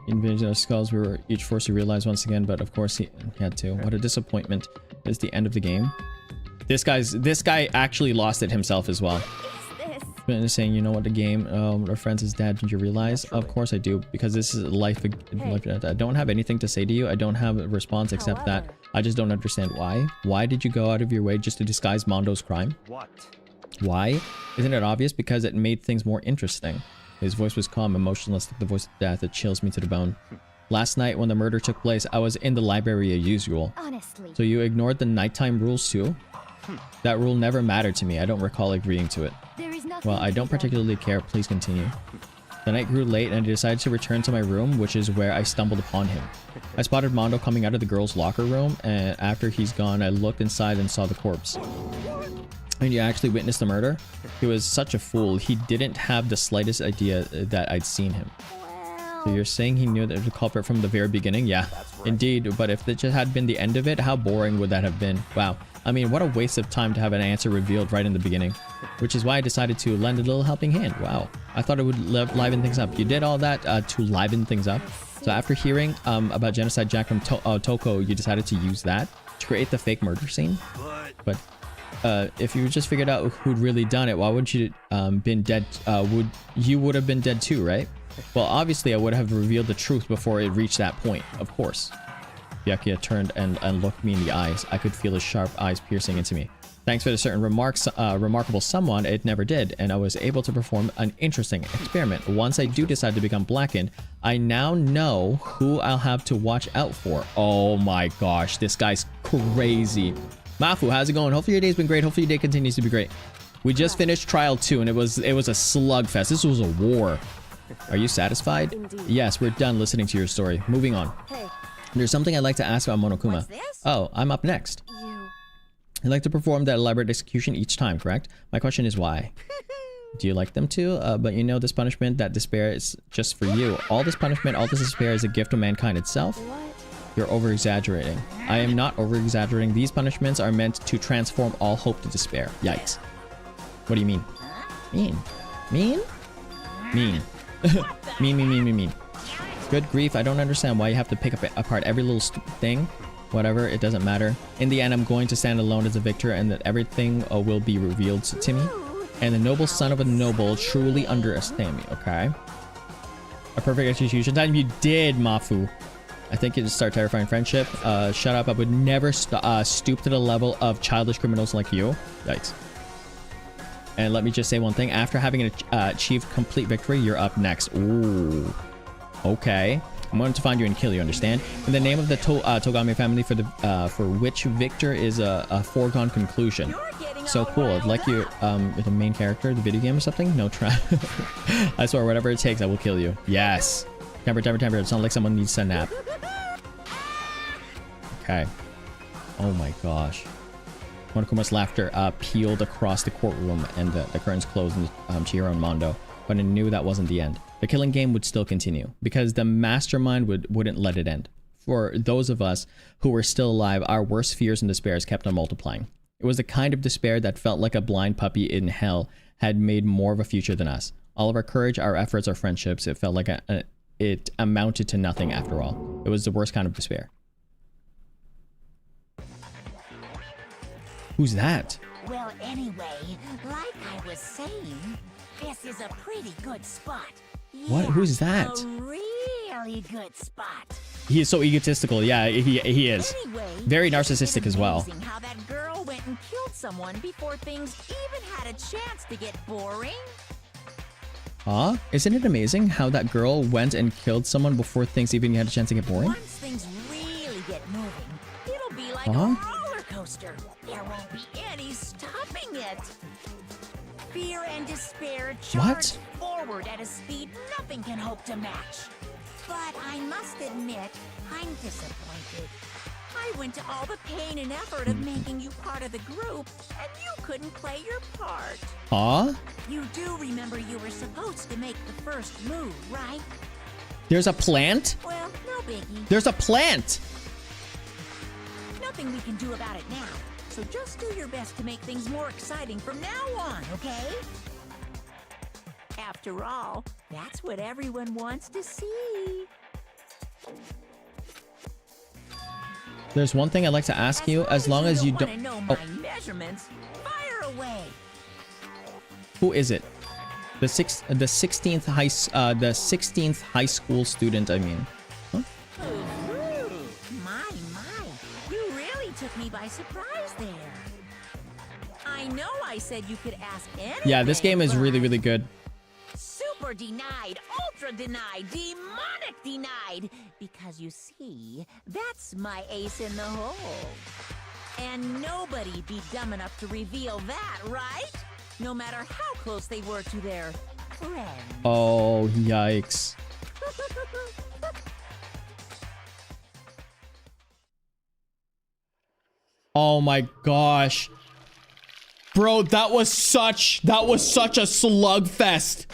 Invasion of skulls, we were each forced to realize once again, but of course he had to. What a disappointment. It's the end of the game. This guy actually lost it himself as well. Saying, you know what, the game, our friends is dead, did you realize? Of course I do, because this is life. I don't have anything to say to you. I don't have a response except that I just don't understand why. Why did you go out of your way just to disguise Mondo's crime? What? Why? Isn't it obvious? Because it made things more interesting. His voice was calm, emotionless, like the voice of death. It chills me to the bone. Last night when the murder took place, I was in the library as usual. Honestly. So you ignored the nighttime rules too? That rule never mattered to me. I don't recall agreeing to it. Well, I don't particularly care. Please continue. The night grew late and I decided to return to my room, which is where I stumbled upon him. I spotted Mondo coming out of the girls' locker room, and after he's gone, I looked inside and saw the corpse. And you actually witnessed the murder? He was such a fool. He didn't have the slightest idea that I'd seen him. So you're saying he knew the culprit from the very beginning? Yeah, indeed. But if it just had been the end of it, how boring would that have been? Wow. I mean, what a waste of time to have an answer revealed right in the beginning. Which is why I decided to lend a little helping hand. Wow. I thought it would liven things up. You did all that to liven things up. So after hearing about Genocide Jack from Toko, you decided to use that to create the fake murder scene. But if you just figured out who'd really done it, why wouldn't you been dead? You would have been dead too, right? Well, obviously I would have revealed the truth before it reached that point, of course. Byakuya turned and looked me in the eyes. I could feel his sharp eyes piercing into me. Thanks for the certain remarkable someone, it never did, and I was able to perform an interesting experiment. Once I do decide to become blackened, I now know who I'll have to watch out for. Oh my gosh, this guy's crazy. Mafu, how's it going? Hopefully your day's been great. Hopefully your day continues to be great. We just finished Trial 2 and it was a slugfest. This was a war. Are you satisfied? Indeed. Yes, we're done listening to your story. Moving on. Hey. There's something I'd like to ask about Monokuma. What's this? Oh, I'm up next. You. I'd like to perform that elaborate execution each time, correct? My question is why? Do you like them to? But you know this punishment, that despair is just for you. All this punishment, all this despair is a gift of mankind itself. What? You're over-exaggerating. I am not over-exaggerating. These punishments are meant to transform all hope to despair. Yikes. What do you mean? Mean. Mean? Mean. mean. Good grief, I don't understand why you have to pick apart every little thing. Whatever, it doesn't matter. In the end, I'm going to stand alone as a victor and that everything will be revealed to me. And the noble son of a noble truly understand me, okay? A perfect execution time. You did, Mafu. I think you just start terrifying friendship. Shut up, I would never stoop to the level of childish criminals like you. Yikes. And let me just say one thing. After having achieved complete victory, you're up next. Ooh. Okay. I'm going to find you and kill you, understand? In the name of the Togami family for which victor is a foregone conclusion. So cool. Like you, the main character, the video game or something? No try. I swear, whatever it takes, I will kill you. Yes. Temper. It sounds like someone needs a nap. Okay. Oh my gosh. Monokuma's laughter peeled across the courtroom and the curtains closed in Chihiro and Mondo. But I knew that wasn't the end. The killing game would still continue because the mastermind wouldn't let it end. For those of us who were still alive, our worst fears and despairs kept on multiplying. It was the kind of despair that felt like a blind puppy in hell had made more of a future than us. All of our courage, our efforts, our friendships, it felt like it amounted to nothing after all. It was the worst kind of despair. Who's that? Well, anyway, like I was saying, this is a pretty good spot. What? Yeah, Who's that? A really good spot. He is so egotistical. Yeah, he is. Anyway, very narcissistic as well. Amazing how that girl went and killed someone before things even had a chance to get boring. Huh? Isn't it amazing how that girl went and killed someone before things even had a chance to get boring? Once things really get moving, it'll be like a roller coaster. There won't be any stopping it. Fear and despair charge forward at a speed nothing can hope to match. But I must admit, I'm disappointed. I went to all the pain and effort of making you part of the group, and you couldn't play your part. Huh? You do remember you were supposed to make the first move, right? There's a plant? Well, no biggie. There's a plant! Nothing we can do about it now. So just do your best to make things more exciting from now on, okay? After all, that's what everyone wants to see. There's one thing I'd like to ask you, as long as you don't know my measurements, fire away. Who is it? The 16th high school student, I mean. Huh? My, you really took me by surprise there. I know I said you could ask anything. Yeah, this game is really, really good. Super denied, ultra denied, demonic denied. Because you see, that's my ace in the hole. And nobody'd be dumb enough to reveal that, right? No matter how close they were to their friend. Oh, yikes. Oh my gosh. Bro, that was such a slugfest.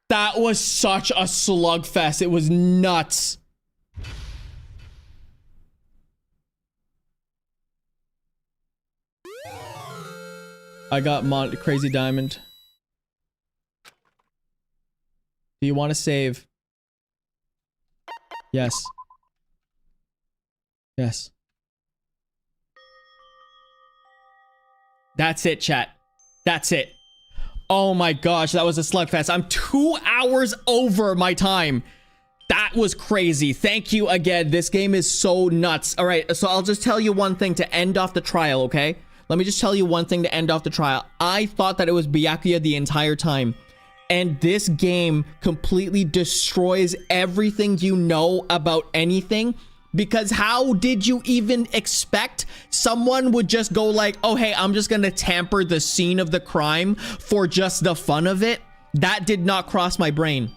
That was such a slugfest. It was nuts. I got Crazy Diamond. Do you want to save? Yes. Yes. That's it, chat. That's it. Oh my gosh, that was a slugfest. I'm 2 hours over my time. That was crazy. Thank you again. This game is so nuts. All right, so I'll just tell you one thing to end off the trial, okay? Let me just tell you one thing to end off the trial. I thought that it was Byakuya the entire time. And this game completely destroys everything you know about anything. Because how did you even expect someone would just go like, oh, hey, I'm just going to tamper the scene of the crime for just the fun of it? That did not cross my brain.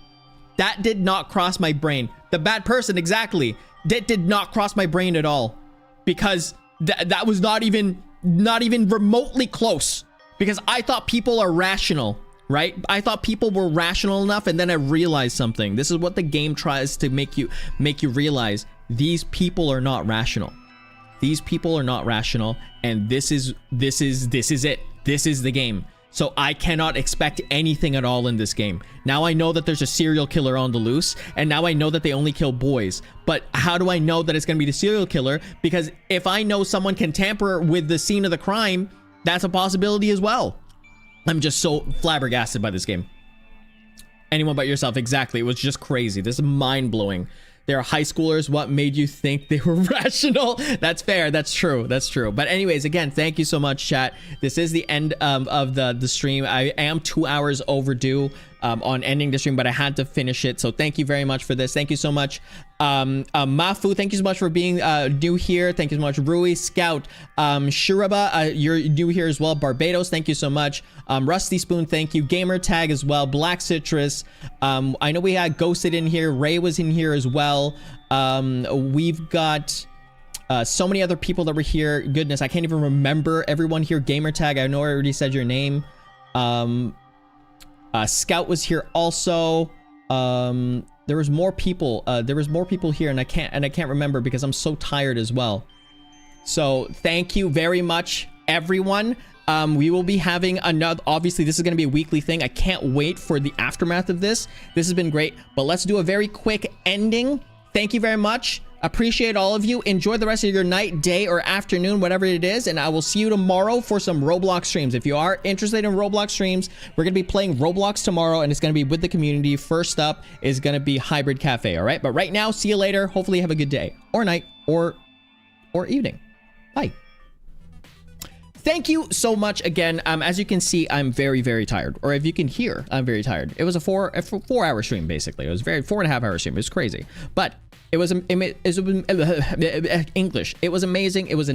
That did not cross my brain. The bad person, exactly. That did not cross my brain at all. Because that was not even remotely close. Because I thought people are rational, right? I thought people were rational enough, and then I realized something. This is what the game tries to make you realize. These people are not rational. These people are not rational, and this is it. This is the game. So I cannot expect anything at all in this game. Now I know that there's a serial killer on the loose, and now I know that they only kill boys. But how do I know that it's going to be the serial killer? Because if I know someone can tamper with the scene of the crime, that's a possibility as well. I'm just so flabbergasted by this game. Anyone but yourself, exactly. It was just crazy. This is mind-blowing. They're high schoolers. What made you think they were rational? That's fair. That's true. That's true. But anyways, again, thank you so much, chat. This is the end of the stream. I am 2 hours overdue on ending the stream, but I had to finish it. So thank you very much for this. Thank you so much. Mafu, thank you so much for being new here. Thank you so much. Rui, Scout, Shiraba, you're new here as well. Barbados, thank you so much. Rusty Spoon, thank you. Gamer Tag as well. Black Citrus. I know we had Ghosted in here. Ray was in here as well. We've got so many other people that were here. Goodness, I can't even remember everyone here. Gamer Tag, I know I already said your name. Scout was here also. There was more people. There was more people here, and I can't remember because I'm so tired as well. So thank you very much, everyone. We will be having another. Obviously, this is going to be a weekly thing. I can't wait for the aftermath of this. This has been great, but let's do a very quick ending. Thank you very much. Appreciate all of you. Enjoy the rest of your night, day, or afternoon, whatever it is, and I will see you tomorrow for some Roblox streams. If you are interested in Roblox streams, we're going to be playing Roblox tomorrow, and it's going to be with the community. First up is going to be Hybrid Cafe, all right? But right now, see you later. Hopefully you have a good day, or night, or evening. Bye. Thank you so much again. As you can see, I'm very, very tired. Or if you can hear, I'm very tired. It was a 4-hour stream, basically. It was 4.5-hour stream. It was crazy. But it was English. It was amazing. It was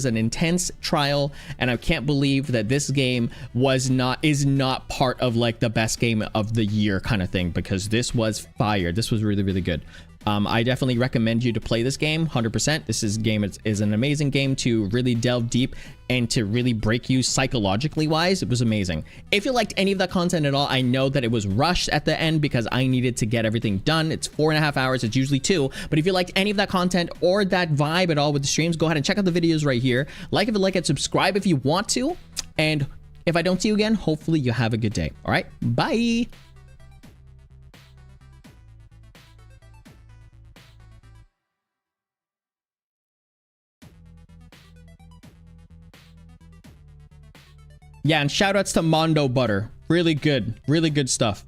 an intense trial, and I can't believe that this game is not part of like the best game of the year kind of thing, because this was fire. This was really, really good. I definitely recommend you to play this game 100%. This is an amazing game to really delve deep and to really break you psychologically wise. It was amazing. If you liked any of that content at all, I know that it was rushed at the end because I needed to get everything done. It's 4.5 hours. It's usually 2. But if you liked any of that content or that vibe at all with the streams, go ahead and check out the videos right here. Like if you like it, subscribe if you want to. And if I don't see you again, hopefully you have a good day. All right, bye. Yeah, and shout outs to Mondo Butter. Really good stuff.